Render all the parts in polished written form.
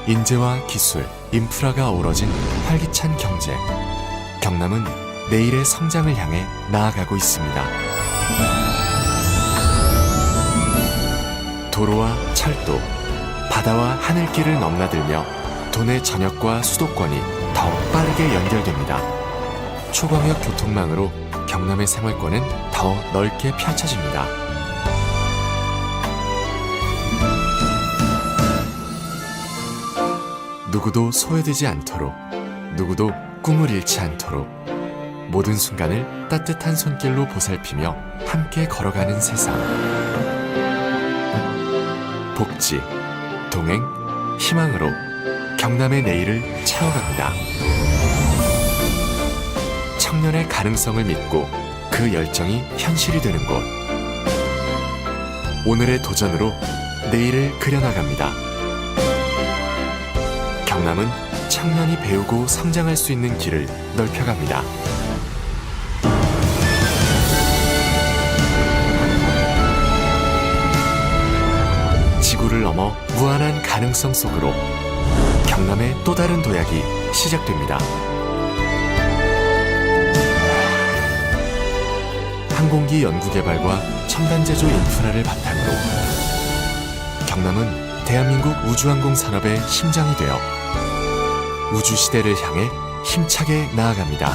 인재와 기술, 인프라가 어우러진 활기찬 경제. 경남은 내일의 성장을 향해 나아가고 있습니다. 도로와 철도, 바다와 하늘길을 넘나들며 도내 전역과 수도권이 더 빠르게 연결됩니다. 초광역 교통망으로 경남의 생활권은 더 넓게 펼쳐집니다. 누구도 소외되지 않도록, 누구도 꿈을 잃지 않도록 모든 순간을 따뜻한 손길로 보살피며 함께 걸어가는 세상. 복지, 동행, 희망으로 경남의 내일을 채워갑니다. 청년의 가능성을 믿고 그 열정이 현실이 되는 곳. 오늘의 도전으로 내일을 그려나갑니다. 경남은 청년이 배우고 성장할 수 있는 길을 넓혀갑니다. 지구를 넘어 무한한 가능성 속으로 경남의 또 다른 도약이 시작됩니다. 항공기 연구개발과 첨단제조 인프라를 바탕으로 경남은 대한민국 우주항공 산업의 심장이 되어 우주시대를 향해 힘차게 나아갑니다.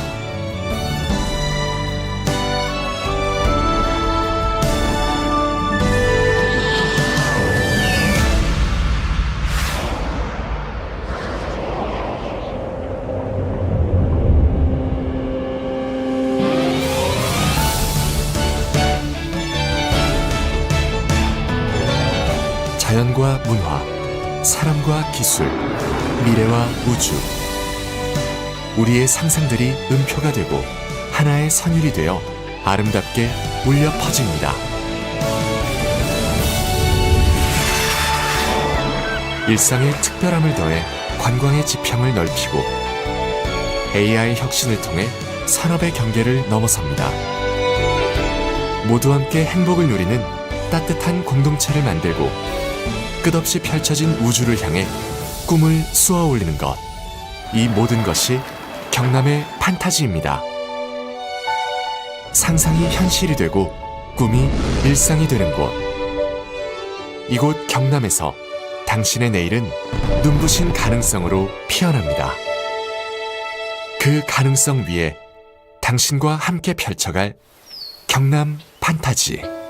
자연과 문화, 사람과 기술, 미래와 우주. 우리의 상상들이 음표가 되고 하나의 선율이 되어 아름답게 울려 퍼집니다. 일상의 특별함을 더해 관광의 지평을 넓히고 AI 혁신을 통해 산업의 경계를 넘어섭니다. 모두 함께 행복을 누리는 따뜻한 공동체를 만들고 끝없이 펼쳐진 우주를 향해 꿈을 쏘아 올리는 것. 이 모든 것이 경남의 판타지입니다. 상상이 현실이 되고 꿈이 일상이 되는 곳. 이곳 경남에서 당신의 내일은 눈부신 가능성으로 피어납니다. 그 가능성 위에 당신과 함께 펼쳐갈 경남 판타지.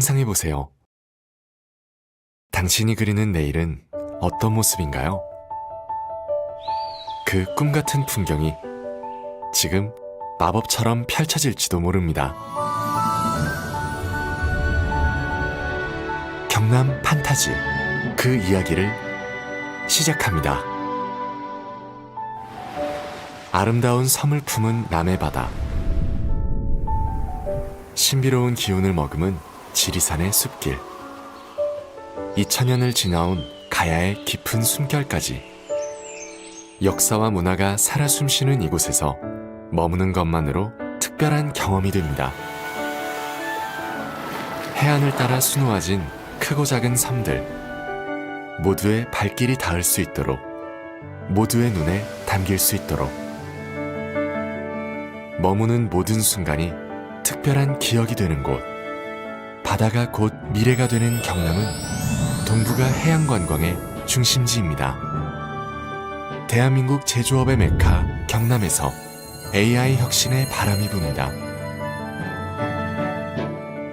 상상해 보세요. 당신이 그리는 내일은 어떤 모습인가요? 그 꿈 같은 풍경이 지금 마법처럼 펼쳐질지도 모릅니다. 경남 판타지, 그 이야기를 시작합니다. 아름다운 섬을 품은 남해 바다, 신비로운 기운을 머금은 지리산의 숲길, 2000년을 지나온 가야의 깊은 숨결까지 역사와 문화가 살아 숨쉬는 이곳에서 머무는 것만으로 특별한 경험이 됩니다. 해안을 따라 수놓아진 크고 작은 섬들, 모두의 발길이 닿을 수 있도록, 모두의 눈에 담길 수 있도록, 머무는 모든 순간이 특별한 기억이 되는 곳, 바다가 곧 미래가 되는 경남은 동북아 해양 관광의 중심지입니다. 대한민국 제조업의 메카 경남에서 AI 혁신의 바람이 붑니다.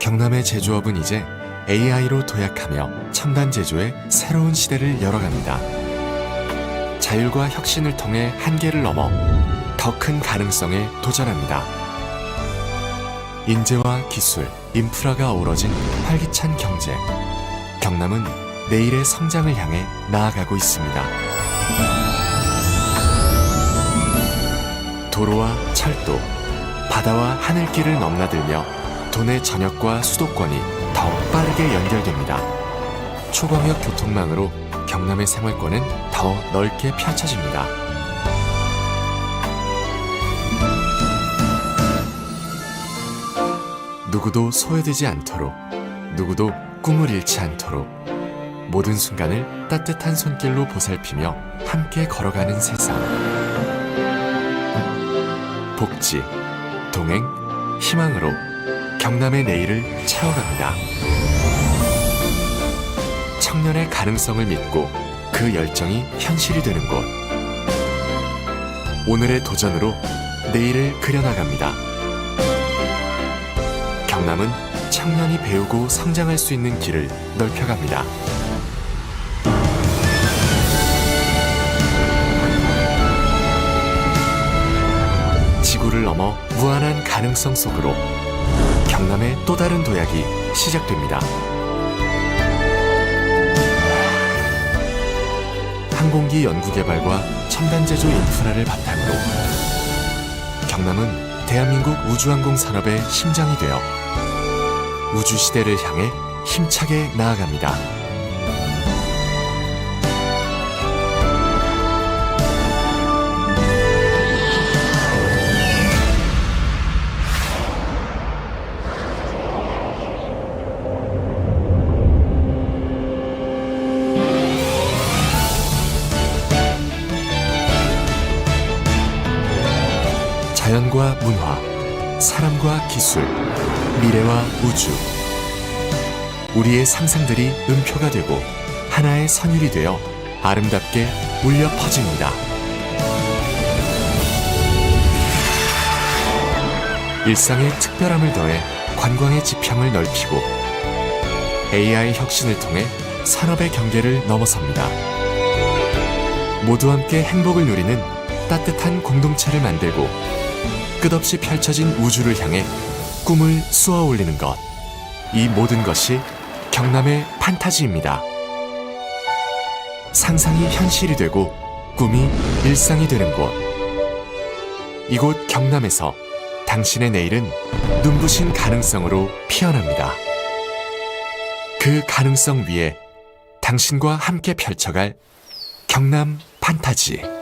경남의 제조업은 이제 AI로 도약하며 첨단 제조의 새로운 시대를 열어갑니다. 자율과 혁신을 통해 한계를 넘어 더 큰 가능성에 도전합니다. 인재와 기술, 인프라가 어우러진 활기찬 경제. 경남은 내일의 성장을 향해 나아가고 있습니다. 도로와 철도, 바다와 하늘길을 넘나들며 도내 전역과 수도권이 더 빠르게 연결됩니다. 초광역 교통망으로 경남의 생활권은 더 넓게 펼쳐집니다. 누구도 소외되지 않도록, 누구도 꿈을 잃지 않도록 모든 순간을 따뜻한 손길로 보살피며 함께 걸어가는 세상. 복지, 동행, 희망으로 경남의 내일을 채워갑니다. 청년의 가능성을 믿고 그 열정이 현실이 되는 곳. 오늘의 도전으로 내일을 그려나갑니다. 경남은 청년이 배우고 성장할 수 있는 길을 넓혀갑니다. 지구를 넘어 무한한 가능성 속으로 경남의 또 다른 도약이 시작됩니다. 항공기 연구개발과 첨단 제조 인프라를 바탕으로 경남은 대한민국 우주항공 산업의 심장이 되어 우주시대를 향해 힘차게 나아갑니다. 자연과 문화, 사람과 기술, 미래와 우주. 우리의 상상들이 음표가 되고 하나의 선율이 되어 아름답게 울려 퍼집니다. 일상의 특별함을 더해 관광의 지평을 넓히고 AI 혁신을 통해 산업의 경계를 넘어섭니다. 모두 함께 행복을 누리는 따뜻한 공동체를 만들고 끝없이 펼쳐진 우주를 향해 꿈을 쏘아 올리는 것. 이 모든 것이 경남의 판타지입니다. 상상이 현실이 되고 꿈이 일상이 되는 곳. 이곳 경남에서 당신의 내일은 눈부신 가능성으로 피어납니다. 그 가능성 위에 당신과 함께 펼쳐갈 경남 판타지.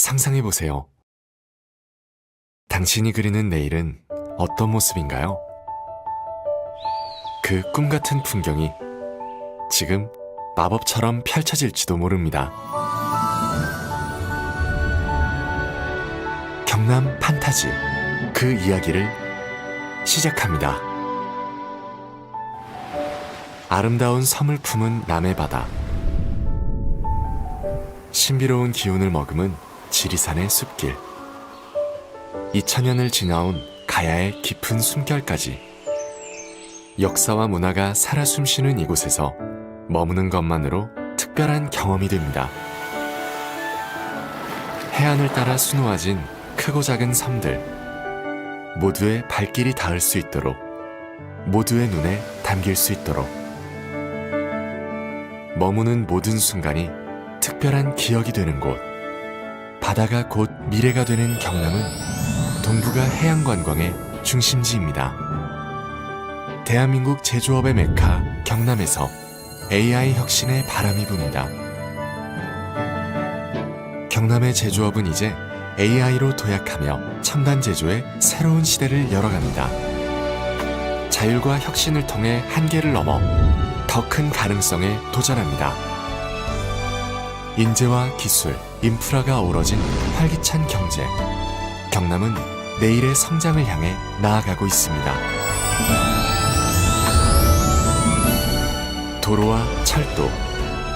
상상해 보세요. 당신이 그리는 내일은 어떤 모습인가요? 그 꿈 같은 풍경이 지금 마법처럼 펼쳐질지도 모릅니다. 경남 판타지, 그 이야기를 시작합니다. 아름다운 섬을 품은 남해 바다, 신비로운 기운을 머금은 지리산의 숲길, 2000년을 지나온 가야의 깊은 숨결까지 역사와 문화가 살아 숨쉬는 이곳에서 머무는 것만으로 특별한 경험이 됩니다. 해안을 따라 수놓아진 크고 작은 섬들, 모두의 발길이 닿을 수 있도록, 모두의 눈에 담길 수 있도록, 머무는 모든 순간이 특별한 기억이 되는 곳, 바다가 곧 미래가 되는 경남은 동북아 해양 관광의 중심지입니다. 대한민국 제조업의 메카 경남에서 AI 혁신의 바람이 붑니다. 경남의 제조업은 이제 AI로 도약하며 첨단 제조의 새로운 시대를 열어갑니다. 자율과 혁신을 통해 한계를 넘어 더 큰 가능성에 도전합니다. 인재와 기술, 인프라가 어우러진 활기찬 경제. 경남은 내일의 성장을 향해 나아가고 있습니다. 도로와 철도,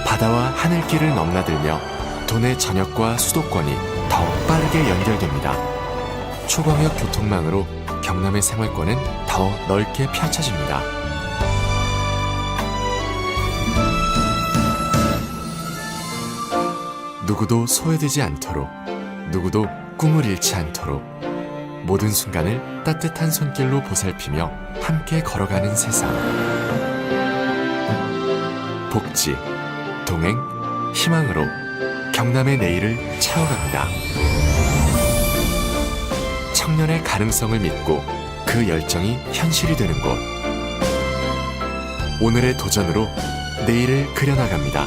바다와 하늘길을 넘나들며 도내 전역과 수도권이 더 빠르게 연결됩니다. 초광역 교통망으로 경남의 생활권은 더 넓게 펼쳐집니다. 누구도 소외되지 않도록, 누구도 꿈을 잃지 않도록 모든 순간을 따뜻한 손길로 보살피며 함께 걸어가는 세상. 복지, 동행, 희망으로 경남의 내일을 채워갑니다. 청년의 가능성을 믿고 그 열정이 현실이 되는 곳. 오늘의 도전으로 내일을 그려나갑니다.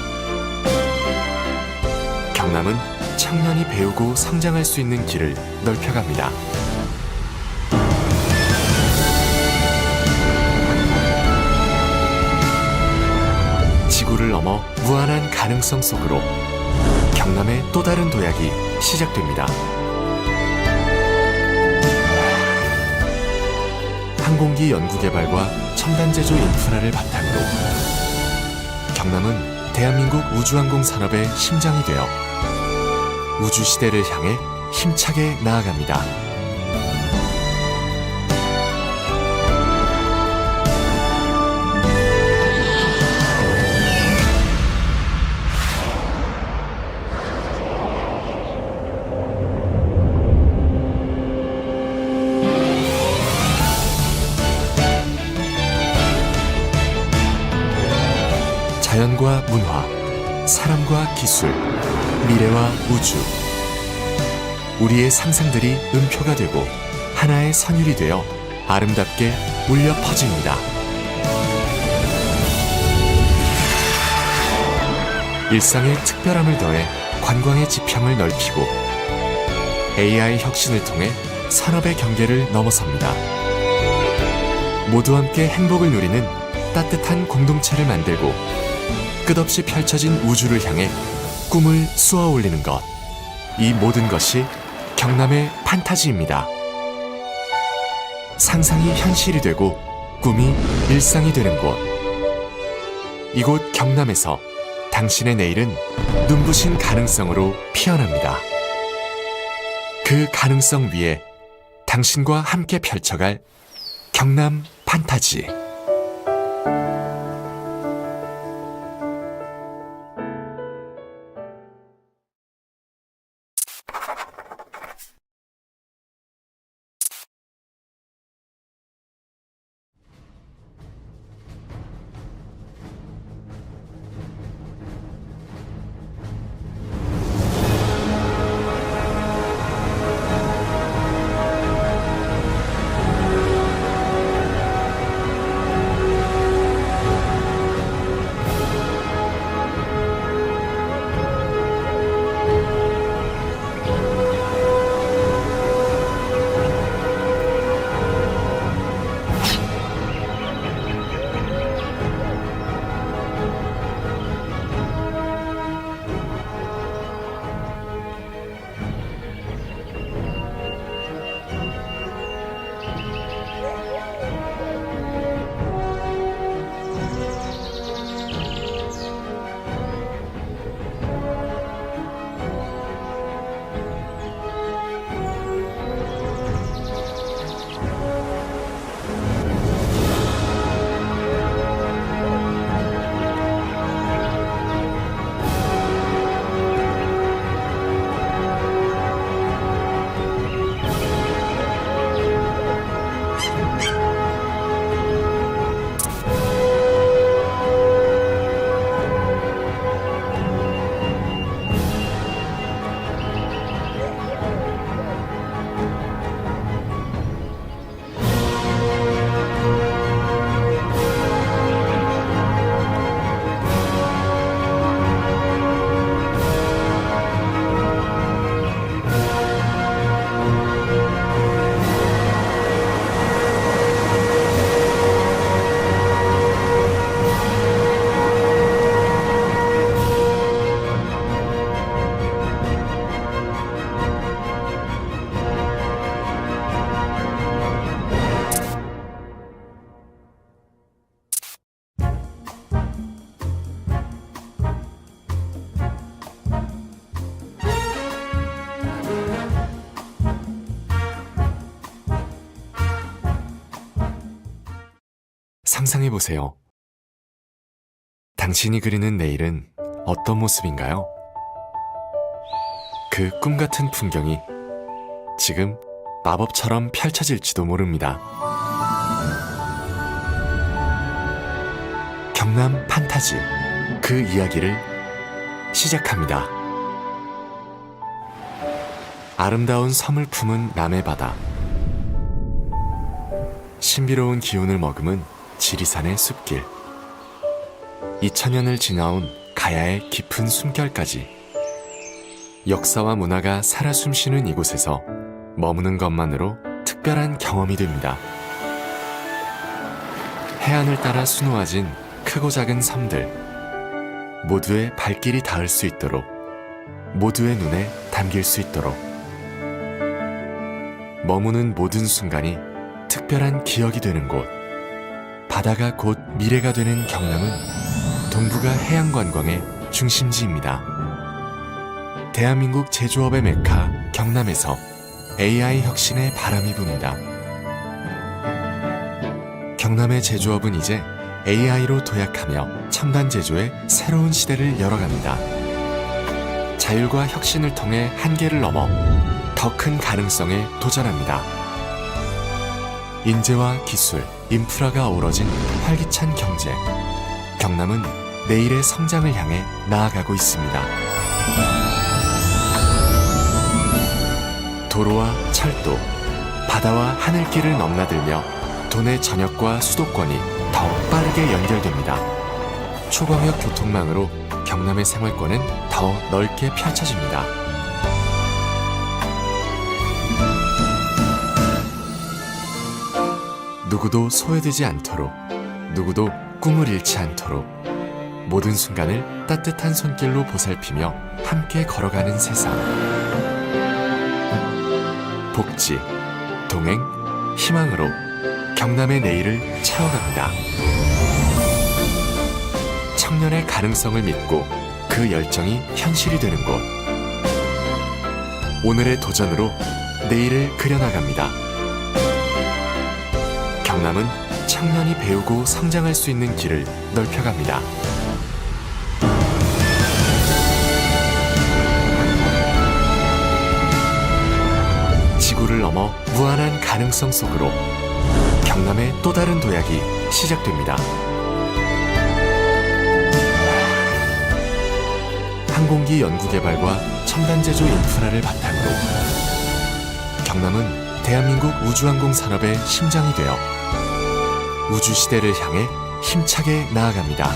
경남은 청년이 배우고 성장할 수 있는 길을 넓혀갑니다. 지구를 넘어 무한한 가능성 속으로 경남의 또 다른 도약이 시작됩니다. 항공기 연구개발과 첨단 제조 인프라를 바탕으로 경남은 대한민국 우주항공 산업의 심장이 되어 우주시대를 향해 힘차게 나아갑니다. 자연과 문화, 사람과 기술, 미래와 우주. 우리의 상상들이 음표가 되고 하나의 선율이 되어 아름답게 울려 퍼집니다. 일상의 특별함을 더해 관광의 지평을 넓히고 AI 혁신을 통해 산업의 경계를 넘어섭니다. 모두 함께 행복을 누리는 따뜻한 공동체를 만들고 끝없이 펼쳐진 우주를 향해 꿈을 쏘아 올리는 것. 이 모든 것이 경남의 판타지입니다. 상상이 현실이 되고 꿈이 일상이 되는 곳. 이곳 경남에서 당신의 내일은 눈부신 가능성으로 피어납니다. 그 가능성 위에 당신과 함께 펼쳐갈 경남 판타지. 상상해 보세요. 당신이 그리는 내일은 어떤 모습인가요? 그 꿈 같은 풍경이 지금 마법처럼 펼쳐질지도 모릅니다. 경남 판타지, 그 이야기를 시작합니다. 아름다운 섬을 품은 남해 바다, 신비로운 기운을 머금은 지리산의 숲길, 2000년을 지나온 가야의 깊은 숨결까지 역사와 문화가 살아 숨쉬는 이곳에서 머무는 것만으로 특별한 경험이 됩니다. 해안을 따라 수놓아진 크고 작은 섬들, 모두의 발길이 닿을 수 있도록, 모두의 눈에 담길 수 있도록, 머무는 모든 순간이 특별한 기억이 되는 곳, 바다가 곧 미래가 되는 경남은 동북아 해양 관광의 중심지입니다. 대한민국 제조업의 메카 경남에서 AI 혁신의 바람이 붑니다. 경남의 제조업은 이제 AI로 도약하며 첨단 제조의 새로운 시대를 열어갑니다. 자율과 혁신을 통해 한계를 넘어 더 큰 가능성에 도전합니다. 인재와 기술, 인프라가 어우러진 활기찬 경제. 경남은 내일의 성장을 향해 나아가고 있습니다. 도로와 철도, 바다와 하늘길을 넘나들며 도내 전역과 수도권이 더 빠르게 연결됩니다. 초광역 교통망으로 경남의 생활권은 더 넓게 펼쳐집니다. 누구도 소외되지 않도록, 누구도 꿈을 잃지 않도록 모든 순간을 따뜻한 손길로 보살피며 함께 걸어가는 세상. 복지, 동행, 희망으로 경남의 내일을 채워갑니다. 청년의 가능성을 믿고 그 열정이 현실이 되는 곳. 오늘의 도전으로 내일을 그려나갑니다. 경남은 청년이 배우고 성장할 수 있는 길을 넓혀갑니다. 지구를 넘어 무한한 가능성 속으로 경남의 또 다른 도약이 시작됩니다. 항공기 연구개발과 첨단 제조 인프라를 바탕으로 경남은 대한민국 우주항공 산업의 심장이 되어 우주시대를 향해 힘차게 나아갑니다.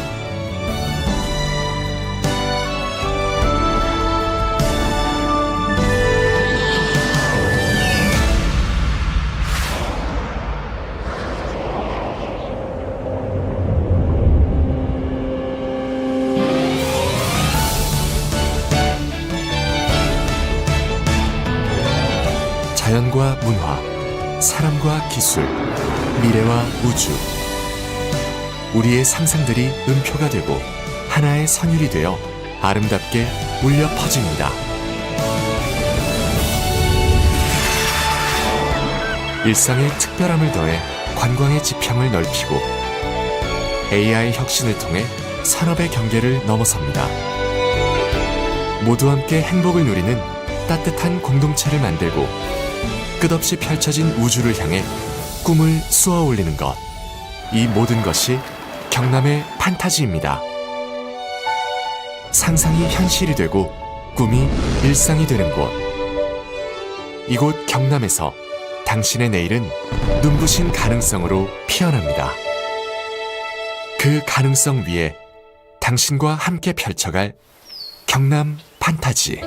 자연과 문화, 사람과 기술, 미래와 우주. 우리의 상상들이 음표가 되고 하나의 선율이 되어 아름답게 울려 퍼집니다. 일상의 특별함을 더해 관광의 지평을 넓히고 AI 혁신을 통해 산업의 경계를 넘어섭니다. 모두 함께 행복을 누리는 따뜻한 공동체를 만들고 끝없이 펼쳐진 우주를 향해 꿈을 쏘아 올리는 것. 이 모든 것이 경남의 판타지입니다. 상상이 현실이 되고 꿈이 일상이 되는 곳. 이곳 경남에서 당신의 내일은 눈부신 가능성으로 피어납니다. 그 가능성 위에 당신과 함께 펼쳐갈 경남 판타지.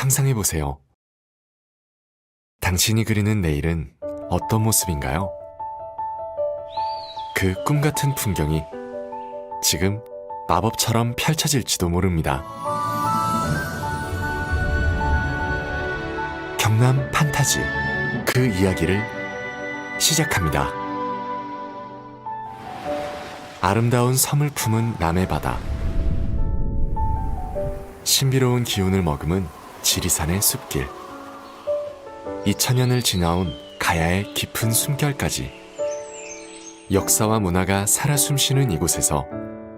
상상해 보세요. 당신이 그리는 내일은 어떤 모습인가요? 그 꿈 같은 풍경이 지금 마법처럼 펼쳐질지도 모릅니다. 경남 판타지 그 이야기를 시작합니다. 아름다운 섬을 품은 남해 바다, 신비로운 기운을 머금은 지리산의 숲길, 2000년을 지나온 가야의 깊은 숨결까지 역사와 문화가 살아 숨쉬는 이곳에서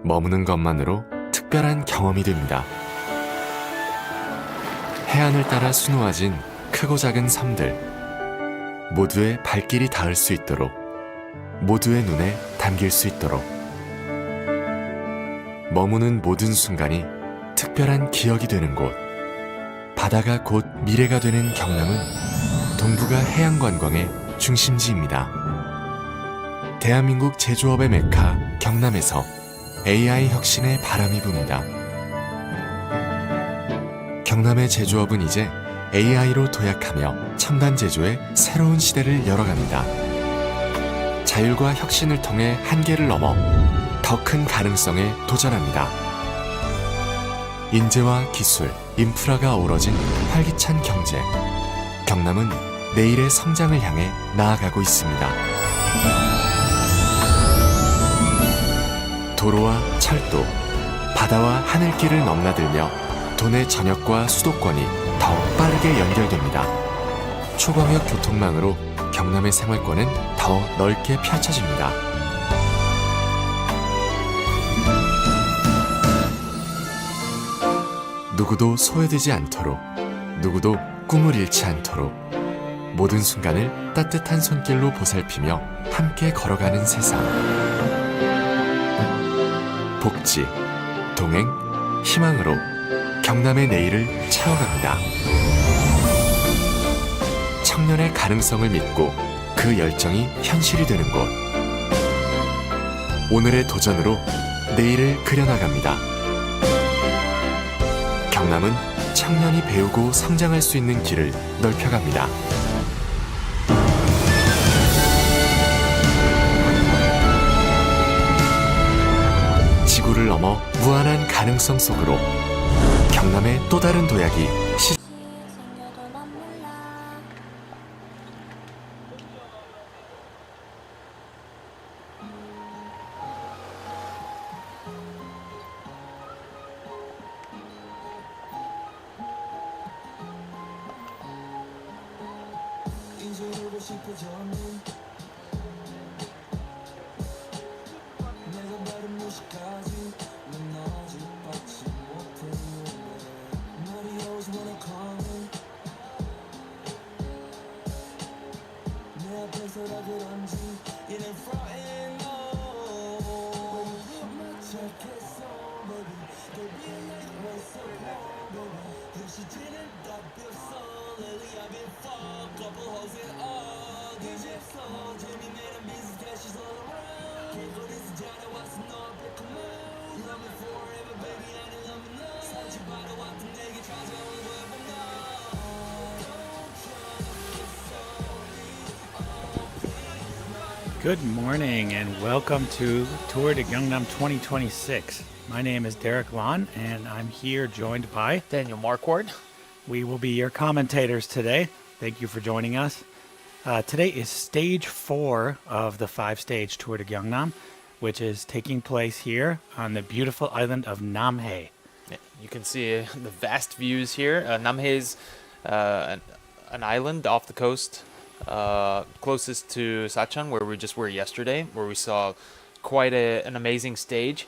머무는 것만으로 특별한 경험이 됩니다. 해안을 따라 수놓아진 크고 작은 섬들, 모두의 발길이 닿을 수 있도록, 모두의 눈에 담길 수 있도록 머무는 모든 순간이 특별한 기억이 되는 곳, 바다가 곧 미래가 되는 경남은 동북아 해양관광의 중심지입니다. 대한민국 제조업의 메카 경남에서 AI 혁신의 바람이 붑니다. 경남의 제조업은 이제 AI로 도약하며 첨단 제조의 새로운 시대를 열어갑니다. 자율과 혁신을 통해 한계를 넘어 더 큰 가능성에 도전합니다. 인재와 기술, 인프라가 어우러진 활기찬 경제. 경남은 내일의 성장을 향해 나아가고 있습니다. 도로와 철도, 바다와 하늘길을 넘나들며 도내 전역과 수도권이 더 빠르게 연결됩니다. 초광역 교통망으로 경남의 생활권은 더 넓게 펼쳐집니다. 누구도 소외되지 않도록, 누구도 꿈을 잃지 않도록 모든 순간을 따뜻한 손길로 보살피며 함께 걸어가는 세상. 복지, 동행, 희망으로 경남의 내일을 채워갑니다. 청년의 가능성을 믿고 그 열정이 현실이 되는 곳. 오늘의 도전으로 내일을 그려나갑니다. 경남은 청년이 배우고 성장할 수 있는 길을 넓혀갑니다. 지구를 넘어 무한한 가능성 속으로 경남의 또 다른 도약이 Good morning and welcome to Tour de Gyeongnam 2026. My name is Derek Lon and I'm here joined by Daniel Marquardt. We will be your commentators today. Thank you for joining us. Today is stage 4 of the 5-stage Tour de Gyeongnam, which is taking place here on the beautiful island of NamHae. You can see the vast views here. NamHae is an island off the coast, closest to Sachon, where we just were yesterday, where we saw quite an amazing stage,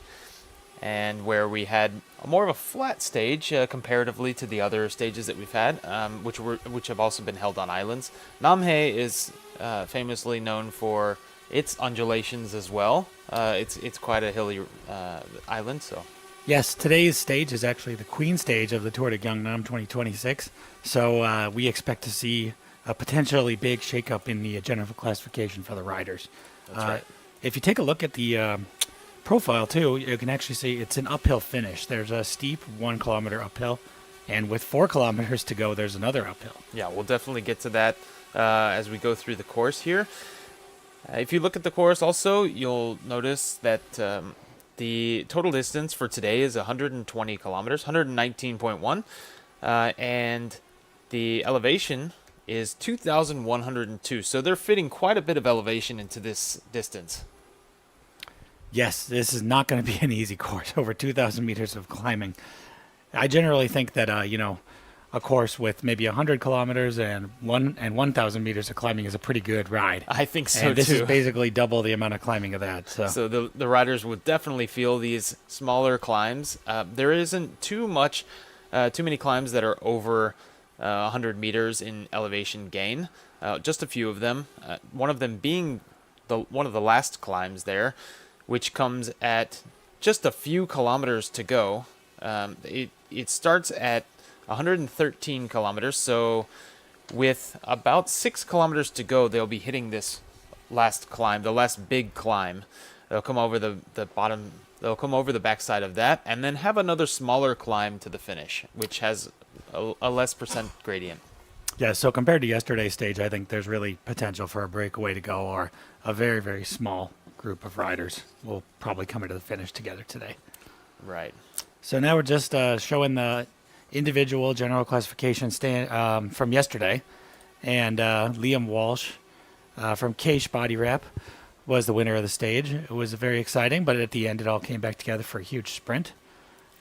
and where we had more of a flat stage comparatively to the other stages that we've had, which have also been held on islands. NamHae is famously known for its undulations as well. It's quite a hilly island, so. Yes, today's stage is actually the Queen stage of the Tour de Gyeongnam 2026. So we expect to see a potentially big shakeup in the general classification for the riders. That's right. If you take a look at the profile too, you can actually see it's an uphill finish. There's a steep 1 kilometer uphill And with 4 kilometers to go, there's another uphill. Yeah, we'll definitely get to that as we go through the course here. If you look at the course also, you'll notice that the total distance for today is 120 kilometers, 119.1, and the elevation is 2,102. So they're fitting quite a bit of elevation into this distance. Yes, this is not going to be an easy course, over 2,000 meters of climbing. I generally think that, a course with maybe 100 kilometers and 1,000 meters of climbing is a pretty good ride. I think so, and this too. is basically double the amount of climbing of that. So the riders would definitely feel these smaller climbs. There isn't too many climbs that are over 100 meters in elevation gain. Just a few of them. One of them being one of the last climbs there, which comes at just a few kilometers to go. It starts at 113 kilometers, so with about 6 kilometers to go, they'll be hitting this last climb, the last big climb. They'll come over the bottom, they'll come over the backside of that, and then have another smaller climb to the finish, which has a less percent gradient. Yeah, so compared to yesterday's stage, I think there's really potential for a breakaway to go, or a very, very small group of riders will probably come into the finish together today. Right. So now we're just showing the individual general classification from yesterday. And Liam Walsh from Keish Body Wrap was the winner of the stage. It was very exciting, but at the end it all came back together for a huge sprint.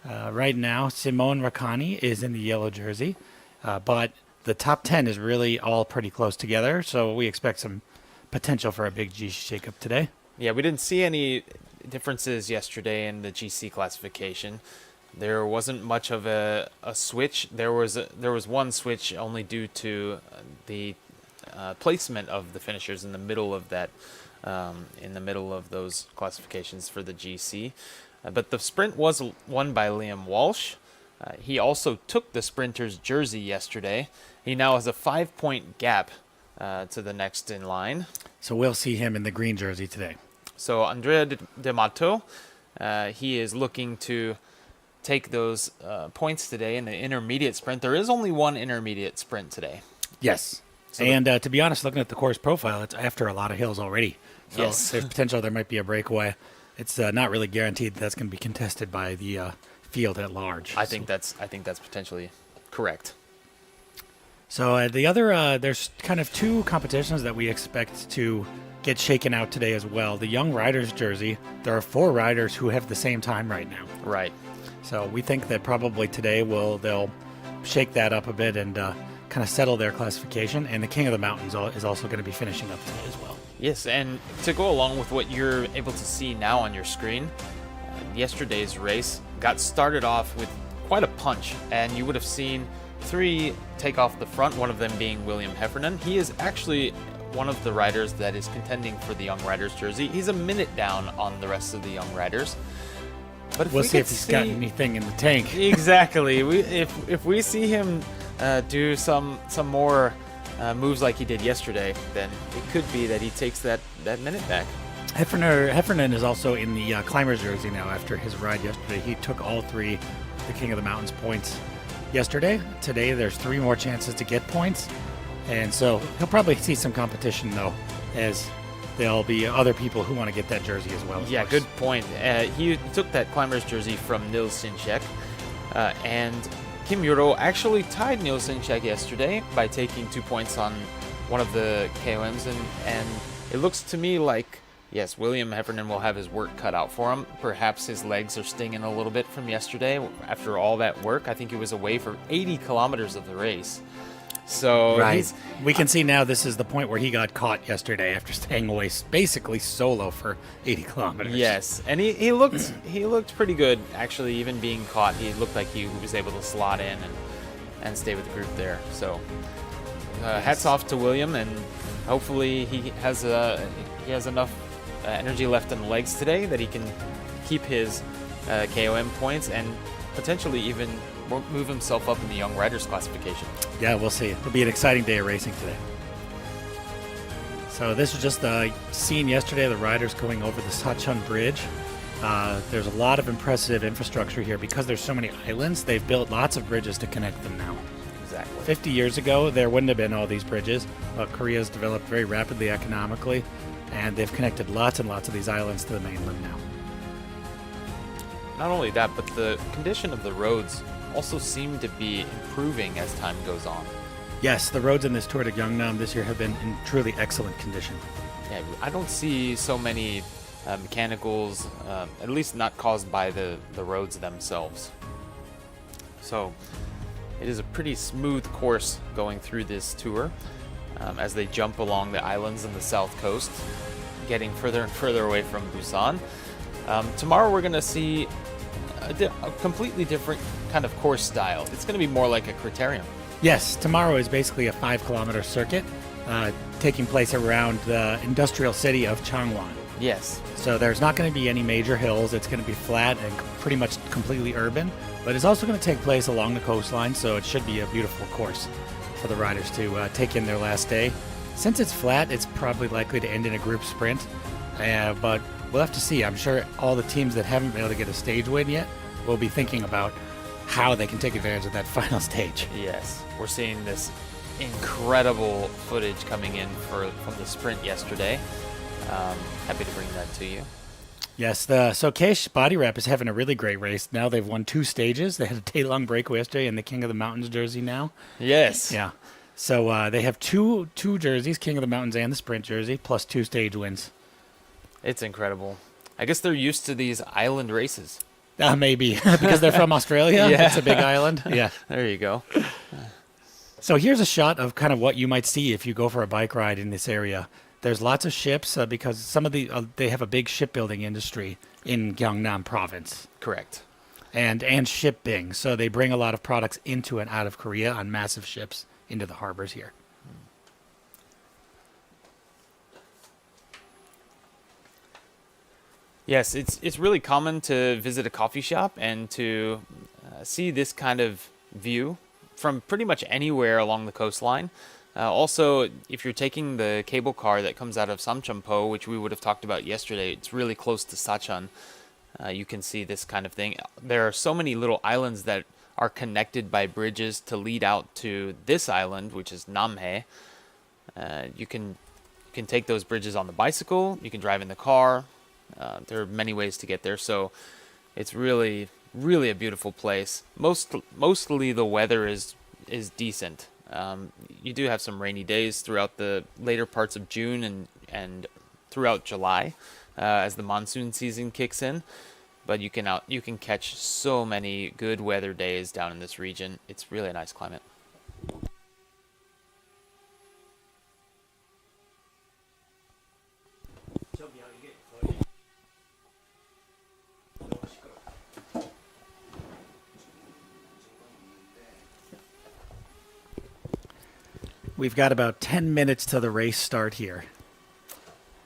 Right now, Simone Rakani is in the yellow jersey, but the top 10 is really all pretty close together, so we expect some potential for a big GC shakeup today. Yeah, we didn't see any differences yesterday in the GC classification. There wasn't much of a switch. There was one switch only due to the placement of the finishers in the middle of that, in the middle of those classifications for the GC. But the sprint was won by Liam Walsh. He also took the sprinter's jersey yesterday. He now has a 5-point gap to the next in line. So we'll see him in the green jersey today. So Andrea D'Amato, he is looking to take those points today in the intermediate sprint. There is only one intermediate sprint today. Yes. So and to be honest, looking at the course profile, it's after a lot of hills already. So Yes. there's potential there might be a breakaway. It's not really guaranteed that's going to be contested by the field at large. I think that's potentially correct. So the other, there's kind of 2 competitions that we expect to get shaken out today as well. The young riders jersey, there are 4 riders who have the same time right now. Right. So we think that probably today they'll shake that up a bit and kind of settle their classification. And the King of the Mountains is also going to be finishing up today as well. Yes, and to go along with what you're able to see now on your screen, yesterday's race got started off with quite a punch, and you would have seen 3 take off the front, one of them being William Heffernan. He is actually one of the riders that is contending for the Young Riders jersey. He's a minute down on the rest of the Young Riders. But We'll see if he's got anything in the tank. Exactly. If we see him do some more moves like he did yesterday, then it could be that he takes that minute back. Heffernan is also in the climber's jersey now after his ride yesterday. He took all 3 the King of the Mountains points yesterday. Today there's 3 more chances to get points. And so he'll probably see some competition, though, as there'll be other people who want to get that jersey as well. Yeah, good point. He took that climber's jersey from Nils Sinchek, and Kim Yuro actually tied Nils Sinchek yesterday by taking 2 points on one of the KOMs, and it looks to me like, yes, William Heffernan will have his work cut out for him. Perhaps his legs are stinging a little bit from yesterday. After all that work, I think he was away for 80 kilometers of the race. So right. We can see now this is the point where he got caught yesterday after staying away basically solo for 80 kilometers. Yes, and he looked pretty good, actually. Even being caught, he looked like he was able to slot in and stay with the group there. So hats off to William, and hopefully he has enough energy left in the legs today that he can keep his KOM points and potentially even move himself up in the Young Riders classification. Yeah, we'll see. It'll be an exciting day of racing today. So this was just the scene yesterday of the riders going over the Sachun Bridge. There's a lot of impressive infrastructure here. Because there's so many islands, they've built lots of bridges to connect them now. Exactly. 50 years ago, there wouldn't have been all these bridges, but Korea's developed very rapidly economically, and they've connected lots and lots of these islands to the mainland now. Not only that, but the condition of the roads also seem to be improving as time goes on. Yes, the roads in this tour to Gyeongnam this year have been in truly excellent condition. Yeah, I don't see so many mechanicals, at least not caused by the roads themselves. So it is a pretty smooth course going through this tour as they jump along the islands in the south coast, getting further and further away from Busan. Tomorrow we're going to see a completely different kind of course style. It's going to be more like a criterium. Yes, tomorrow is basically a 5-kilometer circuit taking place around the industrial city of Changwon. Yes. So there's not going to be any major hills. It's going to be flat and pretty much completely urban, but it's also going to take place along the coastline, so it should be a beautiful course for the riders to take in their last day. Since it's flat, it's probably likely to end in a group sprint, but we'll have to see. I'm sure all the teams that haven't been able to get a stage win yet will be thinking about how they can take advantage of that final stage. Yes. We're seeing this incredible footage coming in from the sprint yesterday. Happy to bring that to you. Yes, the Sokesh body wrap is having a really great race. Now they've won 2 stages. They had a day-long breakaway yesterday in the King of the Mountains jersey now. Yes. Yeah. So they have two jerseys, King of the Mountains and the sprint jersey, plus 2 stage wins. It's incredible. I guess they're used to these island races. Maybe, because they're from Australia. Yeah. It's a big island. Yeah. There you go. So here's a shot of kind of what you might see if you go for a bike ride in this area. There's lots of ships because some of they have a big shipbuilding industry in Gyeongnam province. Correct. And shipping. So they bring a lot of products into and out of Korea on massive ships into the harbors here. Yes, it's really common to visit a coffee shop and to see this kind of view from pretty much anywhere along the coastline. Also, if you're taking the cable car that comes out of Samcheonpo, which we would have talked about yesterday, it's really close to Sachon. You can see this kind of thing. There are so many little islands that are connected by bridges to lead out to this island, which is NamHae. You can take those bridges on the bicycle. You can drive in the car. There are many ways to get there, so it's really, really a beautiful place. Mostly the weather is decent. You do have some rainy days throughout the later parts of June and throughout July as the monsoon season kicks in. But you can catch so many good weather days down in this region. It's really a nice climate. We've got about 10 minutes to the race start here.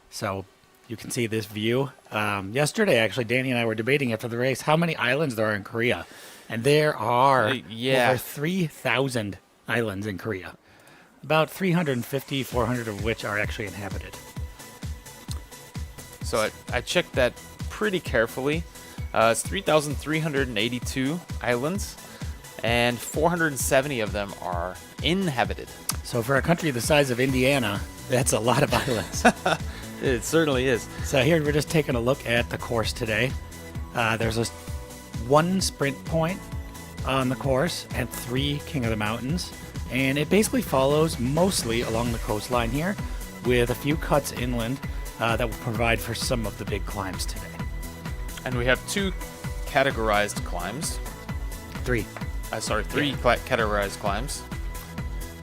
So you can see this view. Yesterday, actually, Danny and I were debating after the race how many islands there are in Korea. And there are over 3,000 islands in Korea. About 350, 400 of which are actually inhabited. So I checked that pretty carefully. It's 3,382 islands, and 470 of them are inhabited. So for a country the size of Indiana, that's a lot of islands. It certainly is. So here we're just taking a look at the course today. There's one sprint point on the course and 3 King of the Mountains. And it basically follows mostly along the coastline here with a few cuts inland that will provide for some of the big climbs today. And we have 2 categorized climbs. 3. Three categorized climbs.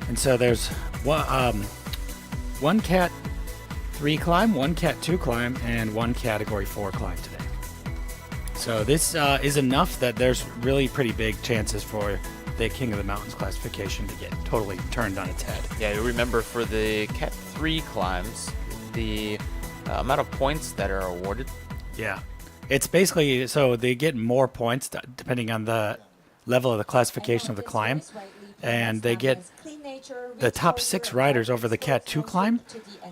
And so there's one Cat 3 climb, 1 Cat 2 climb, and 1 Category 4 climb today. So this is enough that there's really pretty big chances for the King of the Mountains classification to get totally turned on its head. Yeah, you remember for the Cat 3 climbs, the amount of points that are awarded. Yeah. It's basically, so they get more points depending on the level of the classification of the climb. And they get the top 6 riders over the Cat 2 climb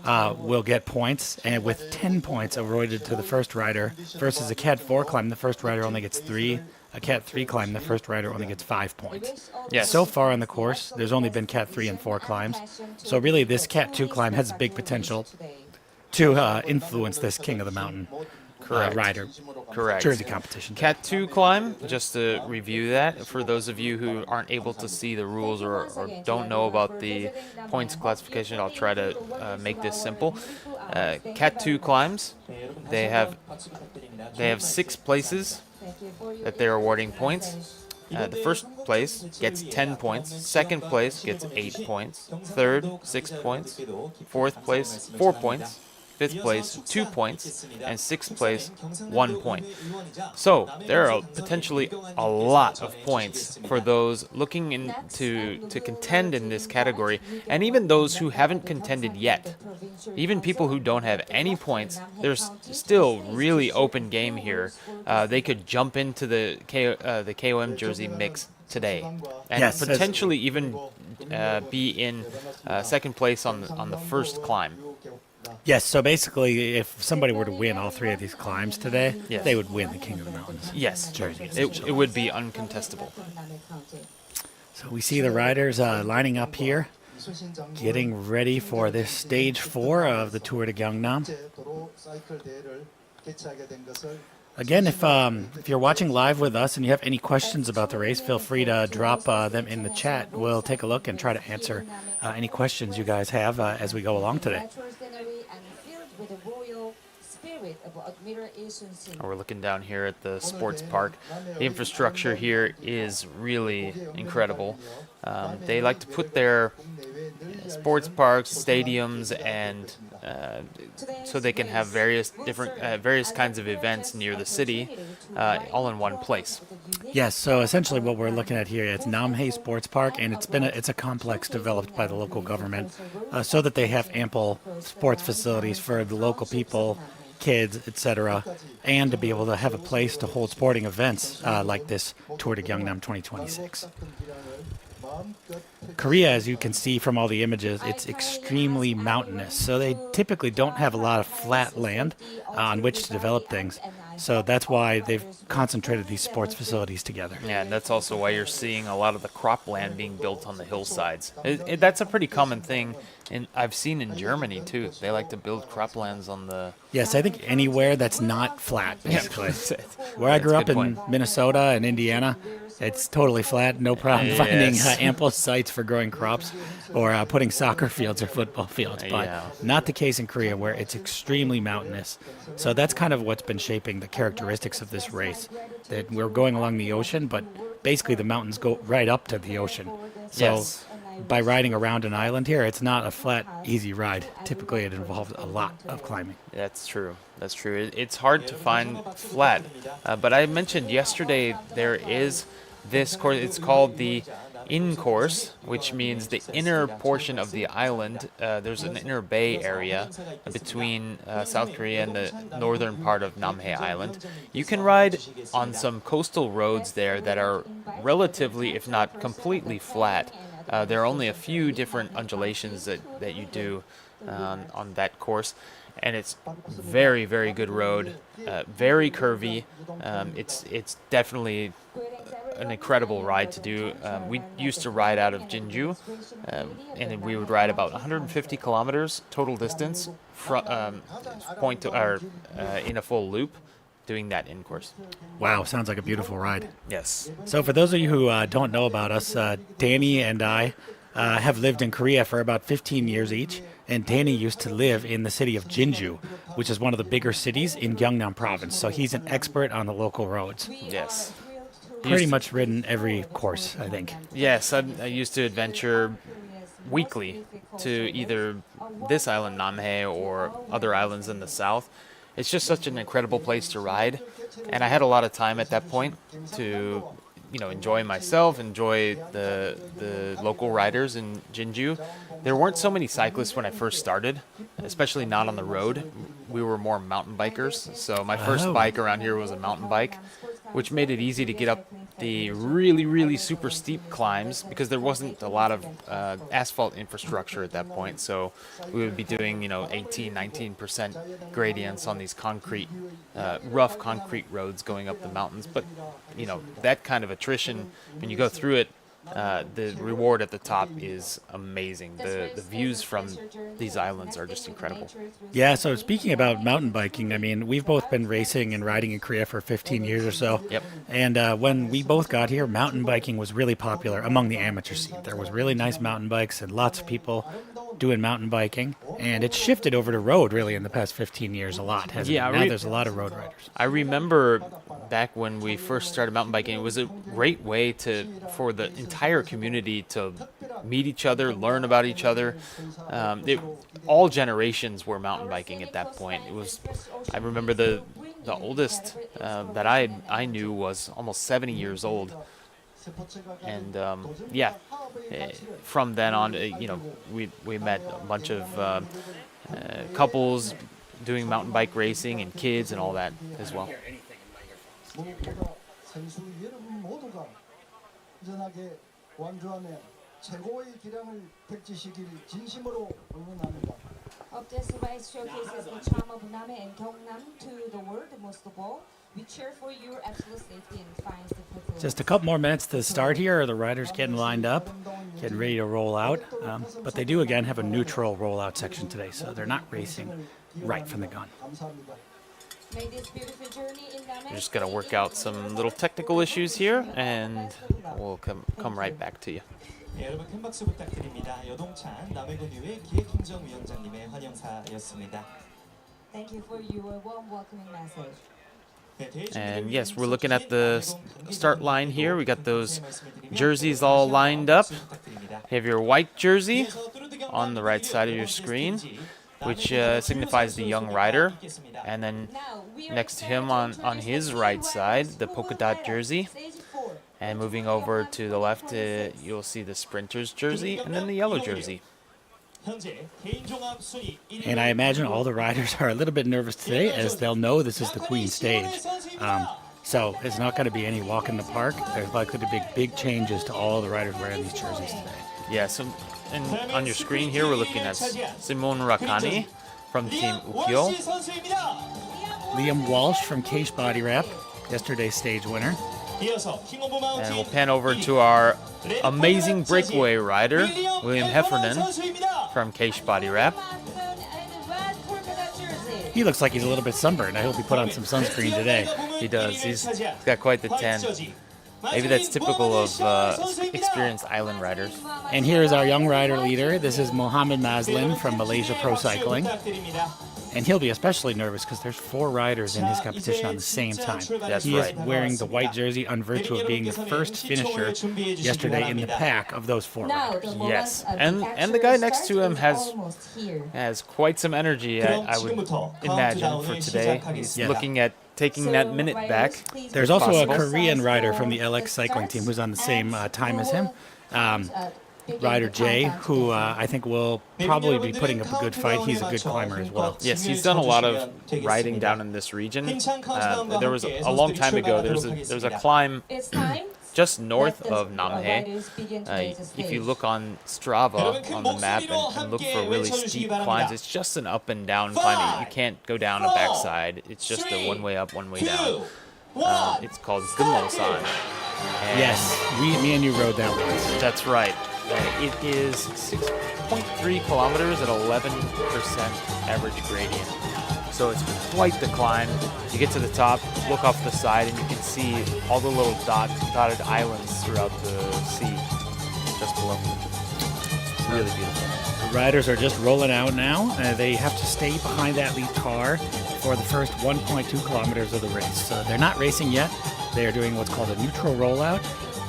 will get points, and with 10 points awarded to the first rider, versus a Cat 4 climb, the first rider only gets 3. A Cat 3 climb, the first rider only gets 5 points. Yes. So far on the course, there's only been Cat 3 and 4 climbs. So really, this Cat 2 climb has big potential to influence this King of the Mountain rider Correct. jersey competition. Cat 2 climb, just to review that, for those of you who aren't able to see the rules or don't know about the points classification, I'll try to make this simple. Cat 2 climbs, they have 6 places that they're awarding points. The first place gets 10 points, second place gets 8 points, third 6 points, fourth place 4 points, fifth place 2 points, and sixth place 1 point. So there are potentially a lot of points for those looking to contend in this category, and even those who haven't contended yet. Even people who don't have any points, there's still really open game here. They could jump into the KOM jersey mix today, and Yes, potentially even be in second place on the first climb. Yes, so basically, if somebody were to win all 3 of these climbs today, Yes. they would win the King of the Mountains Yes, jersey. it would be uncontestable. So we see the riders lining up here, getting ready for this stage 4 of the Tour de Gyeongnam. Again, if you're watching live with us and you have any questions about the race, feel free to drop them in the chat. We'll take a look and try to answer any questions you guys have as we go along today. We're looking down here at the sports park. The infrastructure here is really incredible. They like to put their sports parks, stadiums, and so they can have various kinds of events near the city, all in one place. Yes, so essentially what we're looking at here, it's NamHae Sports Park, and it's a complex developed by the local government so that they have ample sports facilities for the local people, kids, etc., and to be able to have a place to hold sporting events like this Tour de Gyeongnam 2026. Korea, as you can see from all the images, it's extremely mountainous, so they typically don't have a lot of flat land on which to develop things. So that's why they've concentrated these sports facilities together. Yeah, and that's also why you're seeing a lot of the cropland being built on the hillsides. That's a pretty common thing, and I've seen in Germany too. They like to build croplands on the. Yes, I think anywhere that's not flat, basically. Where I grew up in Minnesota and Indiana, it's totally flat, no problem finding ample sites for growing crops or putting soccer fields or football fields. But not the case in Korea, where it's extremely mountainous. So that's kind of what's been shaping the characteristics of this race. That we're going along the ocean, but basically the mountains go right up to the ocean. So by riding around an island here, it's not a flat, easy ride. Typically, it involves a lot of climbing. That's true. That's true. It's hard to find flat. But I mentioned yesterday there is this course. It's called the in course, which means the inner portion of the island. There's an inner bay area between South Korea and the northern part of NamHae Island. You can ride on some coastal roads there that are relatively, if not completely flat. There are only a few different undulations that you do on that course, and it's very, very good road, very curvy. It's definitely an incredible ride to do. We used to ride out of Jeonju, and we would ride about 150 kilometers total distance point to in a full loop, doing that in course. Wow, sounds like a beautiful ride. Yes. So for those of you who don't know about us, Danny and I have lived in Korea for about 15 years each, and Danny used to live in the city of Jeonju, which is one of the bigger cities in Gyeongnam province. So he's an expert on the local roads. Yes. Pretty much ridden every course, I think. Yes, I used to adventure weekly to either this island, NamHae, or other islands in the south. It's just such an incredible place to ride, and I had a lot of time at that point to, enjoy myself, enjoy the local riders in Jeonju. There weren't so many cyclists when I first started, especially not on the road. We were more mountain bikers, so my first bike around here was a mountain bike, which made it easy to get up the really super steep climbs, because there wasn't a lot of asphalt infrastructure at that point, so we would be doing 18-19% gradients on these concrete rough concrete roads going up the mountains. But that kind of attrition, when you go through it, the reward at the top is amazing. The views from these islands are just incredible. Yeah, so speaking about mountain biking, I mean, we've both been racing and riding in Korea for 15 years or so. Yep. And when we both got here, mountain biking was really popular among the amateur scene. There was really nice mountain bikes and lots of people doing mountain biking. And it's shifted over to road, really, in the past 15 years a lot, hasn't Yeah, it? Now there's a lot of road riders. I remember back when we first started mountain biking, it was a great way for the entire community to meet each other, learn about each other. All generations were mountain biking at that point. I remember the oldest that I knew was almost 70 years old. And from then on, we met a bunch of couples doing mountain bike racing and kids and all that as well. 무엇보다 선수 여러분 모두가 안전하게 완주하며 최고의 기량을 펼치시길 진심으로 응원합니다. Of this race showcases the charm of NamHae and Gyeongnam to the world. Most of all, we cheer for your absolute safety and finest performance. Just a couple more minutes to start here. The riders getting lined up, getting ready to roll out. But they do, again, have a neutral rollout section today, so they're not racing right from the gun. 감사합니다. May this beautiful journey in NamHae We're just gonna work out some little technical issues here, and we'll come right back to you. 네, 여러분 큰 박수 부탁드립니다. 여동찬 남해군의회 기획행정위원장님의 환영사였습니다. Thank you for your warm welcoming message. 네, 대회 And 준비를 yes, 위한 we're looking at the start line here. We got those 말씀을 드리며 jerseys all lined up. 박수 부탁드립니다. You have your white jersey 이어서 뚜르드 경남 on the right side of your 두 번째 screen, 스테이지, which 남해군 signifies the young 선수입니다. rider. 있겠습니다. And then Now, we are next to excited him to on introduce his the right three side, riders the who polka will dot ride jersey. on stage 4. And moving over to the left, you'll see the sprinter's jersey and then the yellow jersey. 현재 개인 종합 순위 And I imagine all the riders are a little bit nervous today as they'll know this is the Queen stage. So it's not going to be any walk in the park. There's likely to be big changes to all the riders wearing these jerseys today. Yeah, so and on your screen here, we're looking at Simon Rakani from Team Ukyo. Liam Walsh from Case Body Wrap, yesterday's stage winner. And we'll pan over to our amazing breakaway rider, William Heffernan from Case Body Wrap. He looks like he's a little bit sunburned. I hope he put on some sunscreen today. He does. He's got quite the tan. Maybe that's typical of experienced island riders. And here is our young rider leader. This is Mohammed Maslin from Malaysia Pro Cycling. And he'll be especially nervous because there's 4 riders in his competition on the same time. That's He right. is wearing the white jersey on virtue of being the first finisher yesterday in the pack of those 4 Now, riders. the moment Yes, of and the the guy actual next to start him is has almost here. has quite some energy, I would imagine, for today. He's Yeah. looking at taking So, that minute riders, back. please There's be also a possible. Korean rider from the LX cycling team who's on the same time as him. Rider Jay, who I think will probably be putting up a good fight. He's a good climber as well. Yes, he's done a lot of riding down in this region. There was a long time ago. There was a climb It's time. just north Let the of NamHae. riders begin to raise the If you stage. look on Strava on the map and look for really steep climbs, it's just an up and down climb. You can't go down a backside. It's just a one way up, one way down. It's called Gyeongnam. Yes, me and you rode that once. That's right. It is 6.3 kilometers at 11% average gradient. So it's quite the climb. You get to the top, look off the side, and you can see all the little dotted islands throughout the sea just below. It's really beautiful. The riders are just rolling out now. They have to stay behind that lead car for the first 1.2 kilometers of the race. So they're not racing yet. They are doing what's called a neutral rollout.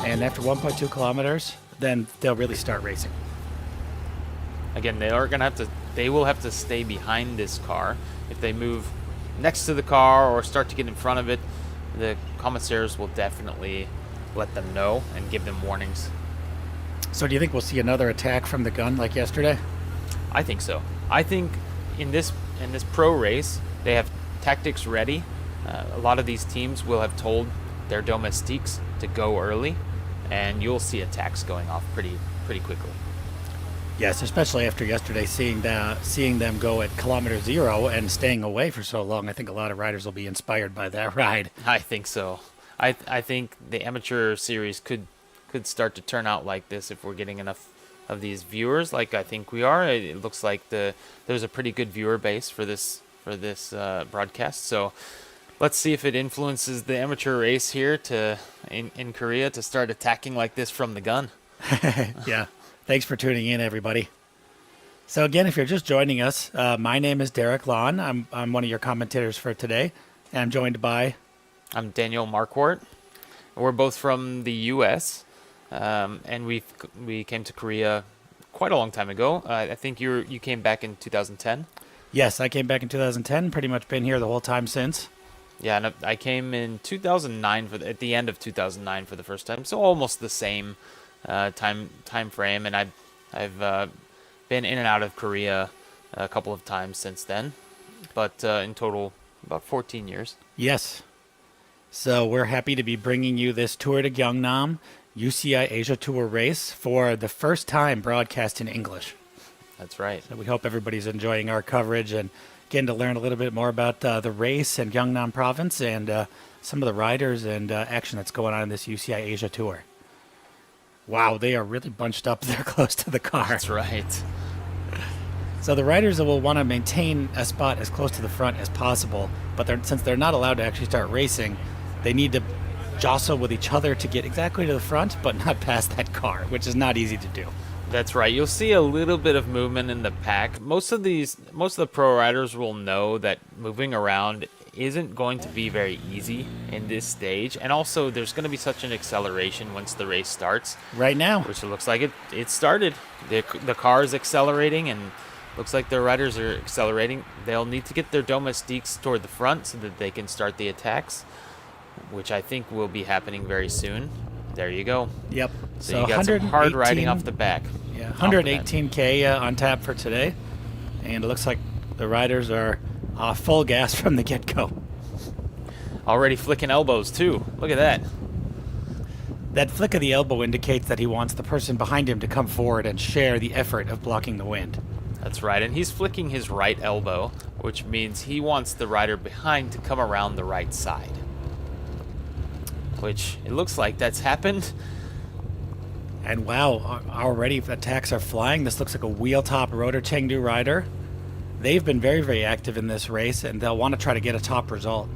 And after 1.2 kilometers, then they'll really start racing. Again, they will have to stay behind this car. If they move next to the car or start to get in front of it, the commissaires will definitely let them know and give them warnings. So do you think we'll see another attack from the gun like yesterday? I think so. I think in this pro race, they have tactics ready. A lot of these teams will have told their domestiques to go early, and you'll see attacks going off pretty quickly. Yes, especially after yesterday seeing them go at kilometer 0 and staying away for so long. I think a lot of riders will be inspired by that ride. I think so. I think the amateur series could start to turn out like this if we're getting enough of these viewers, like I think we are. It looks like there's a pretty good viewer base for this broadcast. So let's see if it influences the amateur race here in Korea to start attacking like this from the gun. Yeah. Thanks for tuning in, everybody. So again, if you're just joining us, my name is Derek Lon. I'm one of your commentators for today, and I'm joined by... I'm Daniel Marquardt. We're both from the U.S., and we came to Korea quite a long time ago. I think you came back in 2010. Yes, I came back in 2010. Pretty much been here the whole time since. Yeah, and I came in 2009 at the end of 2009 for the first time, so almost the same time frame. And I've been in and out of Korea a couple of times since then, but in total about 14 years. Yes. So we're happy to be bringing you this tour to Gyeongnam UCI Asia Tour race for the first time broadcast in English. That's right. So we hope everybody's enjoying our coverage and getting to learn a little bit more about the race in Gyeongnam province and some of the riders and action that's going on in this UCI Asia Tour. Wow, they are really bunched up there close to the car. That's right. So the riders will want to maintain a spot as close to the front as possible, but since they're not allowed to actually start racing, they need to jostle with each other to get exactly to the front, but not past that car, which is not easy to do. That's right. You'll see a little bit of movement in the pack. Most of the pro riders will know that moving around isn't going to be very easy in this stage, and also there's going to be such an acceleration once the race starts. Right now, Which it looks like it started. The car is accelerating, and looks like the riders are accelerating. They'll need to get their domestiques toward the front so that they can start the attacks, which I think will be happening very soon. There you go. Yep. So you got some hard riding off the back. Yeah, 118K on tap for today, and it looks like the riders are full gas from the get-go. Already flicking elbows too. Look at that. That flick of the elbow indicates that he wants the person behind him to come forward and share the effort of blocking the wind. That's right, and he's flicking his right elbow, which means he wants the rider behind to come around the right side. Which, it looks like that's happened. And wow, already attacks are flying. This looks like a wheel-top rotor Chengdu rider. They've been very, very active in this race, and they'll want to try to get a top result.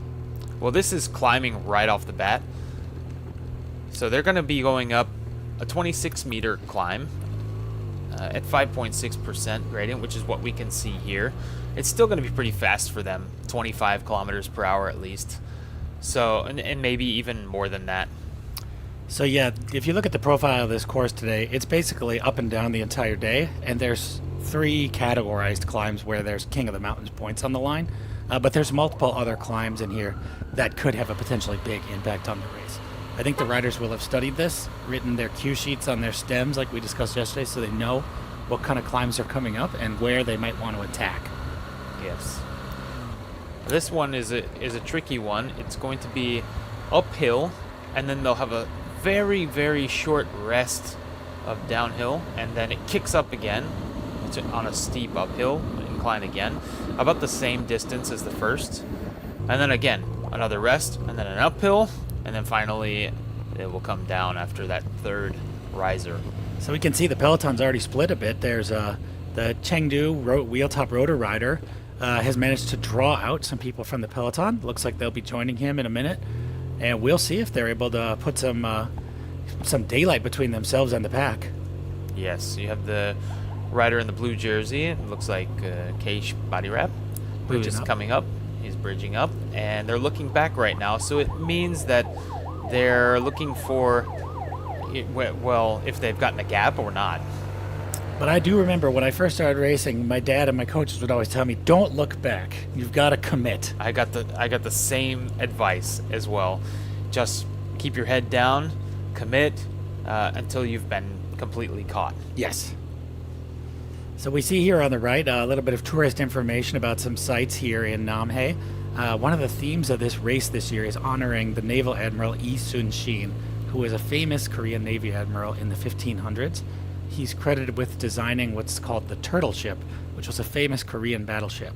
Well, this is climbing right off the bat. So they're going to be going up a 26-meter climb at 5.6% gradient, which is what we can see here. It's still going to be pretty fast for them, 25 kilometers per hour at least. So, and maybe even more than that. So yeah, if you look at the profile of this course today, it's basically up and down the entire day, and there's 3 categorized climbs where there's King of the Mountains points on the line, but there's multiple other climbs in here that could have a potentially big impact on the race. I think the riders will have studied this, written their cue sheets on their stems like we discussed yesterday, so they know what kind of climbs are coming up and where they might want to attack. Yes. This one is a tricky one. It's going to be uphill, and then they'll have a very, very short rest of downhill, and then it kicks up again. It's on a steep uphill incline again, about the same distance as the first, and then again another rest, and then an uphill, and then finally it will come down after that third riser. So we can see the peloton's already split a bit. There's the Chengdu wheel-top rotor rider has managed to draw out some people from the peloton. Looks like they'll be joining him in a minute, and we'll see if they're able to put some daylight between themselves and the pack. Yes, you have the rider in the blue jersey. It looks like Keish body wrap, who is coming up. He's bridging up, and they're looking back right now. So it means that they're looking for, well, if they've gotten a gap or not. But I do remember when I first started racing, my dad and my coaches would always tell me, "Don't look back. You've got to commit." I got the same advice as well. Just keep your head down, commit until you've been completely caught. Yes. So we see here on the right a little bit of tourist information about some sites here in NamHae. One of the themes of this race this year is honoring the Naval Admiral Yi Sun-shin, who was a famous Korean Navy admiral in the 1500s. He's credited with designing what's called the Turtle Ship, which was a famous Korean battleship.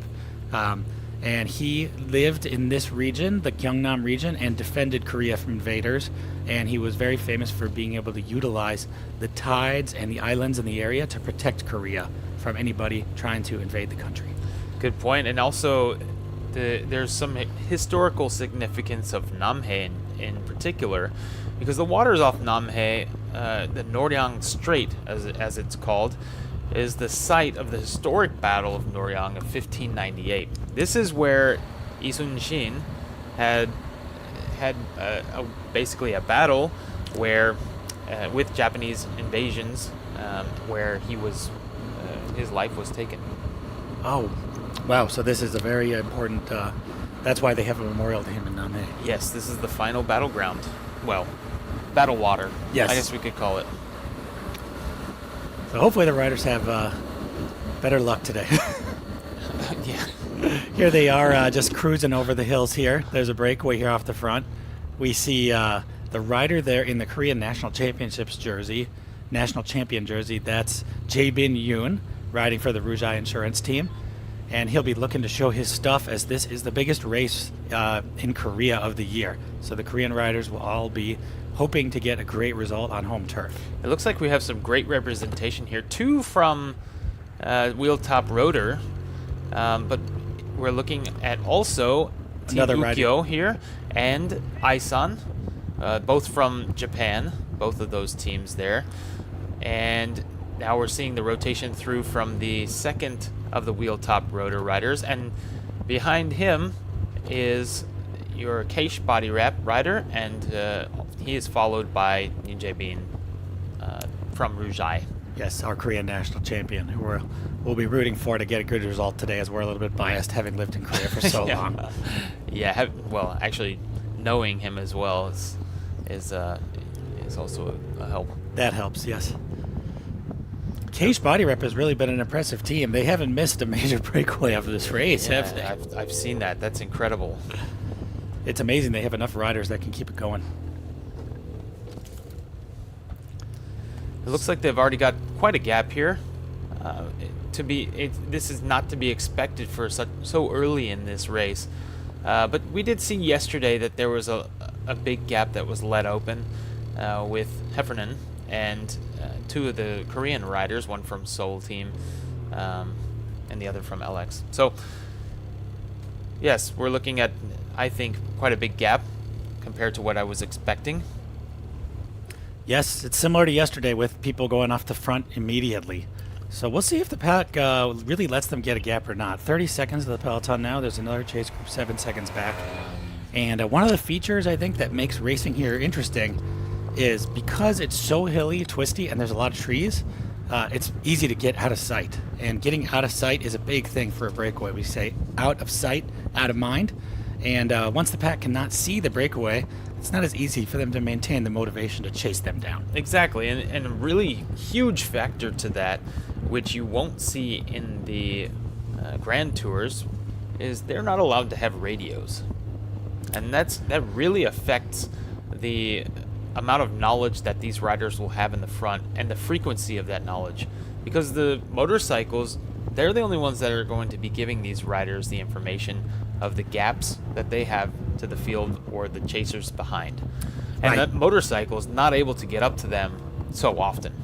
And he lived in this region, the Gyeongnam region, and defended Korea from invaders. And he was very famous for being able to utilize the tides and the islands in the area to protect Korea from anybody trying to invade the country. Good point. And also, there's some historical significance of NamHae in particular, because the waters off NamHae, the Noryang Strait, as it's called, is the site of the historic Battle of Noryang of 1598. This is where Lee Sun-shin had basically a battle where with Japanese invasions, where his life was taken. Oh, wow. So this is a very important, that's why they have a memorial to him in NamHae. Yes, this is the final battleground. Well, battle water. Yes. I guess we could call it. So hopefully the riders have better luck today. Yeah. Here they are just cruising over the hills here. There's a breakaway here off the front. We see the rider there in the Korean National Championships jersey, national champion jersey. That's Jae-bin Yoon riding for the Rujai Insurance team. And he'll be looking to show his stuff, as this is the biggest race in Korea of the year. So the Korean riders will all be hoping to get a great result on home turf. It looks like we have some great representation here. Two from wheel top rotor, but we're looking at also Team Another rider. Ukyo here and Aisan, both from Japan, both of those teams there. And now we're seeing the rotation through from the second of the wheel top rotor riders, and behind him is your Keish body wrap rider, and he is followed by Yoon Jae-bin from Rujai. Yes, our Korean national champion, who we'll be rooting for to get a good result today, as we're a little bit biased having lived in Korea for so Yeah. long. Yeah, well, actually, knowing him as well is also a help. That helps, yes. Keish Body Rep has really been an impressive team. They haven't missed a major breakaway of this race, have they? Yeah, I've seen that. That's incredible. It's amazing they have enough riders that can keep it going. It looks like they've already got quite a gap here. This is not to be expected for so early in this race. But we did see yesterday that there was a big gap that was let open with Heffernan and two of the Korean riders, one from Seoul team and the other from LX. So, yes, we're looking at, I think, quite a big gap compared to what I was expecting. Yes, it's similar to yesterday with people going off the front immediately. So we'll see if the pack really lets them get a gap or not. 30 seconds of the peloton now. There's another chase group 7 seconds back. And one of the features I think that makes racing here interesting is because it's so hilly, twisty, and there's a lot of trees, it's easy to get out of sight. And getting out of sight is a big thing for a breakaway. We say out of sight, out of mind. And once the pack cannot see the breakaway, it's not as easy for them to maintain the motivation to chase them down. Exactly, and a really huge factor to that, which you won't see in the Grand Tours, is they're not allowed to have radios. And that really affects the amount of knowledge that these riders will have in the front and the frequency of that knowledge. Because the motorcycles, they're the only ones that are going to be giving these riders the information of the gaps that they have to the field or the chasers behind. And Right. that motorcycle is not able to get up to them so often.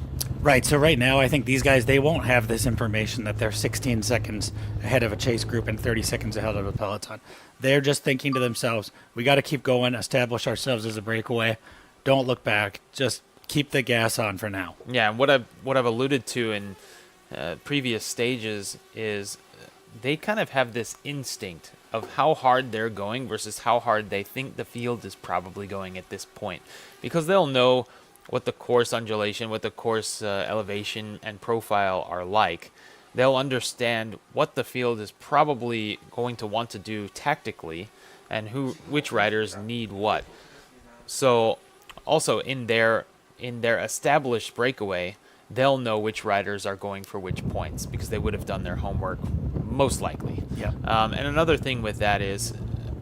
Right, so right now I think these guys, they won't have this information that they're 16 seconds ahead of a chase group and 30 seconds ahead of a peloton. They're just thinking to themselves, we got to keep going, establish ourselves as a breakaway, don't look back, just keep the gas on for now. Yeah, and what I've alluded to in previous stages is they kind of have this instinct of how hard they're going versus how hard they think the field is probably going at this point, because they'll know what the course undulation, what the course elevation and profile are like. They'll understand what the field is probably going to want to do tactically and which riders need what. So also in their established breakaway, they'll know which riders are going for which points because they would have done their homework most likely. Yeah. And another thing with that is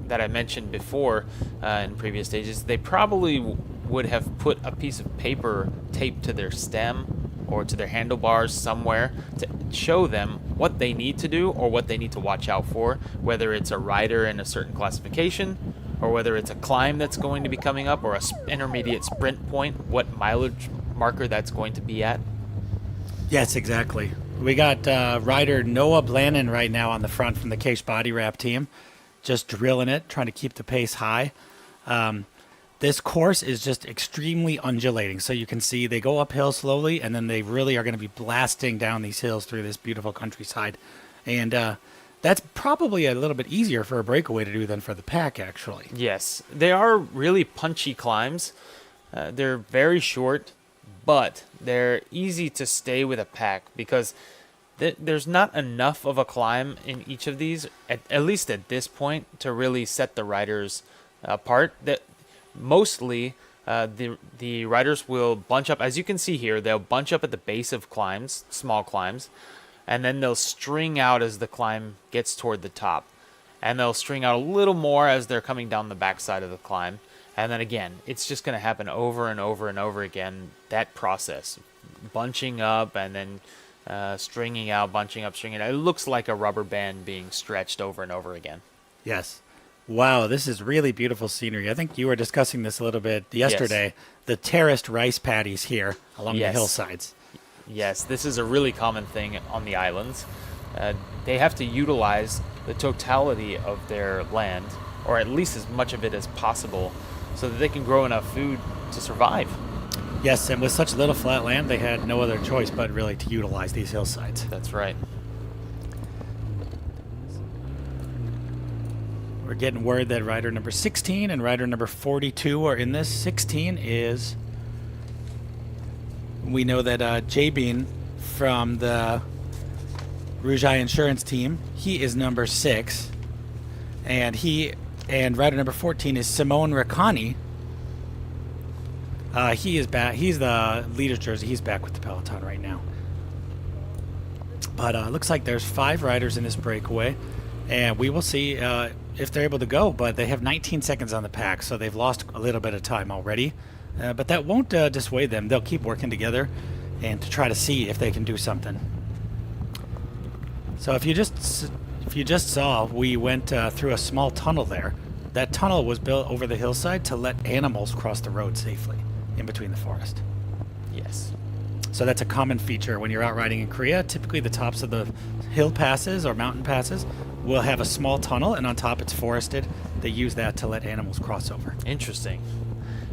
that I mentioned before in previous stages, they probably would have put a piece of paper taped to their stem or to their handlebars somewhere to show them what they need to do or what they need to watch out for, whether it's a rider in a certain classification or whether it's a climb that's going to be coming up or a intermediate sprint point, what mileage marker that's going to be at. Yes, exactly. We got rider Noah Blannon right now on the front from the Case Body Wrap team, just drilling it, trying to keep the pace high. This course is just extremely undulating, so you can see they go uphill slowly, and then they really are going to be blasting down these hills through this beautiful countryside. And that's probably a little bit easier for a breakaway to do than for the pack, actually. Yes, they are really punchy climbs. They're very short, but they're easy to stay with a pack because there's not enough of a climb in each of these, at least at this point, to really set the riders apart. That mostly the riders will bunch up, as you can see here, they'll bunch up at the base of climbs, small climbs, and then they'll string out as the climb gets toward the top. And they'll string out a little more as they're coming down the backside of the climb. And then again, it's just going to happen over and over and over again, that process. Bunching up and then stringing out, bunching up, stringing out. It looks like a rubber band being stretched over and over again. Yes. Wow, this is really beautiful scenery. I think you were discussing this a little bit yesterday. Yes. The terraced rice paddies here along Yes. the hillsides. Yes, this is a really common thing on the islands. They have to utilize the totality of their land, or at least as much of it as possible, so that they can grow enough food to survive. Yes, and with such little flat land, they had no other choice but really to utilize these hillsides. That's right. We're getting word that rider number 16 and rider number 42 are in this. 16 is, we know that Jabin from the Rougai Insurance team, he is number 6. And rider number 14 is Simone Rakhani. He is back. He's the leader's jersey. He's back with the peloton right now. But looks like there's 5 riders in this breakaway, and we will see if they're able to go. But they have 19 seconds on the pack, so they've lost a little bit of time already. But that won't dissuade them. They'll keep working together and to try to see if they can do something. So if you just saw, we went through a small tunnel there. That tunnel was built over the hillside to let animals cross the road safely in between the forest. Yes. So that's a common feature when you're out riding in Korea. Typically the tops of the hill passes or mountain passes will have a small tunnel, and on top it's forested. They use that to let animals cross over. Interesting.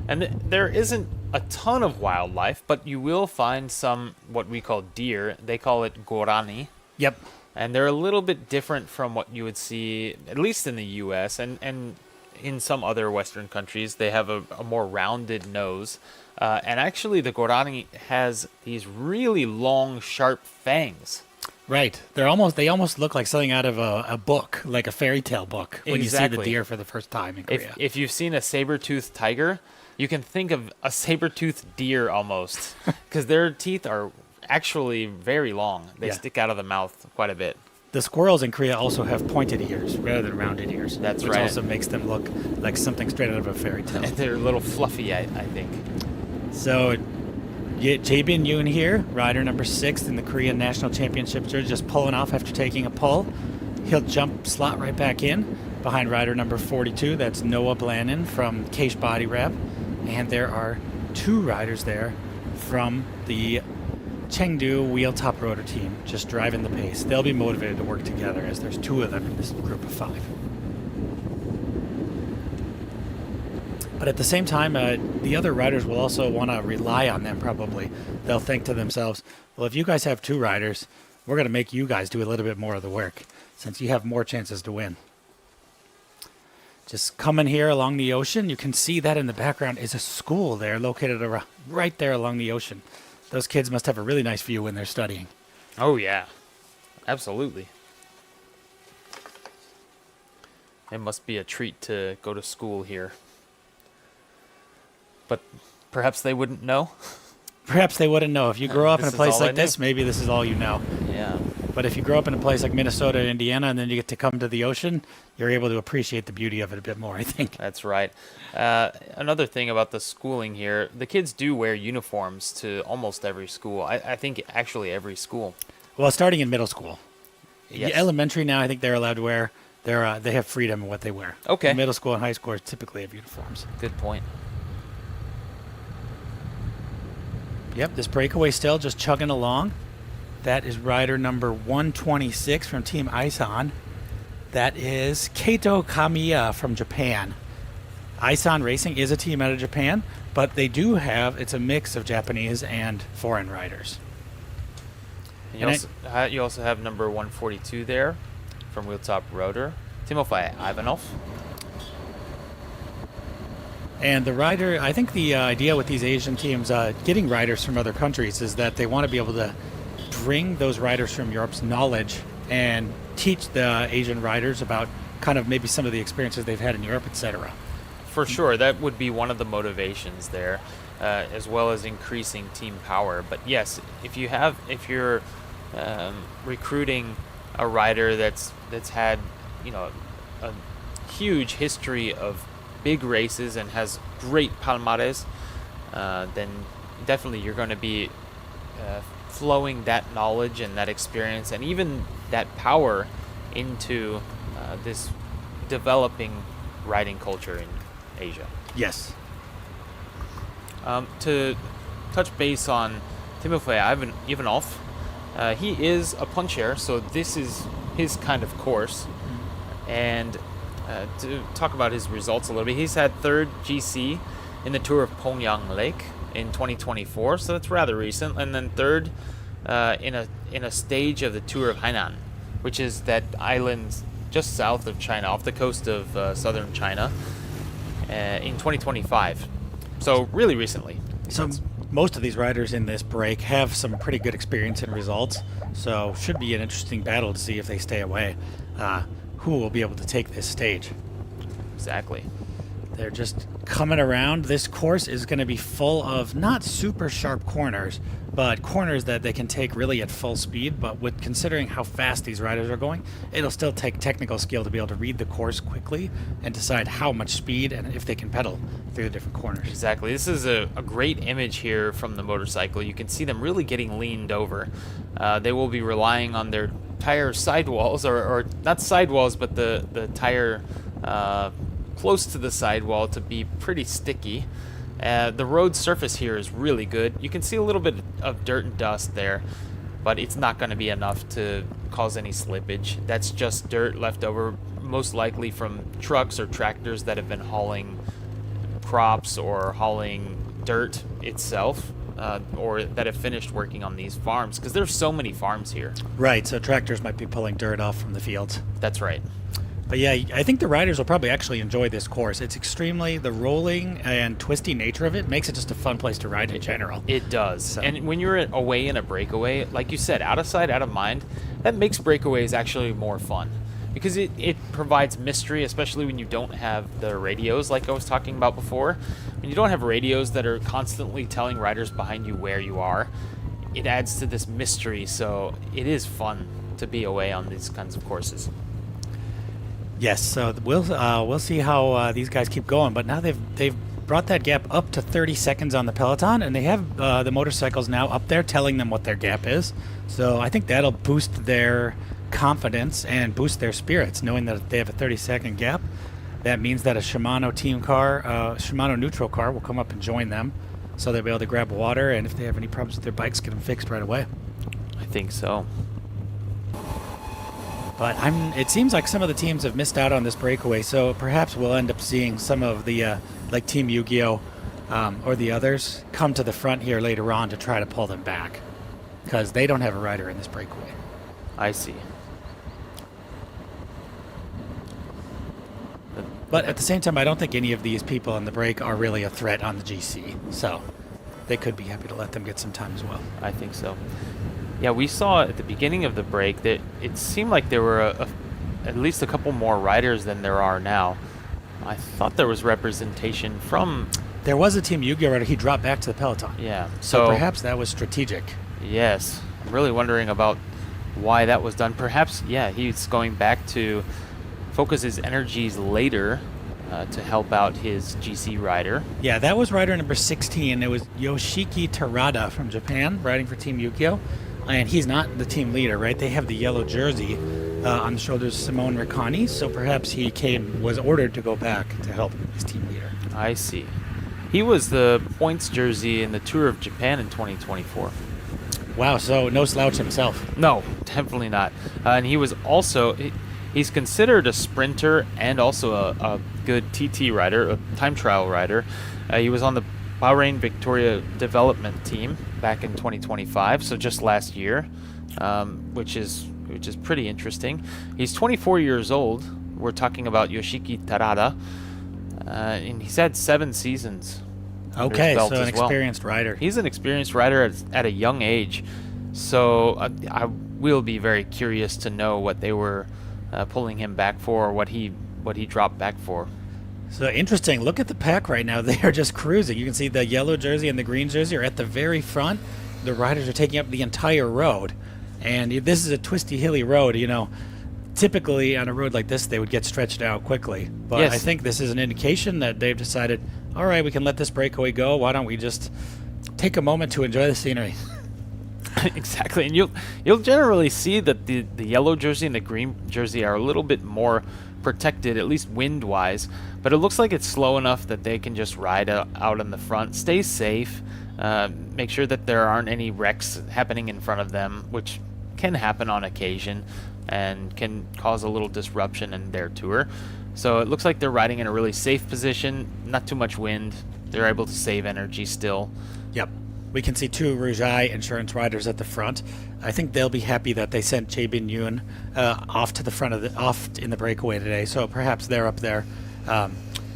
And there isn't a ton of wildlife, but you will find some what we call deer. They call it gorani. Yep. And they're a little bit different from what you would see, at least in the U.S. and in some other Western countries. They have a more rounded nose. And actually, the gorani has these really long, sharp fangs. Right. They almost look like something out of a book, like a fairy tale book, when you see the Exactly. deer for the first time in Korea. If you've seen a saber-toothed tiger, you can think of a saber-toothed deer almost, because their teeth are actually very long. They Yeah. stick out of the mouth quite a bit. The squirrels in Korea also have pointed ears rather than rounded ears. That's which right. also makes them look like something straight out of a fairy tale. They're a little fluffy, I think. So, Jae-bin Yoon here, rider number 6 in the Korean National Championship jersey, just pulling off after taking a pull. He'll slot right back in behind rider number 42. That's Noah Blannon from Case Body Wrap. And there are 2 riders there from the Chengdu Wheel Top Rotor team, just driving the pace. They'll be motivated to work together as there's 2 of them in this group of 5. But at the same time, the other riders will also want to rely on them probably. They'll think to themselves, well, if you guys have 2 riders, we're going to make you guys do a little bit more of the work since you have more chances to win. Just coming here along the ocean, you can see that in the background is a school there located right there along the ocean. Those kids must have a really nice view when they're studying. Oh, yeah. Absolutely. It must be a treat to go to school here. But perhaps they wouldn't know. Perhaps they wouldn't know. If you grow up in This a is place all I like this, maybe this is all you know. Yeah. But if you grow up in a place like Minnesota, Indiana, and then you get to come to the ocean, you're able to appreciate the beauty of it a bit more, I think. That's right. Another thing about the schooling here, the kids do wear uniforms to almost every school. I think actually every school. Well, starting in middle school. Yes. Elementary now, I think they're allowed to wear. They have freedom in what they wear. Okay. Middle school and high school typically have uniforms. Good point. Yep, this breakaway still just chugging along. That is rider number 126 from Team Aisan. That is Keito Kamiya from Japan. Aisan Racing is a team out of Japan, but they do have, it's a mix of Japanese and foreign riders. And you also have number 142 there from Wheeltop Rotor, Timofey Ivanov. And the rider, I think the idea with these Asian teams getting riders from other countries is that they want to be able to bring those riders from Europe's knowledge and teach the Asian riders about kind of maybe some of the experiences they've had in Europe, etc. For sure, that would be one of the motivations there, as well as increasing team power. But yes, if you're recruiting a rider that's had, you know, a huge history of big races and has great palmares, then definitely you're going to be flowing that knowledge and that experience and even that power into this developing riding culture in Asia. Yes. To touch base on Timofey Ivanov, he is a puncher, so this is his kind of course. And to talk about his results a little bit, he's had third GC in the Tour of Pongyang Lake in 2024, so that's rather recent, and then third in a stage of the Tour of Hainan, which is that island just south of China, off the coast of southern China, in 2025. So really recently. So most of these riders in this break have some pretty good experience and results, so should be an interesting battle to see if they stay away. Who will be able to take this stage? Exactly. They're just coming around. This course is going to be full of not super sharp corners, but corners that they can take really at full speed. But with considering how fast these riders are going, it'll still take technical skill to be able to read the course quickly and decide how much speed and if they can pedal through the different corners. Exactly. This is a great image here from the motorcycle. You can see them really getting leaned over. They will be relying on their tire sidewalls, or not sidewalls, but the tire close to the sidewall to be pretty sticky. The road surface here is really good. You can see a little bit of dirt and dust there, but it's not going to be enough to cause any slippage. That's just dirt left over, most likely from trucks or tractors that have been hauling crops or hauling dirt itself, or that have finished working on these farms, because there's so many farms here. Right, so tractors might be pulling dirt off from the fields. That's right. But yeah, I think the riders will probably actually enjoy this course. It's extremely, the rolling and twisty nature of it makes it just a fun place to ride in general. It does. So. And when you're away in a breakaway, like you said, out of sight, out of mind, that makes breakaways actually more fun. Because it provides mystery, especially when you don't have the radios like I was talking about before. When you don't have radios that are constantly telling riders behind you where you are, it adds to this mystery, so it is fun to be away on these kinds of courses. Yes, so we'll see how these guys keep going. But now they've brought that gap up to 30 seconds on the peloton, and they have the motorcycles now up there telling them what their gap is. So I think that'll boost their confidence and boost their spirits, knowing that they have a 30-second gap. That means that a Shimano team car, Shimano neutral car, will come up and join them, so they'll be able to grab water, and if they have any problems with their bikes, get them fixed right away. I think so. But it seems like some of the teams have missed out on this breakaway, so perhaps we'll end up seeing some of the, like Team Yu-Gi-Oh! Or the others, come to the front here later on to try to pull them back, because they don't have a rider in this breakaway. I see. But at the same time, I don't think any of these people in the break are really a threat on the GC, so they could be happy to let them get some time as well. I think so. Yeah, we saw at the beginning of the break that it seemed like there were at least a couple more riders than there are now. I thought there was representation from... There was a Team Yu-Gi-Oh! Rider. He dropped back to the peloton. Yeah. So perhaps that was strategic. Yes. I'm really wondering about why that was done. Perhaps, yeah, he's going back to focus his energies later to help out his GC rider. Yeah, that was rider number 16. It was Yoshiki Terada from Japan riding for Team Yukio. And he's not the team leader, right? They have the yellow jersey on the shoulders of Simone Riccani, so perhaps he was ordered to go back to help his team leader. I see. He was the points jersey in the Tour of Japan in 2024. Wow, so no slouch himself. No, definitely not. And he was also, he's considered a sprinter and also a good TT rider, a time trial rider. He was on the Bahrain Victoria development team back in 2025, so just last year, which is pretty interesting. He's 24 years old. We're talking about Yoshiki Terada, and he's had 7 seasons. under his Okay, belt so an as well. experienced rider. He's an experienced rider at a young age, so I will be very curious to know what they were pulling him back for, or what he dropped back for. So interesting. Look at the pack right now. They are just cruising. You can see the yellow jersey and the green jersey are at the very front. The riders are taking up the entire road. And this is a twisty, hilly road. You know, typically on a road like this, they would get stretched out quickly. But Yes. I think this is an indication that they've decided, all right, we can let this breakaway go. Why don't we just take a moment to enjoy the scenery? Exactly, and you'll generally see that the yellow jersey and the green jersey are a little bit more protected, at least wind-wise. But it looks like it's slow enough that they can just ride out in the front, stay safe, make sure that there aren't any wrecks happening in front of them, which can happen on occasion and can cause a little disruption in their tour. So it looks like they're riding in a really safe position, not too much wind. They're able to save energy still. Yep. We can see 2 Rougai insurance riders at the front. I think they'll be happy that they sent Jae Bin Yoon off to the front off in the breakaway today. So perhaps they're up there,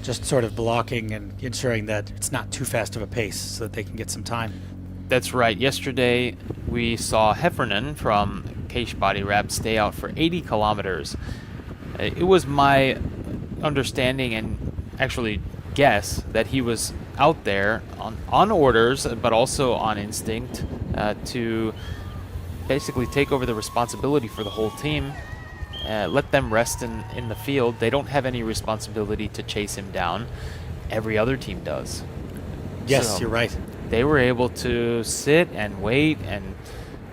just sort of blocking and ensuring that it's not too fast of a pace, so that they can get some time. That's right. Yesterday we saw Heffernan from Keish Body Wrap stay out for 80 kilometers. It was my understanding and actually guess that he was out there on orders, but also on instinct, to basically take over the responsibility for the whole team, let them rest in the field. They don't have any responsibility to chase him down. Every other team does. Yes, So you're right. they were able to sit and wait, and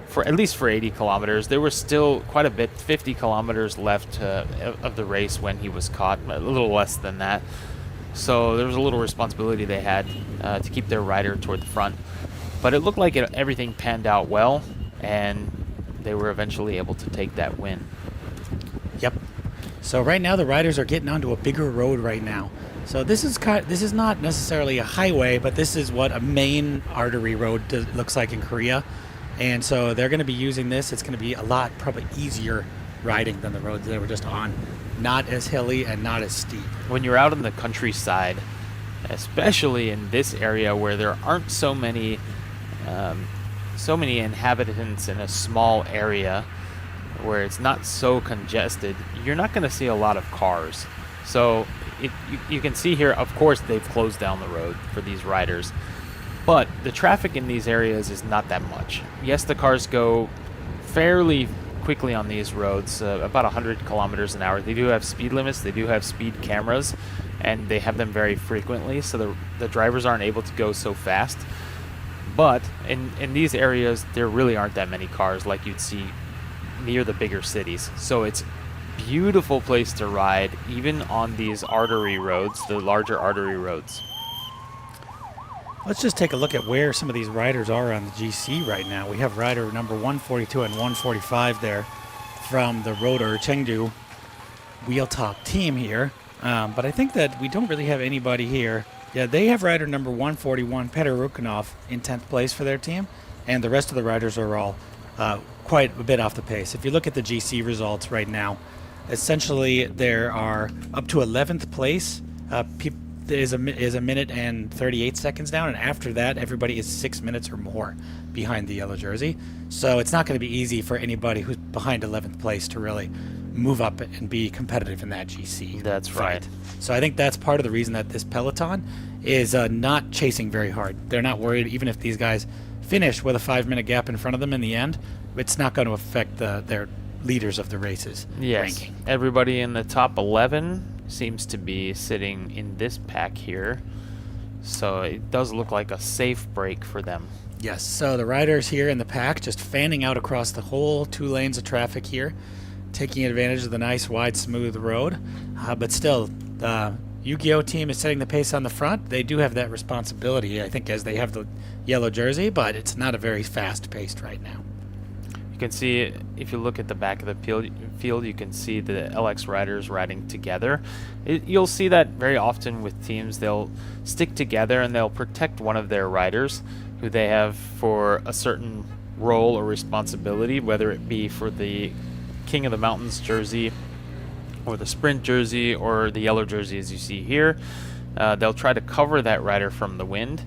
for at least for 80 kilometers, there was still quite a bit, 50 kilometers left of the race when he was caught, a little less than that. So there was a little responsibility they had to keep their rider toward the front. But it looked like everything panned out well, and they were eventually able to take that win. Yep. So right now the riders are getting onto a bigger road right now. So this is not necessarily a highway, but this is what a main artery road looks like in Korea. And so they're going to be using this. It's going to be a lot probably easier riding than the roads they were just on. Not as hilly and not as steep. When you're out in the countryside, especially in this area where there aren't so many inhabitants in a small area, where it's not so congested, you're not going to see a lot of cars. So you can see here, of course, they've closed down the road for these riders, but the traffic in these areas is not that much. Yes, the cars go fairly quickly on these roads, about 100 kilometers an hour. They do have speed limits, they do have speed cameras, and they have them very frequently, so the drivers aren't able to go so fast. But in these areas, there really aren't that many cars like you'd see near the bigger cities. So it's a beautiful place to ride, even on these artery roads, the larger artery roads. Let's just take a look at where some of these riders are on the GC right now. We have rider number 142 and 145 there from the Rotor Chengdu wheel top team here. But I think that we don't really have anybody here. Yeah, they have rider number 141, Petr Rukhanov, in 10th place for their team. And the rest of the riders are all quite a bit off the pace. If you look at the GC results right now, essentially there are up to 11th place is a minute and 38 seconds down, and after that everybody is 6 minutes or more behind the yellow jersey. So it's not going to be easy for anybody who's behind 11th place to really move up and be competitive in that GC. That's fight. right. So I think that's part of the reason that this peloton is not chasing very hard. They're not worried, even if these guys finish with a 5-minute gap in front of them in the end, it's not going to affect their leaders of the races ranking. Everybody in the top 11 seems to be sitting in this pack here. So it does look like a safe break for them. Yes, so the riders here in the pack just fanning out across the whole 2 lanes of traffic here, taking advantage of the nice, wide, smooth road. But still, the Yu-Gi-Oh team is setting the pace on the front. They do have that responsibility, I think, as they have the yellow jersey, but it's not a very fast-paced right now. You can see, if you look at the back of the field, you can see the LX riders riding together. You'll see that very often with teams. They'll stick together and they'll protect one of their riders who they have for a certain role or responsibility, whether it be for the King of the Mountains jersey or the sprint jersey or the yellow jersey as you see here. They'll try to cover that rider from the wind.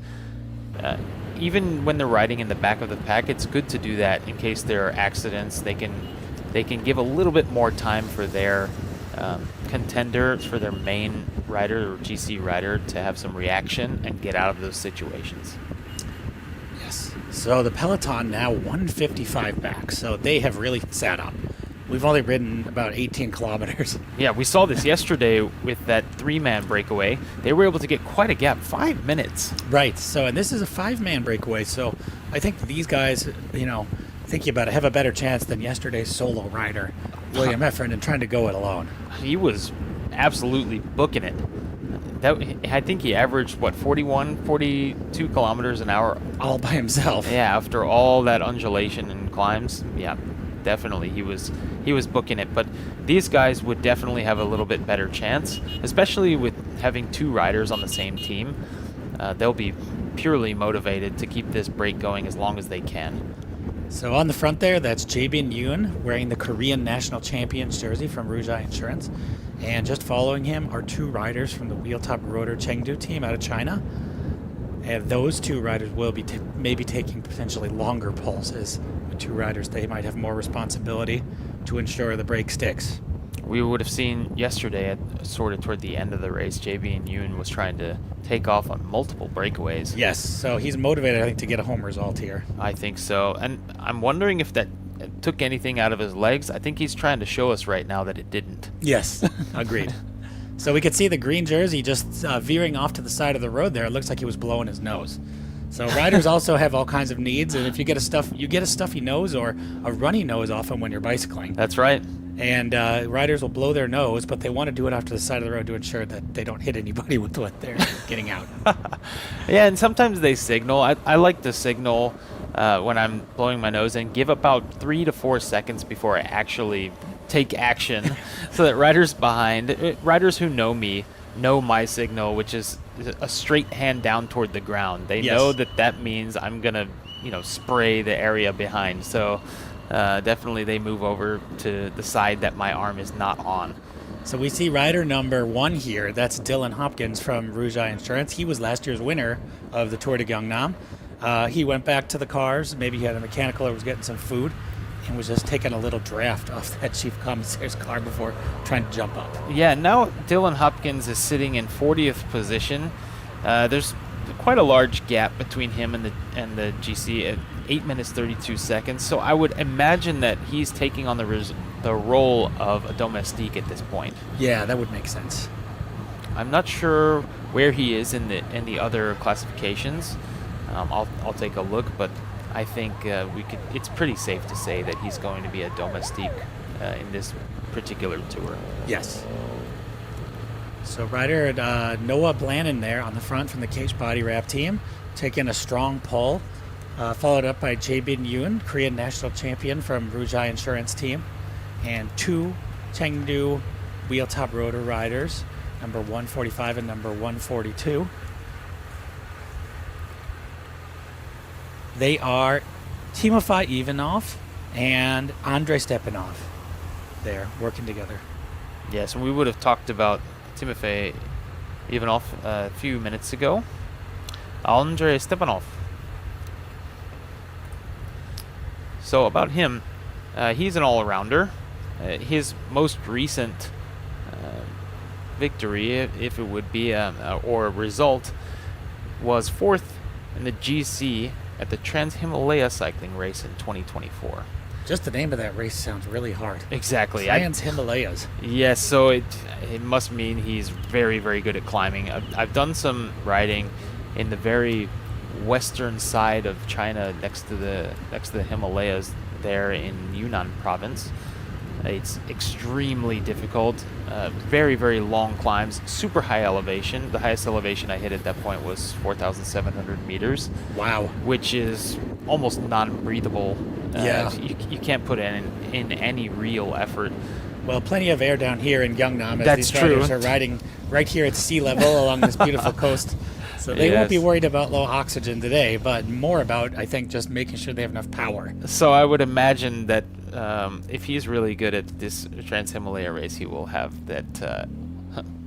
Even when they're riding in the back of the pack, it's good to do that in case there are accidents. They can give a little bit more time for their contender, for their main rider or GC rider to have some reaction and get out of those situations. Yes. So the peloton now 155 back, so they have really sat up. We've only ridden about 18 kilometers. Yeah, we saw this yesterday with that 3-man breakaway. They were able to get quite a gap, 5 minutes. Right. So, and this is a 5-man breakaway. So I think these guys, thinking about it, have a better chance than yesterday's solo rider, William Effron, and trying to go it alone. He was absolutely booking it. I think he averaged, 42 kilometers an hour? All by himself. Yeah, after all that undulation and climbs. Yeah, definitely. He was booking it. But these guys would definitely have a little bit better chance, especially with having 2 riders on the same team. They'll be purely motivated to keep this break going as long as they can. So on the front there, that's Jae-bin Yoon wearing the Korean national champions jersey from Rujai Insurance. And just following him are 2 riders from the wheel-top rotor Chengdu team out of China. And those 2 riders will be maybe taking potentially longer pulses. With 2 riders, they might have more responsibility to ensure the break sticks. We would have seen yesterday, sort of toward the end of the race, Jae-bin Yoon was trying to take off on multiple breakaways. Yes, so he's motivated, I think, to get a home result here. I think so. And I'm wondering if that took anything out of his legs. I think he's trying to show us right now that it didn't. Yes, agreed. So we could see the green jersey just veering off to the side of the road there. It looks like he was blowing his nose. So riders also have all kinds of needs, and if you get a stuffy nose or a runny nose often when you're bicycling. That's right. And riders will blow their nose, but they want to do it off to the side of the road to ensure that they don't hit anybody with what they're getting out. Yeah, and sometimes they signal. I like to signal when I'm blowing my nose and give about 3 to 4 seconds before I actually take action so that riders behind, riders who know me, know my signal, which is a straight hand down toward the ground. They know that means I'm going to, spray the area behind. So definitely they move over to the side that my arm is not on. So we see rider number 1 here. That's Dylan Hopkins from Rujai Insurance. He was last year's winner of the Tour de Gyeongnam. He went back to the cars. Maybe he had a mechanical or was getting some food and was just taking a little draft off that chief commissary's car before trying to jump up. Yeah, now Dylan Hopkins is sitting in 40th position. There's quite a large gap between him and the GC at 8 minutes 32 seconds. So I would imagine that he's taking on the role of a domestique at this point. Yeah, that would make sense. I'm not sure where he is in the other classifications. I'll take a look, but I think it's pretty safe to say that he's going to be a domestique in this particular tour. Yes. So rider Noah Blannon there on the front from the Cage Body Wrap team, taking a strong pull, followed up by Jae-bin Yoon, Korean national champion from Rujai Insurance team, and 2 Chengdu wheel top rotor riders, number 145 and number 142. They are Timofey Ivanov and Andrei Stepanov. They're working together. Yes, and we would have talked about Timofey Ivanov a few minutes ago. Andrei Stepanov. So about him, he's an all-arounder. His most recent victory, if it would be, or a result, was 4th in the GC at the Trans-Himalaya cycling race in 2024. Just the name of that race sounds really hard. Exactly. Trans-Himalayas. Yes, so it must mean he's very, very good at climbing. I've done some riding in the very western side of China, next to the Himalayas, there in Yunnan province. It's extremely difficult, very, very long climbs, super high elevation. The highest elevation I hit at that point was 4,700 meters. Wow. Which is almost non-breathable. Yeah. You can't put in any real effort. Well, plenty of air down here in Gyeongnam as That's these riders true. are riding right here at sea level along this beautiful coast. So they won't be Yes. worried about low oxygen today, but more about, I think, just making sure they have enough power. So I would imagine that if he's really good at this Trans-Himalaya race, he will have that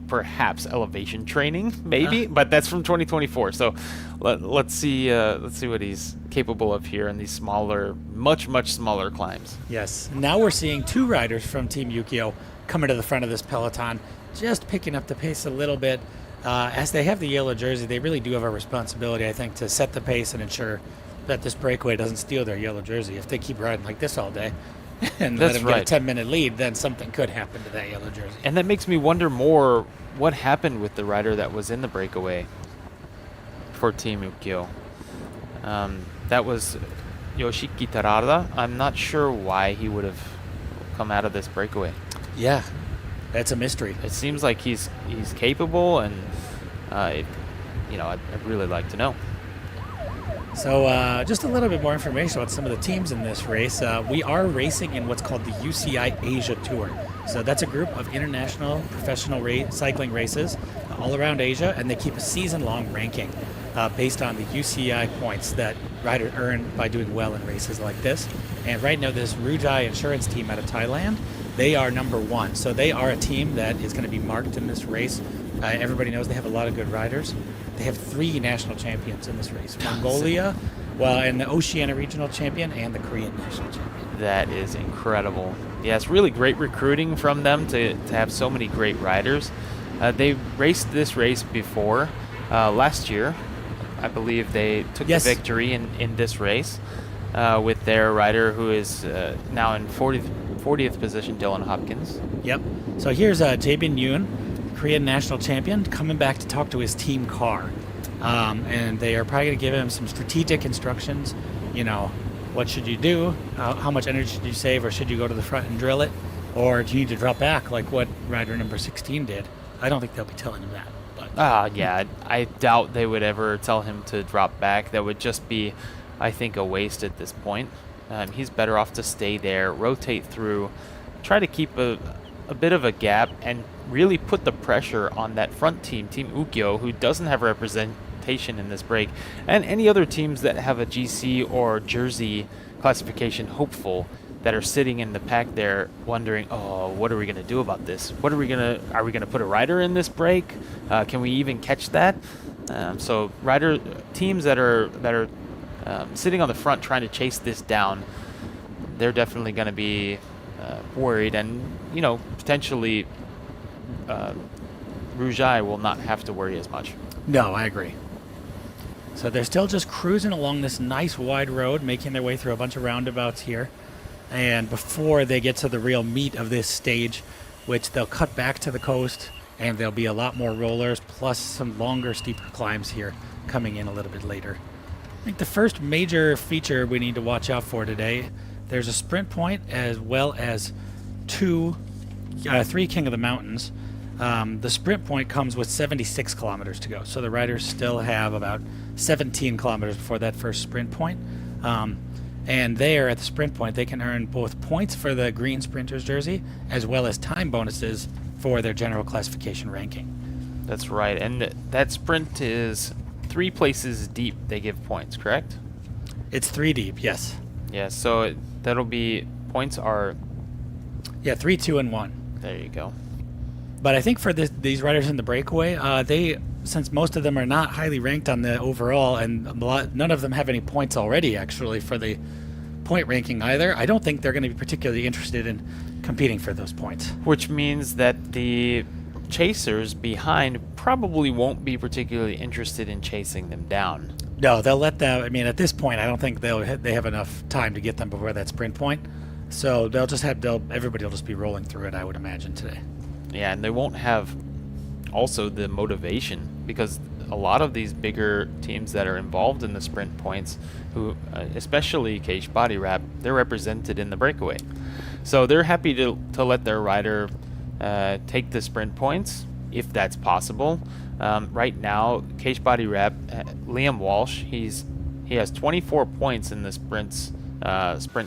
perhaps elevation training, maybe. But that's from 2024. So let's see what he's capable of here in these smaller, much smaller climbs. Yes. Now we're seeing two riders from Team Yukio coming to the front of this peloton, just picking up the pace a little bit. As they have the yellow jersey, they really do have a responsibility, I think, to set the pace and ensure that this breakaway doesn't steal their yellow jersey. If they keep riding like this all day and let That's them right. get a 10-minute lead, then something could happen to that yellow jersey. And that makes me wonder more what happened with the rider that was in the breakaway for Team Ukyo. That was Yoshiki Tarada. I'm not sure why he would have come out of this breakaway. Yeah, that's a mystery. It seems like he's capable, and I'd really like to know. So just a little bit more information about some of the teams in this race. We are racing in what's called the UCI Asia Tour. So that's a group of international professional cycling races all around Asia, and they keep a season-long ranking based on the UCI points that riders earn by doing well in races like this. And right now, this Rujai insurance team out of Thailand, they are number one. So they are a team that is going to be marked in this race. Everybody knows they have a lot of good riders. They have 3 national champions in this race: Mongolia, and the Oceania regional champion, and the Korean national champion. That is incredible. Yeah, it's really great recruiting from them to have so many great riders. They raced this race before. Last year, I believe they took Yes. the victory in this race with their rider who is now in 40th position, Dylan Hopkins. Yep. So here's Jae-bin Yoon, Korean national champion, coming back to talk to his team car. And they are probably going to give him some strategic instructions. What should you do? How much energy should you save? Or should you go to the front and drill it? Or do you need to drop back like what rider number 16 did? I don't think they'll be telling him that. But Yeah, I doubt they would ever tell him to drop back. That would just be, I think, a waste at this point. He's better off to stay there, rotate through, try to keep a bit of a gap, and really put the pressure on that front team, Team Ukyo, who doesn't have representation in this break, and any other teams that have a GC or Jersey classification hopeful that are sitting in the pack there wondering, oh, what are we going to do about this? Are we going to put a rider in this break? Can we even catch that? So teams that are sitting on the front trying to chase this down, they're definitely going to be worried, and potentially Rujai will not have to worry as much. no, I agree. So they're still just cruising along this nice wide road, making their way through a bunch of roundabouts here. And before they get to the real meat of this stage, which they'll cut back to the coast, and there'll be a lot more rollers, plus some longer, steeper climbs here coming in a little bit later. I think the first major feature we need to watch out for today, there's a sprint point as well as 3 King of the Mountains. The sprint point comes with 76 kilometers to go, so the riders still have about 17 kilometers before that first sprint point. And there at the sprint point, they can earn both points for the green sprinter's jersey as well as time bonuses for their general classification ranking. That's right, and that sprint is 3 places deep. They give points, correct? It's 3 deep, yes. Yeah, so that'll be points are. Yeah, 3, 2, and 1. There you go. But I think for these riders in the breakaway, since most of them are not highly ranked on the overall, and none of them have any points already, actually, for the point ranking either, I don't think they're going to be particularly interested in competing for those points. Which means that the chasers behind probably won't be particularly interested in chasing them down. No, they'll let them. I mean, at this point, I don't think they have enough time to get them before that sprint point. So everybody will just be rolling through it, I would imagine, today. Yeah, and they won't have also the motivation, because a lot of these bigger teams that are involved in the sprint points, who especially Cage Body Wrap, they're represented in the breakaway. So they're happy to let their rider take the sprint points if that's possible. Right now, Cage Body Wrap, Liam Walsh, he has 24 points in the sprint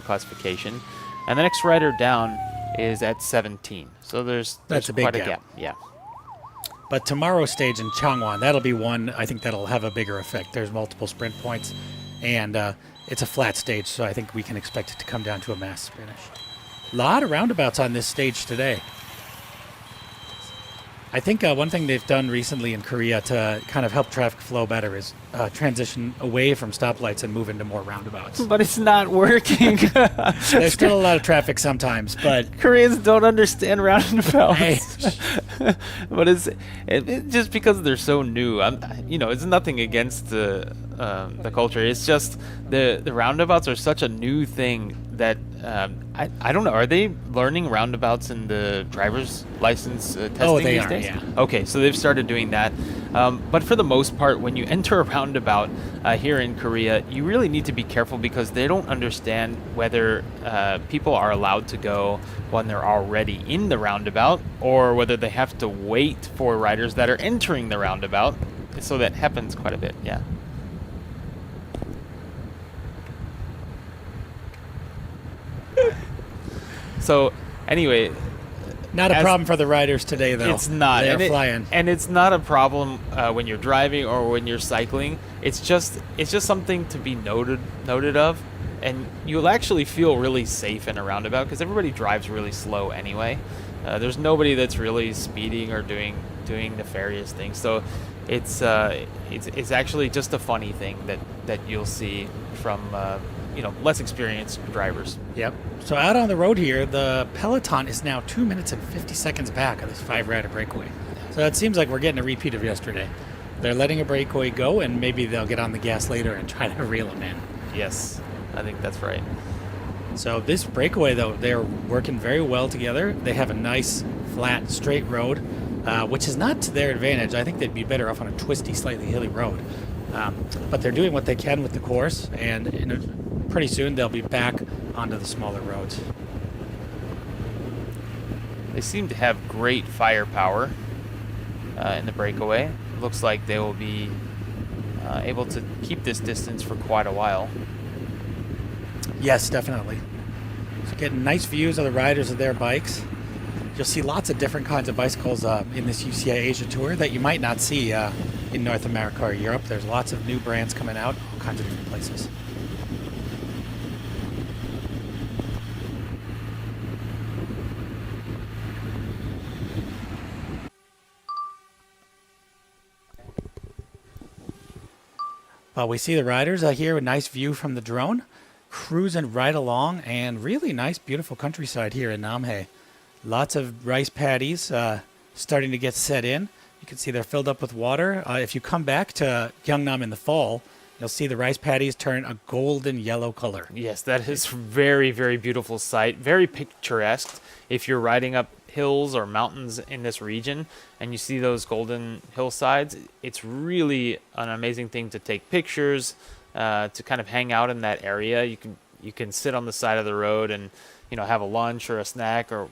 classification, and the next rider down is at 17. So there's That's a big quite a gap. gap. Yeah. But tomorrow's stage in Changwon, that'll be one I think that'll have a bigger effect. There's multiple sprint points, and it's a flat stage, so I think we can expect it to come down to a mass finish. A lot of roundabouts on this stage today. I think one thing they've done recently in Korea to kind of help traffic flow better is transition away from stoplights and move into more roundabouts. But it's not working. There's still a lot of traffic sometimes, but Koreans don't understand roundabouts. Hey. But it's just because they're so new. It's nothing against the culture. It's just the roundabouts are such a new thing that I don't know. Are they learning roundabouts in the driver's license testing they these are, days? yeah. Okay, so they've started doing that. But for the most part, when you enter a roundabout here in Korea, you really need to be careful because they don't understand whether people are allowed to go when they're already in the roundabout or whether they have to wait for riders that are entering the roundabout. So that happens quite a bit, yeah. So anyway, not a as- problem for the riders today, though. it's not. They're and flying. and it's not a problem when you're driving or when you're cycling. It's just something to be noted of, and you'll actually feel really safe in a roundabout because everybody drives really slow anyway. There's nobody that's really speeding or doing nefarious things. So it's actually just a funny thing that you'll see from less experienced drivers. Yep. So out on the road here, the peloton is now 2 minutes and 50 seconds back of this 5-rider breakaway. So it seems like we're getting a repeat of yesterday. They're letting a breakaway go, and maybe they'll get on the gas later and try to reel them in. Yes, I think that's right. So this breakaway, though, they're working very well together. They have a nice, flat, straight road, which is not to their advantage. I think they'd be better off on a twisty, slightly hilly road. But they're doing what they can with the course, and pretty soon they'll be back onto the smaller roads. They seem to have great firepower in the breakaway. Looks like they will be able to keep this distance for quite a while. Yes, definitely. So getting nice views of the riders of their bikes. You'll see lots of different kinds of bicycles in this UCI Asia Tour that you might not see in North America or Europe. There's lots of new brands coming out, all kinds of different places. Well, we see the riders here, a nice view from the drone, cruising right along, and really nice, beautiful countryside here in NamHae. Lots of rice paddies starting to get set in. You can see they're filled up with water. If you come back to Gyeongnam in the fall, you'll see the rice paddies turn a golden yellow color. Yes, that is very, very beautiful sight. Very picturesque. If you're riding up hills or mountains in this region and you see those golden hillsides, it's really an amazing thing to take pictures, to kind of hang out in that area. You can sit on the side of the road and have a lunch or a snack or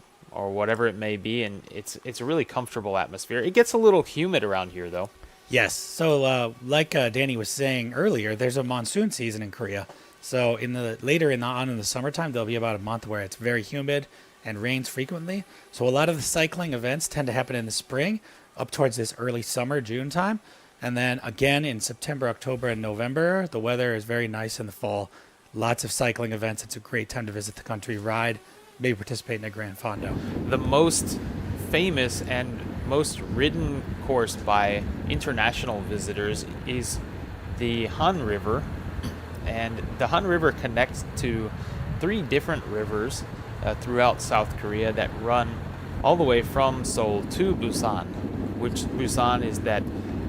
whatever it may be, and it's a really comfortable atmosphere. It gets a little humid around here though. Yes. So like Danny was saying earlier, there's a monsoon season in Korea. So later in the summertime, there'll be about a month where it's very humid and rains frequently. So a lot of the cycling events tend to happen in the spring up towards this early summer, June time. And then again in September, October, and November, the weather is very nice in the fall. Lots of cycling events. It's a great time to visit the country, ride, maybe participate in a Grand Fondo. The most famous and most ridden course by international visitors is the Han River. And the Han River connects to 3 different rivers throughout South Korea that run all the way from Seoul to Busan, which Busan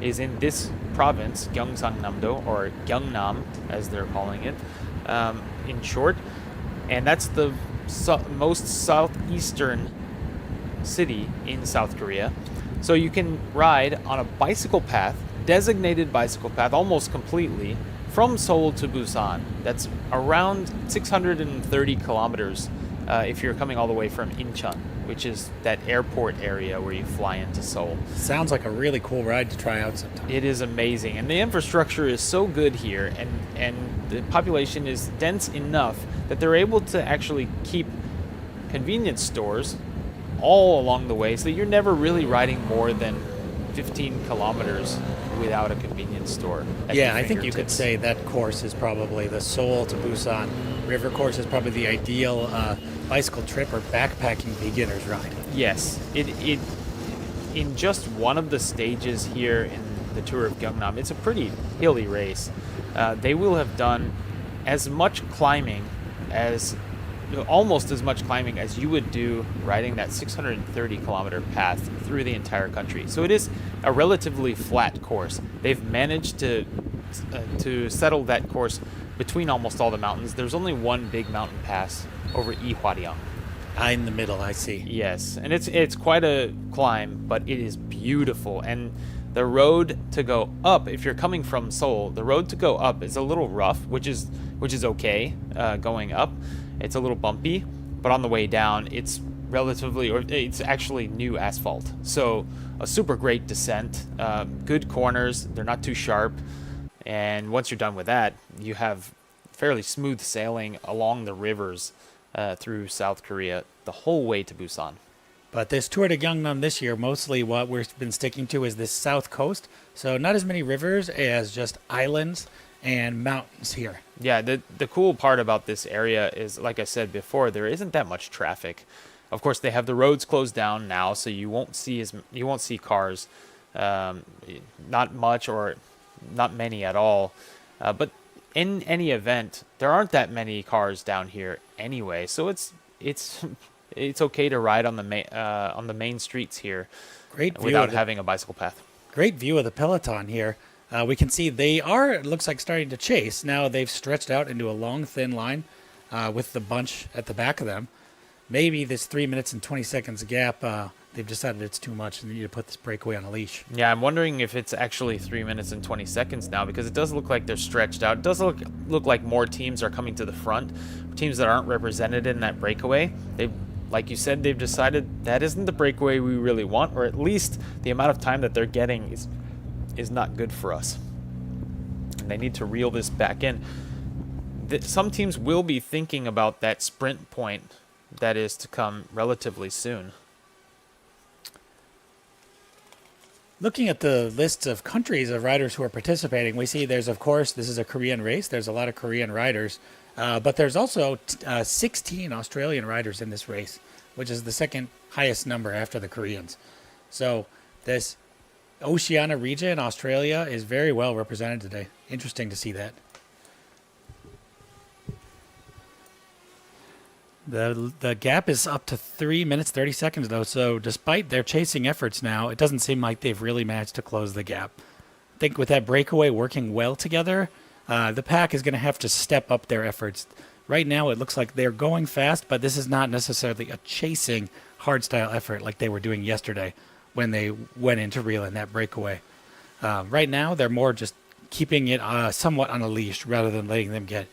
is in this province, Gyeongsangnam-do, or Gyeongnam as they're calling it, in short, and that's the most southeastern city in South Korea. So you can ride on a bicycle path, designated bicycle path, almost completely from Seoul to Busan. That's around 630 kilometers if you're coming all the way from Incheon, which is that airport area where you fly into Seoul. Sounds like a really cool ride to try out sometime. It is amazing, and the infrastructure is so good here, and the population is dense enough that they're able to actually keep convenience stores all along the way, so that you're never really riding more than 15 kilometers without a convenience store. At Yeah, your I think you could fingertips. say that course is probably the Seoul to Busan river course is probably the ideal bicycle trip or backpacking beginner's ride. Yes, it in just one of the stages here in the Tour of Gyeongnam, it's a pretty hilly race. They will have done as much climbing as almost as much climbing as you would do riding that 630 kilometer path through the entire country. So it is a relatively flat course. They've managed to settle that course between almost all the mountains. There's only one big mountain pass over Ihwaryang. In the middle, I see. Yes, and it's quite a climb, but it is beautiful. And the road to go up, if you're coming from Seoul, the road to go up is a little rough, which is okay going up. It's a little bumpy, but on the way down, it's it's actually new asphalt. So a super great descent, good corners. They're not too sharp. And once you're done with that, you have fairly smooth sailing along the rivers through South Korea the whole way to Busan. But this Tour de Gyeongnam this year, mostly what we've been sticking to is this south coast. So not as many rivers as just islands and mountains here. Yeah, the cool part about this area is, like I said before, there isn't that much traffic. Of course, they have the roads closed down now, so you won't see cars, not much or not many at all. But in any event, there aren't that many cars down here anyway, so it's okay to ride on the main streets here Great view without of the, having a bicycle path. great view of the peloton here. We can see they are, it looks like, starting to chase. Now they've stretched out into a long, thin line with the bunch at the back of them. Maybe this 3 minutes and 20 seconds gap, they've decided it's too much and they need to put this breakaway on a leash. Yeah, I'm wondering if it's actually 3 minutes and 20 seconds now, because it does look like they're stretched out. It does look like more teams are coming to the front, teams that aren't represented in that breakaway. Like you said, they've decided that isn't the breakaway we really want, or at least the amount of time that they're getting is not good for us. And they need to reel this back in. Some teams will be thinking about that sprint point that is to come relatively soon. Looking at the lists of countries of riders who are participating, we see there's, of course, this is a Korean race. There's a lot of Korean riders. But there's also 16 Australian riders in this race, which is the second highest number after the Koreans. So this Oceania region, Australia, is very well represented today. Interesting to see that. The gap is up to 3 minutes, 30 seconds, though. So despite their chasing efforts now, it doesn't seem like they've really managed to close the gap. I think with that breakaway working well together, the pack is going to have to step up their efforts. Right now, it looks like they're going fast, but this is not necessarily a chasing hardstyle effort like they were doing yesterday when they went in to reel in that breakaway. Right now, they're more just keeping it somewhat on a leash rather than letting them get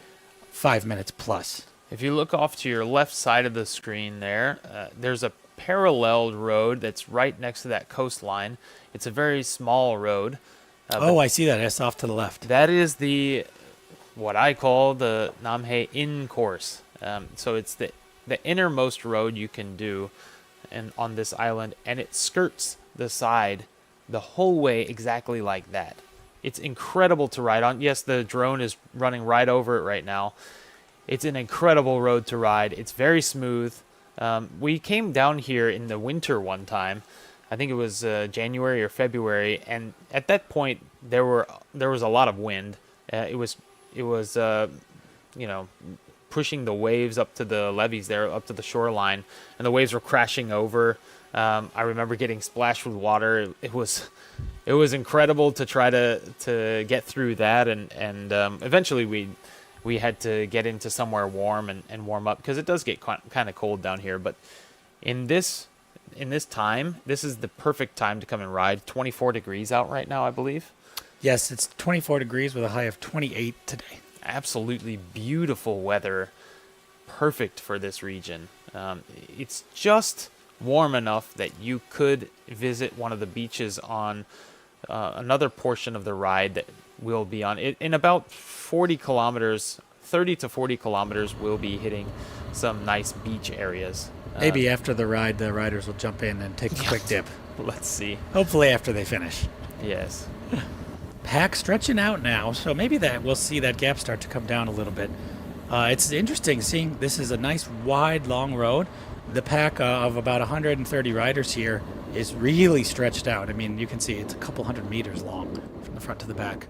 5 minutes plus. If you look off to your left side of the screen there's a paralleled road that's right next to that coastline. It's a very small road. I see that. It's off to the left. That is what I call the NamHae in course. So it's the innermost road you can do on this island, and it skirts the side the whole way exactly like that. It's incredible to ride on. Yes, the drone is running right over it right now. It's an incredible road to ride. It's very smooth. We came down here in the winter one time. I think it was January or February, and at that point there was a lot of wind. It was pushing the waves up to the levees there, up to the shoreline, and the waves were crashing over. I remember getting splashed with water. It was incredible to try to get through that, and eventually we had to get into somewhere warm and warm up, because it does get kind of cold down here. But in this time, this is the perfect time to come and ride. 24 degrees out right now, I believe. Yes, it's 24 degrees with a high of 28 today. Absolutely beautiful weather, perfect for this region. It's just warm enough that you could visit one of the beaches on another portion of the ride that we'll be on. In about 40 kilometers, 30 to 40 kilometers, we'll be hitting some nice beach areas. Maybe after the ride, the riders will jump in and take a quick dip. Let's see. Hopefully after they finish. Yes. Pack stretching out now, so maybe that we'll see that gap start to come down a little bit. It's interesting seeing this is a nice wide long road. The pack of about 130 riders here is really stretched out. I mean, you can see it's a couple hundred meters long from the front to the back.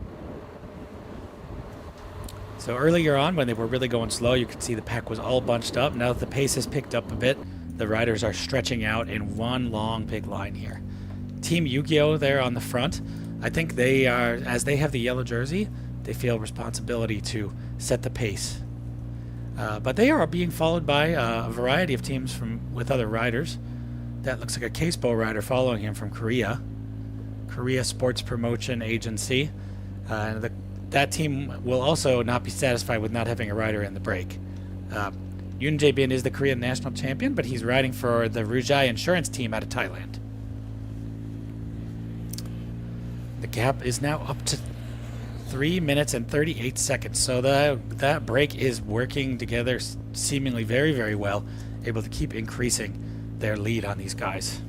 So earlier on, when they were really going slow, you could see the pack was all bunched up. Now that the pace has picked up a bit, the riders are stretching out in one long big line here. Team Yu-Gi-Oh there on the front. I think they are, as they have the yellow jersey, they feel responsibility to set the pace. But they are being followed by a variety of teams with other riders. That looks like a Casebo rider following him from Korea Sports Promotion Agency. That team will also not be satisfied with not having a rider in the break. Yoon Jae-bin is the Korean national champion, but he's riding for the Rujai insurance team out of Thailand. The gap is now up to 3 minutes and 38 seconds. So that break is working together seemingly very, very well, able to keep increasing their lead on these guys.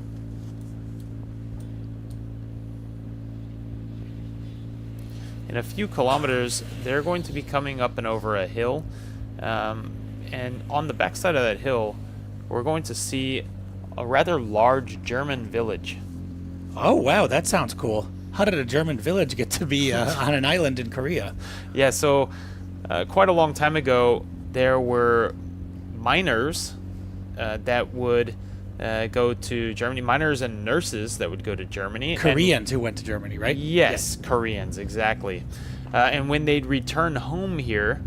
In a few kilometers, they're going to be coming up and over a hill. And on the backside of that hill, we're going to see a rather large German village. Oh, wow, that sounds cool. How did a German village get to be on an island in Korea? Yeah, so quite a long time ago, there were miners that would go to Germany, miners and nurses that would go to Germany. Koreans who went to Germany, right? Yes, Koreans, exactly. And when they'd return home here,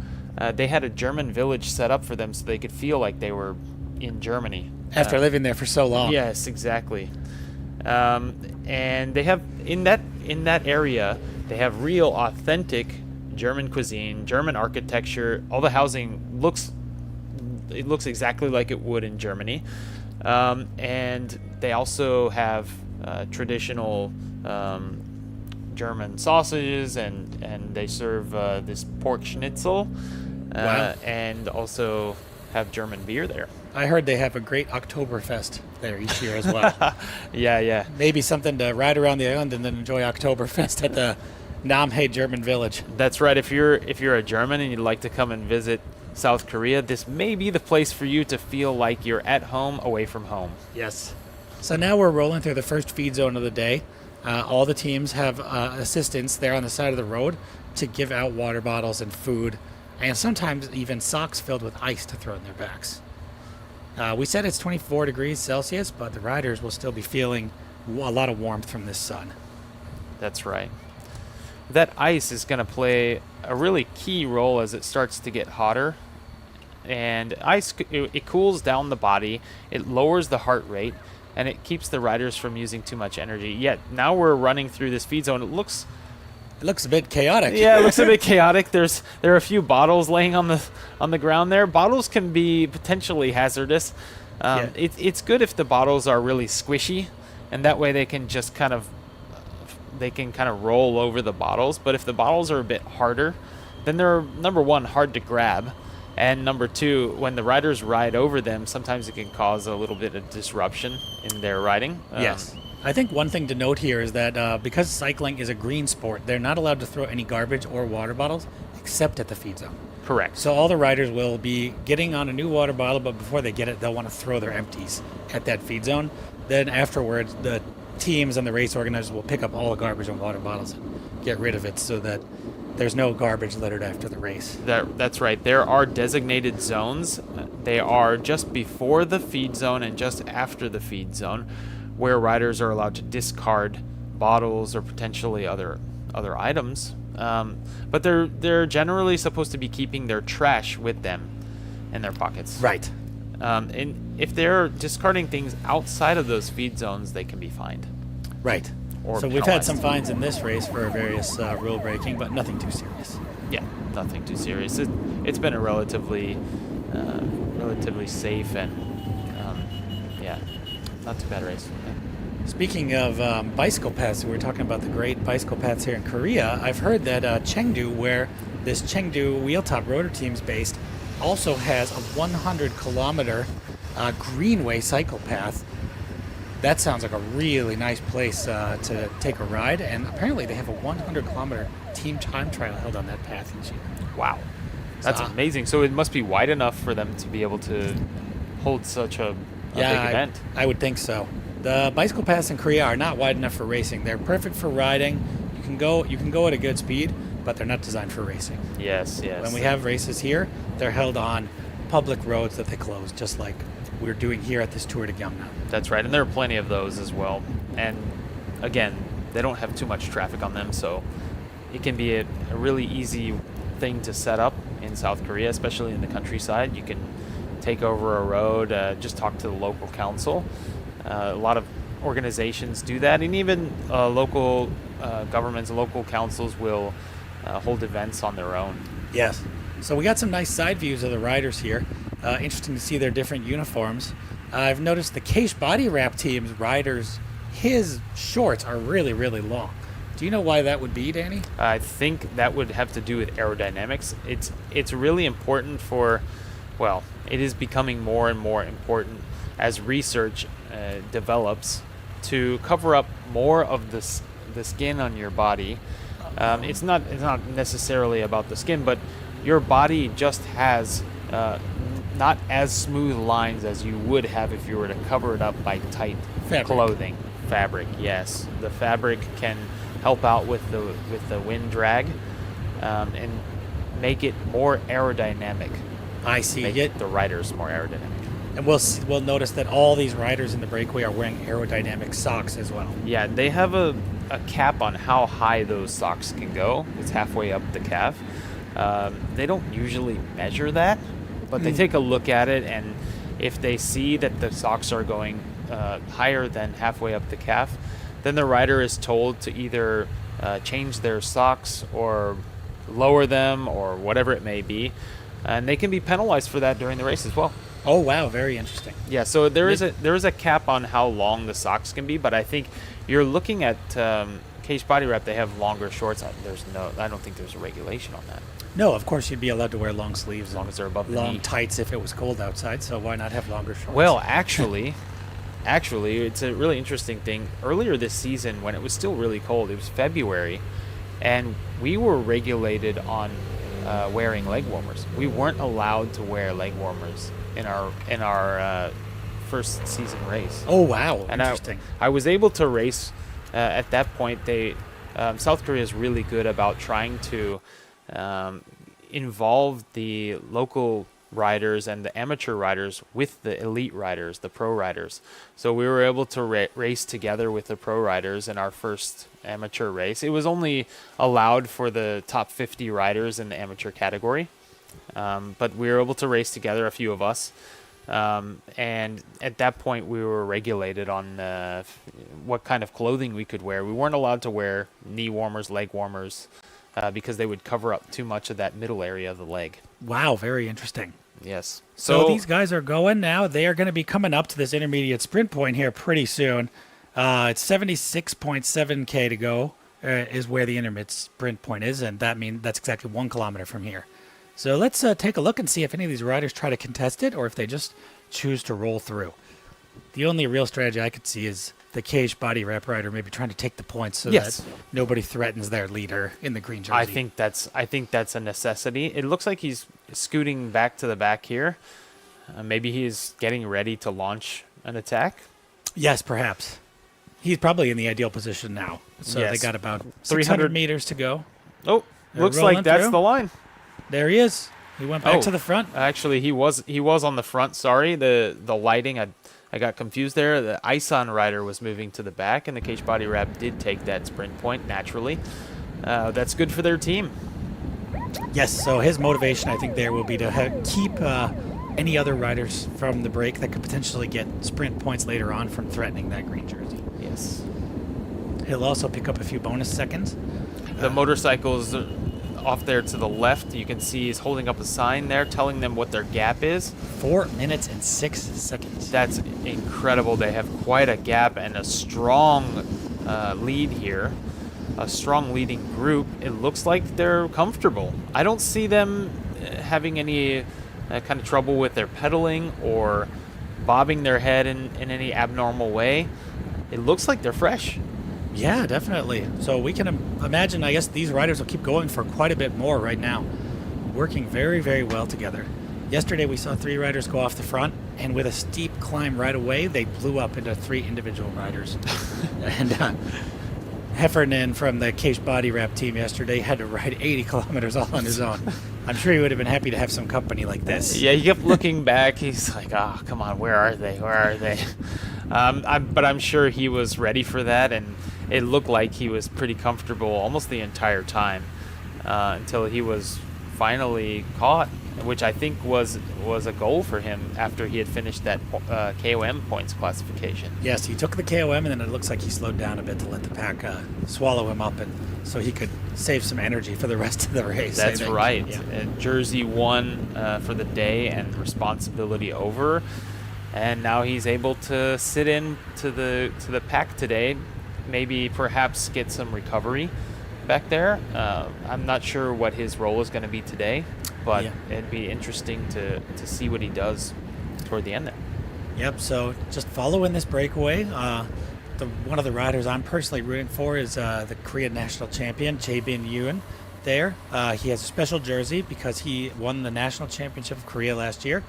they had a German village set up for them so they could feel like they were in Germany. After living there for so long. Yes, exactly. And they have, in that area, they have real authentic German cuisine, German architecture. All the housing looks exactly like it would in Germany. And they also have traditional German sausages, and they serve this pork schnitzel, Wow. and also have German beer there. I heard they have a great Oktoberfest there each year as well. Yeah. Maybe something to ride around the island and then enjoy Oktoberfest at the NamHae German village. That's right. If you're a German and you'd like to come and visit South Korea, this may be the place for you to feel like you're at home away from home. Yes. So now we're rolling through the first feed zone of the day. All the teams have assistants there on the side of the road to give out water bottles and food, and sometimes even socks filled with ice to throw in their backs. We said it's 24 degrees Celsius, but the riders will still be feeling a lot of warmth from this sun. That's right. That ice is going to play a really key role as it starts to get hotter. And ice, it cools down the body, it lowers the heart rate, and it keeps the riders from using too much energy. Yet now we're running through this feed zone. It looks a bit chaotic. Yeah, it looks a bit chaotic. There are a few bottles laying on the ground there. Bottles can be potentially hazardous. Yeah. It's good if the bottles are really squishy, and that way they can just kind of roll over the bottles. But if the bottles are a bit harder, then they're, number one, hard to grab, and number two, when the riders ride over them, sometimes it can cause a little bit of disruption in their riding. Yes. I think one thing to note here is that because cycling is a green sport, they're not allowed to throw any garbage or water bottles except at the feed zone. Correct. So all the riders will be getting on a new water bottle, but before they get it, they'll want to throw their empties at that feed zone. Then afterwards, the teams and the race organizers will pick up all the garbage and water bottles and get rid of it so that there's no garbage littered after the race. That's right. There are designated zones. They are just before the feed zone and just after the feed zone, where riders are allowed to discard bottles or potentially other items. But they're generally supposed to be keeping their trash with them in their pockets. Right. And if they're discarding things outside of those feed zones, they can be fined. Right. Or So we've had penalized. some fines in this race for various rule breaking, but nothing too serious. Yeah, nothing too serious. It's been a relatively safe and yeah, not too bad race. Speaking of bicycle paths, we were talking about the great bicycle paths here in Korea. I've heard that Chengdu, where this Chengdu Wheeltop Rotor Team's based, also has a 100-kilometer greenway cycle path. That sounds like a really nice place to take a ride, and apparently they have a 100-kilometer team time trial held on that path each year. Wow, that's amazing. So it must be wide enough for them to be able to hold such a big event. I would think so. The bicycle paths in Korea are not wide enough for racing. They're perfect for riding. You can go at a good speed, but they're not designed for racing. Yes. When we have races here, they're held on public roads that they close, just like we're doing here at this Tour de Gyeongnam. That's right, and there are plenty of those as well. And again, they don't have too much traffic on them, so it can be a really easy thing to set up in South Korea, especially in the countryside. You can take over a road, just talk to the local council. A lot of organizations do that, and even local governments and local councils will hold events on their own. Yes. So we got some nice side views of the riders here. Interesting to see their different uniforms. I've noticed the Case Body Wrap team's riders, his shorts are really, really long. Do you know why that would be, Danny? I think that would have to do with aerodynamics. It's really important for, well, it is becoming more and more important as research develops to cover up more of the skin on your body. It's not necessarily about the skin, but your body just has not as smooth lines as you would have if you were to cover it up by tight clothing. Fabric, yes. The fabric can help out with the wind drag and make it more aerodynamic. I see. Make the riders more aerodynamic. And we'll notice that all these riders in the breakaway are wearing aerodynamic socks as well. Yeah, they have a cap on how high those socks can go. It's halfway up the calf. They don't usually measure that, but they take a look at it, and if they see that the socks are going higher than halfway up the calf, then the rider is told to either change their socks or lower them or whatever it may be, and they can be penalized for that during the race as well. Oh wow, very interesting. Yeah, so there is a cap on how long the socks can be, but I think you're looking at Case Body Wrap. They have longer shorts. I don't think there's a regulation on that. No, of course you'd be allowed to wear long sleeves, As long as they're above the knee. long tights if it was cold outside. So why not have longer shorts? Well, actually, it's a really interesting thing. Earlier this season, when it was still really cold, it was February, and we were regulated on wearing leg warmers. We weren't allowed to wear leg warmers in our first season race. Oh wow, And interesting. I was able to race at that point. South Korea is really good about trying to involve the local riders and the amateur riders with the elite riders, the pro riders. So we were able to race together with the pro riders in our first amateur race. It was only allowed for the top 50 riders in the amateur category, but we were able to race together, a few of us. And at that point, we were regulated on what kind of clothing we could wear. We weren't allowed to wear knee warmers, leg warmers, because they would cover up too much of that middle area of the leg. Wow, very interesting. Yes. So these guys are going now. They are going to be coming up to this intermediate sprint point here pretty soon. It's 76.7K to go is where the intermediate sprint point is, and that's exactly 1 kilometer from here. So let's take a look and see if any of these riders try to contest it or if they just choose to roll through. The only real strategy I could see is the Cage Body Wrap rider maybe trying to take the points so that nobody threatens their leader in the green jersey. I think that's a necessity. It looks like he's scooting back to the back here. Maybe he's getting ready to launch an attack. Yes, perhaps. He's probably in the ideal position now. So Yes. they got about 300 300 meters to go. Oh, Looks rolling like that's through. the line. There he is. He went back Oh. to the front. Actually, he was on the front. Sorry, the lighting. I got confused there. The Isan rider was moving to the back, and the cage body wrap did take that sprint point naturally. That's good for their team. Yes, so his motivation, I think, there will be to keep any other riders from the break that could potentially get sprint points later on from threatening that green jersey. Yes. He'll also pick up a few bonus seconds. The motorcycles off there to the left, you can see he's holding up a sign there telling them what their gap is. 4 minutes and 6 seconds. That's incredible. They have quite a gap and a strong lead here. A strong leading group. It looks like they're comfortable. I don't see them having any kind of trouble with their pedaling or bobbing their head in any abnormal way. It looks like they're fresh. Yeah, definitely. So we can imagine, I guess, these riders will keep going for quite a bit more right now. Working very, very well together. Yesterday we saw 3 riders go off the front, and with a steep climb right away, they blew up into 3 individual riders. And Heffernan from the cage body wrap team yesterday had to ride 80 kilometers all on his own. I'm sure he would have been happy to have some company like this. Yeah, he kept looking back. He's like, oh, come on, where are they? Where are they? But I'm sure he was ready for that, and it looked like he was pretty comfortable almost the entire time until he was finally caught, which I think was a goal for him after he had finished that KOM points classification. Yes, he took the KOM, and then it looks like he slowed down a bit to let the pack swallow him up, and so he could save some energy for the rest of the race. I That's think. right. Yeah. Jersey won for the day and responsibility over, and now he's able to sit in to the pack today, maybe perhaps get some recovery back there. I'm not sure what his role is going to be today, but Yeah. it'd be interesting to see what he does toward the end there. Yep, so just following this breakaway, one of the riders I'm personally rooting for is the Korean national champion, Jae-bin Yoon there. He has a special jersey because he won the national championship of Korea last year,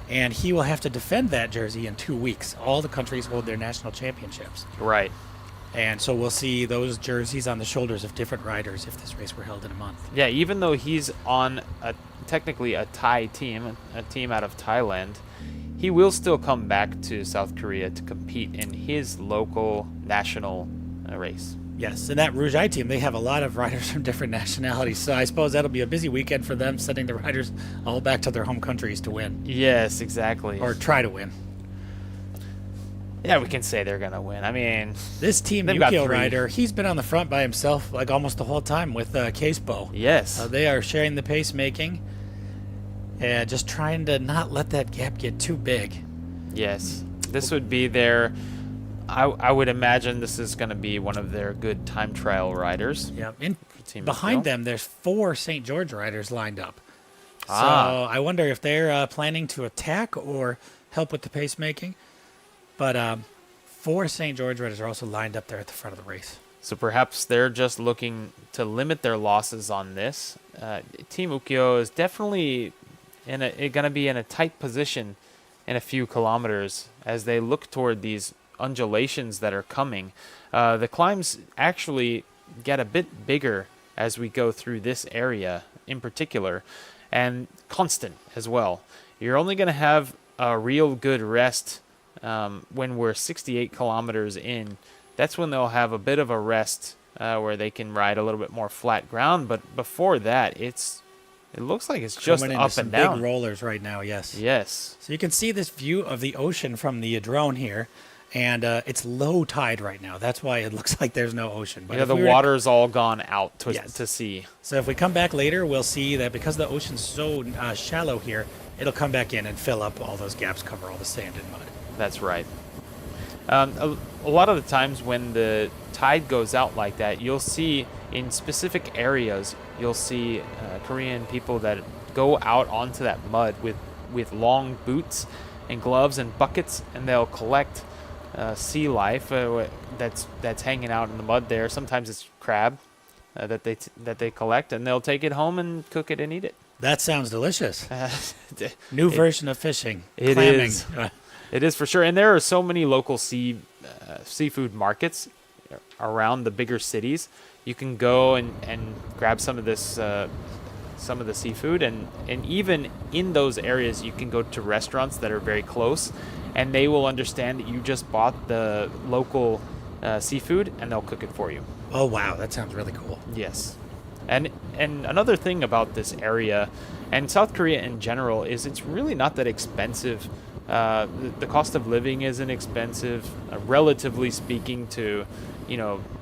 and he will have to defend that jersey in 2 weeks. All the countries hold their national championships. Right. And so we'll see those jerseys on the shoulders of different riders if this race were held in a month. Yeah, even though he's on technically a Thai team, a team out of Thailand, he will still come back to South Korea to compete in his local national race. Yes, and that Rouge I team, they have a lot of riders from different nationalities, so I suppose that'll be a busy weekend for them, sending the riders all back to their home countries to win, Yes, exactly. or try to win. Yeah, we can say they're gonna win. I mean, This team They've got Yukio 3. rider, he's been on the front by himself like almost the whole time with Casebo. yes. They are sharing the pacemaking and just trying to not let that gap get too big. Yes. This would be their. I would imagine this is going to be one of their good time trial riders. Yeah, Team behind Yukio. them, there's 4 St. George riders lined up. So Ah. I wonder if they're planning to attack or help with the pacemaking. But 4 St. George riders are also lined up there at the front of the race. So perhaps they're just looking to limit their losses on this. Team Ukyo is definitely going to be in a tight position in a few kilometers as they look toward these undulations that are coming. The climbs actually get a bit bigger as we go through this area in particular, and constant as well. You're only going to have a real good rest when we're 68 kilometers in. That's when they'll have a bit of a rest where they can ride a little bit more flat ground. But before that, it looks like it's just Coming into up some and down. big rollers right now, yes. Yes. So you can see this view of the ocean from the drone here, and it's low tide right now. That's why it looks like there's no ocean. But Yeah, if the we were to- water's all gone out Yes. to sea. So if we come back later, we'll see that because the ocean's so shallow here, it'll come back in and fill up all those gaps, cover all the sand and mud. That's right. A lot of the times when the tide goes out like that, you'll see in specific areas, you'll see Korean people that go out onto that mud with long boots and gloves and buckets, and they'll collect sea life that's hanging out in the mud there. Sometimes it's crab that they collect, and they'll take it home and cook it and eat it. That sounds delicious. It New version of fishing. It clamming. is. It is for sure, and there are so many local seafood markets around the bigger cities, you can go and grab some of this some of the seafood, and even in those areas you can go to restaurants that are very close, and they will understand that you just bought the local seafood, and they'll cook it for you. Oh wow, that sounds really cool. Yes. And another thing about this area and South Korea in general is it's really not that expensive. The cost of living isn't expensive, relatively speaking to,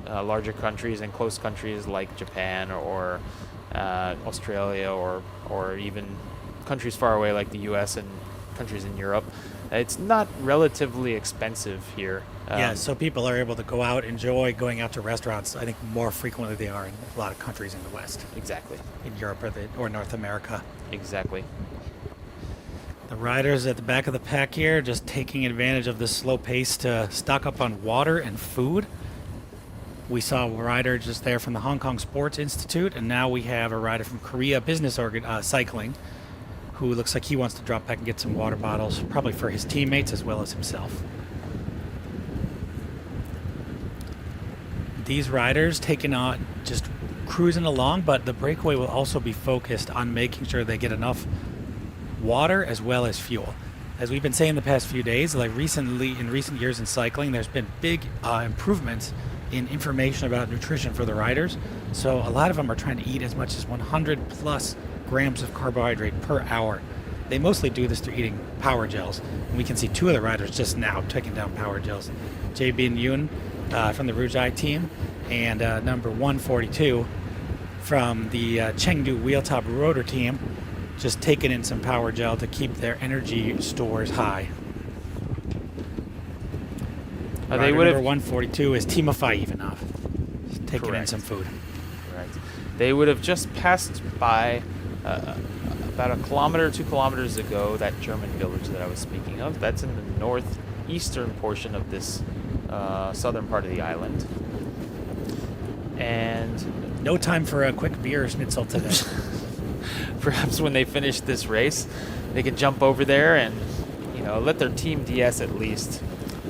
larger countries and close countries like Japan or Australia or even countries far away like the U.S. and countries in Europe. It's not relatively expensive here. Yeah, so people are able to go out, enjoy going out to restaurants, I think more frequently they are in a lot of countries in the West, Exactly. in Europe or North America. Exactly. The riders at the back of the pack here just taking advantage of this slow pace to stock up on water and food. We saw a rider just there from the Hong Kong Sports Institute, and now we have a rider from Korea Business Cycling who looks like he wants to drop back and get some water bottles, probably for his teammates as well as himself. These riders taking on, just cruising along, but the breakaway will also be focused on making sure they get enough water as well as fuel. As we've been saying the past few days, like recently in recent years in cycling, there's been big improvements in information about nutrition for the riders. So a lot of them are trying to eat as much as 100 plus grams of carbohydrate per hour. They mostly do this through eating power gels. And we can see two of the riders just now taking down power gels. Jae Bin Yoon from the Rujai team and number 142 from the Chengdu Wheeltop Rotor team, just taking in some power gel to keep their energy stores high. They Rider would number have 142 is Timofey Ivanov, just taking in Correct. some food. Right. They would have just passed by about 1 kilometer, 2 kilometers ago, that German village that I was speaking of. That's in the northeastern portion of this southern part of the island. And No time for a quick beer schnitzel today. perhaps when they finish this race, they can jump over there and, let their team DS at least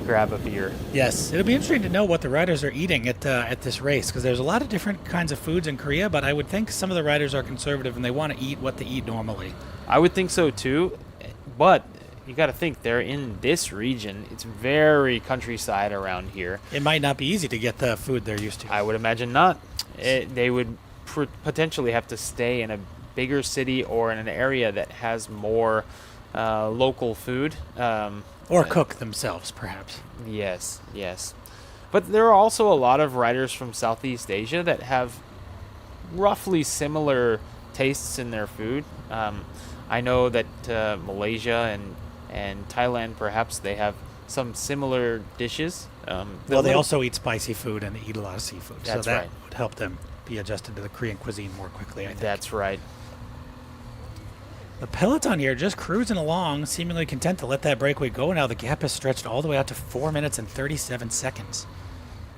grab a beer. Yes, it'll be interesting to know what the riders are eating at this race, because there's a lot of different kinds of foods in Korea, but I would think some of the riders are conservative and they want to eat what they eat normally. I would think so too, but you got to think they're in this region. It's very countryside around here. It might not be easy to get the food they're used to. I would imagine not. They would potentially have to stay in a bigger city or in an area that has more local food. Or cook themselves, perhaps. Yes. But there are also a lot of riders from Southeast Asia that have roughly similar tastes in their food. I know that Malaysia and Thailand, perhaps, they have some similar dishes. Well, they also eat spicy food and they eat a lot of seafood. That's so that right. would help them be adjusted to the Korean cuisine more quickly, I think. That's right. The peloton here just cruising along, seemingly content to let that breakaway go. Now the gap has stretched all the way out to 4 minutes and 37 seconds.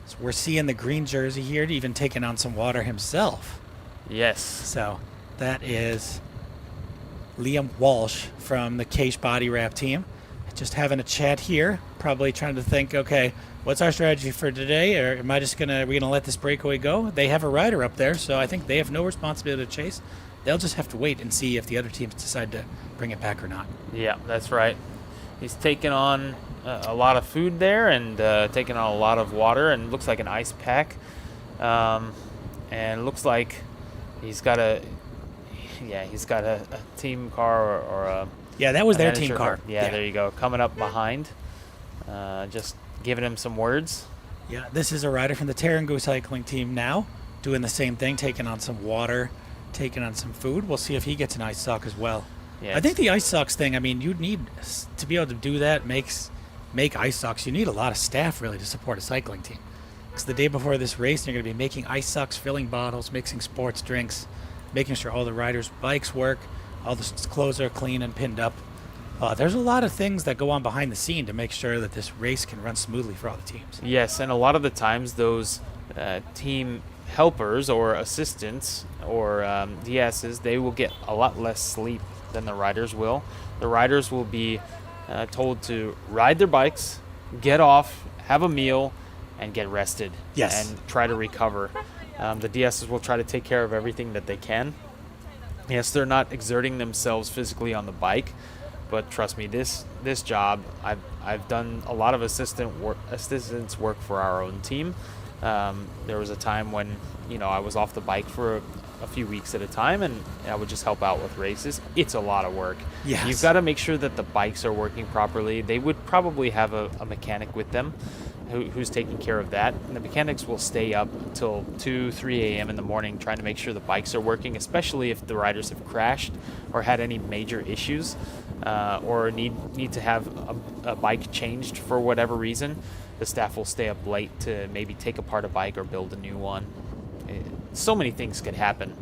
So we're seeing the green jersey here even taking on some water himself. Yes. So that is Liam Walsh from the Cage Body Wrap team. Just having a chat here, probably trying to think, okay, what's our strategy for today? Or am I just are we gonna let this breakaway go? They have a rider up there, so I think they have no responsibility to chase. They'll just have to wait and see if the other teams decide to bring it back or not. Yeah, that's right. He's taking on a lot of food there and taking on a lot of water, and looks like an ice pack. And looks like he's got a team car or a Yeah, that was a their manager team car. Yeah, there you go. Coming up behind, just giving him some words. Yeah, this is a rider from the Tarangu cycling team now, doing the same thing, taking on some water, taking on some food. We'll see if he gets an ice sock as well. Yeah, I think the ice socks thing, I mean, you'd need to be able to do that, make ice socks. You need a lot of staff really to support a cycling team. Because the day before this race, you're going to be making ice socks, filling bottles, mixing sports drinks, making sure all the riders' bikes work, all the clothes are clean and pinned up. There's a lot of things that go on behind the scene to make sure that this race can run smoothly for all the teams. Yes, and a lot of the times those team helpers or assistants or DSs, they will get a lot less sleep than the riders will. The riders will be told to ride their bikes, get off, have a meal, and get rested. Yes. And try to recover. The DSs will try to take care of everything that they can. Yes, they're not exerting themselves physically on the bike, but trust me, this job, I've done a lot of assistance work for our own team. There was a time when I was off the bike for a few weeks at a time, and I would just help out with races. It's a lot of work. Yes. You've got to make sure that the bikes are working properly. They would probably have a mechanic with them who's taking care of that. And the mechanics will stay up until 2-3 a.m. in the morning trying to make sure the bikes are working, especially if the riders have crashed or had any major issues, or need to have a bike changed for whatever reason. The staff will stay up late to maybe take apart a bike or build a new one. So many things could happen.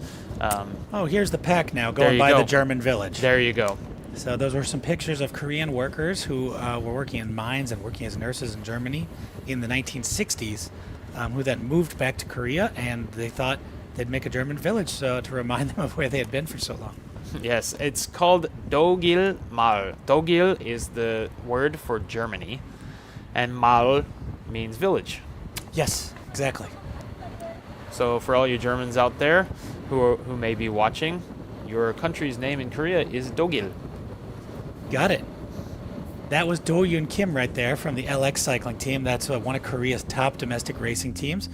Oh, here's the pack now, There going you by go. the German village. There you go. So those were some pictures of Korean workers who were working in mines and working as nurses in Germany in the 1960s, who then moved back to Korea, and they thought they'd make a German village to remind them of where they had been for so long. Yes, it's called Dogil Mal. Dogil is the word for Germany, and Mal means village. Yes, exactly. So for all you Germans out there who may be watching, your country's name in Korea is Dogil. Got it. That was Do Yoon Kim right there from the LX cycling team. That's one of Korea's top domestic racing teams.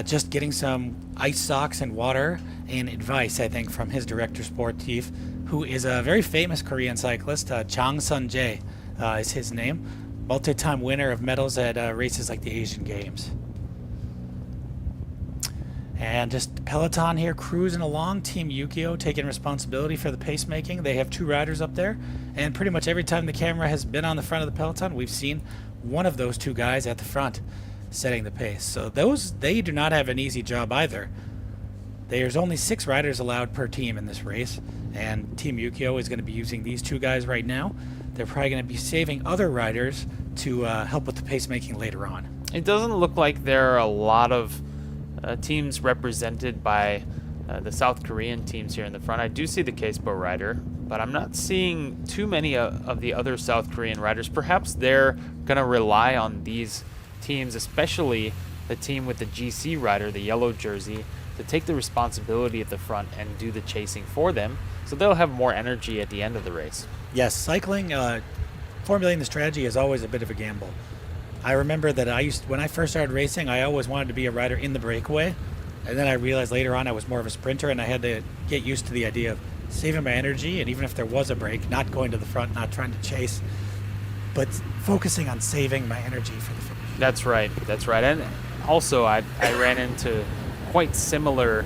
Just getting some ice socks and water and advice, I think, from his director sportif, who is a very famous Korean cyclist. Jang Sun-jae is his name. Multi-time winner of medals at races like the Asian Games. And just Peloton here cruising along. Team Yukio taking responsibility for the pacemaking. They have 2 riders up there, and pretty much every time the camera has been on the front of the peloton, we've seen one of those 2 guys at the front setting the pace. So they do not have an easy job either. There's only 6 riders allowed per team in this race, and Team Yukio is going to be using these 2 guys right now. They're probably going to be saving other riders to help with the pacemaking later on. It doesn't look like there are a lot of teams represented by the South Korean teams here in the front. I do see the Casebo rider, but I'm not seeing too many of the other South Korean riders. Perhaps they're going to rely on these teams, especially the team with the GC rider, the yellow jersey, to take the responsibility at the front and do the chasing for them, so they'll have more energy at the end of the race. Yes, cycling, formulating the strategy is always a bit of a gamble. I remember that when I first started racing, I always wanted to be a rider in the breakaway, and then I realized later on I was more of a sprinter, and I had to get used to the idea of saving my energy, and even if there was a break, not going to the front, not trying to chase, but focusing on saving my energy for the finish. That's right. And also, I ran into quite similar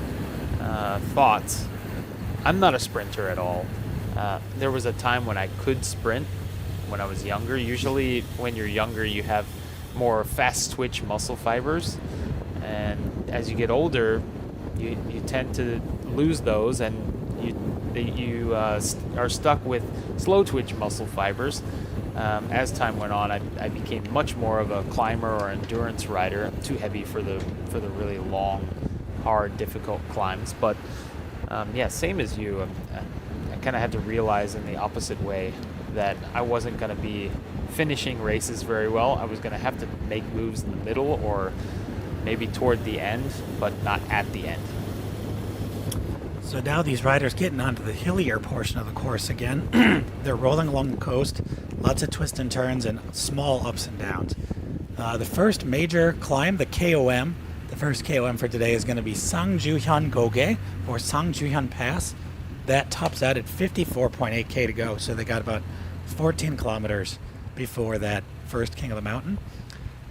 thoughts. I'm not a sprinter at all. There was a time when I could sprint when I was younger. Usually when you're younger, you have more fast twitch muscle fibers, and as you get older, you tend to lose those, and you are stuck with slow twitch muscle fibers. As time went on, I became much more of a climber or endurance rider. Too heavy for the really long, hard, difficult climbs. But yeah, same as you. I kind of had to realize in the opposite way that I wasn't going to be finishing races very well. I was going to have to make moves in the middle or maybe toward the end, but not at the end. So now these riders getting onto the hillier portion of the course again. They're rolling along the coast, lots of twists and turns and small ups and downs. The first major climb, the KOM, the first KOM for today is going to be Sangjuhyun Goge, or Sangjuhyun Pass. That tops out at 54.8K to go, so they got about 14 kilometers before that first King of the Mountain.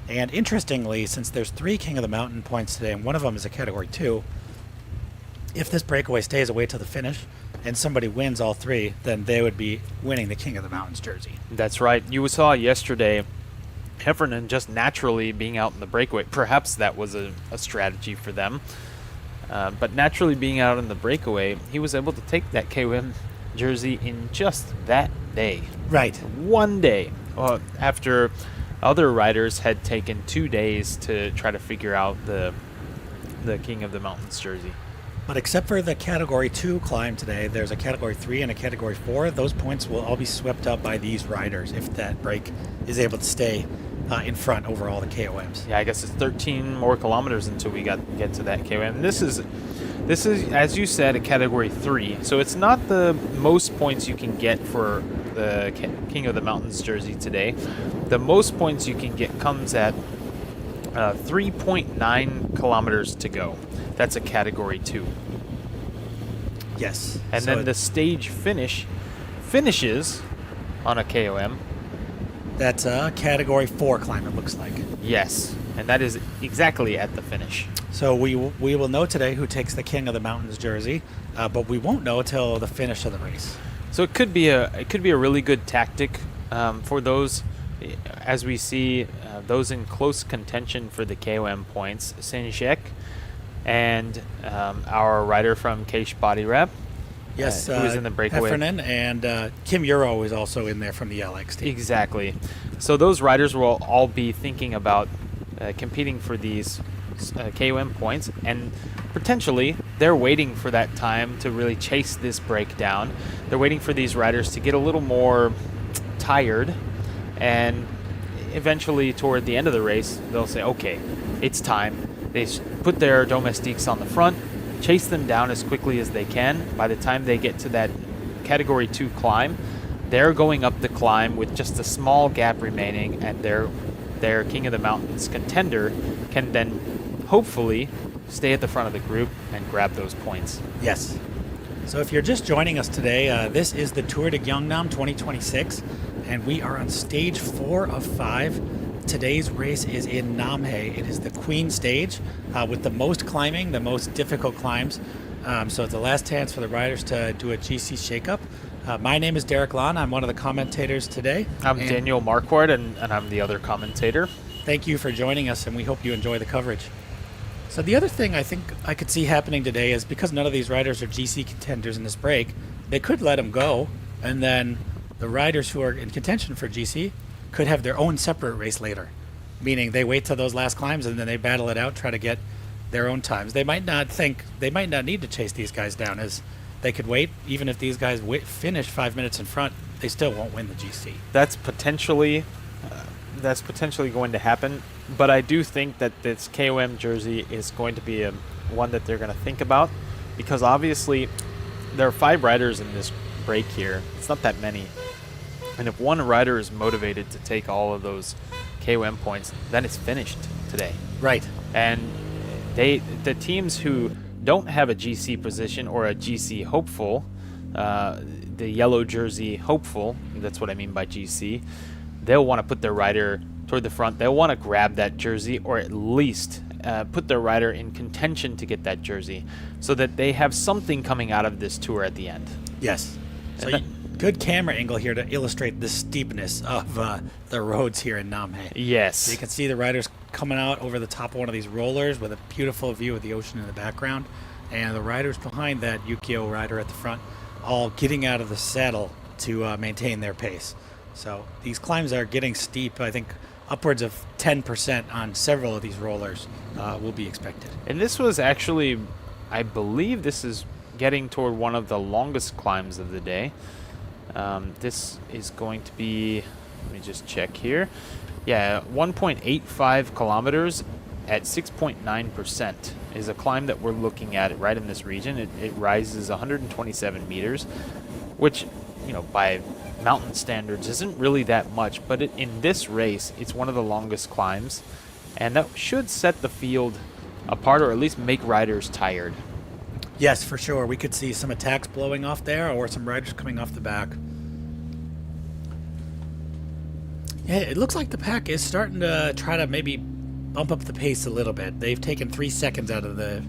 And interestingly, since there's 3 King of the Mountain points today, and one of them is a Category 2, if this breakaway stays away till the finish and somebody wins all 3, then they would be winning the King of the Mountains jersey. That's right. You saw yesterday Heffernan just naturally being out in the breakaway. Perhaps that was a strategy for them. But naturally being out in the breakaway, he was able to take that KOM jersey in just that day. Right. One day. After other riders had taken 2 days to try to figure out the King of the Mountains jersey. But except for the Category 2 climb today, there's a Category 3 and a Category 4. Those points will all be swept up by these riders if that break is able to stay in front over all the KOMs. Yeah, I guess it's 13 more kilometers until we get to that KOM. This is, as you said, a Category 3, so it's not the most points you can get for the King of the Mountains jersey today. The most points you can get comes at 3.9 kilometers to go. That's a Category 2. Yes. And so then the stage finishes on a KOM. that's a Category 4 climb, it looks like. Yes, and that is exactly at the finish. So we will know today who takes the King of the Mountains jersey, but we won't know till the finish of the race. So it could be a really good tactic for those, as we see those in close contention for the KOM points. Senjek and our rider from Keish Body Wrap. Yes, who is in the breakaway. Heffernan and Kim Euro is also in there from the LX team. Exactly. So those riders will all be thinking about competing for these KOM points, and potentially they're waiting for that time to really chase this breakdown. They're waiting for these riders to get a little more tired, and eventually toward the end of the race they'll say, okay, it's time. They put their domestiques on the front, chase them down as quickly as they can. By the time they get to that Category 2 climb, they're going up the climb with just a small gap remaining, and their King of the Mountains contender can then hopefully stay at the front of the group and grab those points. Yes. So if you're just joining us today, this is the Tour de Gyeongnam 2026, and we are on stage 4 of 5. Today's race is in NamHae. It is the Queen stage with the most climbing, the most difficult climbs. So it's the last chance for the riders to do a GC shakeup. My name is Derek Lon. I'm one of the commentators today. I'm And Daniel Marquardt, and I'm the other commentator. Thank you for joining us, and we hope you enjoy the coverage. So the other thing I think I could see happening today is, because none of these riders are GC contenders in this break, they could let them go, and then the riders who are in contention for GC could have their own separate race later, meaning they wait till those last climbs and then they battle it out, try to get their own times. They might not need to chase these guys down, as they could wait. Even if these guys finish 5 minutes in front, they still won't win the GC. That's potentially going to happen, but I do think that this KOM jersey is going to be one that they're going to think about, because obviously there are 5 riders in this break here. It's not that many, and if one rider is motivated to take all of those KOM points, then it's finished today. Right. And the teams who don't have a GC position or a GC hopeful, the yellow jersey hopeful, that's what I mean by GC, they'll want to put their rider toward the front. They'll want to grab that jersey, or at least put their rider in contention to get that jersey, so that they have something coming out of this tour at the end. Yes. So And good camera angle here to illustrate the steepness of the roads here in Namhae. Yes. So you can see the riders coming out over the top of one of these rollers with a beautiful view of the ocean in the background, and the riders behind that Yukio rider at the front all getting out of the saddle to maintain their pace. So these climbs are getting steep. I think upwards of 10% on several of these rollers will be expected. And this was actually, I believe this is getting toward one of the longest climbs of the day. This is going to be, let me just check here. Yeah, 1.85 kilometers at 6.9% is a climb that we're looking at right in this region. It rises 127 meters, which, by mountain standards isn't really that much, but in this race, it's one of the longest climbs, and that should set the field apart, or at least make riders tired. Yes, for sure. We could see some attacks blowing off there, or some riders coming off the back. Yeah, it looks like the pack is starting to try to maybe bump up the pace a little bit. They've taken 3 seconds out of the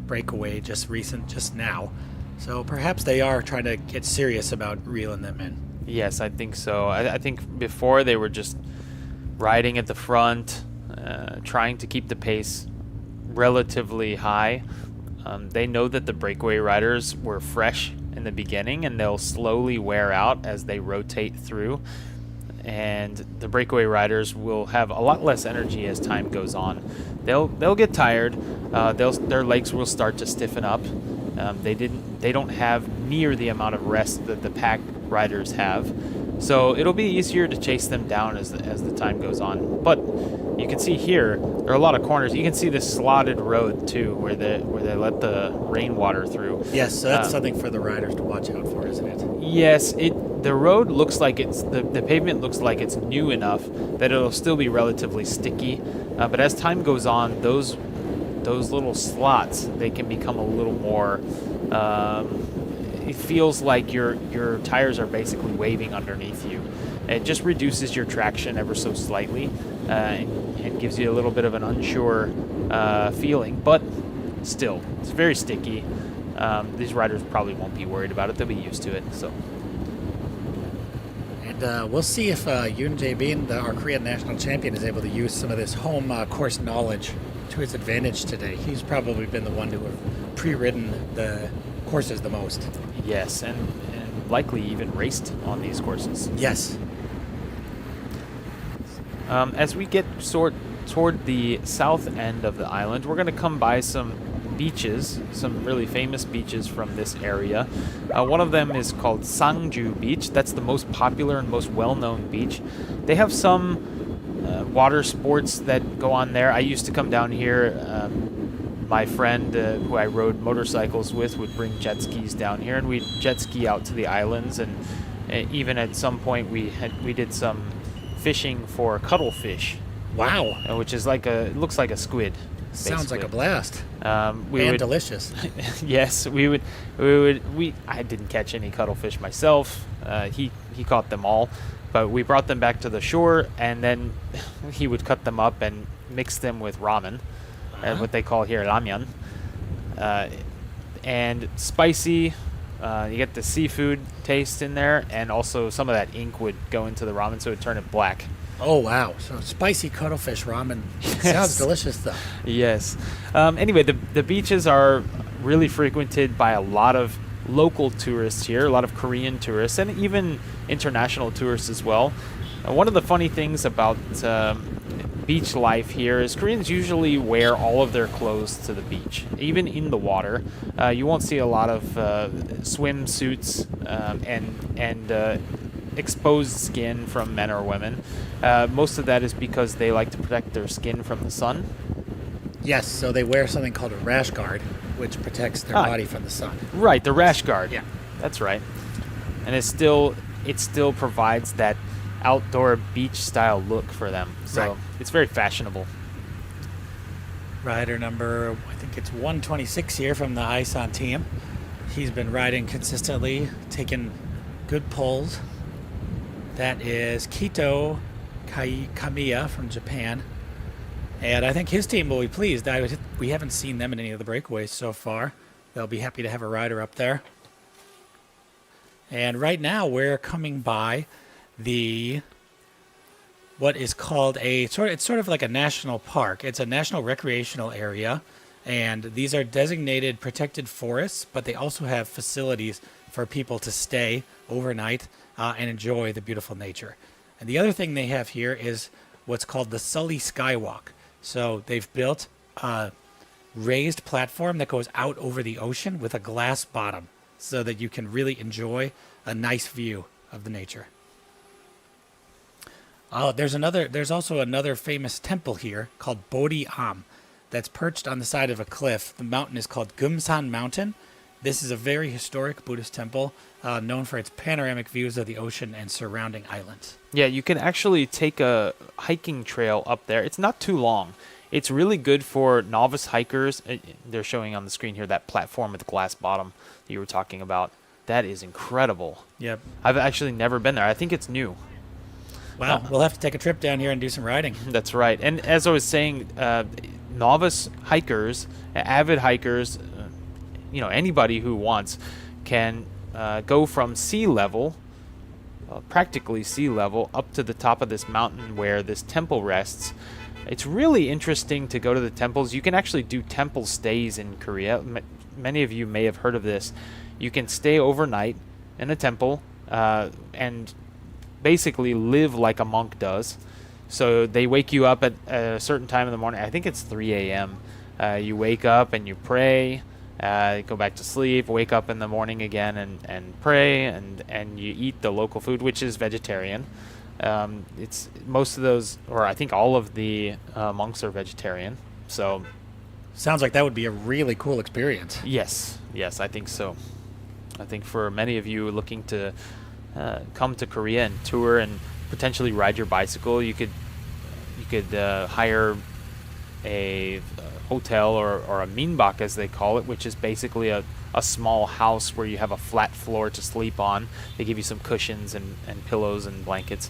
breakaway just now. So perhaps they are trying to get serious about reeling them in. Yes, I think so. I think before they were just riding at the front, trying to keep the pace relatively high. They know that the breakaway riders were fresh in the beginning, and they'll slowly wear out as they rotate through. And the breakaway riders will have a lot less energy as time goes on. They'll get tired. Their legs will start to stiffen up. They don't have near the amount of rest that the pack riders have. So it'll be easier to chase them down as the time goes on. But you can see here, there are a lot of corners. You can see this slotted road too, where they let the rainwater through. Yes, so that's something for the riders to watch out for, isn't it? Yes, the road looks like the pavement looks like it's new enough that it'll still be relatively sticky. But as time goes on, those little slots, they can become a little more. It feels like your tires are basically waving underneath you. It just reduces your traction ever so slightly, and gives you a little bit of an unsure feeling. But still, it's very sticky. These riders probably won't be worried about it. They'll be used to it. So. And we'll see if Yoon Jae-bin, our Korean national champion, is able to use some of this home course knowledge to his advantage today. He's probably been the one to have pre-ridden the courses the most. Yes, and likely even raced on these courses. Yes. As we get toward the south end of the island, we're going to come by some beaches, some really famous beaches from this area. One of them is called Sangju Beach. That's the most popular and most well-known beach. They have some water sports that go on there. I used to come down here. My friend who I rode motorcycles with would bring jet skis down here, and we'd jet ski out to the islands. And even at some point, we did some fishing for cuttlefish. Wow. Which is it looks like a squid. Sounds like a blast. And delicious. Yes, I didn't catch any cuttlefish myself. He caught them all, but we brought them back to the shore, and then he would cut them up and mix them with ramen, what they call here ramyeon, and spicy. You get the seafood taste in there, and also some of that ink would go into the ramen, so it would turn it black. Oh, wow. So spicy cuttlefish ramen. Sounds delicious, though. Yes. Anyway, the beaches are really frequented by a lot of local tourists here, a lot of Korean tourists, and even international tourists as well. One of the funny things about beach life here is Koreans usually wear all of their clothes to the beach, even in the water. You won't see a lot of swimsuits and exposed skin from men or women. Most of that is because they like to protect their skin from the sun. Yes, so they wear something called a rash guard, which protects their body from the sun. Right, the rash guard. Yeah. That's right. And it still provides that outdoor beach style look for them. So it's very fashionable. Rider number, I think it's 126 here from the Aisan team. He's been riding consistently, taking good pulls. That is Kito Kamiya from Japan. And I think his team will be pleased. We haven't seen them in any of the breakaways so far. They'll be happy to have a rider up there. And right now we're coming by what is called it's sort of like a national park. It's a national recreational area, and these are designated protected forests, but they also have facilities for people to stay overnight and enjoy the beautiful nature. And the other thing they have here is what's called the Sully Skywalk. So they've built a raised platform that goes out over the ocean with a glass bottom so that you can really enjoy a nice view of the nature. There's also another famous temple here called Bodhi Am that's perched on the side of a cliff. The mountain is called Gumsan Mountain. This is a very historic Buddhist temple known for its panoramic views of the ocean and surrounding islands. Yeah, you can actually take a hiking trail up there. It's not too long. It's really good for novice hikers. They're showing on the screen here that platform with the glass bottom that you were talking about. That is incredible. Yep. I've actually never been there. I think it's new. Wow, we'll have to take a trip down here and do some riding. That's right. And as I was saying, novice hikers, avid hikers, anybody who wants can go from sea level, practically sea level, up to the top of this mountain where this temple rests. It's really interesting to go to the temples. You can actually do temple stays in Korea. Many of you may have heard of this. You can stay overnight in a temple and basically live like a monk does. So they wake you up at a certain time in the morning. I think it's 3 a.m. You wake up and you pray. go back to sleep, wake up in the morning again and pray, and you eat the local food, which is vegetarian. It's most of those, or I think all of the monks are vegetarian. So Sounds like that would be a really cool experience. yes, I think so. I think for many of you looking to come to Korea and tour and potentially ride your bicycle, you could hire a hotel or a minbak as they call it, which is basically a small house where you have a flat floor to sleep on. They give you some cushions and pillows and blankets.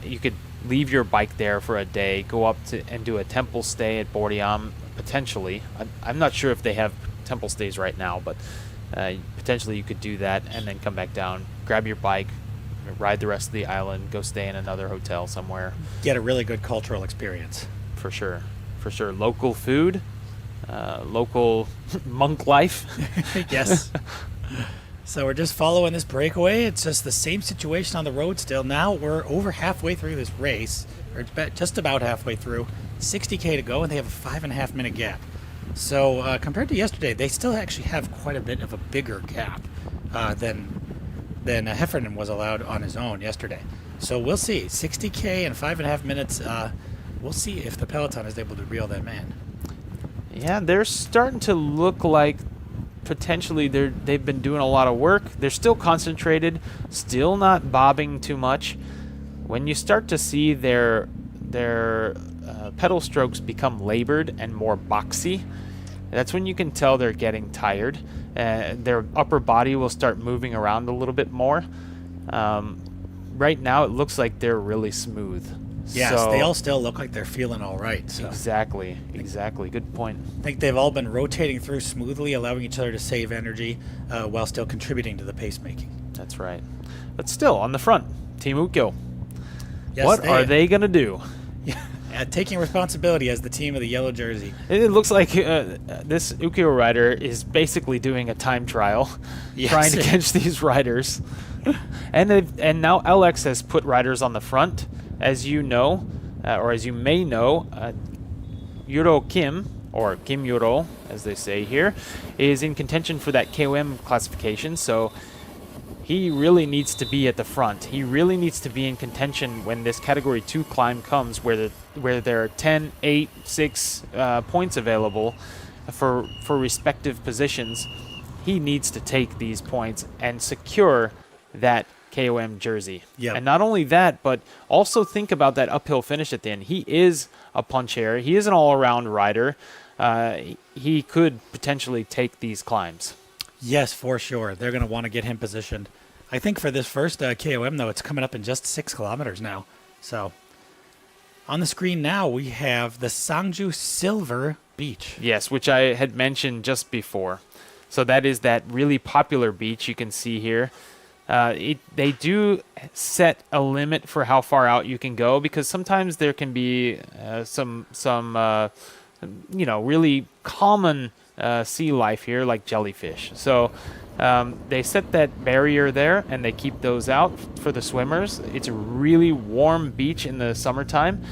You could leave your bike there for a day, go up to and do a temple stay at Boryam potentially. I'm not sure if they have temple stays right now, but potentially you could do that and then come back down, grab your bike, ride the rest of the island, go stay in another hotel somewhere. Get a really good cultural experience. For sure. Local food, local monk life. Yes. So we're just following this breakaway. It's just the same situation on the road still. Now we're over halfway through this race, or just about halfway through. 60K to go, and they have a 5.5 minute gap. So compared to yesterday, they still actually have quite a bit of a bigger gap than Heffernan was allowed on his own yesterday. So we'll see. 60K and 5.5 minutes. We'll see if the peloton is able to reel them in. Yeah, they're starting to look like potentially they've been doing a lot of work. They're still concentrated, still not bobbing too much. When you start to see their pedal strokes become labored and more boxy, that's when you can tell they're getting tired. Their upper body will start moving around a little bit more. Right now, it looks like they're really smooth. Yes, So- they all still look like they're feeling all right. So Exactly. Good point. I think they've all been rotating through smoothly, allowing each other to save energy while still contributing to the pacemaking. That's right. But still, on the front, Team Ukyo. Yes, What are they going to do? taking responsibility as the team of the yellow jersey? It looks like this Ukyo rider is basically doing a time trial, Yes. trying to catch these riders. And now LX has put riders on the front. As you know, or as you may know, Yuro Kim, or Kim Yuro, as they say here, is in contention for that KOM classification. So he really needs to be at the front. He really needs to be in contention when this Category 2 climb comes, where there are 10, 8, 6 points available for respective positions. He needs to take these points and secure that KOM jersey. Yep. And not only that, but also think about that uphill finish at the end. He is a puncher. He is an all-around rider. He could potentially take these climbs. Yes, for sure. They're going to want to get him positioned. I think for this first KOM, though, it's coming up in just 6 kilometers now. So on the screen now, we have the Sangju Silver Beach. Yes, which I had mentioned just before. So that is that really popular beach you can see here. They do set a limit for how far out you can go, because sometimes there can be some really common sea life here, like jellyfish. So they set that barrier there, and they keep those out for the swimmers. It's a really warm beach in the summertime.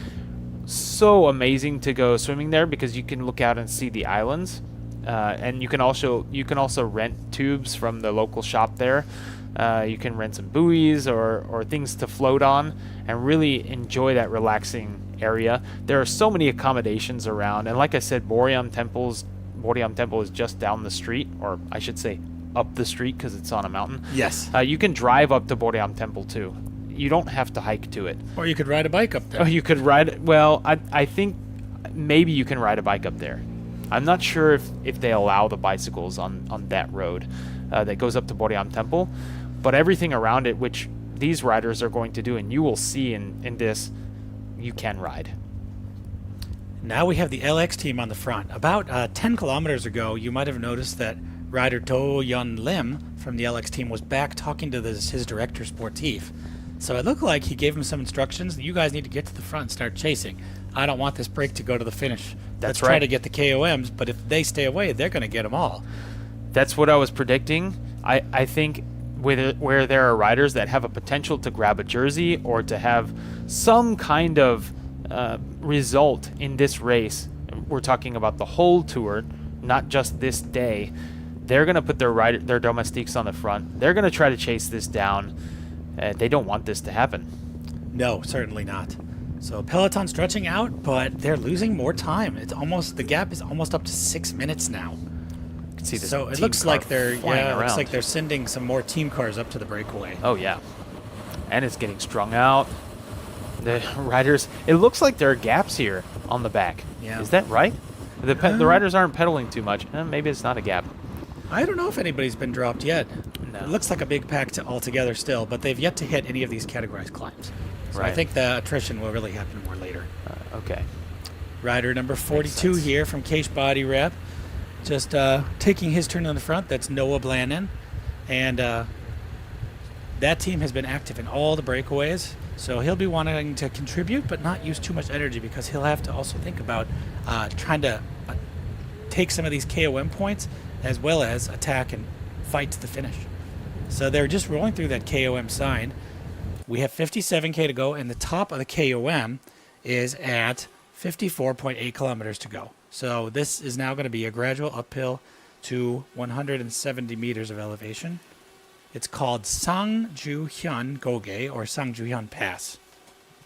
So amazing to go swimming there because you can look out and see the islands, and you can also rent tubes from the local shop there. You can rent some buoys or things to float on and really enjoy that relaxing area. There are so many accommodations around, and like I said, Boryam Temple is just down the street, or I should say up the street because it's on a mountain. Yes. You can drive up to Boryam Temple too. You don't have to hike to it. Or you could ride a bike up there. Oh, you could ride. Well, I think maybe you can ride a bike up there. I'm not sure if they allow the bicycles on that road that goes up to Boryam Temple. But everything around it, which these riders are going to do, and you will see in this, you can ride. Now we have the LX team on the front. About 10 kilometers ago, you might have noticed that rider Do Yun Lim from the LX team was back talking to his director sportif. So it looked like he gave him some instructions. You guys need to get to the front and start chasing. I don't want this break to go to the finish. That's Let's try right. to get the KOMs, but if they stay away, they're going to get them all. That's what I was predicting. I think where there are riders that have a potential to grab a jersey or to have some kind of result in this race, we're talking about the whole tour, not just this day. They're going to put their domestiques on the front. They're going to try to chase this down. They don't want this to happen. No, certainly not. So Peloton stretching out, but they're losing more time. The gap is almost up to 6 minutes now. You can see this. So it team looks car like they're flying it looks around. like they're sending some more team cars up to the breakaway. Oh yeah, and it's getting strung out. The riders. It looks like there are gaps here on the back. Yeah. Is that right? The riders aren't pedaling too much. Maybe it's not a gap. I don't know if anybody's been dropped yet. No. It looks like a big pack altogether still, but they've yet to hit any of these categorized climbs. So I Right. think the attrition will really happen more later. Okay. Rider number 42 sense. here from Case Body Rep, just taking his turn on the front. That's Noah Blannon, and that team has been active in all the breakaways. So he'll be wanting to contribute, but not use too much energy because he'll have to also think about trying to take some of these KOM points as well as attack and fight to the finish. So they're just rolling through that KOM sign. We have 57K to go, and the top of the KOM is at 54.8 kilometers to go. So this is now going to be a gradual uphill to 170 meters of elevation. It's called Sangju-hyun Goge, or Sangju-hyun Pass.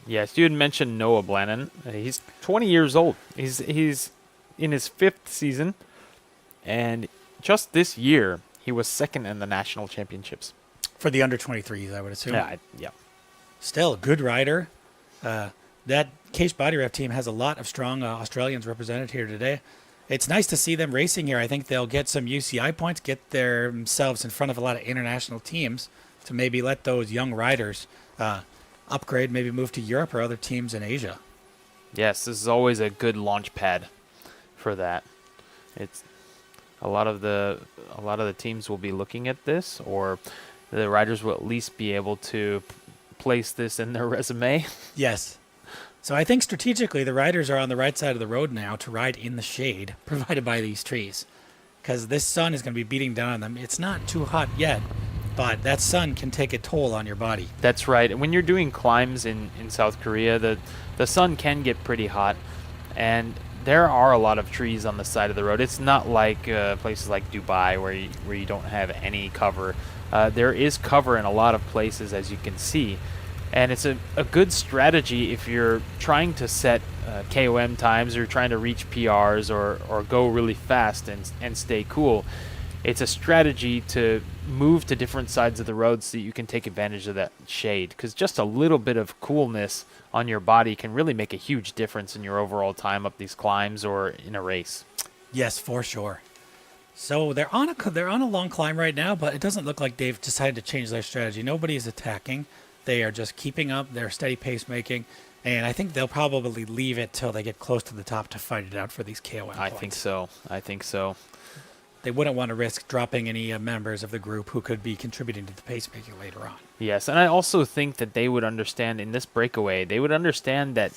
Yes, you had mentioned Noah Blannon. He's 20 years old. He's in his 5th season, and just this year he was 2nd in the national championships. For the under 23s, I would assume. Yeah. Still a good rider. That Case Body Rep team has a lot of strong Australians represented here today. It's nice to see them racing here. I think they'll get some UCI points, get themselves in front of a lot of international teams to maybe let those young riders upgrade, maybe move to Europe or other teams in Asia. Yes, this is always a good launch pad for that. It's a lot of the teams will be looking at this, or the riders will at least be able to place this in their resume. Yes. So I think strategically the riders are on the right side of the road now to ride in the shade provided by these trees, because this sun is going to be beating down on them. It's not too hot yet, but that sun can take a toll on your body. That's right. And when you're doing climbs in South Korea, the sun can get pretty hot, and there are a lot of trees on the side of the road. It's not like places like Dubai where you don't have any cover. There is cover in a lot of places, as you can see. And it's a good strategy if you're trying to set KOM times or trying to reach PRs or go really fast and stay cool. It's a strategy to move to different sides of the road so that you can take advantage of that shade, because just a little bit of coolness on your body can really make a huge difference in your overall time up these climbs or in a race. Yes, for sure. So they're on a long climb right now, but it doesn't look like they've decided to change their strategy. Nobody is attacking. They are just keeping up their steady pace making, and I think they'll probably leave it till they get close to the top to fight it out for these KOM points. I think so. They wouldn't want to risk dropping any members of the group who could be contributing to the pace making later on. Yes, and I also think that they would understand in this breakaway, they would understand that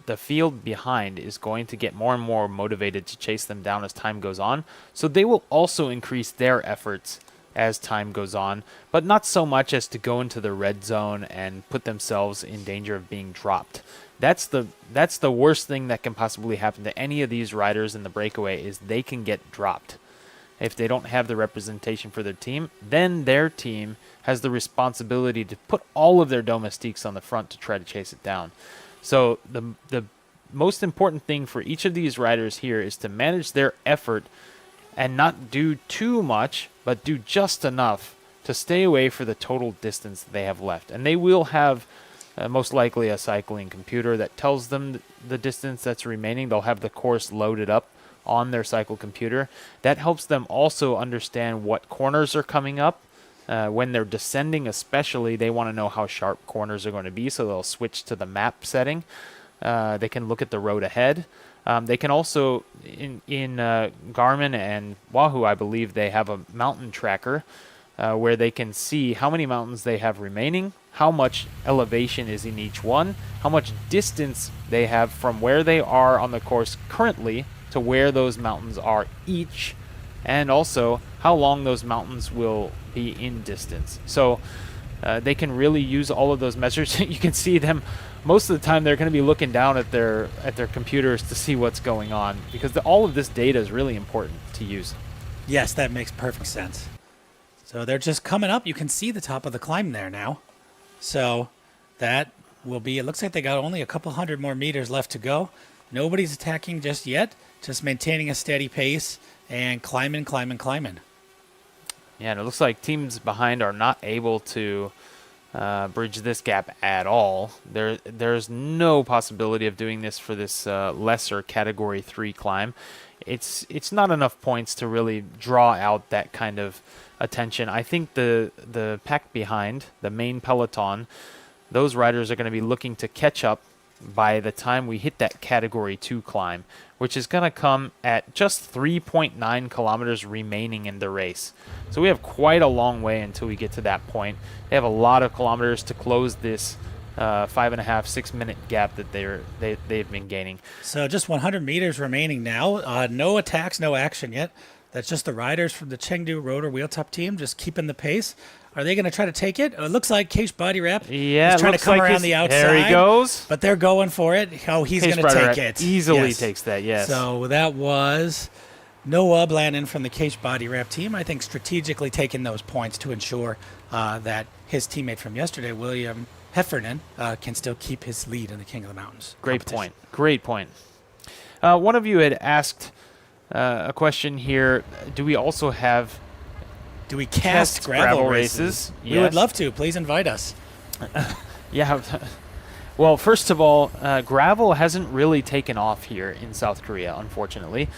the field behind is going to get more and more motivated to chase them down as time goes on. So they will also increase their efforts as time goes on, but not so much as to go into the red zone and put themselves in danger of being dropped. That's the worst thing that can possibly happen to any of these riders in the breakaway, is they can get dropped. If they don't have the representation for their team, then their team has the responsibility to put all of their domestiques on the front to try to chase it down. So the most important thing for each of these riders here is to manage their effort and not do too much, but do just enough to stay away for the total distance that they have left. And they will have most likely a cycling computer that tells them the distance that's remaining. They'll have the course loaded up on their cycle computer. That helps them also understand what corners are coming up. When they're descending especially, they want to know how sharp corners are going to be, so they'll switch to the map setting. They can look at the road ahead. They can also, in Garmin and Wahoo, I believe, they have a mountain tracker where they can see how many mountains they have remaining, how much elevation is in each one, how much distance they have from where they are on the course currently to where those mountains are each, and also how long those mountains will be in distance. So they can really use all of those measures. You can see them most of the time. They're going to be looking down at their computers to see what's going on, because all of this data is really important to use. Yes, that makes perfect sense. So they're just coming up. You can see the top of the climb there now. So that will be, it looks like they got only a couple hundred more meters left to go. Nobody's attacking just yet, just maintaining a steady pace and climbing. Yeah, and it looks like teams behind are not able to bridge this gap at all. There's no possibility of doing this for this lesser Category 3 climb. It's not enough points to really draw out that kind of attention. I think the pack behind, the main peloton, those riders are going to be looking to catch up by the time we hit that Category 2 climb, which is going to come at just 3.9 kilometers remaining in the race. So we have quite a long way until we get to that point. They have a lot of kilometers to close this 5.5, 6 minute gap that they've been gaining. So just 100 meters remaining now. No attacks, no action yet. That's just the riders from the Chengdu Rotor Wheeltop team just keeping the pace. Are they going to try to take it? It looks like Cage Body Wrap is trying to come around the outside. There he goes. But they're going for it. Oh, he's going to take it. Easily takes that, yes. So that was Noah Blannon from the Cage Body Wrap team, I think strategically taking those points to ensure that his teammate from yesterday, William Heffernan, can still keep his lead in the King of the Mountains. Great point. Great point. One of you had asked a question here. Do we also have... Do we cast gravel races? Yes. We would love to. Please invite us. Yeah. Well, first of all, gravel hasn't really taken off here in South Korea, unfortunately.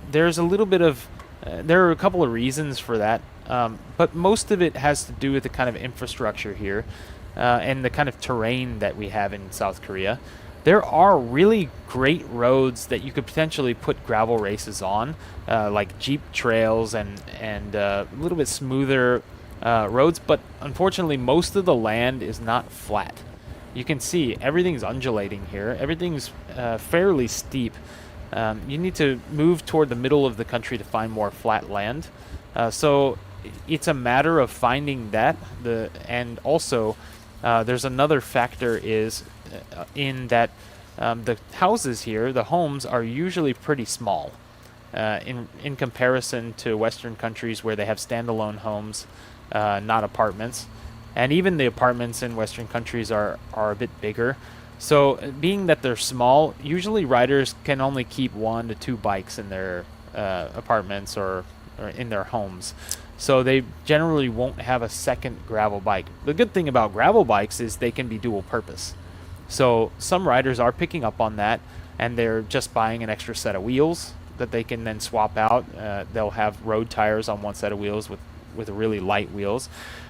There's a little bit of... there are a couple of reasons for that, but most of it has to do with the kind of infrastructure here and the kind of terrain that we have in South Korea. There are really great roads that you could potentially put gravel races on, like jeep trails and a little bit smoother roads, but unfortunately most of the land is not flat. You can see everything's undulating here. Everything's fairly steep. You need to move toward the middle of the country to find more flat land. So it's a matter of finding that. And also there's another factor is in that the houses here, the homes, are usually pretty small in comparison to Western countries where they have standalone homes, not apartments. And even the apartments in Western countries are a bit bigger. So being that they're small, usually riders can only keep 1 to 2 bikes in their apartments or in their homes. So they generally won't have a second gravel bike. The good thing about gravel bikes is they can be dual purpose. So some riders are picking up on that, and they're just buying an extra set of wheels that they can then swap out. They'll have road tires on one set of wheels with really light wheels.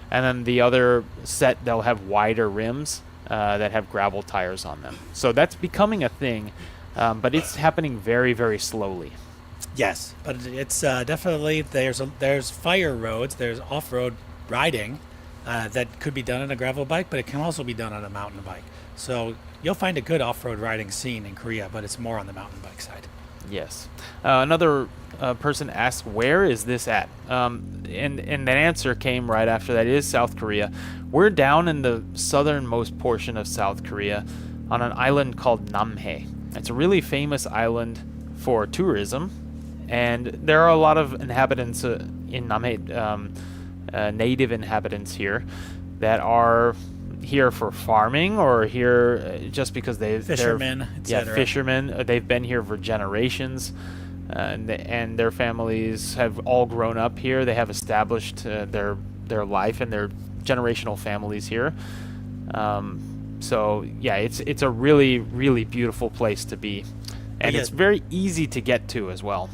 And then the other set, they'll have wider rims that have gravel tires on them. So that's becoming a thing, but it's happening very, very slowly. Yes, but it's definitely, there's fire roads, there's off-road riding that could be done on a gravel bike, but it can also be done on a mountain bike. So you'll find a good off-road riding scene in Korea, but it's more on the mountain bike side. Yes. Another person asked, where is this at? And that answer came right after that. It is South Korea. We're down in the southernmost portion of South Korea on an island called NamHae. It's a really famous island for tourism, and there are a lot of inhabitants in NamHae, native inhabitants here, that are here for farming or here just because they're fishermen, fishermen. They've been here for generations, and their families have all grown up here. They have established their life and their generational families here. So yeah, it's a really, really beautiful place to be, and it's very easy to get to as well.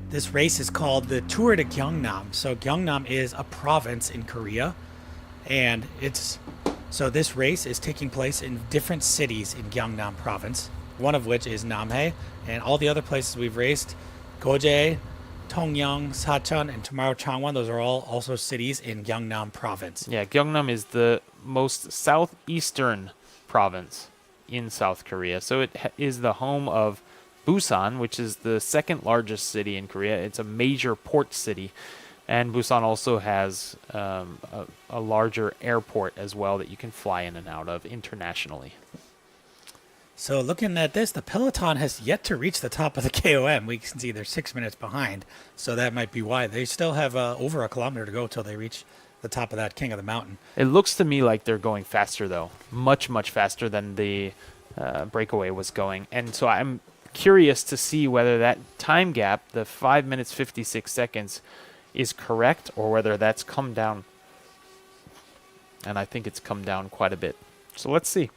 This race is called the Tour de Gyeongnam. So Gyeongnam is a province in Korea, and so this race is taking place in different cities in Gyeongnam province, one of which is NamHae, and all the other places we've raced, Gojae, Tongyeong, Sachon, and tomorrow Changwon, those are all also cities in Gyeongnam province. Yeah, Gyeongnam is the most southeastern province in South Korea. So it is the home of Busan, which is the second largest city in Korea. It's a major port city. And Busan also has a larger airport as well that you can fly in and out of internationally. So looking at this, the peloton has yet to reach the top of the KOM. We can see they're 6 minutes behind, so that might be why. They still have over a kilometer to go till they reach the top of that King of the Mountain. It looks to me like they're going faster, though. Much, much faster than the breakaway was going. And so I'm curious to see whether that time gap, the 5 minutes 56 seconds, is correct or whether that's come down. And I think it's come down quite a bit. So let's see.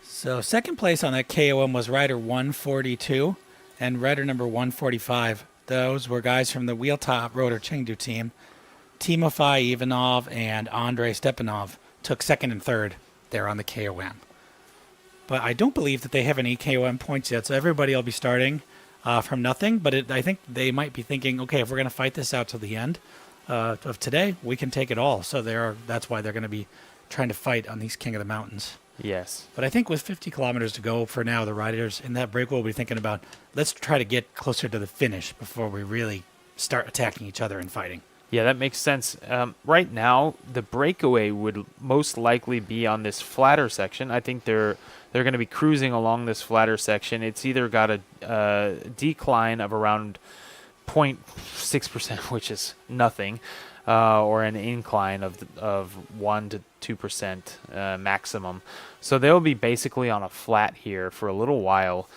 So second place on that KOM was rider 142 and rider number 145. Those were guys from the wheel-top rotor Chengdu team. Timofey Ivanov and Andrei Stepanov took second and third there on the KOM. But I don't believe that they have any KOM points yet, so everybody will be starting from nothing. But I think they might be thinking, okay, if we're going to fight this out till the end of today, we can take it all. So that's why they're going to be trying to fight on these King of the Mountains. Yes. But I think with 50 kilometers to go for now, the riders in that break will be thinking about, let's try to get closer to the finish before we really start attacking each other and fighting. Yeah, that makes sense. Right now, the breakaway would most likely be on this flatter section. I think they're going to be cruising along this flatter section. It's either got a decline of around 0.6%, which is nothing, or an incline of 1 to 2% maximum. So they'll be basically on a flat here for a little while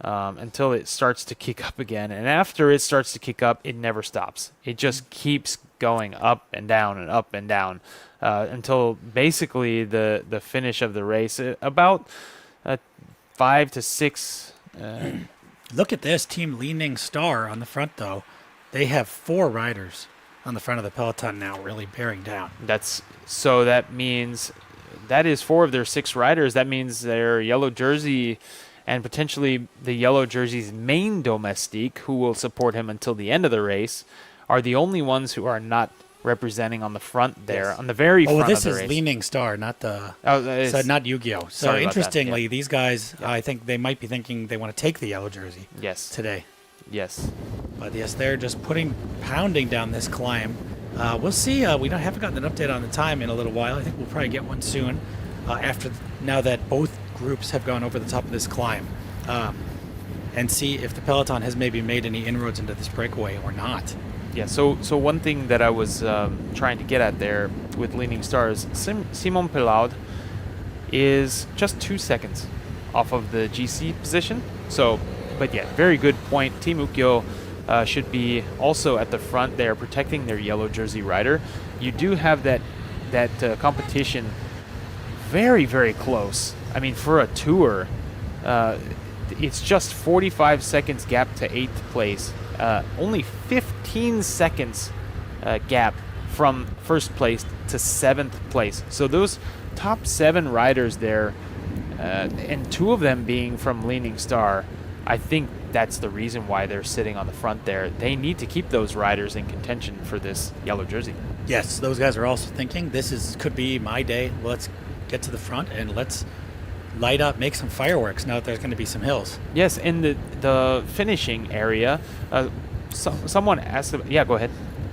until it starts to kick up again. And after it starts to kick up, it never stops. It just keeps going up and down and up and down until basically the finish of the race, about 5 to 6. Look at this Team Leaning Star on the front, though. They have 4 riders on the front of the peloton now, really bearing down. That means that is 4 of their 6 riders. That means their yellow jersey and potentially the yellow jersey's main domestique, who will support him until the end of the race, are the only ones who are not representing on the front there, on the very front of the race. Oh, this is Leaning Star, not the so not Yu-Gi-Oh. So sorry about that, interestingly, yeah. these guys, I think they might be thinking they want to take the yellow jersey today. Yes. But yes, they're just pounding down this climb. We'll see. We haven't gotten an update on the time in a little while. I think we'll probably get one soon. Now that both groups have gone over the top of this climb, and see if the peloton has maybe made any inroads into this breakaway or not. Yeah. So one thing that I was trying to get at there with Leaning Stars, Simon Pelaud is just 2 seconds off of the GC position. So, but yeah, very good point. Team Ukyo should be also at the front there, protecting their yellow jersey rider. You do have that competition very, very close. I mean, for a tour, it's just 45 seconds gap to 8th place. Only 15 seconds gap from 1st place to 7th place. So those top 7 riders there, and 2 of them being from Leaning Star, I think that's the reason why they're sitting on the front there. They need to keep those riders in contention for this yellow jersey. Yes, those guys are also thinking could be my day. Let's get to the front and let's light up, make some fireworks now that there's going to be some hills. Yes, in the finishing area, someone asked about, yeah, go ahead.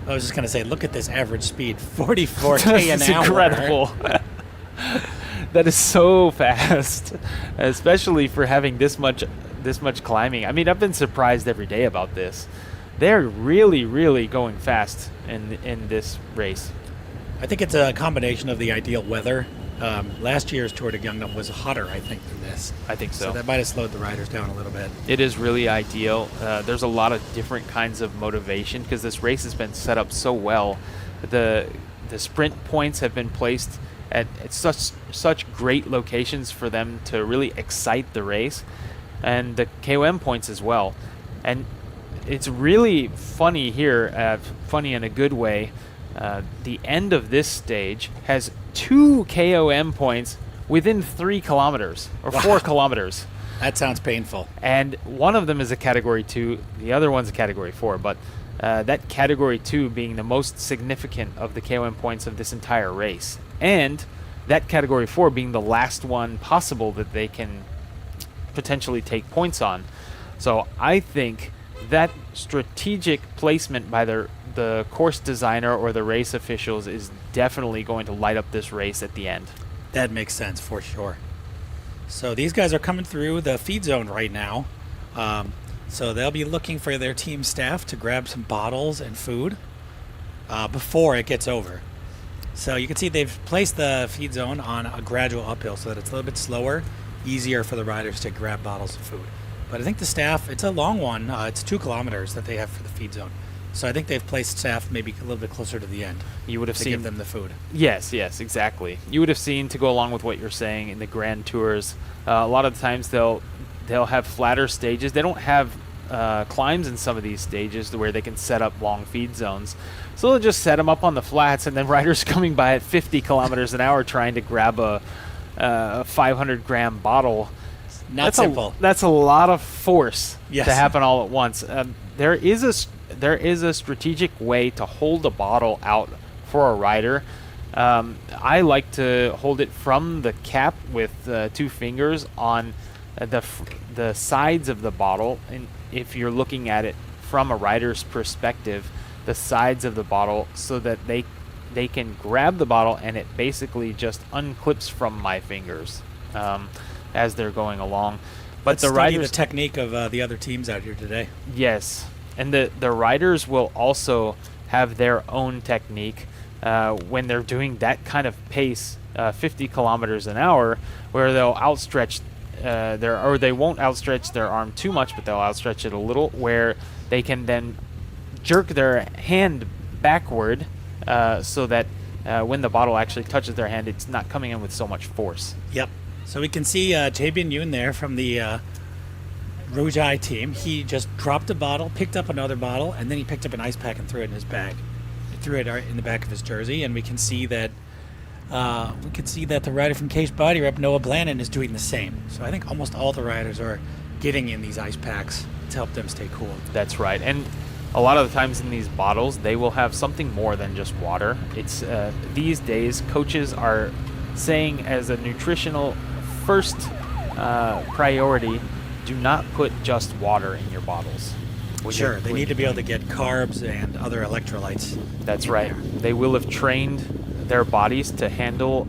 I was just going to say, look at this average speed, 44k an hour. Incredible. That is so fast, especially for having this much climbing. I mean, I've been surprised every day about this. They're really, really going fast in this race. I think it's a combination of the ideal weather. Last year's Tour de Gyeongnam was hotter, I think, than this. I think so. So that might have slowed the riders down a little bit. It is really ideal. There's a lot of different kinds of motivation because this race has been set up so well. The sprint points have been placed at such great locations for them to really excite the race, and the KOM points as well. And it's really funny here, funny in a good way. The end of this stage has 2 KOM points within 3 kilometers or 4 kilometers. That sounds painful. And one of them is a Category 2, the other one's a Category 4, but that Category 2 being the most significant of the KOM points of this entire race. And that Category 4 being the last one possible that they can potentially take points on. So I think that strategic placement by the course designer or the race officials is definitely going to light up this race at the end. That makes sense for sure. So these guys are coming through the feed zone right now. So they'll be looking for their team staff to grab some bottles and food before it gets over. So you can see they've placed the feed zone on a gradual uphill so that it's a little bit slower, easier for the riders to grab bottles of food. But I think the staff, it's a long one. It's 2 kilometers that they have for the feed zone. So I think they've placed staff maybe a little bit closer to the end. You would have to seen give them the food. Yes, exactly. You would have seen, to go along with what you're saying, in the Grand Tours, a lot of the times they'll have flatter stages. They don't have climbs in some of these stages where they can set up long feed zones. So they'll just set them up on the flats, and then riders coming by at 50 kilometers an hour trying to grab a 500-gram bottle. Not simple. That's a lot of force Yes. to happen all at once. There is a strategic way to hold a bottle out for a rider. I like to hold it from the cap with 2 fingers on the sides of the bottle, and if you're looking at it from a rider's perspective, the sides of the bottle, so that they can grab the bottle and it basically just unclips from my fingers as they're going along. But Let's the study riders, the technique of the other teams out here today. yes, and the riders will also have their own technique when they're doing that kind of pace, 50 kilometers an hour, where they'll outstretch they won't outstretch their arm too much, but they'll outstretch it a little, where they can then jerk their hand backward so that when the bottle actually touches their hand, it's not coming in with so much force. Yep. So we can see Jae Bin Yoon there from the Rujai team. He just dropped a bottle, picked up another bottle, and then he picked up an ice pack and threw it in his bag. He threw it in the back of his jersey, and we can see that the rider from Case Body Rep, Noah Blannon, is doing the same. So I think almost all the riders are getting in these ice packs to help them stay cool. That's right. And a lot of the times in these bottles, they will have something more than just water. It's these days, coaches are saying as a nutritional first priority, do not put just water in your bottles. Sure, they need to be able to get carbs and other electrolytes. That's right. They will have trained their bodies to handle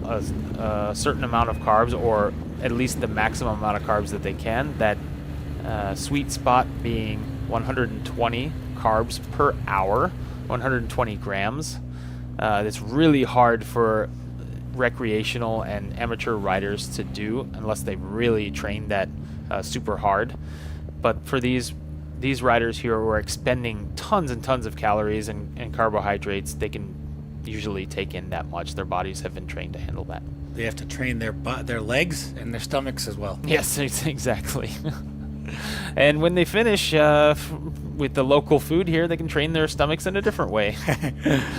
a certain amount of carbs, or at least the maximum amount of carbs that they can. That sweet spot being 120 carbs per hour, 120 grams. It's really hard for recreational and amateur riders to do unless they've really trained that super hard. But for these riders here who are expending tons and tons of calories and carbohydrates, they can usually take in that much. Their bodies have been trained to handle that. They have to train their legs and their stomachs as well. Yes, exactly. And when they finish with the local food here, they can train their stomachs in a different way.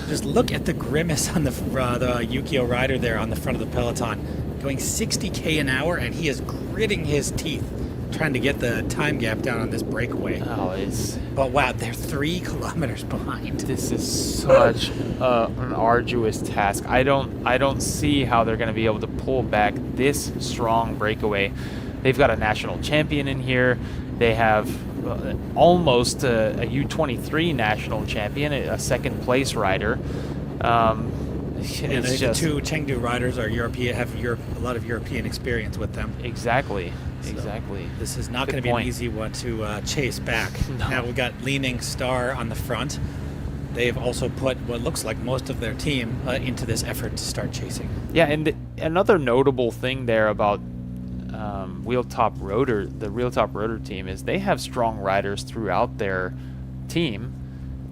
Just look at the grimace on the Yukio rider there on the front of the peloton, going 60k an hour, and he is gritting his teeth trying to get the time gap down on this breakaway. But wow, they're 3 kilometers behind. This is such an arduous task. I don't see how they're going to be able to pull back this strong breakaway. They've got a national champion in here. They have almost a U23 national champion, a second place rider. It's the 2 Chengdu riders are European, have a lot of European experience with them. Exactly. This is not going to be an easy one to chase back. No. Now we've got Leaning Star on the front. They've also put what looks like most of their team into this effort to start chasing. Yeah, and another notable thing there about Wheeltop Rotor, the Wheeltop Rotor team, is they have strong riders throughout their team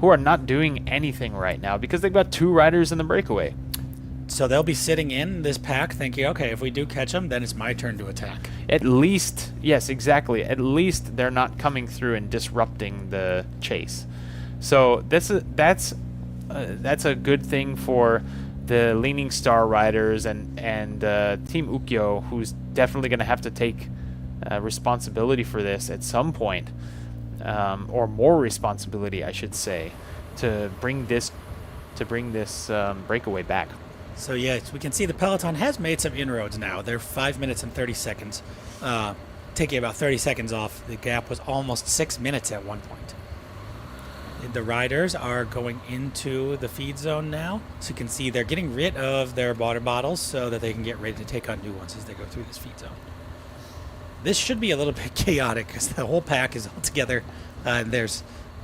who are not doing anything right now because they've got 2 riders in the breakaway. So they'll be sitting in this pack thinking, okay, if we do catch them, then it's my turn to attack. At least, yes, exactly. At least they're not coming through and disrupting the chase. So that's a good thing for the Leaning Star riders and Team Ukyo, who's definitely going to have to take responsibility for this at some point, or more responsibility, I should say, to bring this breakaway back. So yes, we can see the peloton has made some inroads now. They're 5 minutes and 30 seconds, taking about 30 seconds off. The gap was almost 6 minutes at one point. The riders are going into the feed zone now. So you can see they're getting rid of their water bottles so that they can get ready to take on new ones as they go through this feed zone. This should be a little bit chaotic because the whole pack is all together.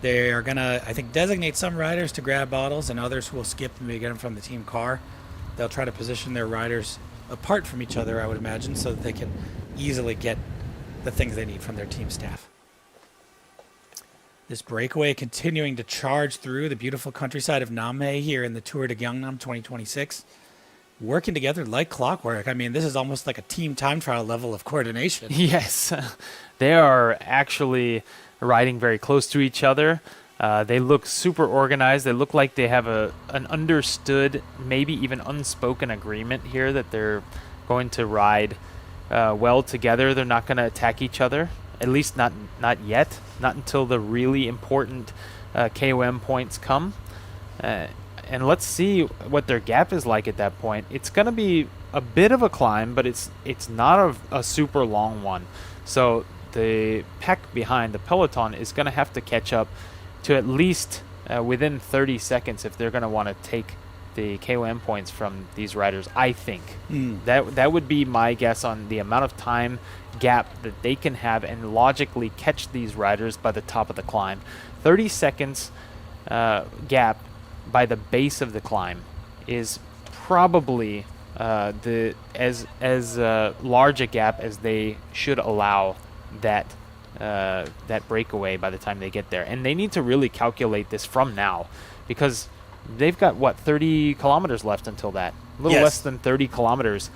They are going to, I think, designate some riders to grab bottles, and others will skip and maybe get them from the team car. They'll try to position their riders apart from each other, I would imagine, so that they can easily get the things they need from their team staff. This breakaway continuing to charge through the beautiful countryside of NamHae here in the Tour de Gyeongnam 2026. Working together like clockwork. I mean, this is almost like a team time trial level of coordination. Yes, they are actually riding very close to each other. They look super organized. They look like they have an understood, maybe even unspoken agreement here that they're going to ride well together. They're not going to attack each other, at least not yet, not until the really important KOM points come. And let's see what their gap is like at that point. It's going to be a bit of a climb, but it's not a super long one. So the pack behind the peloton is going to have to catch up to at least within 30 seconds if they're going to want to take the KOM points from these riders, I think. That would be my guess on the amount of time gap that they can have and logically catch these riders by the top of the climb. 30 seconds gap by the base of the climb is probably as large a gap as they should allow that breakaway by the time they get there. And they need to really calculate this from now, because they've got 30 kilometers left until that, a little less than 30 kilometers.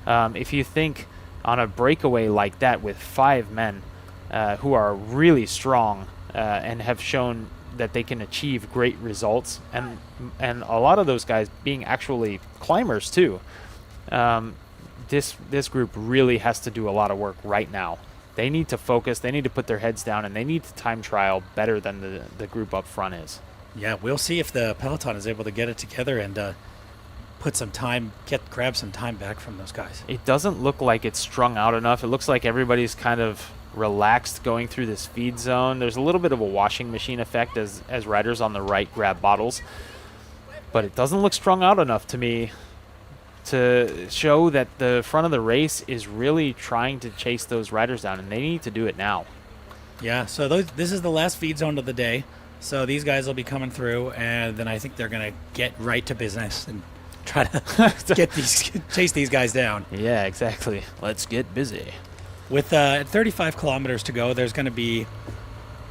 If you think on a breakaway like that with 5 men who are really strong and have shown that they can achieve great results, and a lot of those guys being actually climbers too, this group really has to do a lot of work right now. They need to focus, they need to put their heads down, and they need to time trial better than the group up front is. Yeah, we'll see if the peloton is able to get it together and put some time, grab some time back from those guys. It doesn't look like it's strung out enough. It looks like everybody's kind of relaxed going through this feed zone. There's a little bit of a washing machine effect as riders on the right grab bottles, but it doesn't look strung out enough to me to show that the front of the race is really trying to chase those riders down, and they need to do it now. Yeah, so this is the last feed zone of the day, so these guys will be coming through, and then I think they're going to get right to business and try to chase these guys down. Yeah, exactly. Let's get busy. With 35 kilometers to go, there's going to be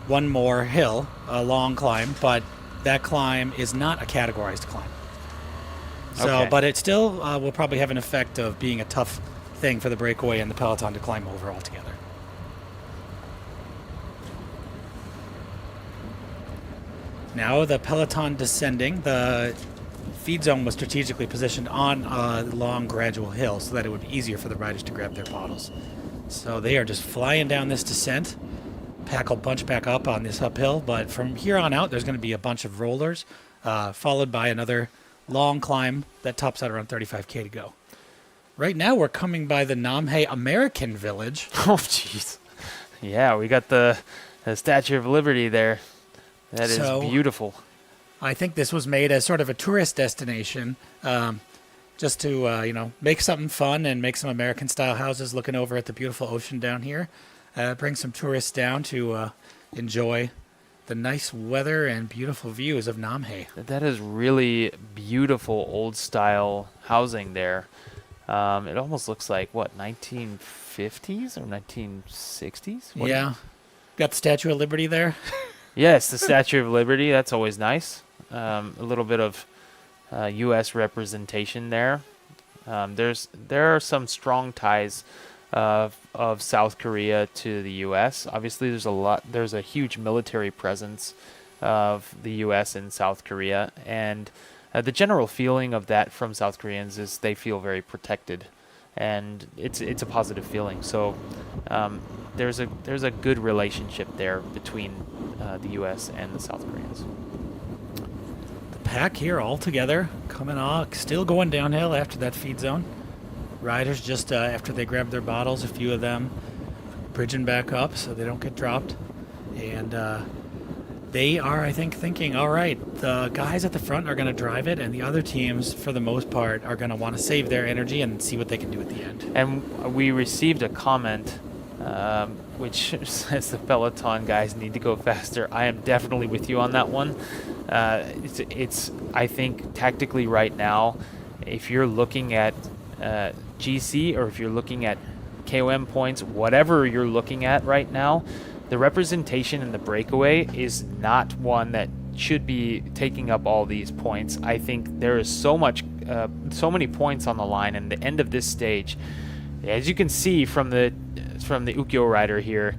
one more hill, a long climb, but that climb is not a categorized climb. So, Okay. But it still will probably have an effect of being a tough thing for the breakaway and the peloton to climb over altogether. Now the peloton descending. The feed zone was strategically positioned on a long gradual hill so that it would be easier for the riders to grab their bottles. So they are just flying down this descent. Pack will bunch back up on this uphill, but from here on out there's going to be a bunch of rollers, followed by another long climb that tops out around 35k to go. Right now we're coming by the NamHae American Village. Oh, jeez. Yeah, we got the Statue of Liberty there. That is beautiful. I think this was made as sort of a tourist destination, just to make something fun and make some American-style houses looking over at the beautiful ocean down here. Bring some tourists down to enjoy the nice weather and beautiful views of NamHae. That is really beautiful old-style housing there. It almost looks like, 1950s or 1960s? Yeah. Got the Statue of Liberty there. Yes, the Statue of Liberty. That's always nice. A little bit of U.S. representation there. There are some strong ties of South Korea to the U.S. Obviously, there's a huge military presence of the U.S. in South Korea, and the general feeling of that from South Koreans is they feel very protected, and it's a positive feeling. So there's a good relationship there between the U.S. and the South Koreans. The pack here all together, coming off, still going downhill after that feed zone. Riders just after they grab their bottles, a few of them bridging back up so they don't get dropped. And they are, I think, thinking, all right, the guys at the front are going to drive it, and the other teams, for the most part, are going to want to save their energy and see what they can do at the end. And we received a comment which says the Peloton guys need to go faster. I am definitely with you on that one. It's I think tactically right now, if you're looking at GC or if you're looking at KOM points, whatever you're looking at right now, the representation in the breakaway is not one that should be taking up all these points. I think there is so many points on the line, and the end of this stage, as you can see from the Ukyo rider here,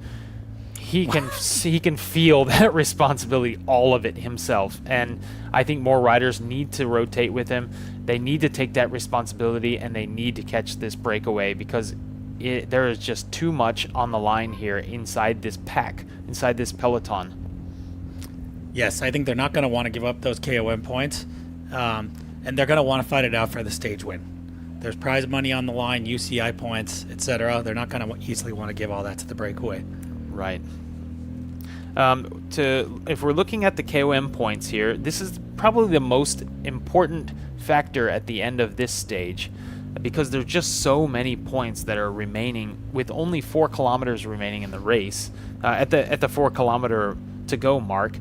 he can feel that responsibility, all of it himself. And I think more riders need to rotate with him. They need to take that responsibility, and they need to catch this breakaway, because there is just too much on the line here inside this pack, inside this peloton. Yes, I think they're not going to want to give up those KOM points, and they're going to want to fight it out for the stage win. There's prize money on the line, UCI points, etc. They're not going to easily want to give all that to the breakaway. Right. If we're looking at the KOM points here, this is probably the most important factor at the end of this stage, because there's just so many points that are remaining with only 4 kilometers remaining in the race at the 4 kilometer to go mark.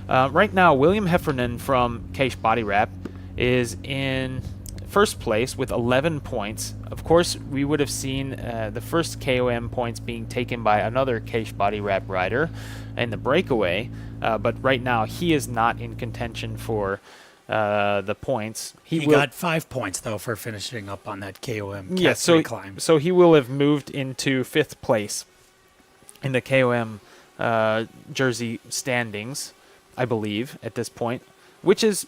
Right now, William Heffernan from Keish Body Wrap is in first place with 11 points. Of course, we would have seen the first KOM points being taken by another Keish Body Wrap rider in the breakaway, but right now he is not in contention for the points. He got 5 points, though, for finishing up on that KOM climb. So he will have moved into 5th place in the KOM jersey standings, I believe, at this point, which is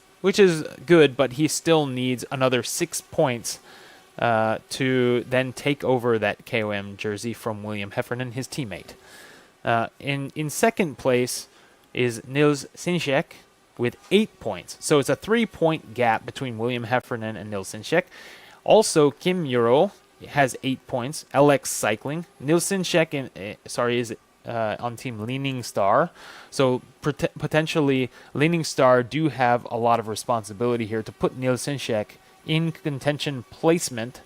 good, but he still needs another 6 points to then take over that KOM jersey from William Heffernan, his teammate. In second place is Nils Sinchek with 8 points. So it's a 3-point gap between William Heffernan and Nils Sinchek. Also, Kim Euro has 8 points. LX Cycling. Nils Sinchek is on team Leaning Star. So potentially Leaning Star do have a lot of responsibility here to put Nils Sinchek in contention placement,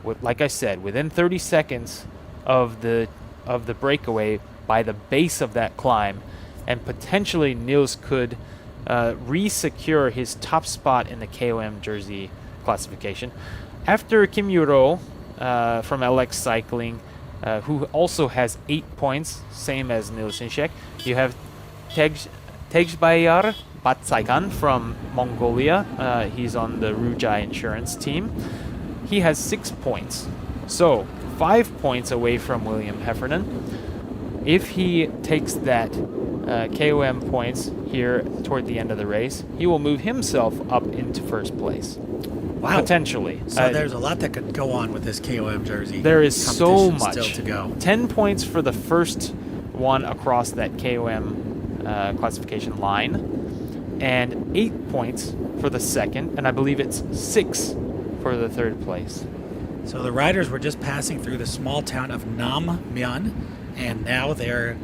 with, like I said, within 30 seconds of the breakaway by the base of that climb, and potentially Nils could re-secure his top spot in the KOM jersey classification. After Kim Euro from LX Cycling, who also has 8 points, same as Nils Sinchek, you have Tejbayar Batsaikan from Mongolia. He's on the Rujai insurance team. He has 6 points. So 5 points away from William Heffernan. If he takes that KOM points here toward the end of the race, he will move himself up into first place. Wow. Potentially. So there's a lot that could go on with this KOM jersey. There is so much still to go. 10 points for the first one across that KOM classification line, and 8 points for the second, and I believe it's 6 for the third place. So the riders were just passing through the small town of NamHae, and now they're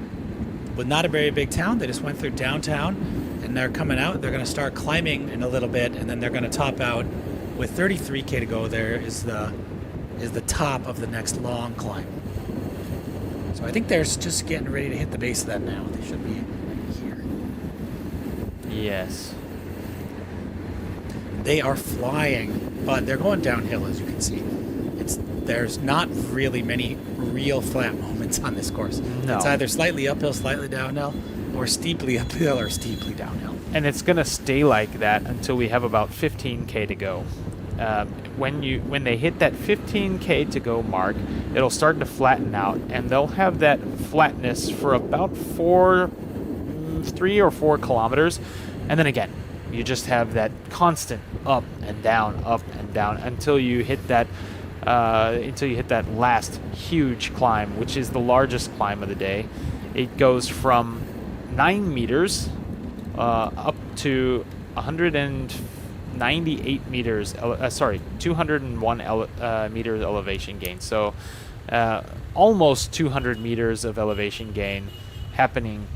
with not a very big town. They just went through downtown, and they're coming out. They're going to start climbing in a little bit, and then they're going to top out with 33K to go. There is the top of the next long climb. So I think they're just getting ready to hit the base of that now. They should be here. Yes. They are flying, but they're going downhill, as you can see. There's not really many real flat moments on this course. No. It's either slightly uphill, slightly downhill, or steeply uphill or steeply downhill. And it's going to stay like that until we have about 15K to go. When they hit that 15K to go mark, it'll start to flatten out, and they'll have that flatness for about 3 or 4 kilometers, and then again, you just have that constant up and down until you hit that last huge climb, which is the largest climb of the day. It goes from 9 meters up to 198 meters, 201 meters elevation gain. So almost 200 meters of elevation gain happening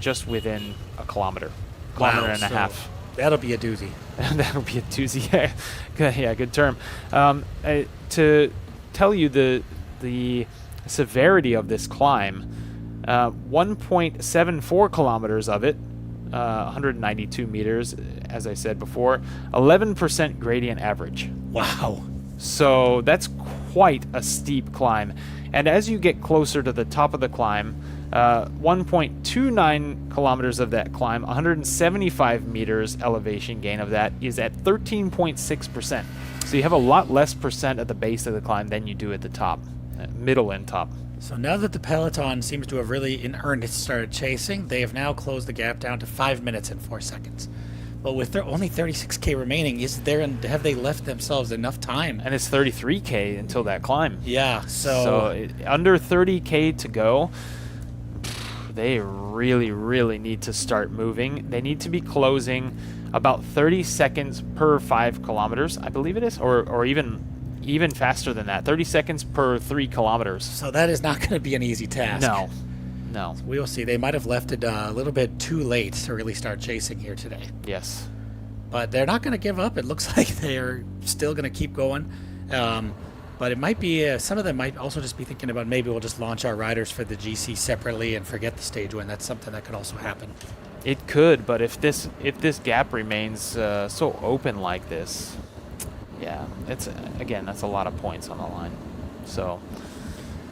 just within a kilometer and a half. That'll be a doozy. That'll be a doozy. Yeah, good term. To tell you the severity of this climb, 1.74 kilometers of it, 192 meters, as I said before, 11% gradient average. Wow. So that's quite a steep climb. And as you get closer to the top of the climb, 1.29 kilometers of that climb, 175 meters elevation gain of that is at 13.6%. So you have a lot less percent at the base of the climb than you do at the top, middle and top. So now that the peloton seems to have really in earnest started chasing, they have now closed the gap down to 5 minutes and 4 seconds. But with their only 36K remaining, have they left themselves enough time? And it's 33K until that climb. Yeah, so under 30K to go, they really need to start moving. They need to be closing about 30 seconds per 5 kilometers, I believe it is, or even faster than that, 30 seconds per 3 kilometers. So that is not going to be an easy task. No. We will see. They might have left it a little bit too late to really start chasing here today. Yes. But they're not going to give up. It looks like they're still going to keep going. But it might be, some of them might also just be thinking about maybe we'll just launch our riders for the GC separately and forget the stage win. That's something that could also happen. It could, but if this gap remains so open like this, yeah, that's a lot of points on the line. So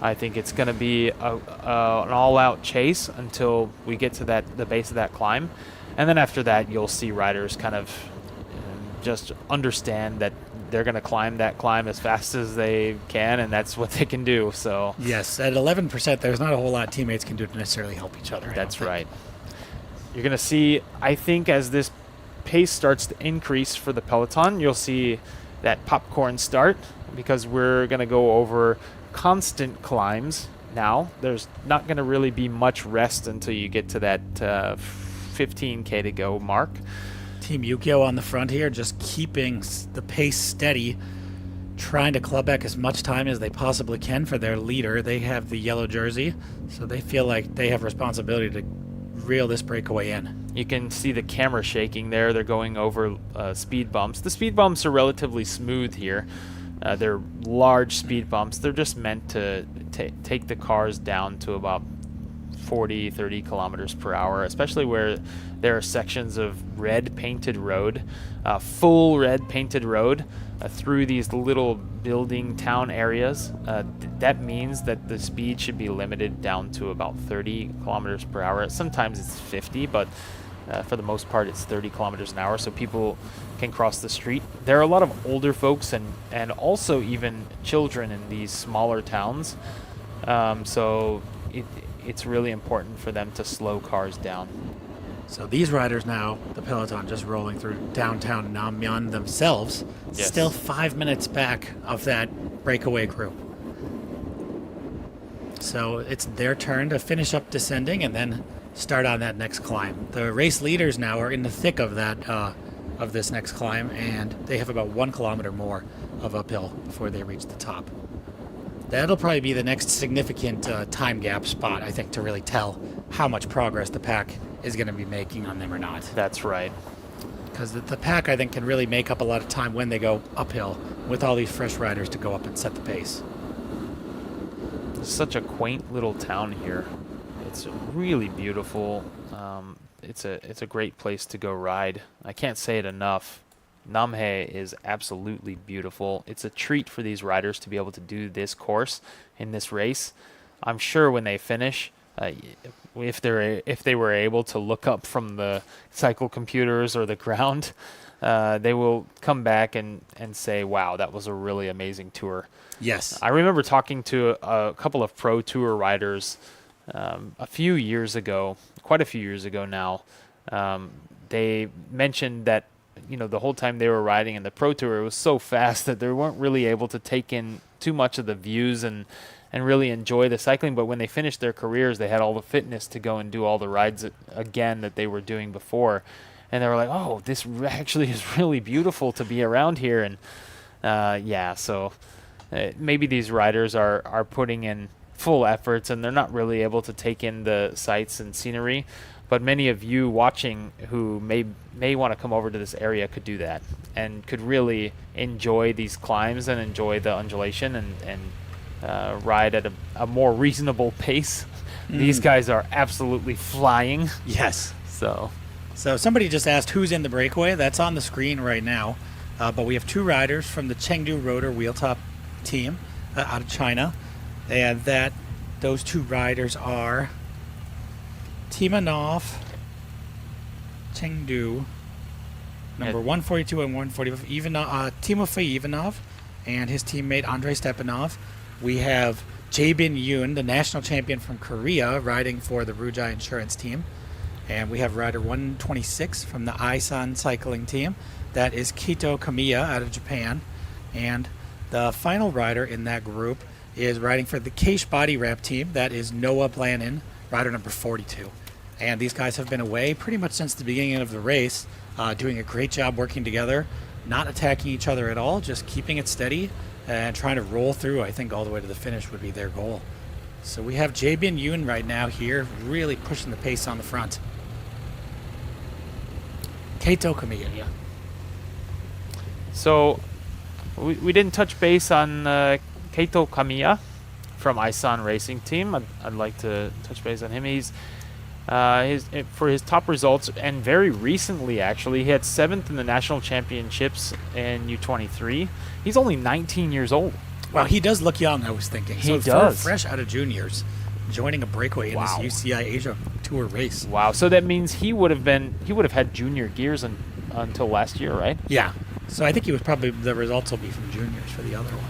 I think it's going to be an all-out chase until we get to the base of that climb, and then after that, you'll see riders kind of just understand that they're going to climb that climb as fast as they can, and that's what they can do. So yes, at 11%, there's not a whole lot teammates can do to necessarily help each other. That's right. You're going to see, I think, as this pace starts to increase for the peloton, you'll see that popcorn start, because we're going to go over constant climbs now. There's not going to really be much rest until you get to that 15K to go mark. Team Yukio on the front here, just keeping the pace steady, trying to club back as much time as they possibly can for their leader. They have the yellow jersey, so they feel like they have responsibility to reel this breakaway in. You can see the camera shaking there. They're going over speed bumps. The speed bumps are relatively smooth here. They're large speed bumps. They're just meant to take the cars down to about 40, 30 kilometers per hour, especially where there are sections of red painted road, full red painted road through these little building town areas. That means that the speed should be limited down to about 30 kilometers per hour. Sometimes it's 50, but for the most part it's 30 kilometers an hour, so people can cross the street. There are a lot of older folks and also even children in these smaller towns, so it's really important for them to slow cars down. So these riders now, the peloton just rolling through downtown Namyeon themselves, Yes. still 5 minutes back of that breakaway crew. So it's their turn to finish up descending and then start on that next climb. The race leaders now are in the thick of that of this next climb, and they have about 1 kilometer more of uphill before they reach the top. That'll probably be the next significant time gap spot, I think, to really tell how much progress the pack is going to be making on them or not. That's right. Because the pack, I think, can really make up a lot of time when they go uphill with all these fresh riders to go up and set the pace. It's such a quaint little town here. It's really beautiful. It's a great place to go ride. I can't say it enough. NamHae is absolutely beautiful. It's a treat for these riders to be able to do this course in this race. I'm sure when they finish, if they were able to look up from the cycle computers or the ground, they will come back and say, wow, that was a really amazing tour. Yes. I remember talking to a couple of pro tour riders a few years ago, quite a few years ago now. They mentioned that, the whole time they were riding in the pro tour, it was so fast that they weren't really able to take in too much of the views and really enjoy the cycling. But when they finished their careers, they had all the fitness to go and do all the rides again that they were doing before. And they were like, oh, this actually is really beautiful to be around here. And so maybe these riders are putting in full efforts, and they're not really able to take in the sights and scenery. But many of you watching who may want to come over to this area could do that and could really enjoy these climbs and enjoy the undulation and ride at a more reasonable pace. These guys are absolutely flying. Yes. So somebody just asked who's in the breakaway. That's on the screen right now. But we have two riders from the Chengdu Rotor Wheeltop team out of China. And those two riders are Timanov, Chengdu, number 142 and 145, Timofey Ivanov, and his teammate Andrei Stepanov. We have Jae-bin Yoon, the national champion from Korea, riding for the Rujai Insurance team. And we have rider 126 from the Aisan cycling team. That is Kito Kamiya out of Japan. And the final rider in that group is riding for the Keish Body Wrap team. That is Noah Blanin, rider number 42. And these guys have been away pretty much since the beginning of the race, doing a great job working together, not attacking each other at all, just keeping it steady and trying to roll through. I think all the way to the finish would be their goal. So we have Jae-bin Yoon right now here, really pushing the pace on the front. Keito Kamiya. So we didn't touch base on Keito Kamiya from Aisan Racing Team. I'd like to touch base on him. He's for his top results, and very recently actually, he had 7th in the national championships in U23. He's only 19 years old. Wow, he does look young, I was thinking. He does. Fresh out of juniors, joining a breakaway in this UCI Asia Tour race. Wow, so that means he would have had junior gears until last year, right? Yeah. So I think he was probably, the results will be from juniors for the other ones.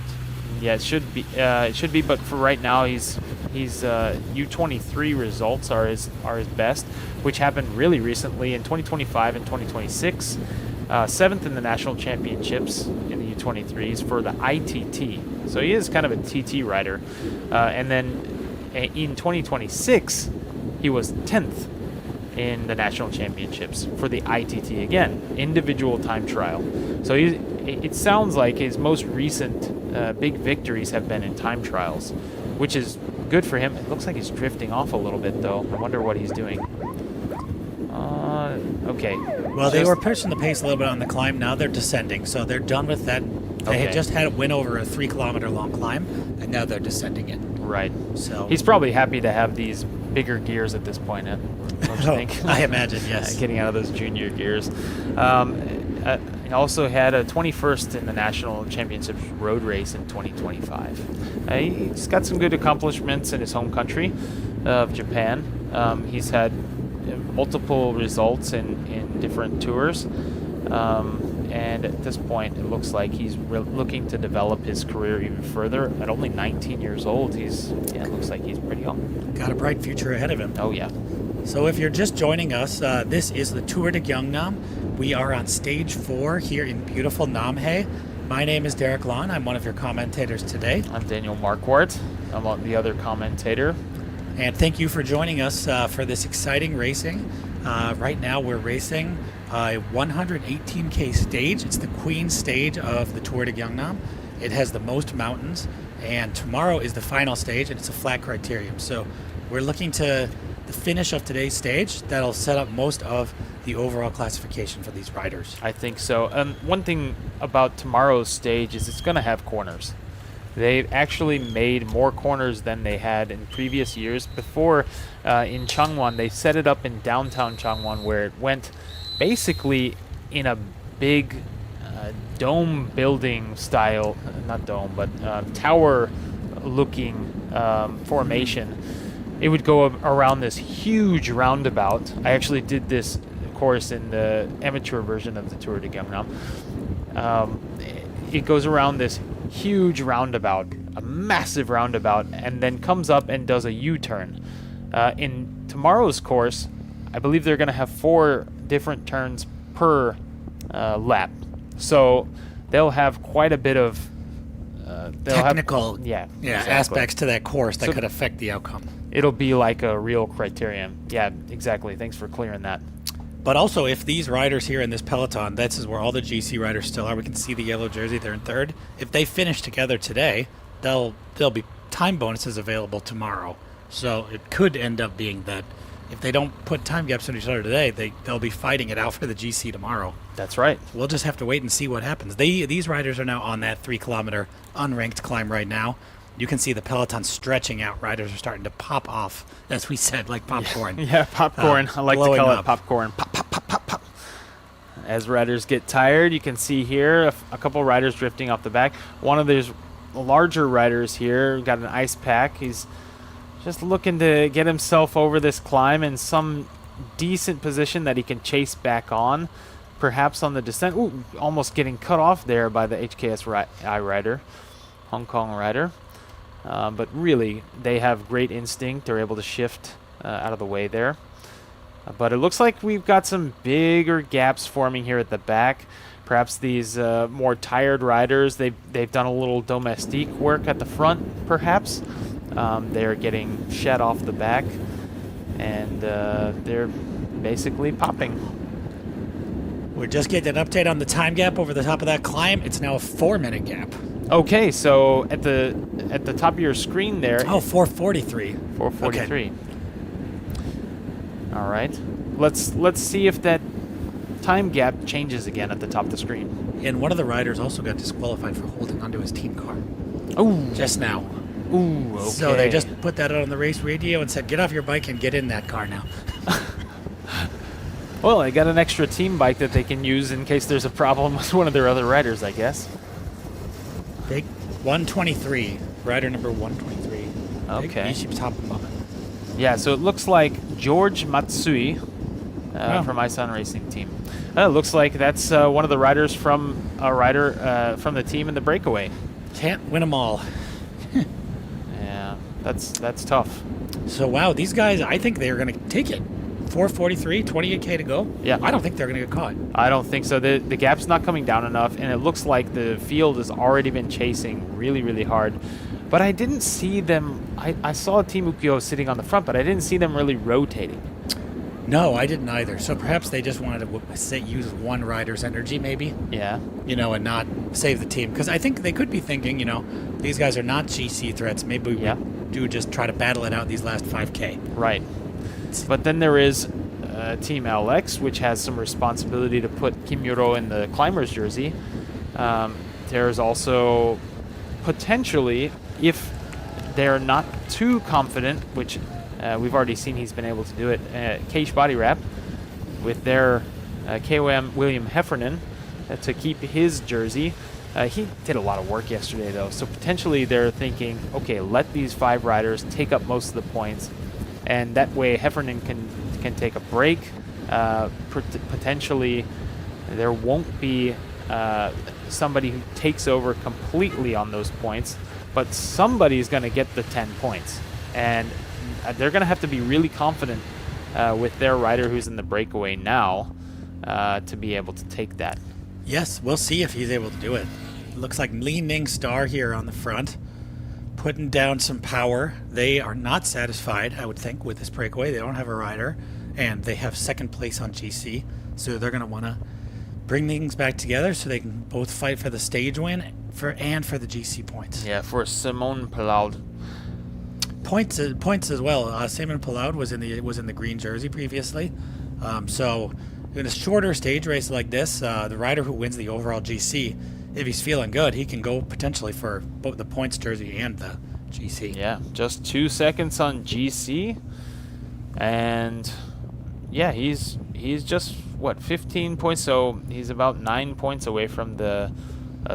Yeah, it should be. But for right now, he's U23 results are his best, which happened really recently in 2025 and 2026. 7th in the national championships in the U23s for the ITT. So he is kind of a TT rider. And then in 2026, he was 10th in the national championships for the ITT again, individual time trial. So it sounds like his most recent big victories have been in time trials, which is good for him. It looks like he's drifting off a little bit, though. I wonder what he's doing. Okay. Well, they were pushing the pace a little bit on the climb. Now they're descending, so they're done with that. They had just had a win over a 3-kilometer long climb, and now they're descending it. Right. So he's probably happy to have these bigger gears at this point, don't you think? I imagine, yes. Getting out of those junior gears. He also had a 21st in the National Championships road race in 2025. He's got some good accomplishments in his home country of Japan. He's had multiple results in different tours. And at this point, it looks like he's looking to develop his career even further. At only 19 years old, it looks like he's pretty young. Got a bright future ahead of him. Oh, yeah. So if you're just joining us, this is the Tour de Gyeongnam. We are on stage 4 here in beautiful NamHae. My name is Derek Lon. I'm one of your commentators today. I'm Daniel Marquardt. I'm the other commentator. And thank you for joining us for this exciting racing. Right now we're racing a 118K stage. It's the queen stage of the Tour de Gyeongnam. It has the most mountains, and tomorrow is the final stage, and it's a flat criterium. So we're looking to the finish of today's stage. That'll set up most of the overall classification for these riders. I think so. One thing about tomorrow's stage is it's going to have corners. They've actually made more corners than they had in previous years. Before, in Changwon, they set it up in downtown Changwon, where it went basically in a big dome building style, not dome, but tower looking formation. It would go around this huge roundabout. I actually did this course in the amateur version of the Tour de Gyeongnam. It goes around this huge roundabout, a massive roundabout, and then comes up and does a U-turn. In tomorrow's course, I believe they're going to have 4 different turns per lap. So they'll have quite a bit of technical exactly. aspects to that course that could affect the outcome. It'll be like a real criterium. Yeah, exactly. Thanks for clearing that. But also, if these riders here in this peloton, this is where all the GC riders still are. We can see the yellow jersey. They're in 3rd. If they finish together today, they'll be time bonuses available tomorrow. So it could end up being that if they don't put time gaps on each other today, they'll be fighting it out for the GC tomorrow. That's right. We'll just have to wait and see what happens. These riders are now on that 3-kilometer unranked climb right now. You can see the peloton stretching out. Riders are starting to pop off, as we said, like popcorn. Yeah, popcorn. I like to blowing call up. it popcorn. Pop, pop, pop, pop, pop. As riders get tired, you can see here a couple riders drifting off the back. One of those larger riders here got an ice pack. He's just looking to get himself over this climb in some decent position that he can chase back on, perhaps on the descent. Ooh, almost getting cut off there by the HKSI rider, Hong Kong rider. But really, they have great instinct. They're able to shift out of the way there. But it looks like we've got some bigger gaps forming here at the back. Perhaps these more tired riders, they've done a little domestique work at the front, perhaps. They're getting shed off the back, and they're basically popping. We're just getting an update on the time gap over the top of that climb. It's now a 4-minute gap. Okay, so at the top of your screen there. Oh, 4:43. 4:43. Okay. All right. Let's see if that time gap changes again at the top of the screen. And one of the riders also got disqualified for holding onto his team car Oh. just now. Ooh. Okay. So they just put that out on the race radio and said, get off your bike and get in that car now. Well, they got an extra team bike that they can use in case there's a problem with one of their other riders, I guess. Big 123. Rider number 123. Okay. Big top of the moment. Yeah, so it looks like George Matsui Wow. from Isan Racing Team. It looks like that's one of the riders from from the team in the breakaway. Can't win them all. Yeah, that's tough. So, wow, these guys, I think they're going to take it. 4:43, 28K to go. Yeah. I don't think they're going to get caught. I don't think so. The gap's not coming down enough, and it looks like the field has already been chasing really, really hard. But I didn't see them. I saw Team Ukyo sitting on the front, but I didn't see them really rotating. No, I didn't either. So perhaps they just wanted to use one rider's energy, maybe, Yeah. and not save the team. Because I think they could be thinking, these guys are not GC threats. Maybe we Yeah. do just try to battle it out these last 5K. Right. But then there is Team LX, which has some responsibility to put Kim Yoro in the climber's jersey. There's also potentially, if they're not too confident, which we've already seen he's been able to do it, Cage Body Wrap with their KOM William Heffernan to keep his jersey. He did a lot of work yesterday, though, so potentially they're thinking, okay, let these 5 riders take up most of the points, and that way Heffernan can take a break. Potentially there won't be somebody who takes over completely on those points, but somebody's going to get the 10 points. And they're going to have to be really confident with their rider who's in the breakaway now to be able to take that. Yes, we'll see if he's able to do it. Looks like Li Ning Star here on the front, putting down some power. They are not satisfied, I would think, with this breakaway. They don't have a rider, and they have second place on GC, so they're going to want to bring things back together so they can both fight for the stage win and for the GC points. Yeah, for Simone Palaud. Points as well. Simon Palaud was in the green jersey previously, so in a shorter stage race like this, the rider who wins the overall GC, if he's feeling good, he can go potentially for both the points jersey and the GC. Yeah, just 2 seconds on GC, and yeah, he's just 15 points, so he's about 9 points away from the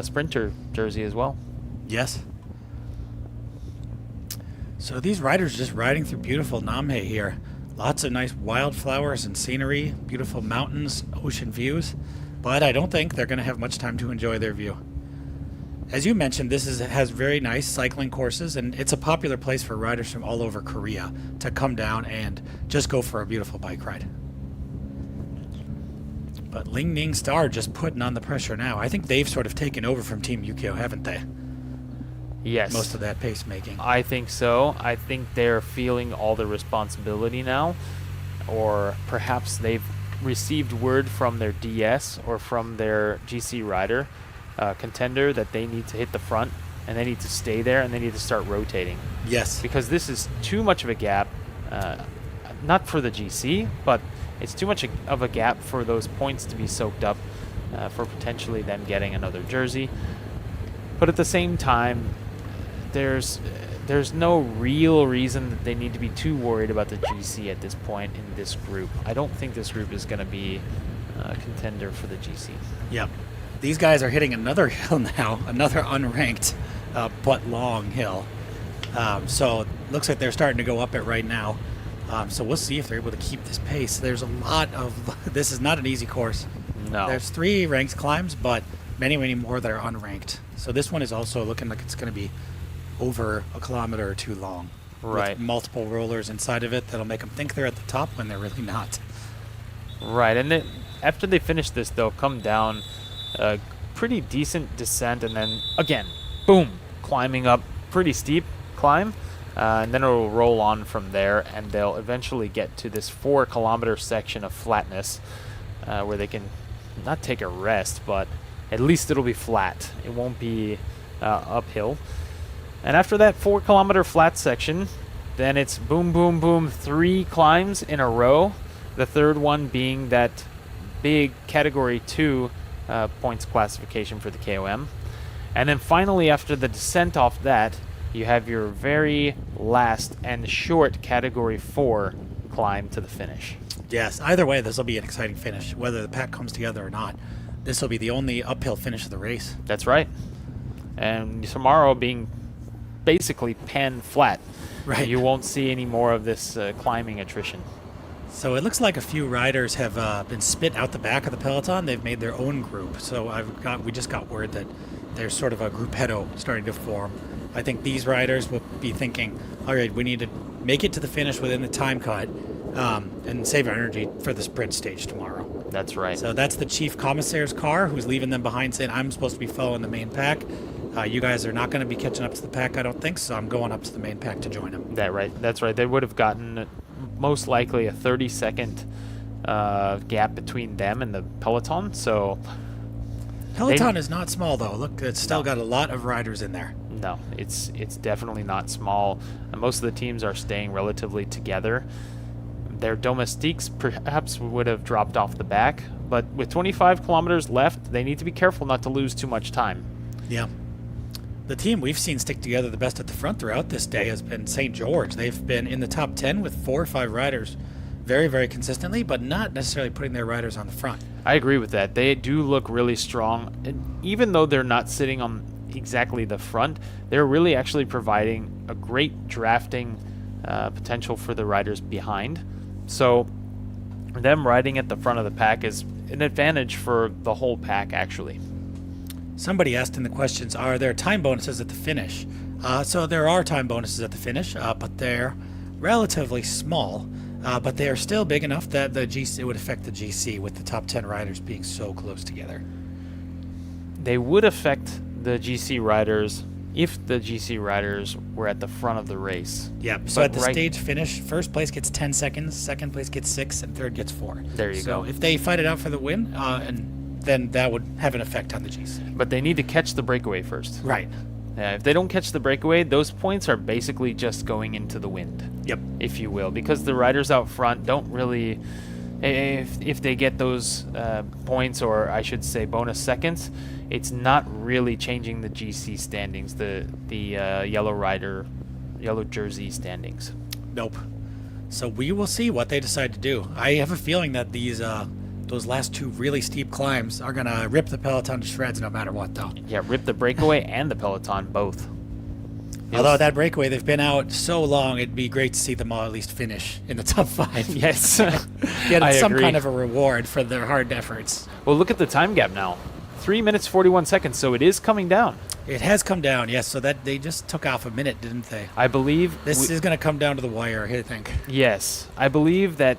sprinter jersey as well. Yes. So these riders are just riding through beautiful NamHae here. Lots of nice wildflowers and scenery, beautiful mountains, ocean views, but I don't think they're going to have much time to enjoy their view. As you mentioned, this has very nice cycling courses, and it's a popular place for riders from all over Korea to come down and just go for a beautiful bike ride. But Ling Ning Star just putting on the pressure now. I think they've sort of taken over from Team Ukyo, haven't they? Yes. Most of that pace making. I think so. I think they're feeling all the responsibility now, or perhaps they've received word from their DS or from their GC rider contender that they need to hit the front and they need to stay there, and they need to start rotating. Yes. Because this is too much of a gap, not for the GC, but it's too much of a gap for those points to be soaked up for potentially them getting another jersey. But at the same time, there's no real reason that they need to be too worried about the GC at this point in this group. I don't think this group is going to be a contender for the GC. Yep. These guys are hitting another hill now, another unranked but long hill. So it looks like they're starting to go up it right now. So we'll see if they're able to keep this pace. There's a lot of... This is not an easy course. No. There's 3 ranked climbs, but many, many more that are unranked. So this one is also looking like it's going to be over a kilometer or 2 long. Right. With multiple rollers inside of it that'll make them think they're at the top when they're really not. Right, and then after they finish this, they'll come down a pretty decent descent, and then again, boom, climbing up, pretty steep climb, and then it'll roll on from there, and they'll eventually get to this 4-kilometer section of flatness where they can not take a rest, but at least it'll be flat. It won't be uphill. And after that 4-kilometer flat section, then it's boom, boom, boom, 3 climbs in a row. The third one being that big Category 2 points classification for the KOM. And then finally, after the descent off that, you have your very last and short Category 4 climb to the finish. Yes, either way, this will be an exciting finish. Whether the pack comes together or not, this will be the only uphill finish of the race. That's right. And tomorrow being basically pan flat. Right. You won't see any more of this climbing attrition. So it looks like a few riders have been spit out the back of the peloton. They've made their own group. So we just got word that there's sort of a gruppetto starting to form. I think these riders will be thinking, all right, we need to make it to the finish within the time cut and save our energy for the sprint stage tomorrow. That's right. So that's the chief commissaire's car who's leaving them behind, saying, I'm supposed to be following the main pack. You guys are not going to be catching up to the pack, I don't think, so I'm going up to the main pack to join them. That's right. They would have gotten most likely a 30-second gap between them and the peloton. So Peloton is not small, though. Look, it's still got a lot of riders in there. No, it's definitely not small. And most of the teams are staying relatively together. Their domestiques perhaps would have dropped off the back, but with 25 kilometers left, they need to be careful not to lose too much time. Yeah. The team we've seen stick together the best at the front throughout this day has been St. George. They've been in the top 10 with 4 or 5 riders very, very consistently, but not necessarily putting their riders on the front. I agree with that. They do look really strong. And even though they're not sitting on exactly the front, they're really actually providing a great drafting potential for the riders behind. So them riding at the front of the pack is an advantage for the whole pack, actually. Somebody asked in the questions, are there time bonuses at the finish? So there are time bonuses at the finish, but they're relatively small. But they are still big enough that the GC it would affect the GC with the top 10 riders being so close together. They would affect the GC riders if the GC riders were at the front of the race. Yeah, so But at the right- stage finish, first place gets 10 seconds, second place gets 6, and third gets 4. There you So go. if they fight it out for the win, and then that would have an effect on the GC. But they need to catch the breakaway first. Right. If they don't catch the breakaway, those points are basically just going into the wind, Yep. if you will, because the riders out front don't really, if they get those points, or I should say bonus seconds, it's not really changing the GC standings, the yellow jersey standings. Nope. So we will see what they decide to do. I have a feeling that those last 2 really steep climbs are going to rip the peloton to shreds no matter what, though. Yeah, rip the breakaway and the peloton both. Although that breakaway, they've been out so long, it'd be great to see them all at least finish in the top 5. Yes, Get I some agree. kind of a reward for their hard efforts. Well, look at the time gap now. 3 minutes 41 seconds, so it is coming down. It has come down, yes, so that they just took off a minute, didn't they? I believe This is going to come down to the wire, I think. Yes, I believe that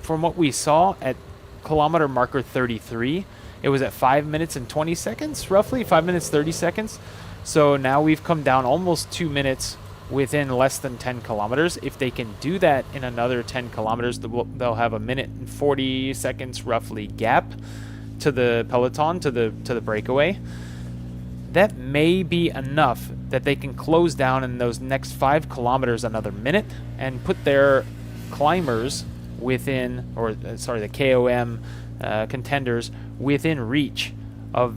from what we saw at kilometer marker 33, it was at 5 minutes and 20 seconds, roughly 5 minutes 30 seconds. So now we've come down almost 2 minutes within less than 10 kilometers. If they can do that in another 10 kilometers, they'll have a minute and 40 seconds roughly gap to the peloton, to the breakaway. that may be enough that they can close down in those next 5 kilometers another minute and put their climbers within, the KOM contenders within reach of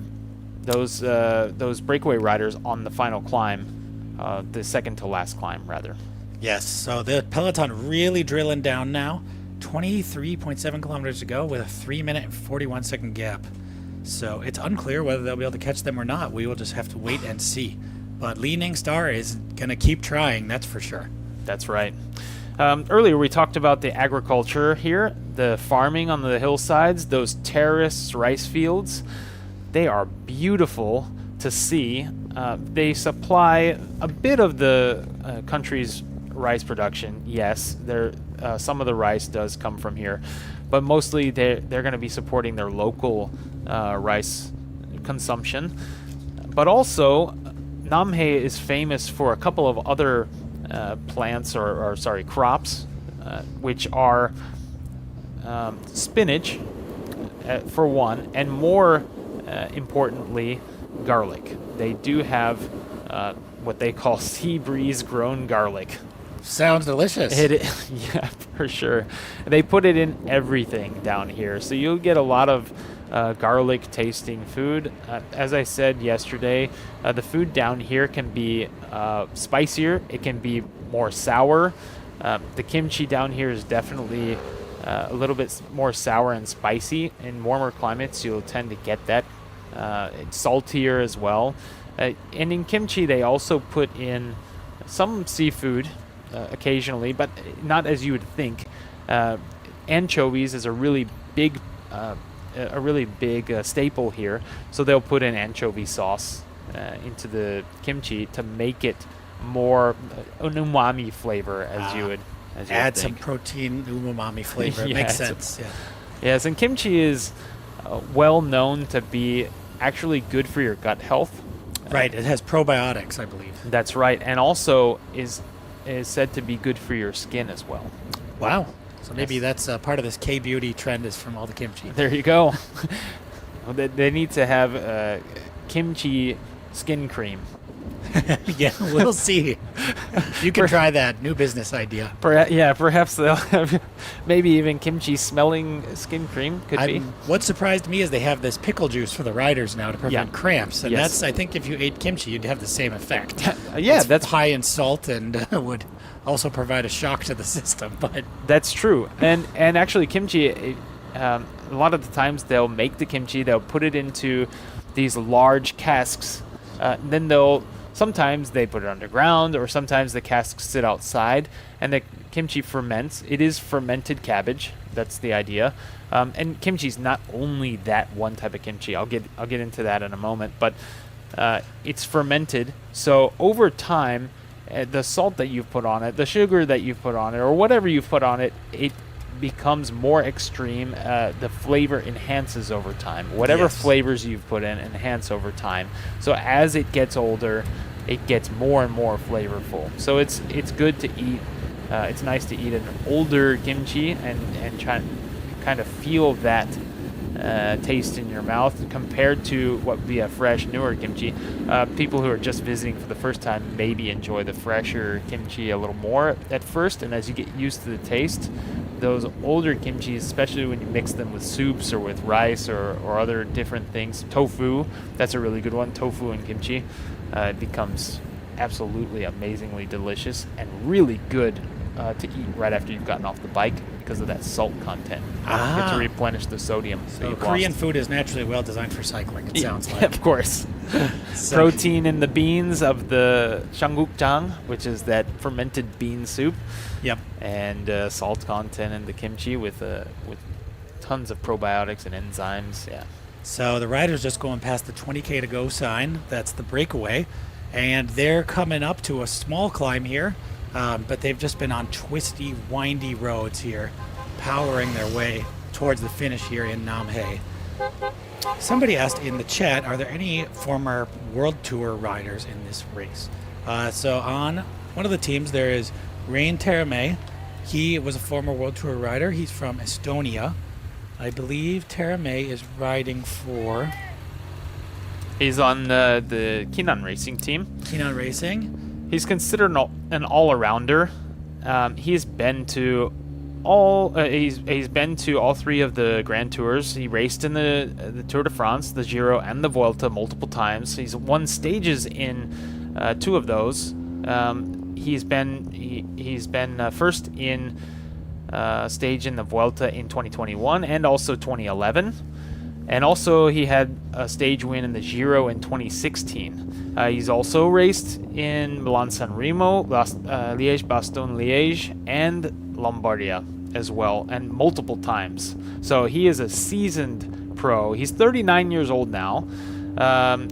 those breakaway riders on the final climb, the second to last climb, rather. Yes, so the peloton really drilling down now. 23.7 kilometers to go with a 3-minute and 41-second gap. So it's unclear whether they'll be able to catch them or not. We will just have to wait and see. But Lee Ning-star is going to keep trying, that's for sure. That's right. Earlier we talked about the agriculture here, the farming on the hillsides, those terrace rice fields. They are beautiful to see. They supply a bit of the country's rice production. Yes, some of the rice does come from here, but mostly they're going to be supporting their local rice consumption. But also, NamHae is famous for a couple of other plants or crops, which are spinach for one, and more importantly, garlic. They do have what they call sea breeze grown garlic. Sounds delicious. Yeah, for sure. They put it in everything down here, so you'll get a lot of garlic tasting food. As I said yesterday, the food down here can be spicier. It can be more sour. The kimchi down here is definitely a little bit more sour and spicy. In warmer climates, you'll tend to get that. It's saltier as well. And in kimchi, they also put in some seafood occasionally, but not as you would think. Anchovies is a really big staple here, so they'll put in anchovy sauce into the kimchi to make it more an umami flavor, as you would Add think. some protein, umami flavor. It Yeah, makes it's sense. Yeah. Yes, and kimchi is well known to be actually good for your gut health. Right, it has probiotics, I believe. That's right, and also is said to be good for your skin as well. Wow. So maybe Yes. that's part of this K-beauty trend is from all the kimchi. There you go. Well, they need to have kimchi skin cream. Yeah, we'll see. You can try that. New business idea. Perhaps they'll have maybe even kimchi smelling skin cream. Could be. What surprised me is they have this pickle juice for the riders now to prevent cramps. And Yes. that's, I think if you ate kimchi, you'd have the same effect. Yeah, It's that's high in salt and would also provide a shock to the system. But That's true, and actually kimchi, a lot of the times they'll make the kimchi, they'll put it into these large casks, then sometimes they put it underground, or sometimes the casks sit outside, and the kimchi ferments. It is fermented cabbage. That's the idea, and kimchi's not only that one type of kimchi. I'll get into that in a moment, but it's fermented. So over time, the salt that you've put on it, the sugar that you've put on it, or whatever you've put on it, it becomes more extreme. The flavor enhances over time. Whatever Yes. flavors you've put in enhance over time. So as it gets older, it gets more and more flavorful. So it's good to eat. It's nice to eat an older kimchi and try kind of feel that taste in your mouth compared to what would be a fresh, newer kimchi. People who are just visiting for the first time maybe enjoy the fresher kimchi a little more at first, and as you get used to the taste, those older kimchis, especially when you mix them with soups or with rice or other different things, tofu, that's a really good one, tofu and kimchi, it becomes absolutely amazingly delicious and really good to eat right after you've gotten off the bike because of that salt content. Get to replenish the sodium. so you've Korean lost. food is naturally well designed for cycling, it sounds like. Of course. So- Protein in the beans of the changgukjang, which is that fermented bean soup, Yep. and salt content in the kimchi with tons of probiotics and enzymes. Yeah. So the riders just going past the 20K to go sign. That's the breakaway. And they're coming up to a small climb here, but they've just been on twisty, windy roads here, powering their way towards the finish here in NamHae. Somebody asked in the chat, are there any former World Tour riders in this race? So on one of the teams, there is Rain Terame. He was a former World Tour rider. He's from Estonia. I believe Terame is riding for He's on the Kinan Racing team. Kinan Racing. He's considered an all-arounder. He's been to all three of the Grand Tours. He raced in the Tour de France, the Giro, and the Vuelta multiple times. He's won stages in 2 of those. He's been first in stage in the Vuelta in 2021 and also 2011. And also he had a stage win in the Giro in 2016. He's also raced in Milan-San Remo, Liège-Bastogne-Liège, and Lombardia as well, and multiple times. So he is a seasoned pro. He's 39 years old now,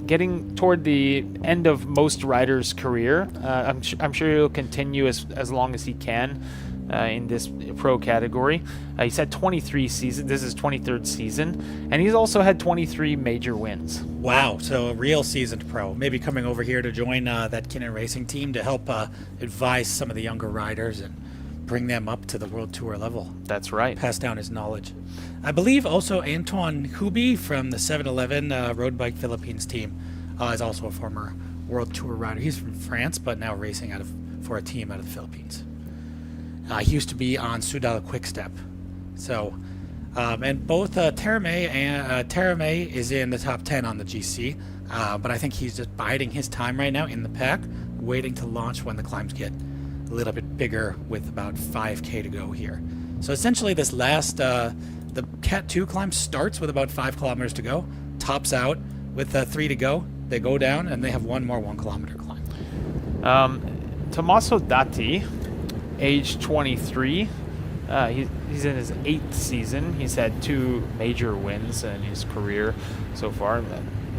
getting toward the end of most riders' career. I'm sure he'll continue as long as he can in this pro category. He's had 23 seasons. This is his 23rd season, and he's also had 23 major wins. Wow, so a real seasoned pro. Maybe coming over here to join that Kinan Racing team to help advise some of the younger riders and bring them up to the World Tour level. That's right. Pass down his knowledge. I believe also Antoine Hubi from the 7-Eleven Road Bike Philippines team is also a former World Tour rider. He's from France, but now racing for a team out of the Philippines. He used to be on Sudal Quickstep. So, and both Terame is in the top 10 on the GC, but I think he's just biding his time right now in the pack, waiting to launch when the climbs get a little bit bigger with about 5K to go here. So essentially this last, the Cat 2 climb starts with about 5 kilometers to go, tops out with 3 to go. They go down and they have one more 1 kilometer climb. Tommaso Datti, age 23. He's in his 8th season. He's had 2 major wins in his career so far,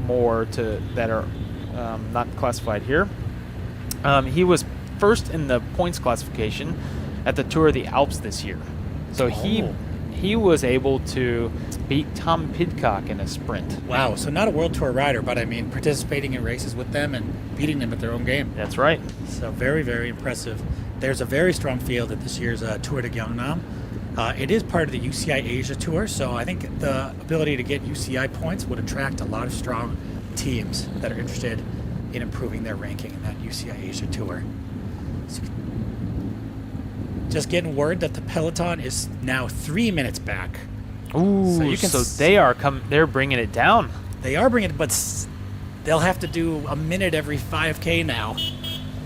more that are not classified here. He was first in the points classification at the Tour of the Alps this year. So he was able to beat Tom Pidcock in a sprint. Wow, so not a World Tour rider, but I mean participating in races with them and beating them at their own game. That's right. So very, very impressive. There's a very strong field at this year's Tour de Gyeongnam. It is part of the UCI Asia Tour, so I think the ability to get UCI points would attract a lot of strong teams that are interested in improving their ranking in that UCI Asia Tour. So just getting word that the peloton is now 3 minutes back. Ooh, so they're bringing it down. They are bringing it, but they'll have to do a minute every 5K now.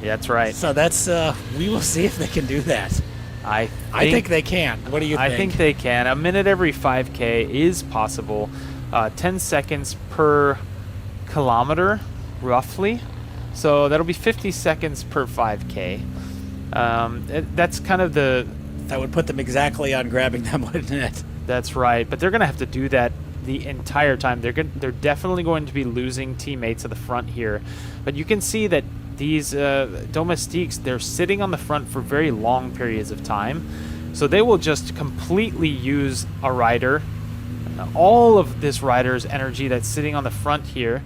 Yeah, that's right. So that's we will see if they can do that. I think they can. What do you think? I think they can. A minute every 5K is possible. 10 seconds per kilometer, roughly. So that'll be 50 seconds per 5K. That's kind of that would put them exactly on grabbing them, wouldn't it? That's right. But they're going to have to do that the entire time. They're definitely going to be losing teammates at the front here. But you can see that these domestiques, they're sitting on the front for very long periods of time. So they will just completely use a rider, all of this rider's energy that's sitting on the front here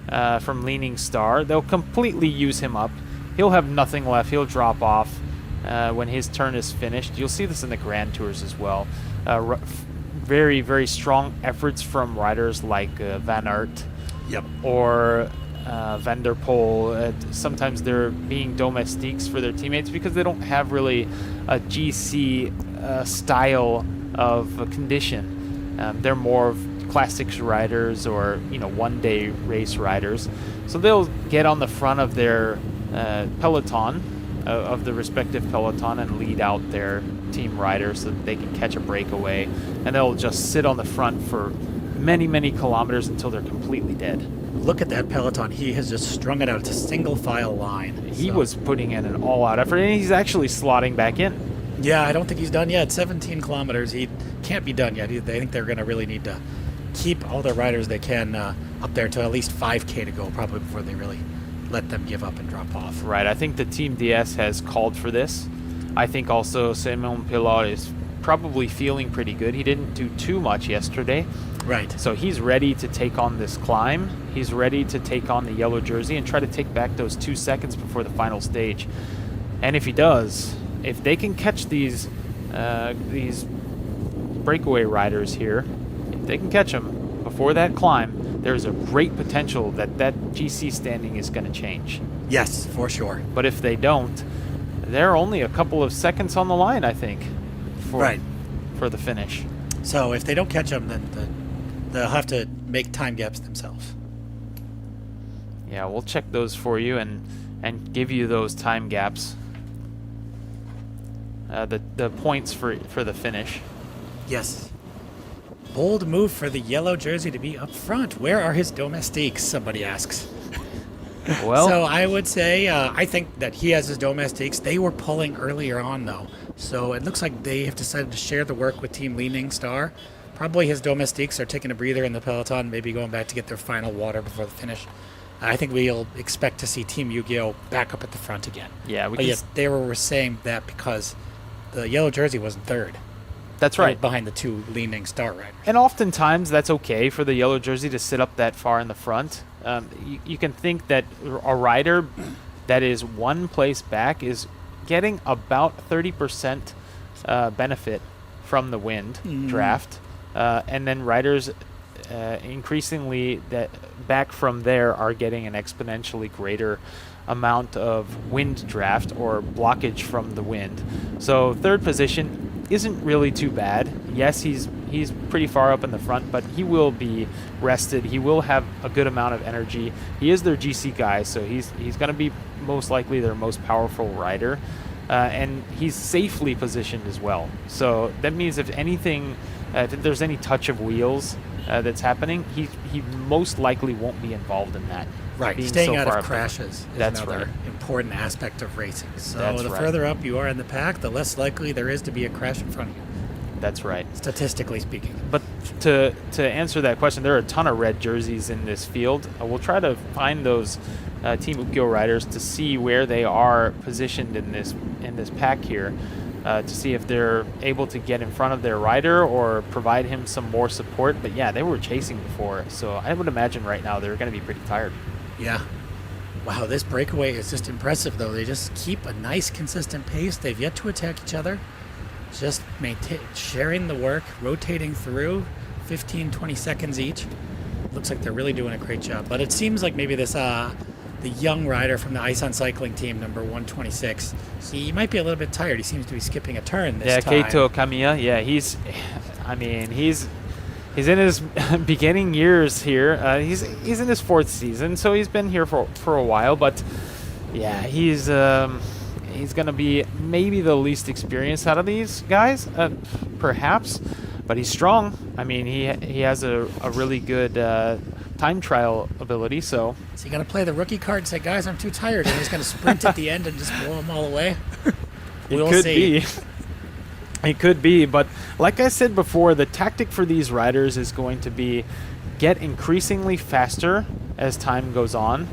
from Leaning Star. They'll completely use him up. He'll have nothing left. He'll drop off when his turn is finished. You'll see this in the Grand Tours as well. Very, very strong efforts from riders like Van Aert. Yep. Or Van der Poel. Sometimes they're being domestiques for their teammates because they don't have really a GC style of condition. They're more of classics riders or one-day race riders. So they'll get on the front of their peloton, of the respective peloton, and lead out their team riders so that they can catch a breakaway. And they'll just sit on the front for many, many kilometers until they're completely dead. Look at that peloton. He has just strung it out. It's a single file line. He was putting in an all-out effort, and he's actually slotting back in. Yeah, I don't think he's done yet. 17 kilometers. He can't be done yet. They think they're going to really need to keep all the riders they can up there to at least 5K to go, probably before they really let them give up and drop off. Right. I think the Team DS has called for this. I think also Simon Pilar is probably feeling pretty good. He didn't do too much yesterday. Right. So he's ready to take on this climb. He's ready to take on the yellow jersey and try to take back those 2 seconds before the final stage. And if he does, if they can catch these breakaway riders here, if they can catch them before that climb, there's a great potential that that GC standing is going to change. Yes, for sure. But if they don't, they're only a couple of seconds on the line, I think, for the finish. So if they don't catch them, then they'll have to make time gaps themselves. Yeah, we'll check those for you and give you those time gaps. The points for the finish. Yes. Bold move for the yellow jersey to be up front. Where are his domestiques? Somebody asks. Well, So I would say I think that he has his domestiques. They were pulling earlier on though, so it looks like they have decided to share the work with Team Leaning Star. Probably his domestiques are taking a breather in the peloton, maybe going back to get their final water before the finish. I think we'll expect to see Team Yu-Gi-Oh back up at the front again. yeah, we But can. yes, they were saying that because the yellow jersey wasn't third. That's right. Behind the two Leaning Star riders. And oftentimes that's okay for the yellow jersey to sit up that far in the front. You can think that a rider that is one place back is getting about 30% benefit from the wind draft. And then riders increasingly that back from there are getting an exponentially greater amount of wind draft or blockage from the wind. So third position isn't really too bad. Yes, he's pretty far up in the front, but he will be rested. He will have a good amount of energy. He is their GC guy, so he's going to be most likely their most powerful rider. And he's safely positioned as well. So that means if anything, if there's any touch of wheels that's happening, he most likely won't be involved in that. Right, being staying so out far of up there. crashes is That's another right. important aspect of racing. So That's the right. further up you are in the pack, the less likely there is to be a crash in front of you, That's right. statistically speaking. But to answer that question, there are a ton of red jerseys in this field. We'll try to find those Team Ukyo riders to see where they are positioned in this pack here, to see if they're able to get in front of their rider or provide him some more support. But yeah, they were chasing before, so I would imagine right now they're going to be pretty tired. Yeah. Wow, this breakaway is just impressive, though. They just keep a nice, consistent pace. They've yet to attack each other. Just sharing the work, rotating through, 15, 20 seconds each. Looks like they're really doing a great job. But it seems like maybe this, the young rider from the Ice on Cycling team, number 126, he might be a little bit tired. He seems to be skipping a turn this time. Keito Kamiya, yeah, he's in his beginning years here. He's in his fourth season, so he's been here for a while. But yeah, he's going to be maybe the least experienced out of these guys, perhaps. But he's strong. I mean, he has a really good time trial ability. So Is he going to play the rookie card and say, guys, I'm too tired, and he's going to sprint at the end and just blow them all away? We'll see. It could be, but like I said before, the tactic for these riders is going to be get increasingly faster as time goes on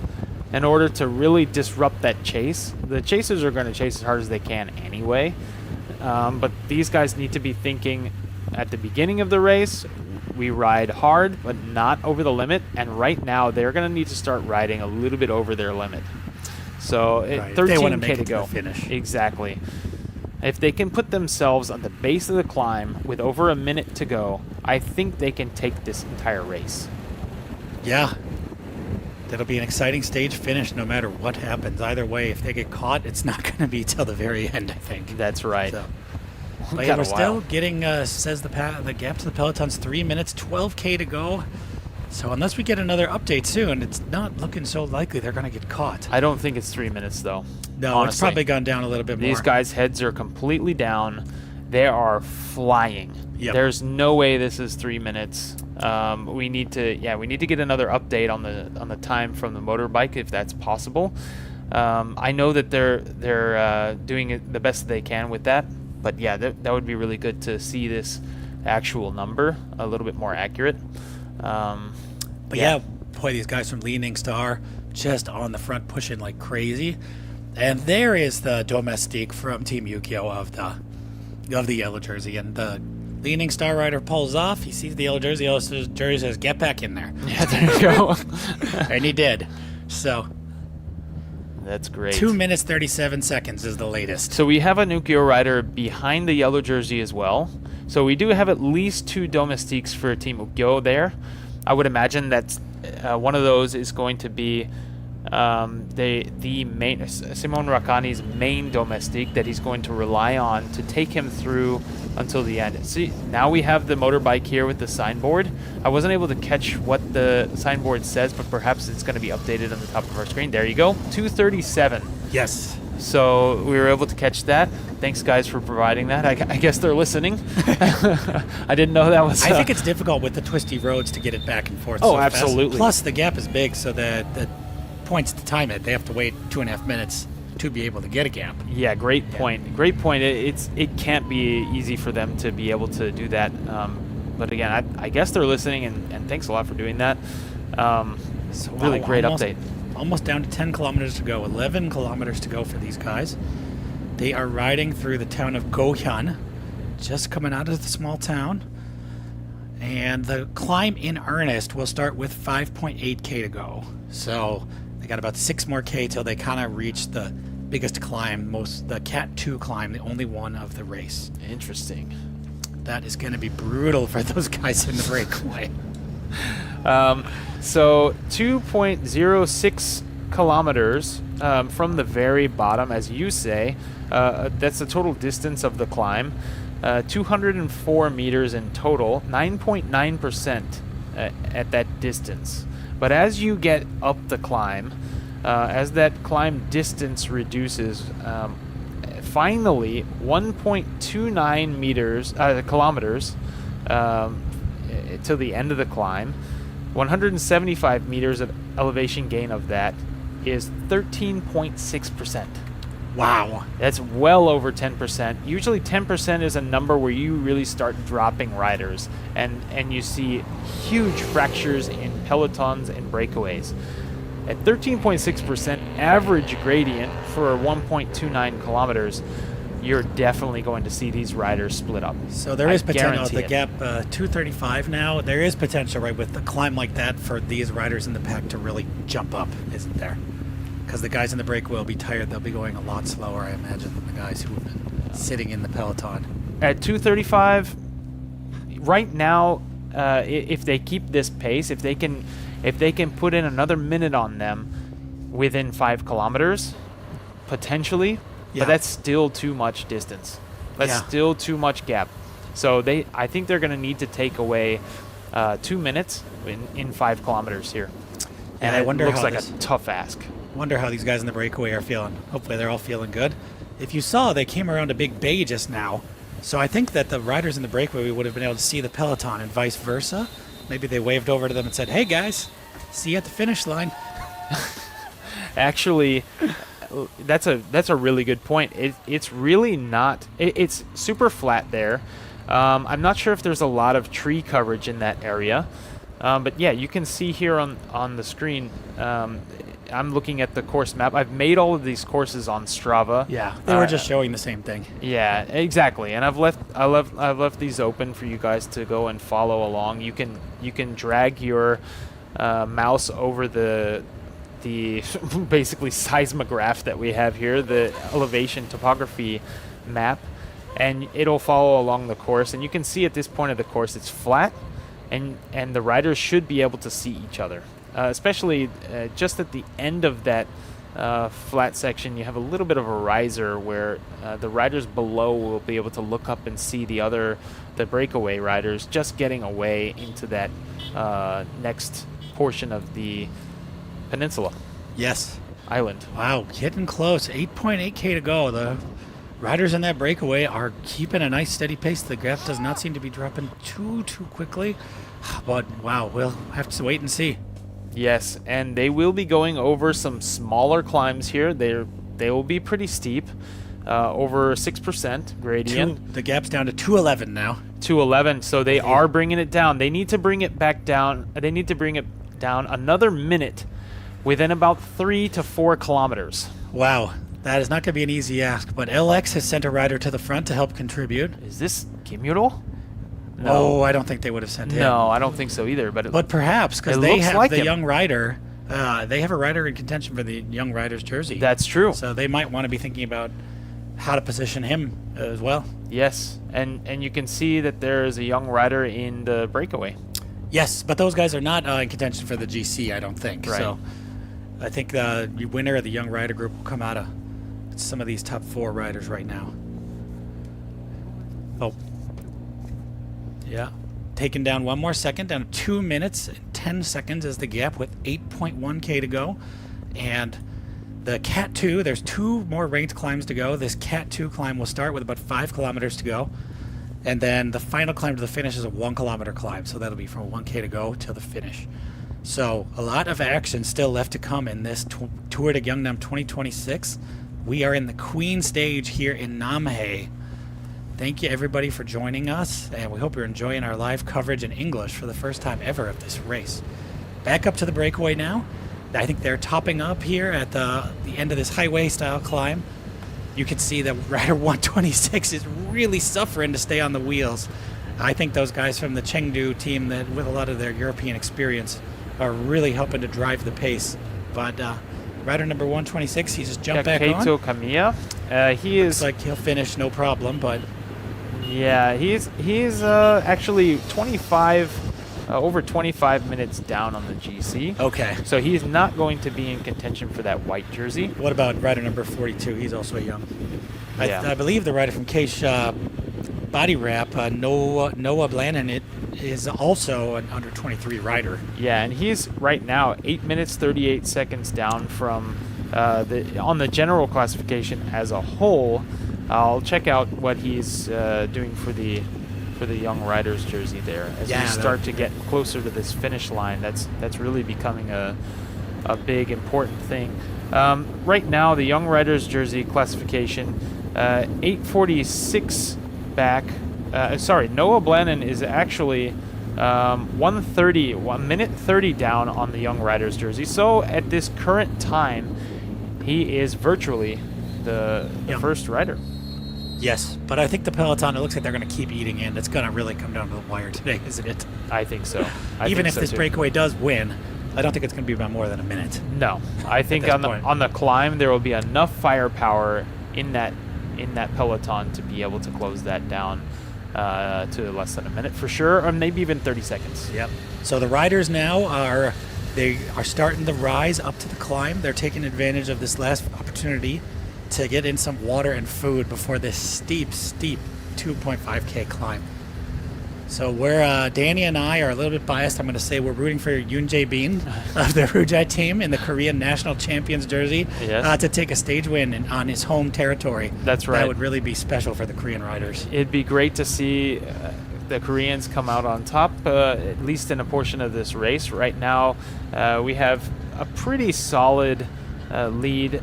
in order to really disrupt that chase. The chasers are going to chase as hard as they can anyway, but these guys need to be thinking at the beginning of the race, we ride hard, but not over the limit, and right now they're going to need to start riding a little bit over their limit. So Right, if they wanna make 13K it to to go. the finish. Exactly. If they can put themselves on the base of the climb with over a minute to go, I think they can take this entire race. Yeah. That'll be an exciting stage finish no matter what happens. Either way, if they get caught, it's not going to be till the very end, I think. That's right. So. We But got we're a still while. getting, says the gap to the peloton's 3 minutes, 12K to go. So unless we get another update soon, it's not looking so likely they're going to get caught. I don't think it's 3 minutes, though. No, honestly. it's probably gone down a little bit more. These guys' heads are completely down. They are flying. Yep. There's no way this is 3 minutes. We need to get another update on the time from the motorbike if that's possible. I know that they're doing it the best they can with that, but yeah, that would be really good to see this actual number a little bit more accurate. But yeah, boy, these guys from Leaning Star just on the front pushing like crazy. And there is the domestique from Team Yu-Gi-Oh of the yellow jersey. And the Leaning Star rider pulls off. He sees the yellow jersey. Yellow jersey says, "Get back in there." Yeah, there you go. And he did. So That's great. 2 minutes 37 seconds is the latest. So we have a Nukio rider behind the yellow jersey as well. So we do have at least two domestiques for Team Ukyo there. I would imagine that one of those is going to be the main Simon Rakani's main domestique that he's going to rely on to take him through until the end. See, now we have the motorbike here with the signboard. I wasn't able to catch what the signboard says, but perhaps it's going to be updated on the top of our screen. There you go, 237. Yes. So we were able to catch that. Thanks, guys, for providing that. I guess they're listening. I didn't know that was. I think it's difficult with the twisty roads to get it back and forth. Oh, so fast. absolutely. Plus, the gap is big, so the points to time it, they have to wait 2.5 minutes to be able to get a gap. Yeah, great point. Great point. It can't be easy for them to be able to do that. But again, I guess they're listening, and thanks a lot for doing that. So really great update. Almost down to 10 kilometers to go. 11 kilometers to go for these guys. They are riding through the town of Gyeongnam, just coming out of the small town. And the climb in earnest will start with 5.8k to go. So they got about 6 more k till they kind of reach the biggest climb, the Cat 2 climb, the only one of the race. Interesting. That is going to be brutal for those guys in the breakaway. So 2.06 kilometers from the very bottom, as you say. That's the total distance of the climb. 204 meters in total, 9.9% at that distance. But as you get up the climb, as that climb distance reduces, finally 1.29 kilometers till the end of the climb. 175 meters of elevation gain of that is 13.6%. Wow. That's well over 10%. Usually 10% is a number where you really start dropping riders, and you see huge fractures in pelotons and breakaways. At 13.6% average gradient for 1.29 kilometers, you're definitely going to see these riders split up. So there is potential. guarantee The it. gap 235 now. There is potential, right, with the climb like that for these riders in the pack to really jump up, isn't there? Because the guys in the break will be tired. They'll be going a lot slower, I imagine, than the guys who have been sitting in the peloton. At 235, right now, if they keep this pace, if they can put in another minute on them within 5 kilometers, potentially. Yeah. But that's still too much distance. That's still too much gap. So I think they're going to need to take away 2 minutes in 5 kilometers here. And I it wonder looks how like this- a tough ask. Wonder how these guys in the breakaway are feeling. Hopefully they're all feeling good. If you saw, they came around a big bay just now. So I think that the riders in the breakaway would have been able to see the peloton and vice versa. Maybe they waved over to them and said, "Hey guys, see you at the finish line." Actually, that's a really good point. It's really not. It's super flat there. I'm not sure if there's a lot of tree coverage in that area, but yeah, you can see here on the screen. I'm looking at the course map. I've made all of these courses on Strava. Yeah, they were just showing the same thing. Yeah, exactly. And I've left these open for you guys to go and follow along. You can drag your mouse over the basically seismograph that we have here, the elevation topography map, and it'll follow along the course. And you can see at this point of the course it's flat, and the riders should be able to see each other. Especially just at the end of that flat section, you have a little bit of a riser where the riders below will be able to look up and see the breakaway riders just getting away into that next portion of the peninsula. Yes. Island. Wow, getting close. 8.8k to go. The riders in that breakaway are keeping a nice steady pace. The graph does not seem to be dropping too quickly. But wow, we'll have to wait and see. Yes, and they will be going over some smaller climbs here. They will be pretty steep, over 6% gradient. The gap's down to 211 now. 211, so they are bringing it down. They need to bring it back down. They need to bring it down another minute within about 3 to 4 kilometers. Wow, that is not going to be an easy ask, but LX has sent a rider to the front to help contribute. Is this Kimuro? No, I don't think they would have sent him. No, I don't think so either. But perhaps, because it they looks have like the him. young rider. They have a rider in contention for the young rider's jersey. That's true. So they might want to be thinking about how to position him as well. Yes, and you can see that there is a young rider in the breakaway. Yes, but those guys are not in contention for the GC, I don't think. Right. So I think the winner of the young rider group will come out of some of these top 4 riders right now. Oh. Yeah. Taken down 1 more second, down to 2 minutes and 10 seconds is the gap with 8.1K to go. And the Cat 2, there's 2 more ranked climbs to go. This Cat 2 climb will start with about 5 kilometers to go. And then the final climb to the finish is a 1 kilometer climb. So that'll be from 1K to go till the finish. So a lot of action still left to come in this Tour de Gyeongnam 2026. We are in the Queen stage here in NamHae. Thank you everybody for joining us, and we hope you're enjoying our live coverage in English for the first time ever of this race. Back up to the breakaway now. I think they're topping up here at the end of this highway style climb. You can see that rider 126 is really suffering to stay on the wheels. I think those guys from the Chengdu team, that with a lot of their European experience, are really helping to drive the pace. But rider number 126, he just jumped back on. Keito Kamiya. He is Looks like he'll finish no problem, but yeah, he's actually 25 over 25 minutes down on the GC. okay. So he's not going to be in contention for that white jersey. What about rider number 42? He's also young. Yeah. I believe the rider from Case Body Wrap, Noah Blannen, is also an under 23 rider. Yeah, and he's right now 8 minutes 38 seconds down from on the general classification as a whole. I'll check out what he's doing for the young riders jersey there as we start to get closer to this finish line. That's really becoming a big important thing. Right now, the young riders jersey classification, 8:46 back. Noah Blannen is actually 1 minute 30 down on the young riders jersey. So at this current time, he is virtually the first rider. Yes, but I think the peloton, it looks like they're going to keep eating in. It's going to really come down to the wire today, isn't it? I think so. Even if this breakaway does win, I don't think it's going to be by more than a minute. No, I think this on point. the climb there will be enough firepower in that peloton to be able to close that down to less than a minute for sure, or maybe even 30 seconds. Yep. So the riders now are starting the rise up to the climb. They're taking advantage of this last opportunity to get in some water and food before this steep 2.5K climb. So we're Danny and I are a little bit biased. I'm going to say we're rooting for Yoon Jae-bin of the Rujai team in the Korean national champions jersey to take a stage win on his home territory. That's right. That would really be special for the Korean riders. It'd be great to see the Koreans come out on top, at least in a portion of this race. Right now, we have a pretty solid lead,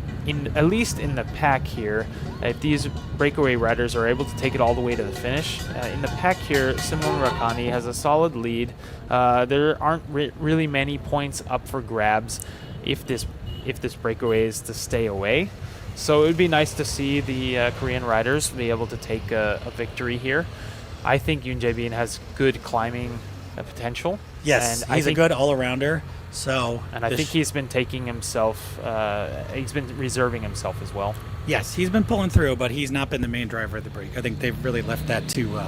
at least in the pack here. If these breakaway riders are able to take it all the way to the finish, in the pack here, Simon Rakani has a solid lead. There aren't really many points up for grabs if this breakaway is to stay away. So it would be nice to see the Korean riders be able to take a victory here. I think Yoon Jae-bin has good climbing potential. Yes, and he's a good all-arounder. So, and I think he's been taking himself, he's been reserving himself as well. Yes, he's been pulling through, but he's not been the main driver of the break. I think they've really left that to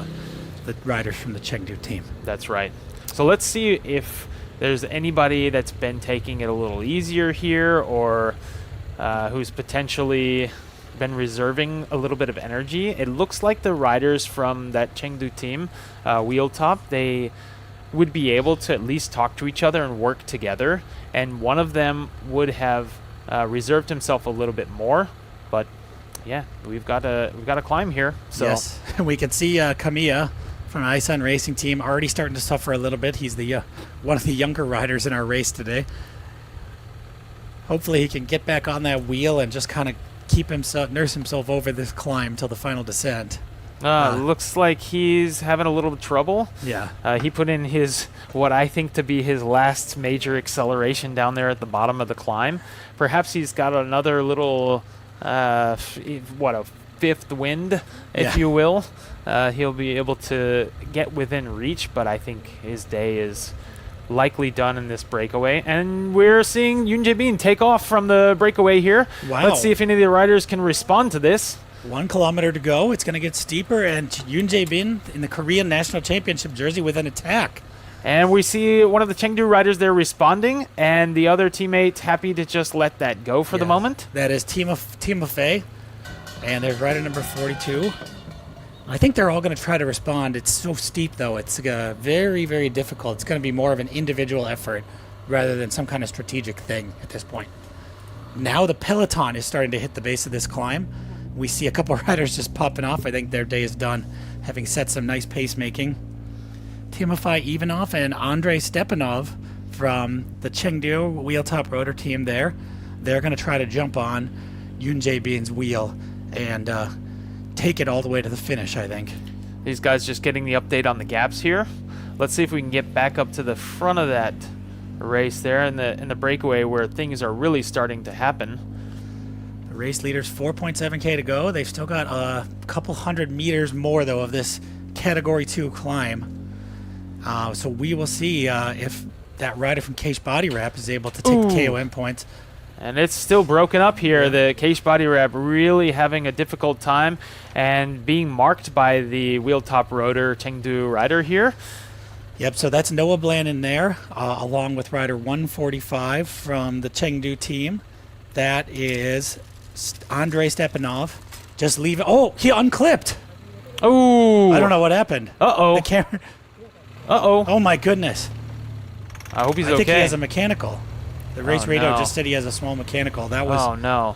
the riders from the Chengdu team. That's right. So let's see if there's anybody that's been taking it a little easier here, or who's potentially been reserving a little bit of energy. It looks like the riders from that Chengdu team, Wheeltop, they would be able to at least talk to each other and work together, and one of them would have reserved himself a little bit more. But yeah, we've got a climb here. So yes, we can see Kamiya from Isun Racing Team already starting to suffer a little bit. He's the one of the younger riders in our race today. Hopefully he can get back on that wheel and just kind of nurse himself over this climb till the final descent. Looks like he's having a little trouble. Yeah. He put in what I think to be his last major acceleration down there at the bottom of the climb. Perhaps he's got another little, a fifth wind, if you will. He'll be able to get within reach, but I think his day is likely done in this breakaway. And we're seeing Yoon Jae-bin take off from the breakaway here. Wow. Let's see if any of the riders can respond to this. 1 kilometer to go. It's going to get steeper, and Yoon Jae-bin in the Korean National Championship jersey with an attack. And we see one of the Chengdu riders there responding, and the other teammate happy to just let that go for the Yeah. moment. That is NamHae, and there's rider number 42. I think they're all going to try to respond. It's so steep, though. It's very, very difficult. It's going to be more of an individual effort rather than some kind of strategic thing at this point. Now the peloton is starting to hit the base of this climb. We see a couple riders just popping off. I think their day is done, having set some nice pacemaking. Timofey Ivanov and Andrei Stepanov from the Chengdu wheel top rotor team there. They're going to try to jump on Yoon Jae-bin's wheel and take it all the way to the finish, I think. These guys just getting the update on the gaps here. Let's see if we can get back up to the front of that race there in the breakaway where things are really starting to happen. The race leader's 4.7K to go. They've still got a couple hundred meters more, though, of this Category 2 climb. So we will see if that rider from Case Body Wrap is able to take Ooh. the KOM points. And it's still broken up here. The Case Body Wrap really having a difficult time and being marked by the wheel top rotor Chengdu rider here. Yep, so that's Noah Bland in there, along with rider 145 from the Chengdu team. That is Andrei Stepanov. Just leave it. Oh, he unclipped. Oh, I don't know what happened. Uh-oh. The camera. Uh-oh. Oh, my goodness. I hope he's I okay. think he has a mechanical. The race Oh, radio no. just said he has a small mechanical. That was Oh, no.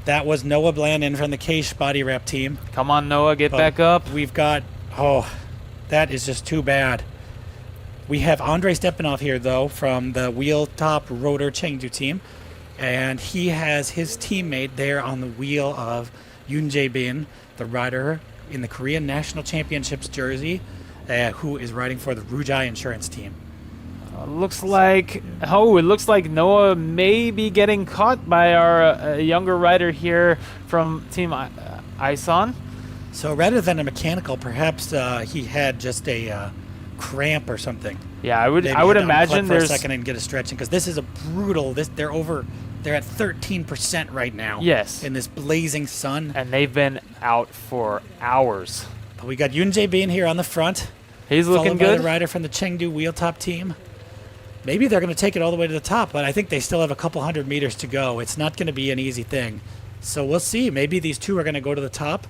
that was Noah Bland in from the Case Body Wrap team. Come on, Noah, get But back up. We've got, that is just too bad. We have Andrei Stepanov here, though, from the wheel top rotor Chengdu team. And he has his teammate there on the wheel of Yoon Jae-bin, the rider in the Korean National Championships jersey, who is riding for the Rujai Insurance team. It looks like Noah may be getting caught by our younger rider here from Team Ison. So rather than a mechanical, perhaps he had just a cramp or something. Yeah, I would Maybe I would had to imagine unclip for a there's second and get a stretching, because this is a brutal. They're at 13% right now. Yes. In this blazing sun. and they've been out for hours. But we got Yoon Jae-bin here on the front. He's looking followed by good. the rider from the Chengdu wheel top team. Maybe they're going to take it all the way to the top, but I think they still have a couple hundred meters to go. It's not going to be an easy thing. So we'll see. Maybe these two are going to go to the top.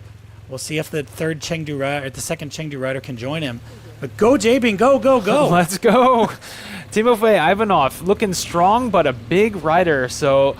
We'll see if the second Chengdu rider can join him. But go, Jae-bin, go, go, go. Let's go. Timofey Ivanov looking strong, but a big rider. So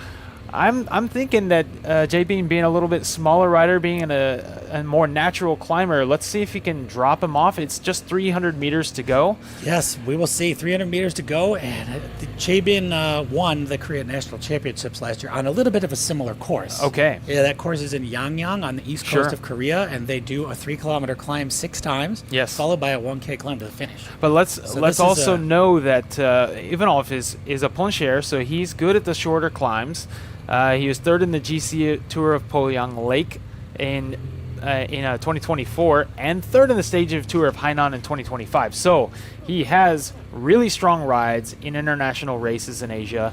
I'm thinking that Jae-bin being a little bit smaller rider, being a more natural climber, let's see if he can drop him off. It's just 300 meters to go. Yes, we will see. 300 meters to go, and Jae-bin won the Korean National Championships last year on a little bit of a similar course. Okay. Yeah, that course is in Gyeongnam on the east Sure. coast of Korea, and they do a 3-kilometer climb 6 times, Yes. followed by a 1K climb to the finish. But let's this is also a- know that Ivanov is a plongear, so he's good at the shorter climbs. He was third in the GC Tour of Polyang Lake in 2024, and third in the stage of Tour of Hainan in 2025. So he has really strong rides in international races in Asia.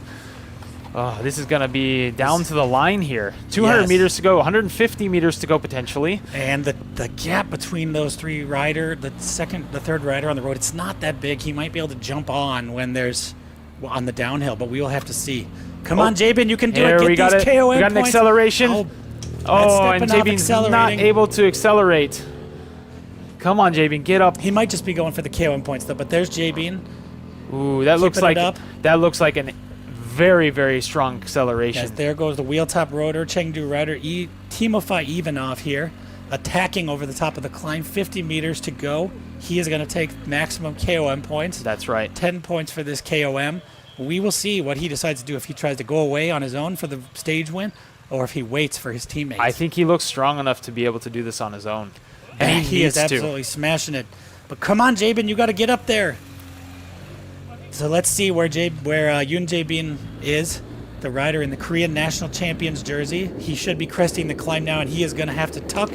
This is going to be down to the line here. 200 Yes. meters to go, 150 meters to go potentially. And the gap between those three the third rider on the road, it's not that big. He might be able to jump on when there's on the downhill, but we will have to see. Come on, Jae-bin, you can do Here it. Get we got these it. KOM We got an points. acceleration. Oh, Oh, and Stepanov Jae-bin's not accelerating. able to accelerate. Come on, Jae-bin, get up. He might just be going for the KOM points, though, but there's Jae-bin. Ooh, that looks Keeping like it up. an very, very strong acceleration. Yes, there goes the wheel top rotor, Chengdu rider Timofey Ivanov here, attacking over the top of the climb. 50 meters to go. He is going to take maximum KOM points. That's right. 10 points for this KOM. We will see what he decides to do, if he tries to go away on his own for the stage win or if he waits for his teammates. I think he looks strong enough to be able to do this on his own. And he is needs to. absolutely smashing it. But come on, Jae-bin, you got to get up there. So let's see where Yoon Jae-bin is, the rider in the Korean National Champions jersey. He should be cresting the climb now, and he is going to have to tuck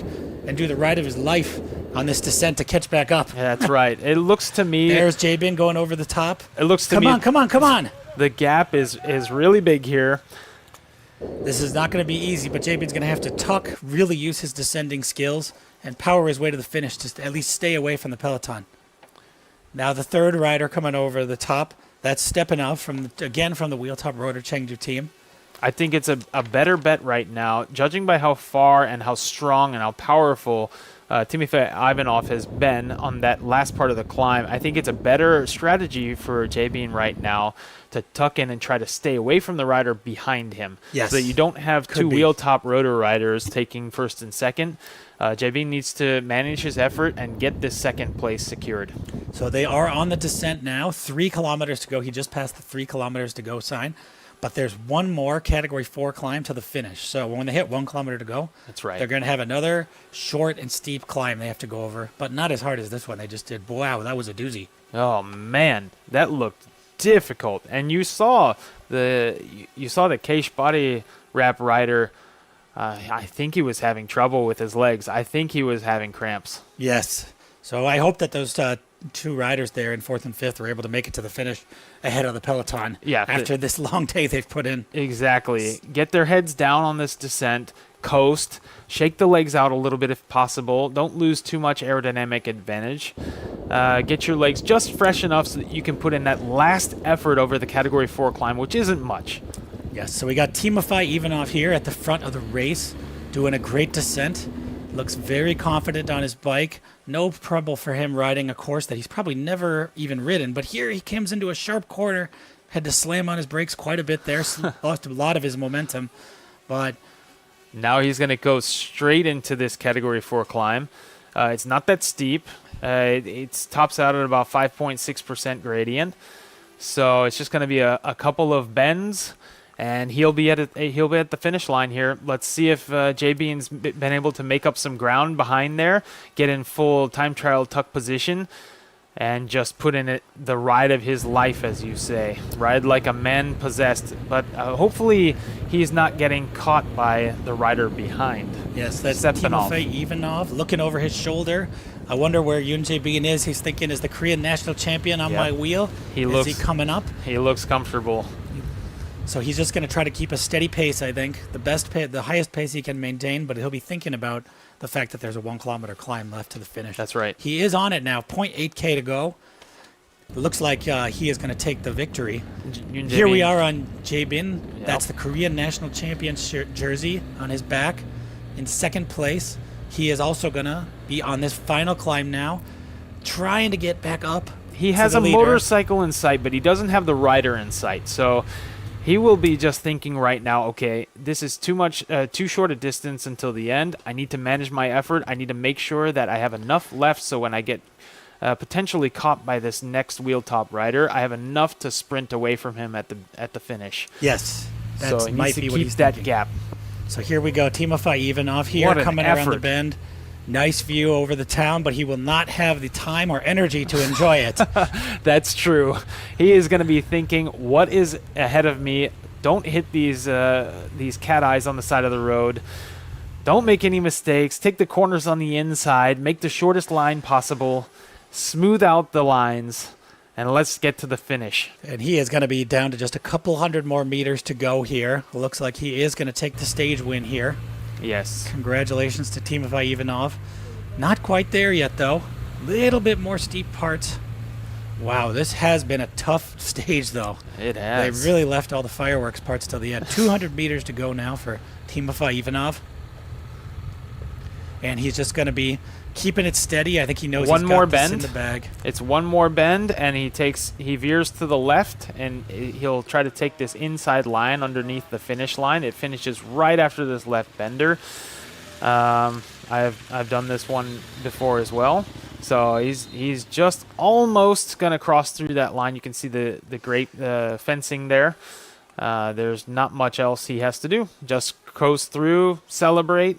and do the ride of his life on this descent to catch back up. Yeah, that's right. It looks to me. There's Jae-bin going over the top. It looks to Come me. on, come on, come on. The gap is really big here. This is not going to be easy, but Jae-bin's going to have to tuck, really use his descending skills, and power his way to the finish to at least stay away from the peloton. Now the third rider coming over the top. That's Stepanov from the wheel top rotor Chengdu team. I think it's a better bet right now, judging by how far and how strong and how powerful Timofey Ivanov has been on that last part of the climb. I think it's a better strategy for Jae-bin right now to tuck in and try to stay away from the rider behind him. Yes. So that you don't have Could two be. wheel top rotor riders taking first and second. Jae-bin needs to manage his effort and get this second place secured. So they are on the descent now. 3 kilometers to go. He just passed the 3 kilometers to go sign. But there's one more Category 4 climb to the finish. So when they hit 1 kilometer to go, That's right. they're going to have another short and steep climb they have to go over. But not as hard as this one they just did. Wow, that was a doozy. Oh man, that looked difficult. And you saw the Keish body wrap rider. I think he was having trouble with his legs. I think he was having cramps. Yes. So I hope that those 2 riders there in 4th and 5th were able to make it to the finish ahead of the peloton. Yeah, After this long day they've put in. Exactly. Get their heads down on this descent, coast, shake the legs out a little bit if possible. Don't lose too much aerodynamic advantage. Get your legs just fresh enough so that you can put in that last effort over the Category 4 climb, which isn't much. Yes, so we got Timofey Ivanov here at the front of the race doing a great descent. Looks very confident on his bike. No trouble for him riding a course that he's probably never even ridden. But here he comes into a sharp corner. Had to slam on his brakes quite a bit there. Lost a lot of his momentum. But Now he's going to go straight into this Category 4 climb. It's not that steep. It tops out at about 5.6% gradient. So it's just going to be a couple of bends, and he'll be at the finish line here. Let's see if Jae-bin's been able to make up some ground behind there, get in full time trial tuck position, and just put in the ride of his life, as you say. Ride like a man possessed. But hopefully he's not getting caught by the rider behind. yes, that's Stepanov. Timofey Ivanov looking over his shoulder. I wonder where Yoon Jae-bin is. He's thinking, is the Korean national champion on Yeah. my wheel? Is he coming up? He looks comfortable. So he's just going to try to keep a steady pace, I think. The highest pace he can maintain, but he'll be thinking about the fact that there's a 1 kilometer climb left to the finish. That's right. He is on it now, 0.8K to go. It looks like he is going to take the victory. Yoon Here we Jae-bin. are on Jae-bin. Yep. That's the Korean national champion jersey on his back. In second place, he is also going to be on this final climb now, trying to get back up. He to has the a leader. motorcycle in sight, but he doesn't have the rider in sight. So he will be just thinking right now, okay, this is too short a distance until the end. I need to manage my effort. I need to make sure that I have enough left so when I get potentially caught by this next wheel top rider, I have enough to sprint away from him at the finish. Yes, that So he might needs to be what keep he's that thinking. gap. So here we go, Timofey Ivanov here What an coming around the effort. bend. Nice view over the town, but he will not have the time or energy to enjoy it. That's true. He is going to be thinking, what is ahead of me? Don't hit these cat eyes on the side of the road. Don't make any mistakes. Take the corners on the inside. Make the shortest line possible. Smooth out the lines. And let's get to the finish. And he is going to be down to just a couple hundred more meters to go here. Looks like he is going to take the stage win here. Yes. Congratulations to Timofey Ivanov. Not quite there yet, though. Little bit more steep parts. Wow, this has been a tough stage, though. It has. They really left all the fireworks parts till the end. 200 meters to go now for Timofey Ivanov. And he's just going to be keeping it steady. I think he knows One he's more got this in bend. the bag. It's one more bend, and he veers to the left, and he'll try to take this inside line underneath the finish line. It finishes right after this left bender. I've done this one before as well. So he's just almost gonna cross through that line. You can see the great fencing there. There's not much else he has to do. Just coast through, celebrate.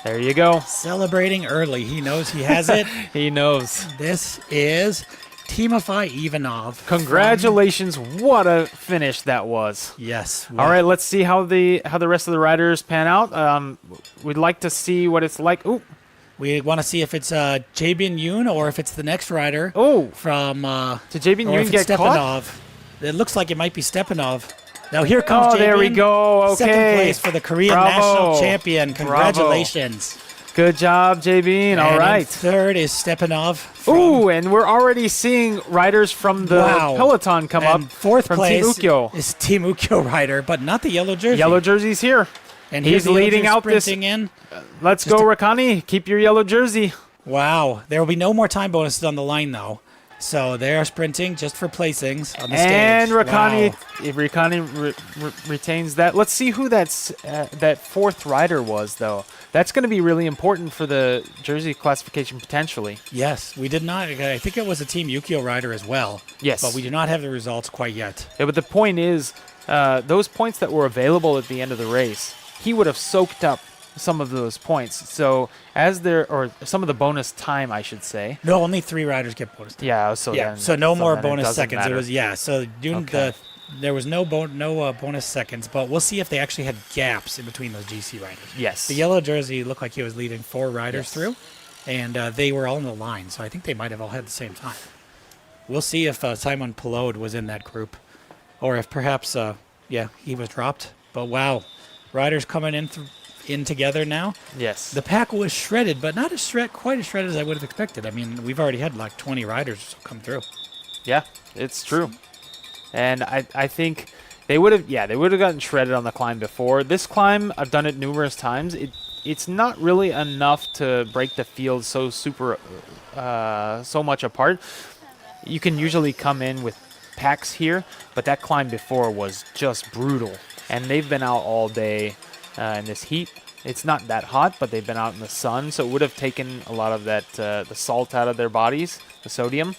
There you go. Celebrating early. He knows he has it. He knows. This is Timofey Ivanov. Congratulations! What a finish that was. Yes. All right, let's see how the rest of the riders pan out. We'd like to see what it's like. Ooh, We want to see if it's Jae-bin Yoon or if it's the next rider oh! from Did Jae-bin or if Yoon it's get caught? Stepanov. It looks like it might be Stepanov. Now here comes Oh, there we Jae-bin. go. Okay. Second place for the Korean Bravo. national champion. Bravo. Congratulations. Good job, J Bean. All And right. on third is Stepanov. Ooh, and we're already seeing riders from the peloton come up. Fourth from place Team Ukyo. is Team Ukyo rider, but not the yellow jersey. Yellow jersey's here. and he's leading out this. sprinting in. Let's go, Rakani. Keep your yellow jersey. Wow. There will be no more time bonuses on the line, though. So they are sprinting just for placings on the stage. And Rakani, Wow. if Rakani retains that. Let's see who that fourth rider was, though. That's going to be really important for the jersey classification potentially. Yes, we did not. I think it was a Team Yukio rider as well. Yes. But we do not have the results quite yet. Yeah, but the point is, those points that were available at the end of the race, he would have soaked up some of those points. So or some of the bonus time, I should say. No, only 3 riders get bonus time. Yeah. So Yeah, then, so no more then it bonus doesn't seconds. matter. It was Okay. There was no bonus seconds, but we'll see if they actually had gaps in between those GC riders. Yes. The yellow jersey looked like he was leading 4 riders Yes. through, and they were all in the line, so I think they might have all had the same time. We'll see if Simon Pelode was in that group, or if perhaps, he was dropped. But wow, riders coming in together now. Yes. The pack was shredded, but not quite as shredded as I would have expected. I mean, we've already had like 20 riders come through. Yeah, it's true. And I think they would have gotten shredded on the climb before. This climb, I've done it numerous times. It's not really enough to break the field so much apart. You can usually come in with packs here, but that climb before was just brutal. And they've been out all day in this heat. It's not that hot, but they've been out in the sun, so it would have taken a lot of that the salt out of their bodies, the sodium,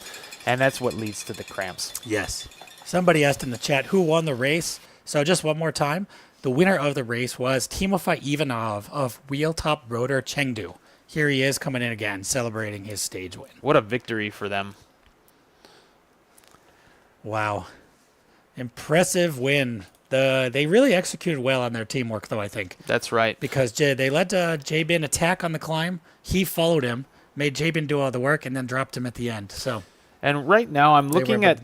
and that's what leads to the cramps. Yes. Somebody asked in the chat who won the race. So just one more time, the winner of the race was Timofey Ivanov of Wheel Top Rotor Chengdu. Here he is coming in again, celebrating his stage win. What a victory for them. Wow. Impressive win. They really executed well on their teamwork, though, I think. That's right. Because they let Jabin attack on the climb. He followed him, made Jabin do all the work, and then dropped him at the end. So, And right now, I'm were looking good.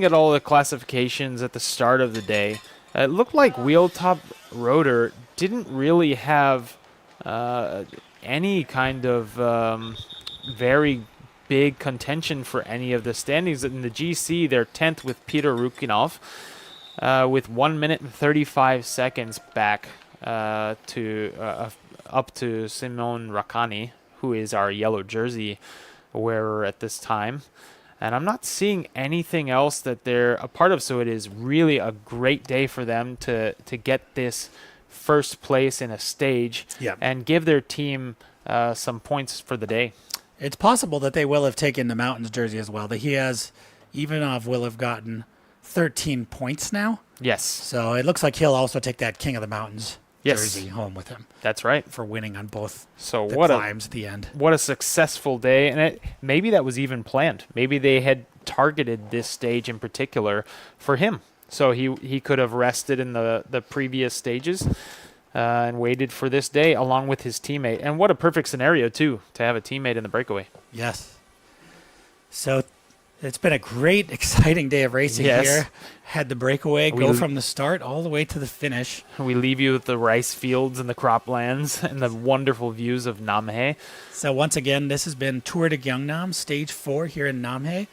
at all the classifications at the start of the day. It looked like Wheel Top Rotor didn't really have any kind of very big contention for any of the standings. In the GC, they're 10th with Peter Rukinov with 1 minute and 35 seconds back to up to Simon Rakani, who is our yellow jersey wearer at this time. And I'm not seeing anything else that they're a part of, so it is really a great day for them to get this first place in a stage and give their team some points for the day. it's possible that they will have taken the Mountains jersey as well. Ivanov will have gotten 13 points now. Yes, So it looks like he'll also take that King of the Mountains Yes. jersey home with him that's right. for winning on both So the what climbs at the end. a successful day, and maybe that was even planned. Maybe they had targeted this stage in particular for him, so he could have rested in the previous stages and waited for this day along with his teammate. And what a perfect scenario too, to have a teammate in the breakaway. Yes. So it's been a great, exciting day of racing Yes. here. Had the breakaway We go l- from the start all the way to the finish. We leave you with the rice fields and the croplands and the wonderful views of NamHae. So once again, this has been Tour de Gyeongnam, Stage 4 here in NamHae.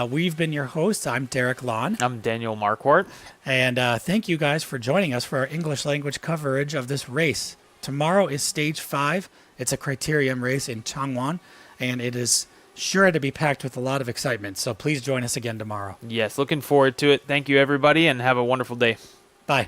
We've been your hosts. I'm Derek Lon. I'm Daniel Marquardt. And thank you guys for joining us for our English language coverage of this race. Tomorrow is Stage 5. It's a criterium race in Changwon, and it is sure to be packed with a lot of excitement. So please join us again tomorrow. Yes, looking forward to it. Thank you, everybody, and have a wonderful day. Bye.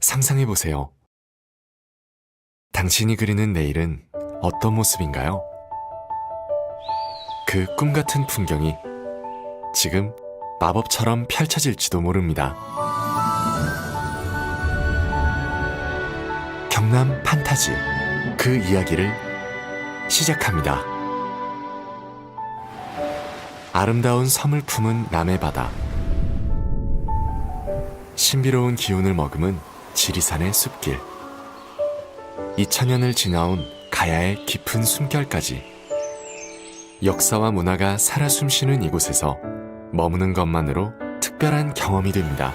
상상해 보세요. 당신이 그리는 내일은 어떤 모습인가요? 그 꿈 같은 풍경이 지금 마법처럼 펼쳐질지도 모릅니다. 경남 판타지 그 이야기를 시작합니다. 아름다운 섬을 품은 남해 바다, 신비로운 기운을 머금은 지리산의 숲길, 2000년을 지나온 가야의 깊은 숨결까지 역사와 문화가 살아 숨쉬는 이곳에서 머무는 것만으로 특별한 경험이 됩니다.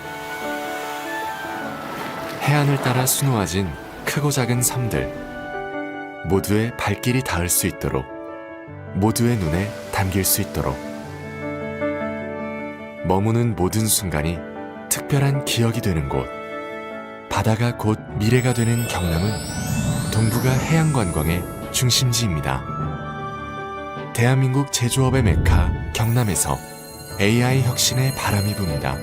해안을 따라 수놓아진 크고 작은 섬들, 모두의 발길이 닿을 수 있도록, 모두의 눈에 담길 수 있도록 머무는 모든 순간이 특별한 기억이 되는 곳, 바다가 곧 미래가 되는 경남은 동북아 해양 관광의 중심지입니다. 대한민국 제조업의 메카 경남에서 AI 혁신의 바람이 붑니다.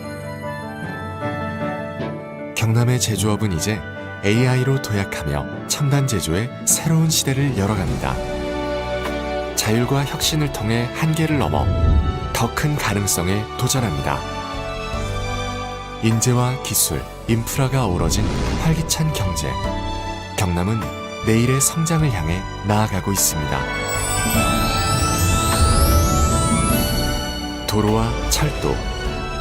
경남의 제조업은 이제 AI로 도약하며 첨단 제조의 새로운 시대를 열어갑니다. 자율과 혁신을 통해 한계를 넘어 더 큰 가능성에 도전합니다. 인재와 기술, 인프라가 어우러진 활기찬 경제. 경남은 내일의 성장을 향해 나아가고 있습니다. 도로와 철도,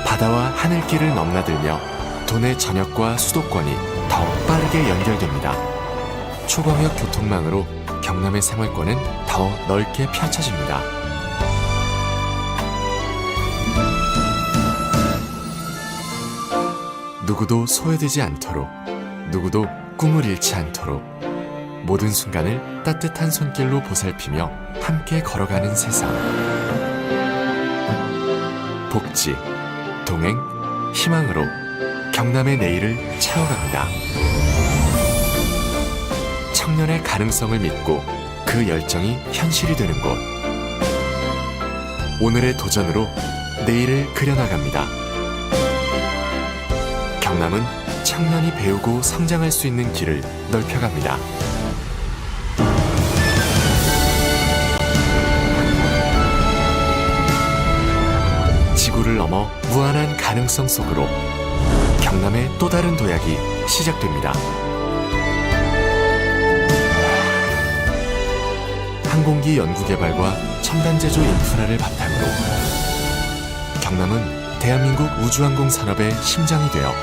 바다와 하늘길을 넘나들며 도내 전역과 수도권이 더 빠르게 연결됩니다. 초광역 교통망으로 경남의 생활권은 더 넓게 펼쳐집니다. 누구도 소외되지 않도록, 누구도 꿈을 잃지 않도록 모든 순간을 따뜻한 손길로 보살피며 함께 걸어가는 세상. 복지, 동행, 희망으로 경남의 내일을 채워갑니다. 청년의 가능성을 믿고 그 열정이 현실이 되는 곳. 오늘의 도전으로 내일을 그려나갑니다. 경남은 청년이 배우고 성장할 수 있는 길을 넓혀갑니다. 지구를 넘어 무한한 가능성 속으로 경남의 또 다른 도약이 시작됩니다. 항공기 연구개발과 첨단 제조 인프라를 바탕으로 경남은 대한민국 우주항공 산업의 심장이 되어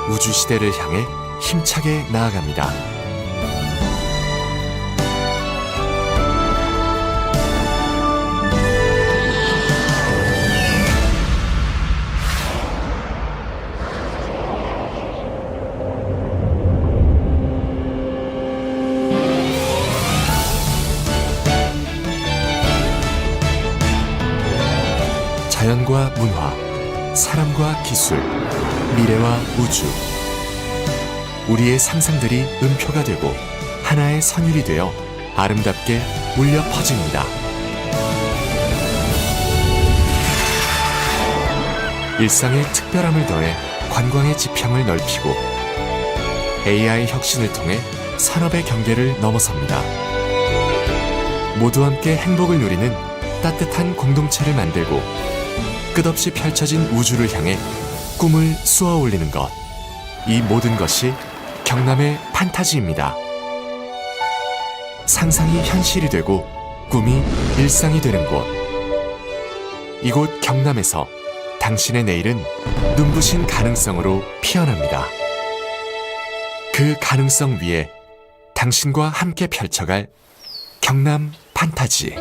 우주 시대를 향해 힘차게 나아갑니다. 자연과 문화, 사람과 기술, 미래와 우주. 우리의 상상들이 음표가 되고 하나의 선율이 되어 아름답게 울려 퍼집니다. 일상의 특별함을 더해 관광의 지평을 넓히고 AI 혁신을 통해 산업의 경계를 넘어섭니다. 모두 함께 행복을 누리는 따뜻한 공동체를 만들고 끝없이 펼쳐진 우주를 향해 꿈을 쏘아 올리는 것. 이 모든 것이 경남의 판타지입니다. 상상이 현실이 되고 꿈이 일상이 되는 곳. 이곳 경남에서 당신의 내일은 눈부신 가능성으로 피어납니다. 그 가능성 위에 당신과 함께 펼쳐갈 경남 판타지.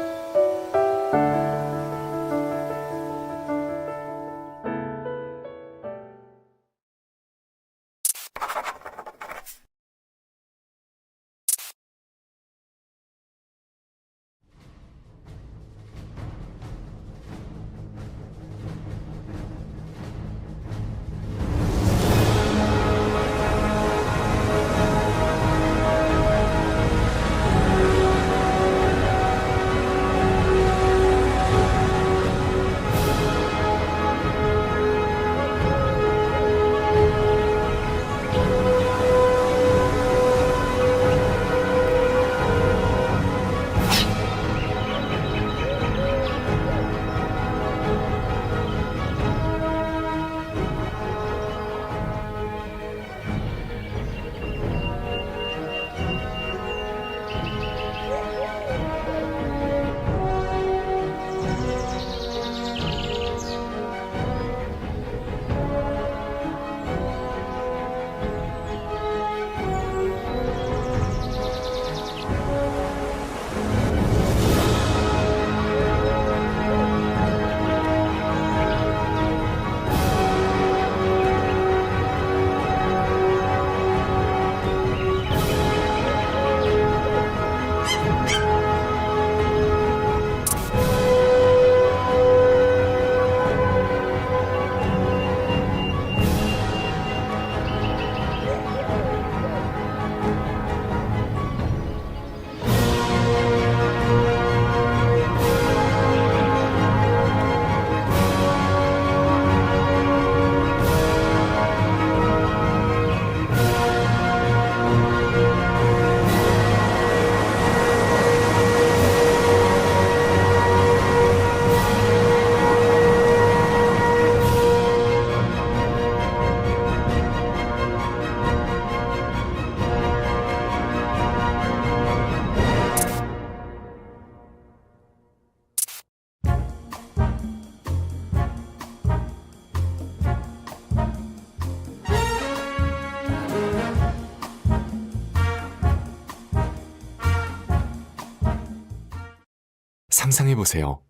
상상해 보세요.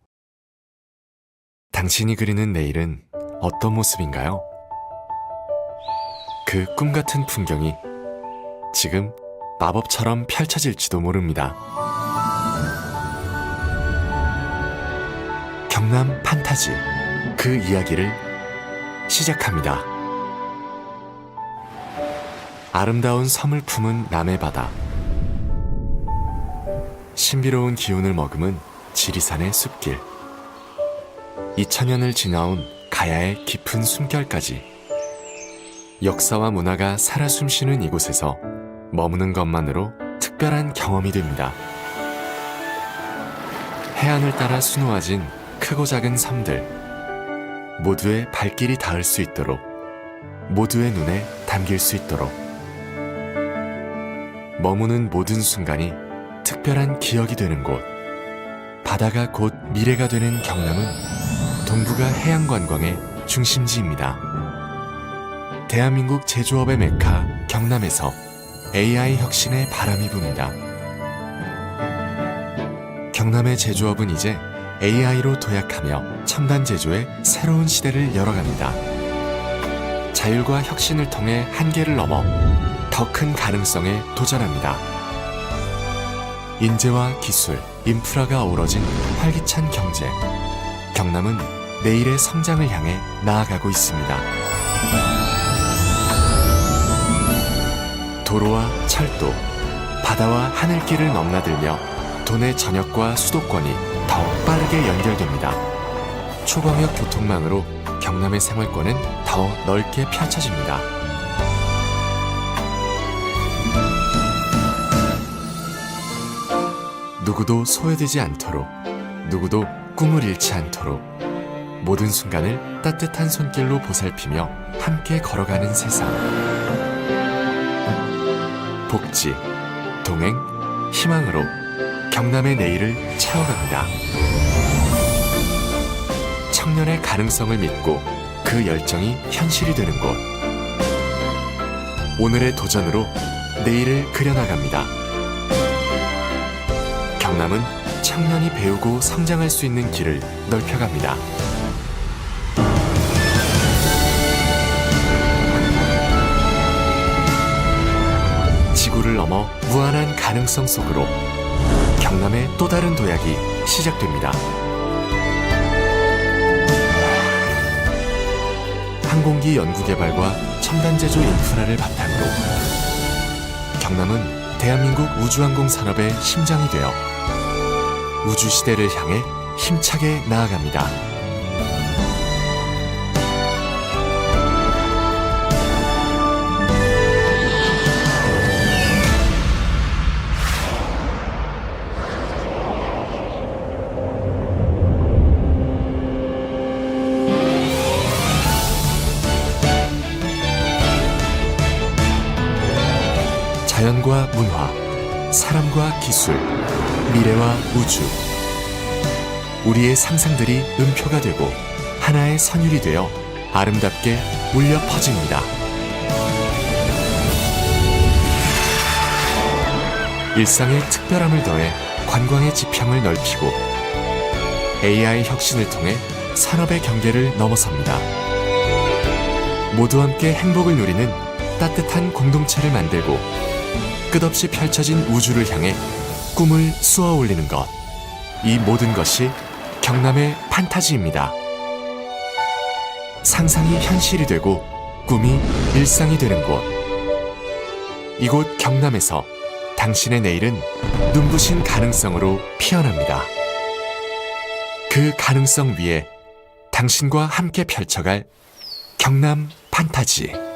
당신이 그리는 내일은 어떤 모습인가요? 그 꿈 같은 풍경이 지금 마법처럼 펼쳐질지도 모릅니다. 경남 판타지 그 이야기를 시작합니다. 아름다운 섬을 품은 남해 바다. 신비로운 기운을 머금은 지리산의 숲길. 2000년을 지나온 가야의 깊은 숨결까지 역사와 문화가 살아 숨쉬는 이곳에서 머무는 것만으로 특별한 경험이 됩니다. 해안을 따라 수놓아진 크고 작은 섬들, 모두의 발길이 닿을 수 있도록, 모두의 눈에 담길 수 있도록 머무는 모든 순간이 특별한 기억이 되는 곳. 바다가 곧 미래가 되는 경남은 동북아 해양 관광의 중심지입니다. 대한민국 제조업의 메카 경남에서 AI 혁신의 바람이 붑니다. 경남의 제조업은 이제 AI로 도약하며 첨단 제조의 새로운 시대를 열어갑니다. 자율과 혁신을 통해 한계를 넘어 더 큰 가능성에 도전합니다. 인재와 기술, 인프라가 어우러진 활기찬 경제. 경남은 내일의 성장을 향해 나아가고 있습니다. 도로와 철도, 바다와 하늘길을 넘나들며 도내 전역과 수도권이 더 빠르게 연결됩니다. 초광역 교통망으로 경남의 생활권은 더 넓게 펼쳐집니다. 누구도 소외되지 않도록, 누구도 꿈을 잃지 않도록 모든 순간을 따뜻한 손길로 보살피며 함께 걸어가는 세상. 복지, 동행, 희망으로 경남의 내일을 채워갑니다. 청년의 가능성을 믿고 그 열정이 현실이 되는 곳. 오늘의 도전으로 내일을 그려나갑니다. 경남은 청년이 배우고 성장할 수 있는 길을 넓혀갑니다. 지구를 넘어 무한한 가능성 속으로 경남의 또 다른 도약이 시작됩니다. 항공기 연구개발과 첨단 제조 인프라를 바탕으로 경남은 대한민국 우주항공 산업의 심장이 되어 우주 시대를 향해 힘차게 나아갑니다. 자연과 문화, 사람과 기술, 미래와 우주. 우리의 상상들이 음표가 되고 하나의 선율이 되어 아름답게 울려 퍼집니다. 일상의 특별함을 더해 관광의 지평을 넓히고 AI 혁신을 통해 산업의 경계를 넘어섭니다. 모두 함께 행복을 누리는 따뜻한 공동체를 만들고 끝없이 펼쳐진 우주를 향해 꿈을 쏘아 올리는 것. 이 모든 것이 경남의 판타지입니다. 상상이 현실이 되고 꿈이 일상이 되는 곳. 이곳 경남에서 당신의 내일은 눈부신 가능성으로 피어납니다. 그 가능성 위에 당신과 함께 펼쳐갈 경남 판타지.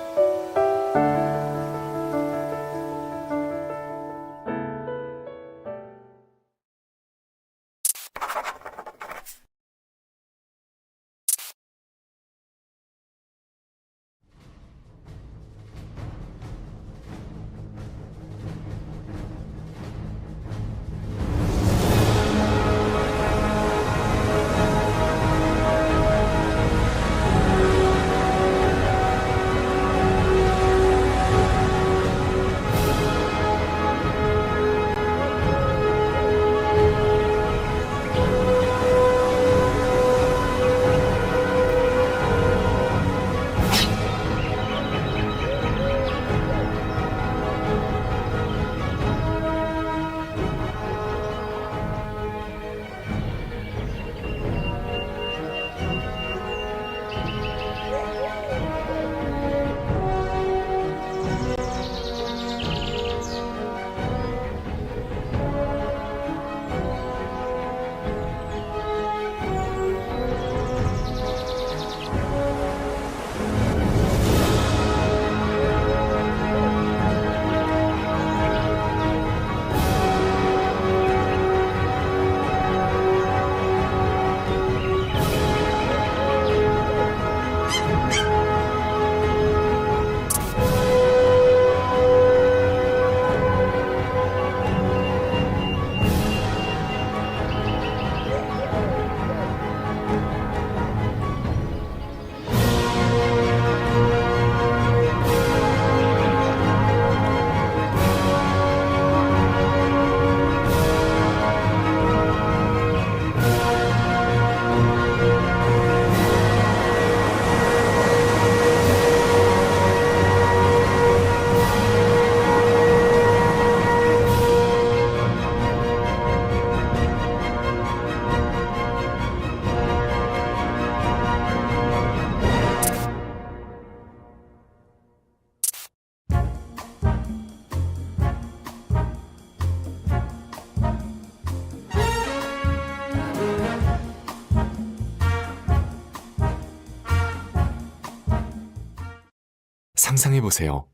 상상해 보세요.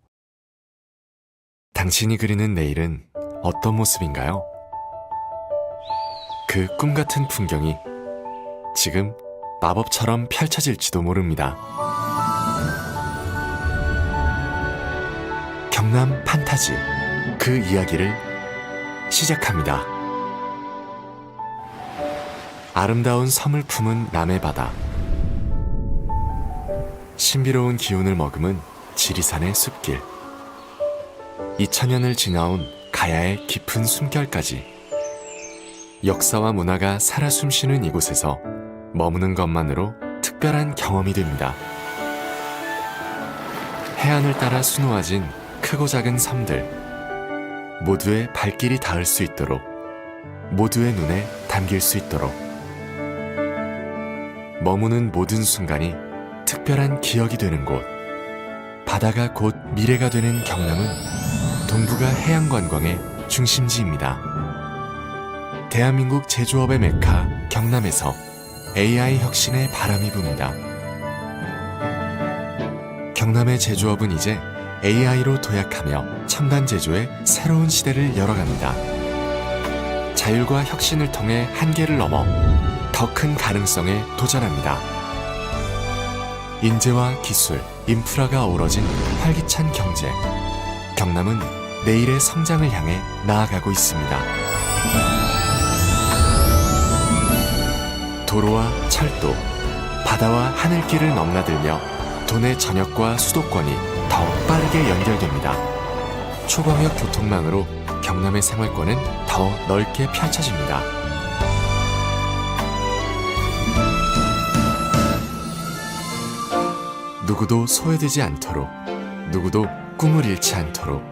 당신이 그리는 내일은 어떤 모습인가요? 그 꿈 같은 풍경이 지금 마법처럼 펼쳐질지도 모릅니다. 경남 판타지 그 이야기를 시작합니다. 아름다운 섬을 품은 남해 바다. 신비로운 기운을 머금은 지리산의 숲길. 2000년을 지나온 가야의 깊은 숨결까지. 역사와 문화가 살아 숨쉬는 이곳에서 머무는 것만으로 특별한 경험이 됩니다. 해안을 따라 수놓아진 크고 작은 섬들. 모두의 발길이 닿을 수 있도록, 모두의 눈에 담길 수 있도록. 머무는 모든 순간이 특별한 기억이 되는 곳. 바다가 곧 미래가 되는 경남은 동북아 해양 관광의 중심지입니다. 대한민국 제조업의 메카 경남에서 AI 혁신의 바람이 붑니다. 경남의 제조업은 이제 AI로 도약하며 첨단 제조의 새로운 시대를 열어갑니다. 자율과 혁신을 통해 한계를 넘어 더 큰 가능성에 도전합니다. 인재와 기술, 인프라가 어우러진 활기찬 경제. 경남은 내일의 성장을 향해 나아가고 있습니다. 도로와 철도, 바다와 하늘길을 넘나들며 도내 전역과 수도권이 더 빠르게 연결됩니다. 초광역 교통망으로 경남의 생활권은 더 넓게 펼쳐집니다. 누구도 소외되지 않도록, 누구도 꿈을 잃지 않도록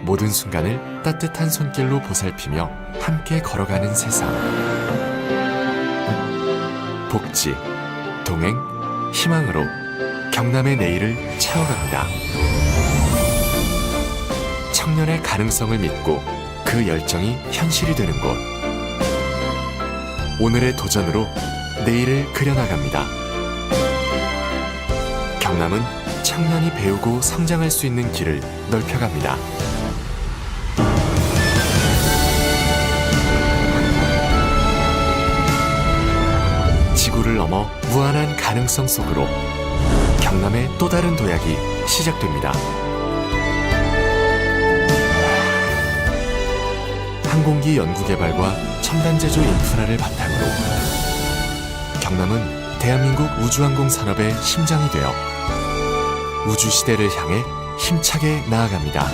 모든 순간을 따뜻한 손길로 보살피며 함께 걸어가는 세상. 복지, 동행, 희망으로 경남의 내일을 채워갑니다. 청년의 가능성을 믿고 그 열정이 현실이 되는 곳. 오늘의 도전으로 내일을 그려나갑니다. 경남은 청년이 배우고 성장할 수 있는 길을 넓혀갑니다. 지구를 넘어 무한한 가능성 속으로 경남의 또 다른 도약이 시작됩니다. 항공기 연구개발과 첨단 제조 인프라를 바탕으로 경남은 대한민국 우주항공 산업의 심장이 되어 우주 시대를 향해 힘차게 나아갑니다.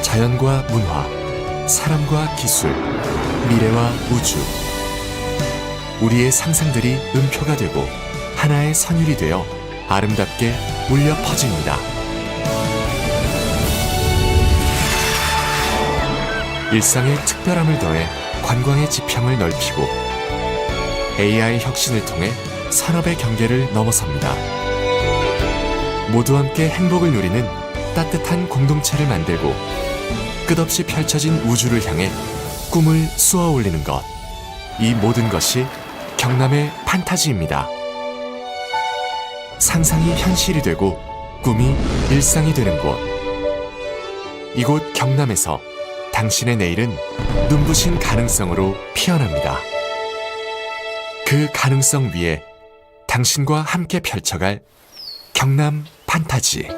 자연과 문화, 사람과 기술, 미래와 우주. 우리의 상상들이 음표가 되고 하나의 선율이 되어 아름답게 울려 퍼집니다. 일상의 특별함을 더해 관광의 지평을 넓히고 AI 혁신을 통해 산업의 경계를 넘어섭니다. 모두 함께 행복을 누리는 따뜻한 공동체를 만들고 끝없이 펼쳐진 우주를 향해 꿈을 쏘아 올리는 것. 이 모든 것이 경남의 판타지입니다. 상상이 현실이 되고 꿈이 일상이 되는 곳. 이곳 경남에서 당신의 내일은 눈부신 가능성으로 피어납니다. 그 가능성 위에 당신과 함께 펼쳐갈 경남 판타지.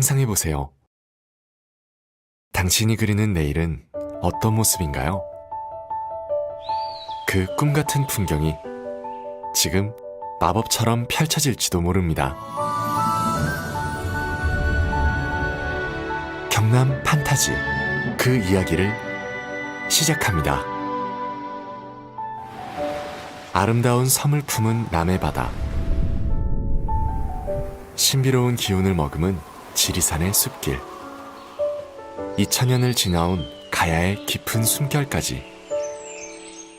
상상해 보세요. 당신이 그리는 내일은 어떤 모습인가요? 그 꿈 같은 풍경이 지금 마법처럼 펼쳐질지도 모릅니다. 경남 판타지, 그 이야기를 시작합니다. 아름다운 섬을 품은 남해 바다, 신비로운 기운을 머금은 지리산의 숲길, 2000년을 지나온 가야의 깊은 숨결까지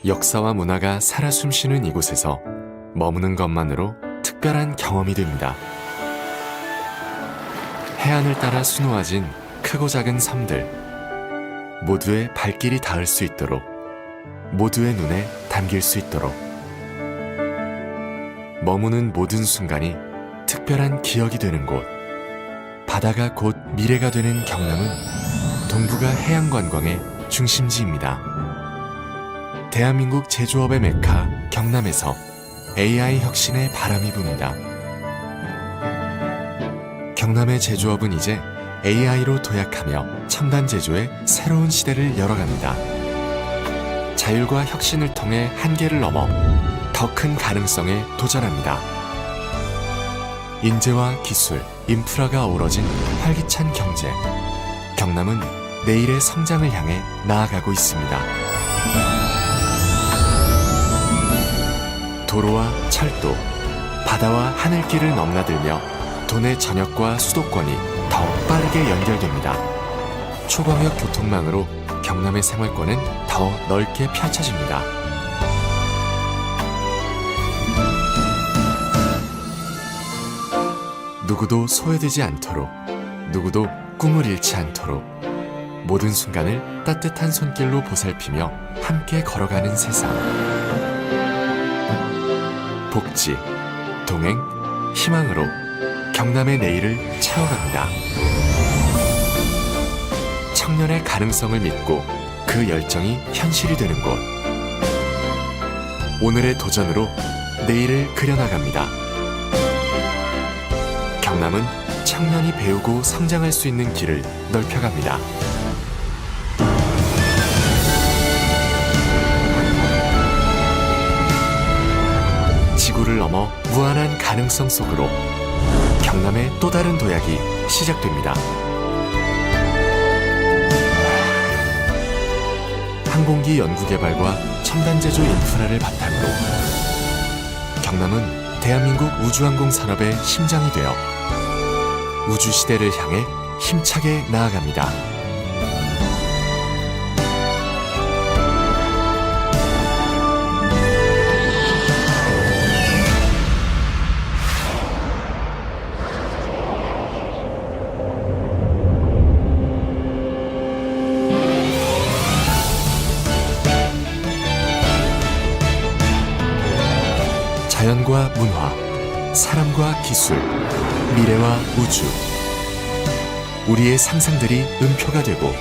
역사와 문화가 살아 숨쉬는 이곳에서 머무는 것만으로 특별한 경험이 됩니다. 해안을 따라 수놓아진 크고 작은 섬들, 모두의 발길이 닿을 수 있도록, 모두의 눈에 담길 수 있도록, 머무는 모든 순간이 특별한 기억이 되는 곳, 바다가 곧 미래가 되는 경남은 동북아 해양 관광의 중심지입니다. 대한민국 제조업의 메카 경남에서 AI 혁신의 바람이 붑니다. 경남의 제조업은 이제 AI로 도약하며 첨단 제조의 새로운 시대를 열어갑니다. 자율과 혁신을 통해 한계를 넘어 더 큰 가능성에 도전합니다. 인재와 기술, 인프라가 어우러진 활기찬 경제. 경남은 내일의 성장을 향해 나아가고 있습니다. 도로와 철도, 바다와 하늘길을 넘나들며 도내 전역과 수도권이 더 빠르게 연결됩니다. 초광역 교통망으로 경남의 생활권은 더 넓게 펼쳐집니다. 누구도 소외되지 않도록, 누구도 꿈을 잃지 않도록 모든 순간을 따뜻한 손길로 보살피며 함께 걸어가는 세상. 복지, 동행, 희망으로 경남의 내일을 채워갑니다. 청년의 가능성을 믿고 그 열정이 현실이 되는 곳. 오늘의 도전으로 내일을 그려나갑니다. 경남은 청년이 배우고 성장할 수 있는 길을 넓혀갑니다. 지구를 넘어 무한한 가능성 속으로 경남의 또 다른 도약이 시작됩니다. 항공기 연구개발과 첨단 제조 인프라를 바탕으로 경남은 대한민국 우주항공 산업의 심장이 되어 우주 시대를 향해 힘차게 나아갑니다. 자연과 문화, 사람과 기술, 미래와 우주. 우리의 상상들이 음표가 되고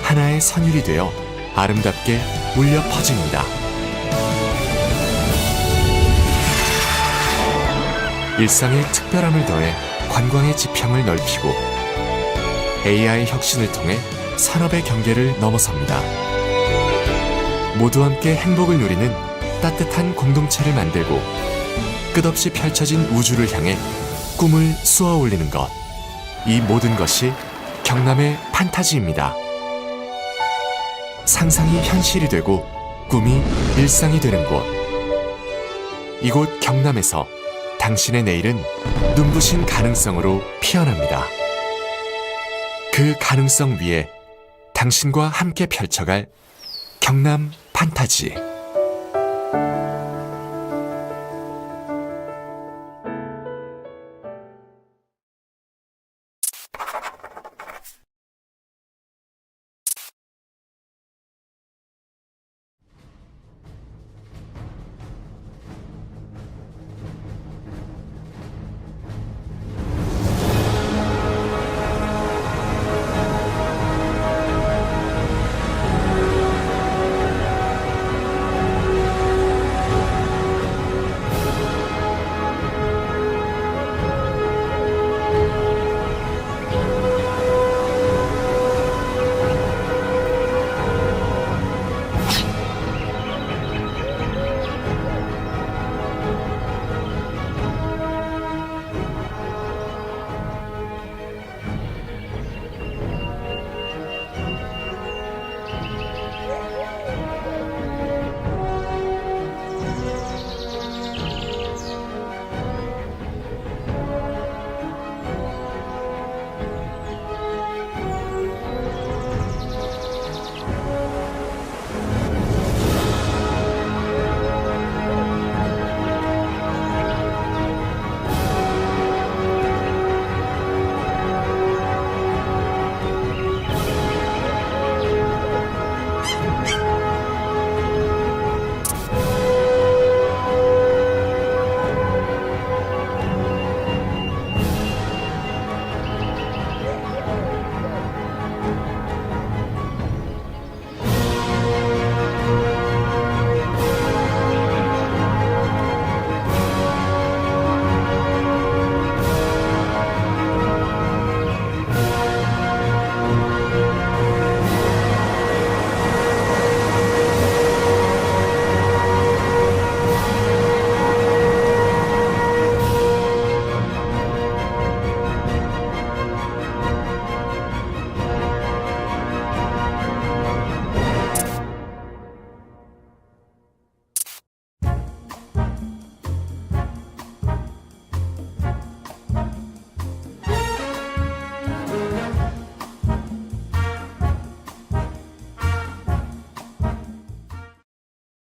하나의 선율이 되어 아름답게 울려 퍼집니다. 일상의 특별함을 더해 관광의 지평을 넓히고 AI 혁신을 통해 산업의 경계를 넘어섭니다. 모두 함께 행복을 누리는 따뜻한 공동체를 만들고 끝없이 펼쳐진 우주를 향해 꿈을 쏘아 올리는 것. 이 모든 것이 경남의 판타지입니다. 상상이 현실이 되고 꿈이 일상이 되는 곳. 이곳 경남에서 당신의 내일은 눈부신 가능성으로 피어납니다. 그 가능성 위에 당신과 함께 펼쳐갈 경남 판타지.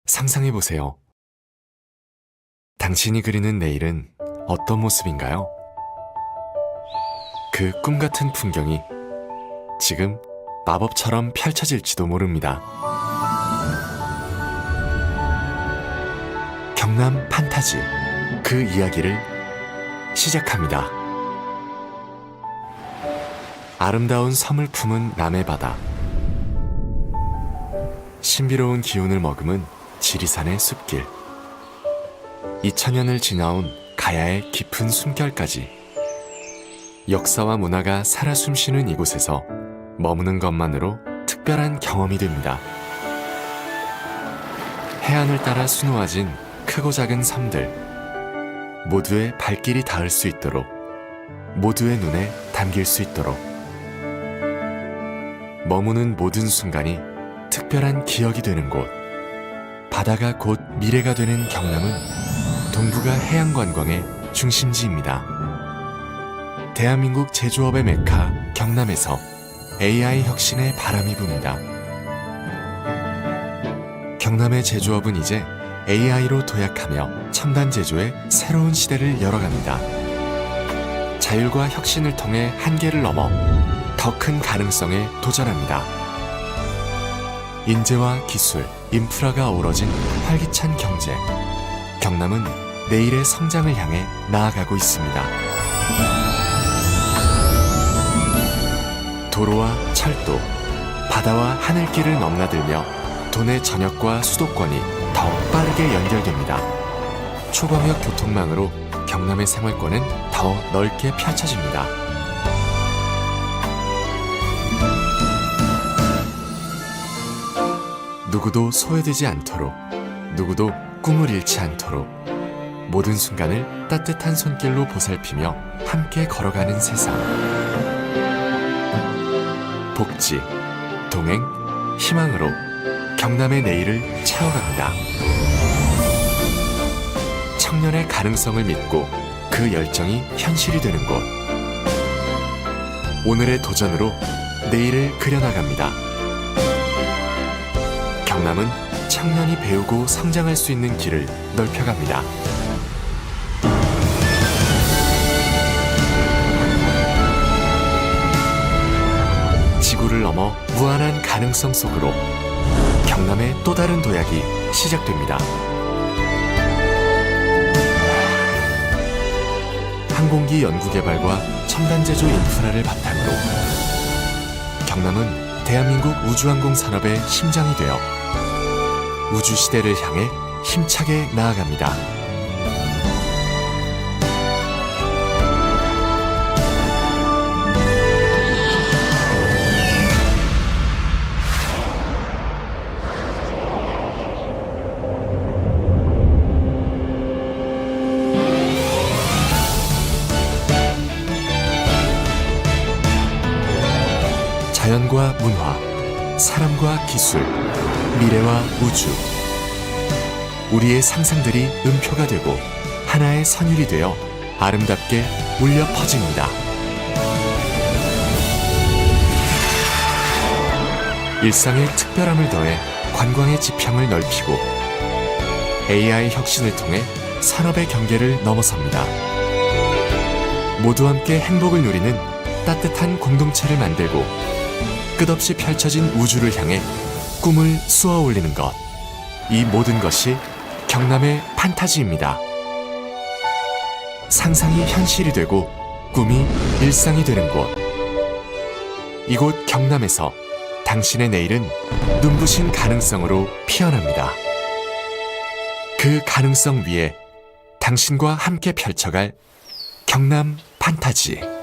상상해 보세요. 당신이 그리는 내일은 어떤 모습인가요? 그 꿈 같은 풍경이 지금 마법처럼 펼쳐질지도 모릅니다. 경남 판타지, 그 이야기를 시작합니다. 아름다운 섬을 품은 남해 바다, 신비로운 기운을 머금은 지리산의 숲길, 2000년을 지나온 가야의 깊은 숨결까지 역사와 문화가 살아 숨쉬는 이곳에서 머무는 것만으로 특별한 경험이 됩니다. 해안을 따라 수놓아진 크고 작은 섬들, 모두의 발길이 닿을 수 있도록, 모두의 눈에 담길 수 있도록, 머무는 모든 순간이 특별한 기억이 되는 곳, 바다가 곧 미래가 되는 경남은 동북아 해양 관광의 중심지입니다. 대한민국 제조업의 메카 경남에서 AI 혁신의 바람이 붑니다. 경남의 제조업은 이제 AI로 도약하며 첨단 제조의 새로운 시대를 열어갑니다. 자율과 혁신을 통해 한계를 넘어 더 큰 가능성에 도전합니다. 인재와 기술, 인프라가 어우러진 활기찬 경제. 경남은 내일의 성장을 향해 나아가고 있습니다. 도로와 철도, 바다와 하늘길을 넘나들며 도내 전역과 수도권이 더 빠르게 연결됩니다. 초광역 교통망으로 경남의 생활권은 더 넓게 펼쳐집니다. 누구도 소외되지 않도록, 누구도 꿈을 잃지 않도록 모든 순간을 따뜻한 손길로 보살피며 함께 걸어가는 세상. 복지, 동행, 희망으로 경남의 내일을 채워갑니다. 청년의 가능성을 믿고 그 열정이 현실이 되는 곳. 오늘의 도전으로 내일을 그려나갑니다. 경남은 청년이 배우고 성장할 수 있는 길을 넓혀갑니다. 지구를 넘어 무한한 가능성 속으로 경남의 또 다른 도약이 시작됩니다. 항공기 연구개발과 첨단 제조 인프라를 바탕으로 경남은 대한민국 우주항공 산업의 심장이 되어 우주 시대를 향해 힘차게 나아갑니다. 자연과 문화, 사람과 기술, 미래와 우주. 우리의 상상들이 음표가 되고 하나의 선율이 되어 아름답게 울려 퍼집니다. 일상의 특별함을 더해 관광의 지평을 넓히고 AI 혁신을 통해 산업의 경계를 넘어섭니다. 모두 함께 행복을 누리는 따뜻한 공동체를 만들고 끝없이 펼쳐진 우주를 향해 꿈을 쏘아 올리는 것. 이 모든 것이 경남의 판타지입니다. 상상이 현실이 되고 꿈이 일상이 되는 곳. 이곳 경남에서 당신의 내일은 눈부신 가능성으로 피어납니다. 그 가능성 위에 당신과 함께 펼쳐갈 경남 판타지.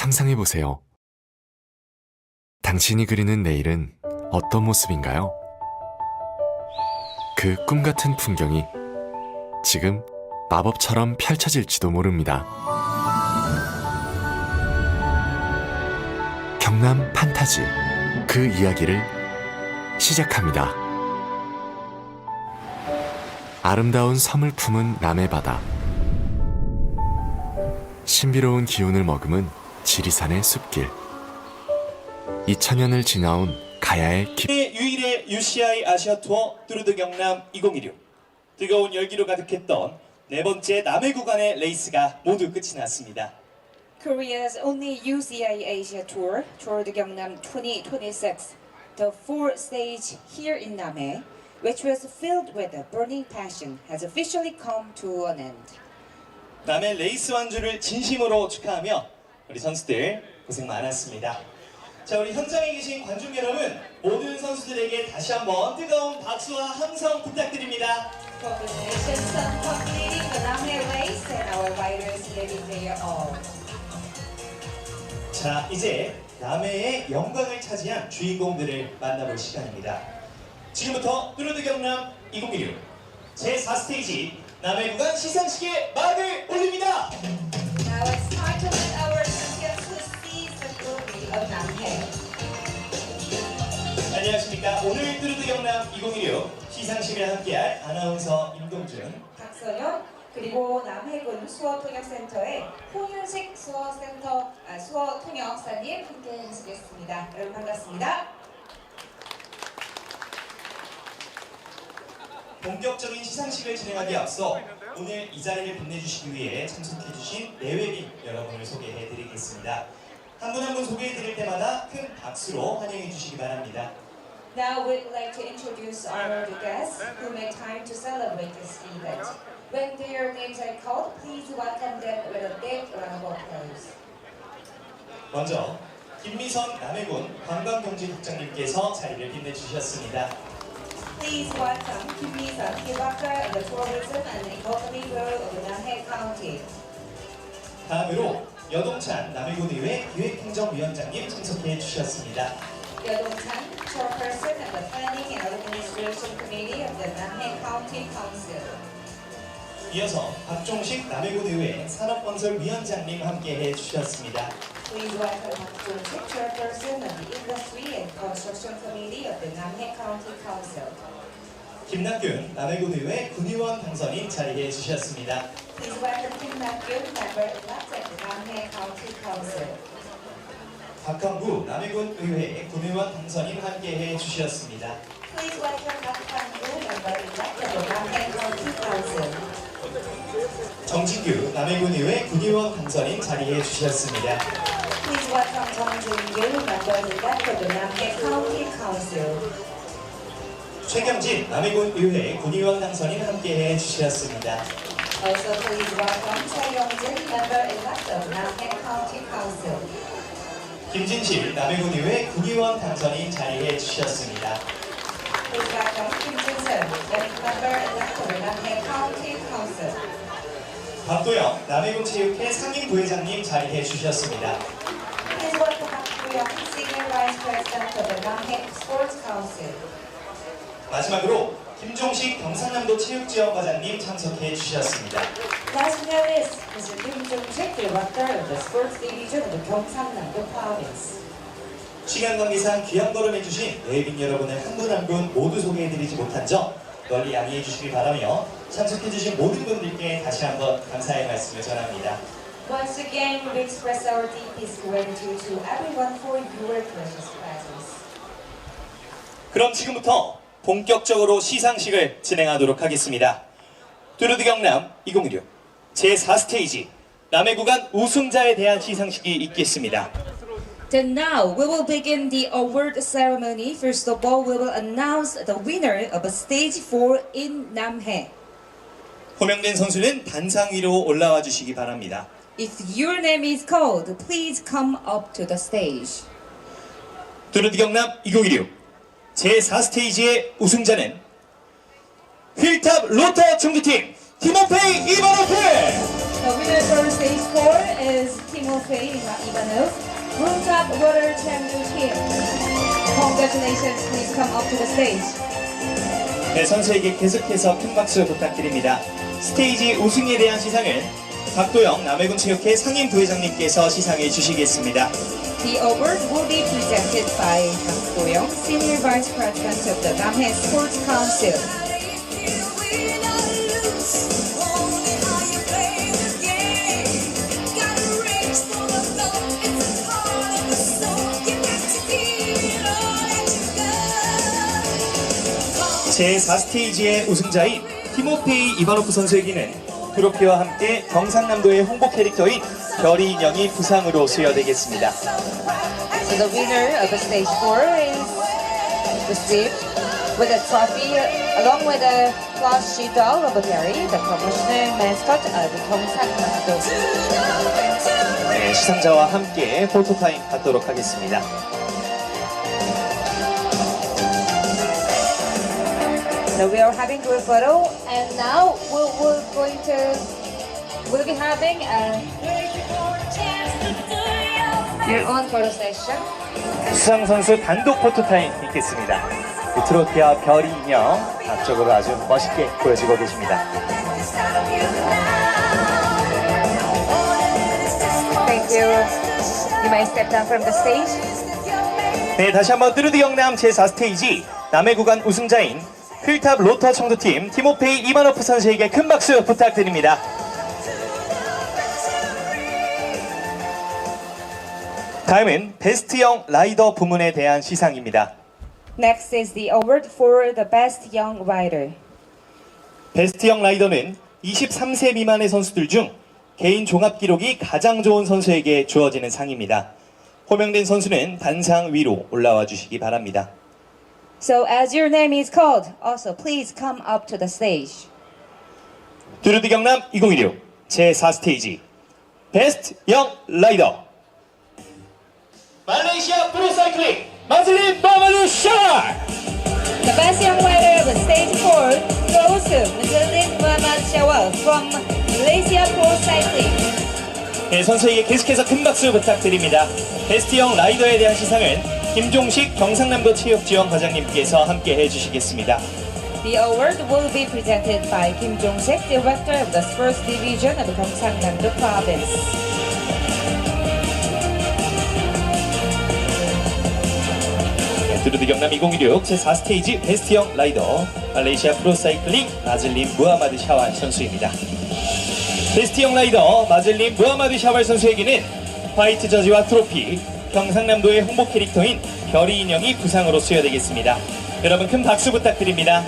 상상해 보세요. 당신이 그리는 내일은 어떤 모습인가요? 그 꿈 같은 풍경이 지금 마법처럼 펼쳐질지도 모릅니다. 경남 판타지 그 이야기를 시작합니다. 아름다운 섬을 품은 남해 바다, 신비로운 기운을 머금은 지리산의 숲길, 2000년을 지나온 가야의 유일의 UCI 아시아 투어 뚜르드 경남 2016. 뜨거운 열기로 가득했던 네 번째 남해 구간의 레이스가 모두 끝이 났습니다. Korea's only UCI Asia Tour, Tour de Gyeongnam 2026, the fourth stage here in Namhae, which was filled with a burning passion, has officially come to an end. 남해 레이스 완주를 진심으로 축하하며 우리 선수들 고생 많았습니다. 자, 우리 현장에 계신 관중 여러분, 모든 선수들에게 다시 한번 뜨거운 박수와 함성 부탁드립니다. Congratulations on completing the Namhae race and our riders giving their all. 자, 이제 남해의 영광을 차지한 주인공들을 만나볼 시간입니다. 지금부터 뚜르드 경남 2016 제4스테이지 남해 구간 시상식의 막을 올립니다. Now it's time to meet our champions who seize the glory of Namhae. 안녕하십니까. 오늘 뚜르드 경남 2016 시상식을 함께할 아나운서 임동준, 박선영, 그리고 남해군 수어통역센터의 홍윤식 수어통역사님 함께 하시겠습니다. 여러분 반갑습니다. 본격적인 시상식을 진행하기에 앞서 오늘 이 자리를 빛내주시기 위해 참석해주신 내외빈 여러분을 소개해드리겠습니다. 한 분 한 분 소개해드릴 때마다 큰 박수로 환영해주시기 바랍니다. Now we'd like to introduce our guests who made time to celebrate this event. When their names are called, please welcome them with a big round of applause. 먼저 김미선 남해군 관광경제국장님께서 자리를 빛내주셨습니다. Please welcome Kim Mi-sun, Director of the Tourism and Economy Bureau of Namhae County. 다음으로 여동찬 남해군의회 기획행정위원장님 참석해 주셨습니다. 여동찬, Chairperson of the Planning and Administration Committee of the Namhae County Council. 이어서 박종식 남해군의회 산업건설위원장님 함께해 주셨습니다. Please welcome Park Jong-sik, Chairperson of the Industry and Construction Committee of the Namhae County Council. 김낙균 남해군의회 군의원 당선인 자리해 주셨습니다. Please welcome Kim Na-kyun, Member-elect of the Namhae County Council. 박항구 남해군의회 군의원 당선인 함께해 주셨습니다. Please welcome Park Han-gu, Member-elect of the Namhae County Council. 정진규 남해군의회 군의원 당선인 자리해 주셨습니다. Please welcome Jung Jin-gyu, Member-elect of the Namhae County Council. 최경진 남해군의회 군의원 당선인 함께해 주셨습니다. Also, please welcome Choi Young-jin, Member-elect of Namhae County Council. 김진실 남해군의회 군의원 당선인 자리해 주셨습니다. Please welcome Kim Jin-seul, Member-elect of the Namhae County Council. 박도영 남해군체육회 상임부회장님 자리해 주셨습니다. Please welcome Park Do-young, Senior Vice President of the Namhae Sports Council. 마지막으로 김종식 경상남도 체육지원과장님 참석해 주셨습니다. Last but not least, Mr. Kim Jong-sik, Director of the Sports Division of the Gyeongnam Province. 시간 관계상 귀한 걸음해주신 내빈 여러분을 한 분 한 분 모두 소개해드리지 못한 점 널리 양해해 주시길 바라며 참석해주신 모든 분들께 다시 한번 감사의 말씀을 전합니다. Once again, we express our deepest gratitude to everyone for your precious presence. 그럼 지금부터 본격적으로 시상식을 진행하도록 하겠습니다. 뚜르드 경남 2016 제4스테이지 남해 구간 우승자에 대한 시상식이 있겠습니다. Then now we will begin the award ceremony. First of all, we will announce the winner of Stage 4 in Namhae. 호명된 선수는 단상 위로 올라와 주시기 바랍니다. If your name is called, please come up to the stage. 뚜르드 경남 2016 제4스테이지의 우승자는 휠탑 로터 청주팀 티모페이 이바노프! The winner for Stage 4 is Timofey Ivanov. up to the stage. 네, 선수에게 계속해서 큰 박수 부탁드립니다. 스테이지 우승에 대한 시상은 박도영 남해군 체육회 상임 부회장님께서 시상해 주시겠습니다. The award will be presented by Park Do-young, Senior Vice President of the NamHae Sports Council. 제4스테이지의 우승자인 티모페이 이바노프 선수에게는 트로피와 함께 경상남도의 홍보 캐릭터인 별이 인형이 부상으로 수여되겠습니다. So the winner of the stage 4 is received with a trophy along with a plushie doll of Perry, the promotional mascot of Gyeongnam. 네, 시상자와 함께 포토타임 갖도록 하겠습니다. So we are having group photo, and now we'll be having your own photo session. 수상 선수 단독 포토타임 있겠습니다. 트로피와 별이 인형 앞쪽으로 아주 멋있게 보여주고 계십니다. Thank you. You may step down from the stage. 네, 다시 한번 뚜르드 경남 제4스테이지 남해 구간 우승자인 휠탑 로터 청도팀 티모페이 이바노프 선수에게 큰 박수 부탁드립니다. 다음은 베스트형 라이더 부문에 대한 시상입니다. Next is the award for the best young rider. 베스트형 라이더는 23세 미만의 선수들 중 개인 종합 기록이 가장 좋은 선수에게 주어지는 상입니다. 호명된 선수는 단상 위로 올라와 주시기 바랍니다. So as your name is called, also please come up to the stage. 뚜르드 경남 2016 제4스테이지 베스트 영 라이더 말레이시아 프로사이클링 마즐린 마마드 샤왈. The best young rider of stage 4 goes to Mr. Muhammad Shawal from Malaysia Pro Cycling. 네, 선수에게 계속해서 큰 박수 부탁드립니다. 베스트형 라이더에 대한 시상은 김종식 경상남도 체육지원 과장님께서 함께 해주시겠습니다. The award will be presented by Kim Jong-sik, Director of the Sports Division of Gyeongnam Province. 네, 뚜르드 경남 2016 제4스테이지 베스트형 라이더 말레이시아 프로사이클링 마즐린 무하마드 샤왈 선수입니다. 베스트형 라이더 마즐린 무하마드 샤왈 선수에게는 화이트 저지와 트로피, 경상남도의 홍보 캐릭터인 별이 인형이 부상으로 수여되겠습니다. 여러분 큰 박수 부탁드립니다.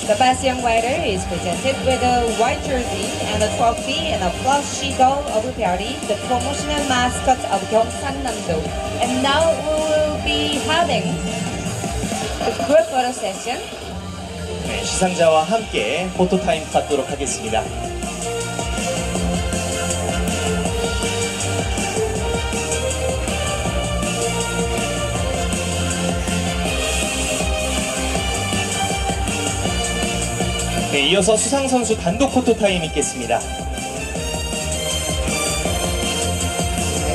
The best young rider is presented with a white jersey and a trophy and a plushie doll of Perry, the promotional mascot of Gyeongnam. And now we will be having a group photo session. 네, 시상자와 함께 포토타임 갖도록 하겠습니다. 네, 이어서 수상선수 단독 포토타임 있겠습니다.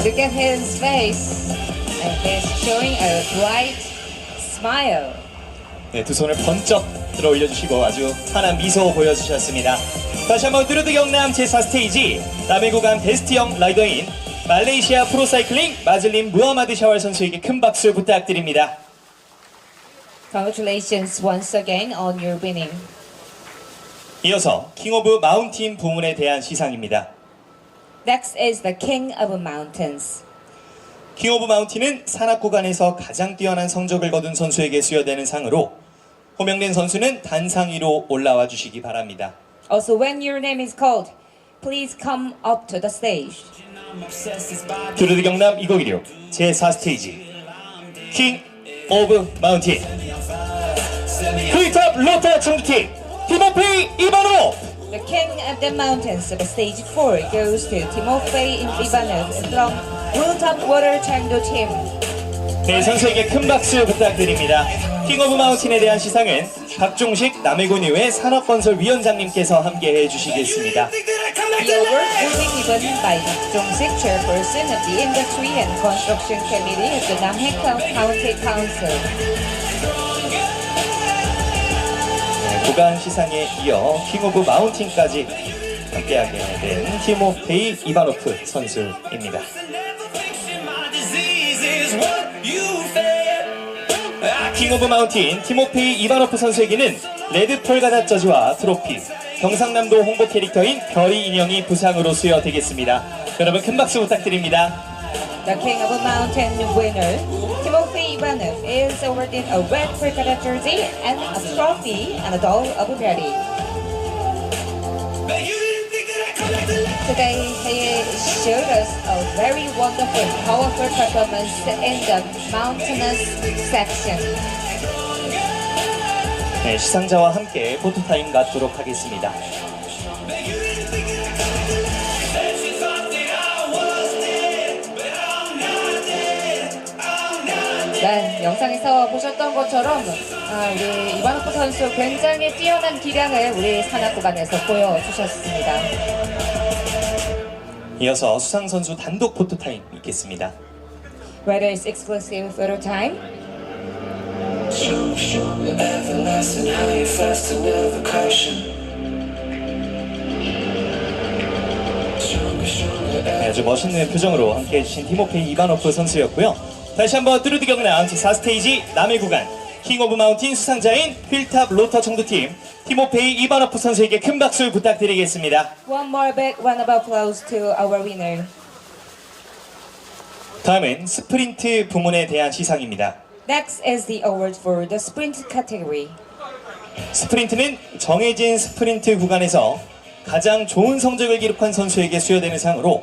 Look at his face, and he's showing a bright smile. 네, 두 손을 번쩍 들어 올려주시고 아주 환한 미소 보여주셨습니다. 다시 한번 뚜르드 경남 제4스테이지 남해 구간 베스트형 라이더인 말레이시아 프로사이클링 마즐린 무하마드 샤왈 선수에게 큰 박수 부탁드립니다. Congratulations once again on your winning. 이어서 킹 오브 마운틴 부문에 대한 시상입니다. Next is the King of Mountains. 킹 오브 마운틴은 산악 구간에서 가장 뛰어난 성적을 거둔 선수에게 수여되는 상으로 호명된 선수는 단상 위로 올라와 주시기 바랍니다. Also, when your name is called, please come up to the stage. 뚜르드 경남 2016 제4스테이지 킹 오브 마운틴 휠탑 로터 청주팀 티모페이 이바노프. The King of the Mountains of stage 4 goes to Timofey Ivanov from Hilltop Water Changdo Team. 네, 선수에게 큰 박수 부탁드립니다. 킹 오브 마운틴에 대한 시상은 박종식 남해군의회 산업건설위원장님께서 함께 해주시겠습니다. The award will be given by Jong-sik, Chairperson of the Industry and Construction Committee of the NamHae County Council. 구간 시상에 이어 킹 오브 마운틴까지 함께하게 된 티모페이 이바노프 선수입니다. 킹 오브 마운틴 티모페이 이바노프 선수에게는 레드펄 가다 저지와 트로피, 경상남도 홍보 캐릭터인 별이 인형이 부상으로 수여되겠습니다. 여러분 큰 박수 부탁드립니다. The King of the Mountain winner, Timothy Ivanov, is awarded a red polka jersey and a trophy and a doll of a berry. Today he showed us a very wonderful, powerful performance in the mountainous section. 네, 시상자와 함께 포토타임 갖도록 하겠습니다. 네, 영상에서 보셨던 것처럼 우리 이바노프 선수 굉장히 뛰어난 기량을 우리 산악 구간에서 보여주셨습니다. 이어서 수상 선수 단독 포토타임 있겠습니다. Whether it's exclusive photo time, 네, 아주 멋있는 표정으로 함께 해주신 티모페이 이바노프 선수였고요. 다시 한번 뚜르드 경남 제4스테이지 남해 구간 킹 오브 마운틴 수상자인 휠탑 로터 청두팀 티모페이 이바노프 선수에게 큰 박수 부탁드리겠습니다. one more big round of applause to our winner. 다음은 스프린트 부문에 대한 시상입니다. Next is the award for the sprint category. 스프린트는 정해진 스프린트 구간에서 가장 좋은 성적을 기록한 선수에게 수여되는 상으로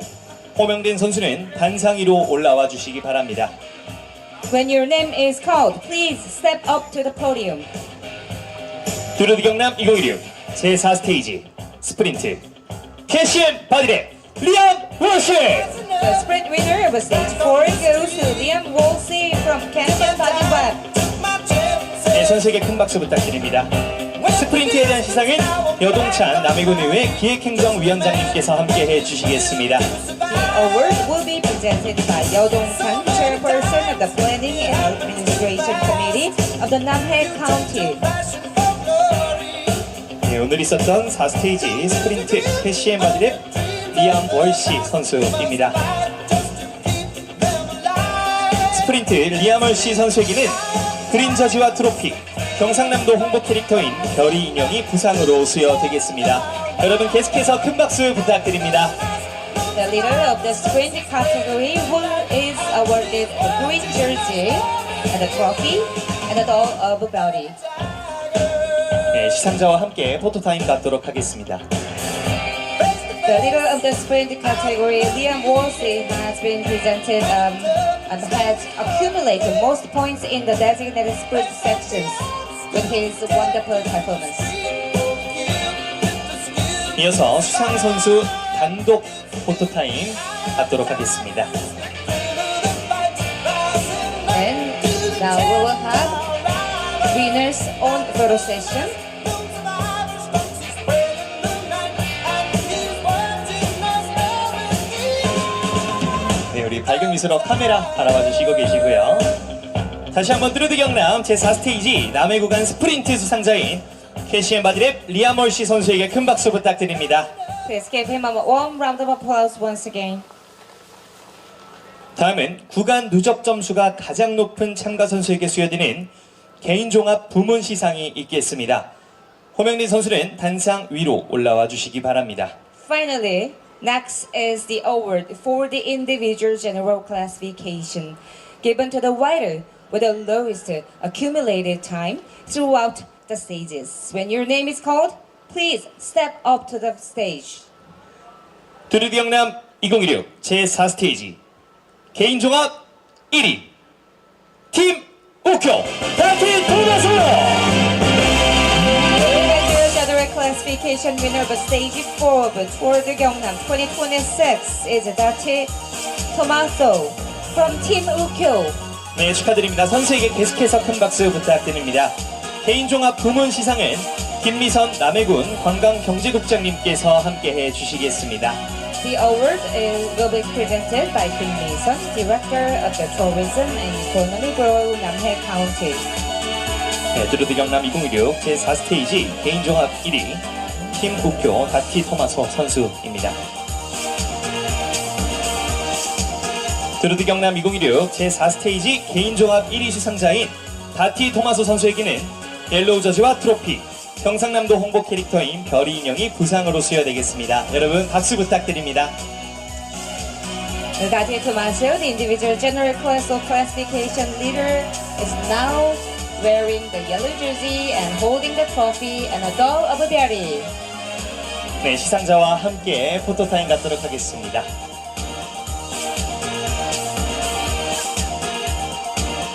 호명된 선수는 단상 위로 올라와 주시기 바랍니다. When your name is called, please step up to the podium. 뚜르드 경남 2016 제4스테이지 스프린트 캐시앤 바디랩 리암 월시. The sprint winner of stage 4 goes to Liam Wolsey from Canadian Body Web. 네, 선수에게 큰 박수 부탁드립니다. 스프린트에 대한 시상은 여동찬 남해군의회 기획행정위원장님께서 함께 해주시겠습니다. The award will be presented by 여동찬, chairperson of the Planning and Administration Committee of the NamHae County. 네, 오늘 있었던 4스테이지 스프린트 캐시앤 바디랩 리암 월시 선수입니다. 스프린트 리암 월시 선수에게는 그린 저지와 트로피, 경상남도 홍보 캐릭터인 별이 인형이 부상으로 수여되겠습니다. 여러분 계속해서 큰 박수 부탁드립니다. The leader of the sprint category is awarded a green jersey and a trophy and a doll of beauty. 네, 시상자와 함께 포토타임 갖도록 하겠습니다. The leader of the sprint category, Liam Wolsey, has been presented and has accumulated most points in the designated sprint sections with his wonderful performance. 이어서 수상 선수 단독 포토타임 갖도록 하겠습니다. And now we will have winners on photo session. 네, 우리 밝은 미소로 카메라 바라봐 주시고 계시고요. 다시 한번 뚜르드 경남 제4스테이지 남해 구간 스프린트 수상자인 캐시앤 바디랩 리암 월시 선수에게 큰 박수 부탁드립니다. Please give him a warm round of applause once again. 다음은 구간 누적 점수가 가장 높은 참가 선수에게 수여되는 개인 종합 부문 시상이 있겠습니다. 호명된 선수는 단상 위로 올라와 주시기 바랍니다. Finally, next is the award for the individual general classification given to the rider with the lowest accumulated time throughout the stages. When your name is called, please step up to the stage. 뚜르드 경남 2016 제4스테이지 개인 종합 1위 팀 우쿄 다팀 돌아서요. General classification winner of stage 4 for the Gyeongnam 2026 is Dachi Tomaso from Team Ukyo. 네, 축하드립니다. 선수에게 계속해서 큰 박수 부탁드립니다. 개인 종합 부문 시상은 김미선 남해군 관광경제국장님께서 함께 해주시겠습니다. The award will be presented by Kim Mason, Director of the Tourism and Economy Bureau, NamHae County. 네, 트로트 경남 2016 제4스테이지 개인종합 1위 팀 국교 다티 토마소 선수입니다. 트로트 경남 2016 제4스테이지 개인종합 1위 수상자인 다티 토마소 선수에게는 옐로우 저지와 트로피, 경상남도 홍보 캐릭터인 별이 인형이 부상으로 수여되겠습니다. 여러분 박수 부탁드립니다. Dati Tomasio, the individual general class of classification leader, is now wearing the yellow jersey and holding the trophy and a doll of a berry. 네, 시상자와 함께 포토타임 갖도록 하겠습니다.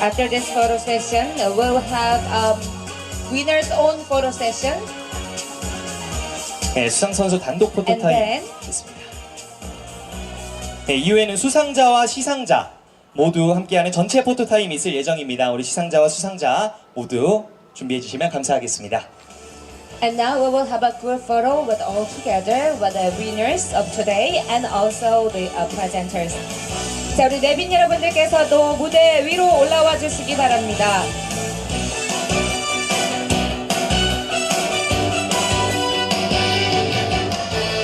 After this photo session, we'll have winner's own photo session. 네, 수상 선수 단독 And 포토타임 then 있습니다. 네, 이후에는 수상자와 시상자 모두 함께하는 전체 포토타임이 있을 예정입니다. 우리 시상자와 수상자 모두 준비해 주시면 감사하겠습니다. And now we will have a group photo with all together with the winners of today and also the presenters. 자, 우리 내빈 여러분들께서도 무대 위로 올라와 주시기 바랍니다.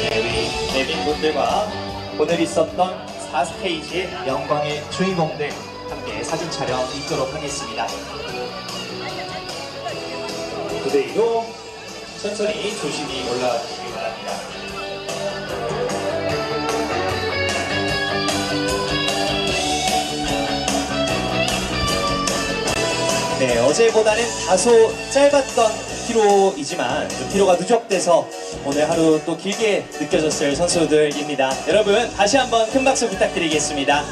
네, 우리 내빈 분들과 오늘 있었던 4스테이지의 영광의 주인공들 함께 사진 촬영 있도록 하겠습니다. 무대 위로 천천히 조심히 올라와 주시기 바랍니다. 네, 어제보다는 다소 짧았던 피로이지만 피로가 누적돼서 오늘 하루 또 길게 느껴졌을 선수들입니다. 여러분 다시 한번 큰 박수 부탁드리겠습니다.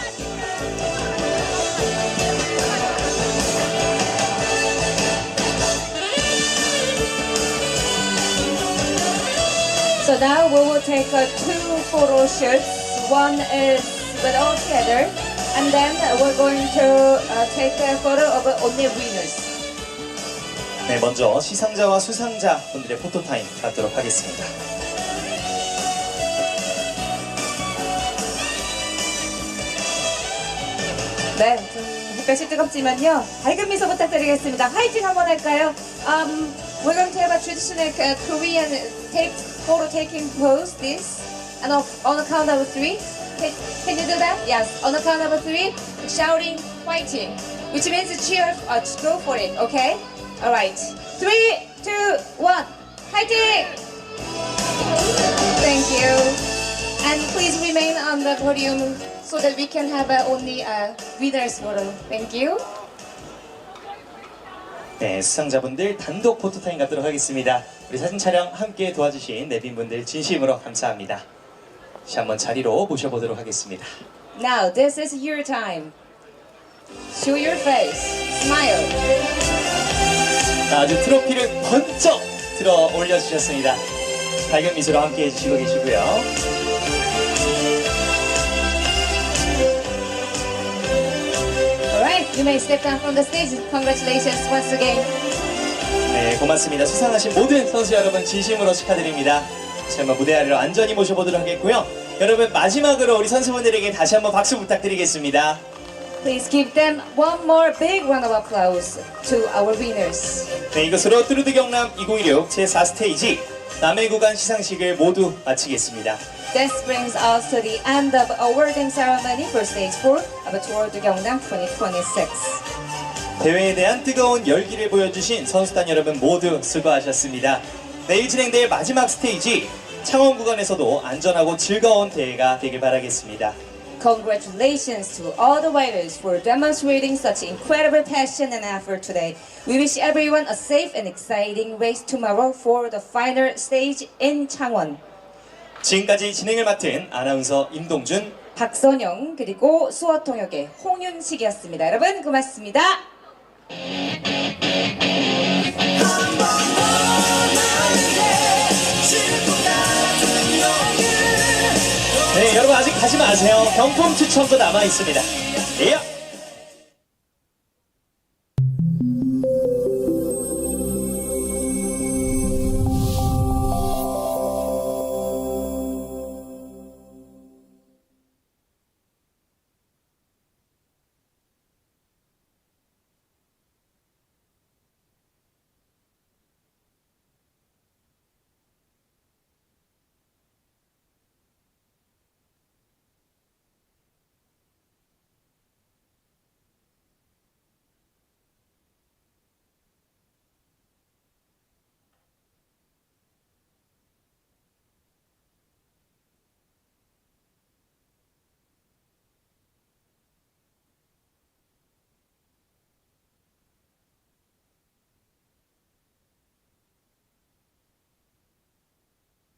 So now we will take two photo shoots. One is with all together, and then we're going to take a photo of only winners. 네, 먼저 시상자와 수상자 분들의 포토타임 갖도록 하겠습니다. 네, 좀 햇볕이 뜨겁지만요. 밝은 미소 부탁드리겠습니다. 화이팅 한번 할까요? We're going to have a traditional Korean photo taking pose. This, and on the count of three. Can you do that? Yes. On the count of three, shouting "fighting," which means cheer. Go for it. Okay. All right. 3, 2, 1. Fighting! Thank you. And please remain on the podium so that we can have only a winner's photo. Thank you. 네, 수상자분들 단독 포토타임 갖도록 하겠습니다. 우리 사진 촬영 함께 도와주신 내빈분들 진심으로 감사합니다. 다시 한번 자리로 모셔보도록 하겠습니다. Now, this is your time. Show your face. Smile. 아주 트로피를 번쩍 들어 올려주셨습니다. 밝은 미소로 함께 해주시고 계시고요. Alright, you may step down from the stage. Congratulations once again. 네, 고맙습니다. 수상하신 모든 선수 여러분 진심으로 축하드립니다. 다시 한번 무대 아래로 안전히 모셔보도록 하겠고요. 여러분 마지막으로 우리 선수분들에게 다시 한번 박수 부탁드리겠습니다. Please give them one more big round of applause to our winners. 네, 이것으로 트로트 경남 2016 제4스테이지 남해 구간 시상식을 모두 마치겠습니다. This brings us to the end of awarding ceremony for stage 4 of Tour de Gyeongnam 2026. 대회에 대한 뜨거운 열기를 보여주신 선수단 여러분 모두 수고하셨습니다. 내일 진행될 마지막 스테이지 창원 구간에서도 안전하고 즐거운 대회가 되길 바라겠습니다. Congratulations to all the riders for demonstrating such incredible passion and effort today. We wish everyone a safe and exciting race tomorrow for the final stage in 창원. 지금까지 진행을 맡은 아나운서 임동준, 박선영 그리고 수어통역의 홍윤식이었습니다. 여러분 고맙습니다. 네, 여러분 아직 가지 마세요. 경품 추첨도 남아 있습니다. 예.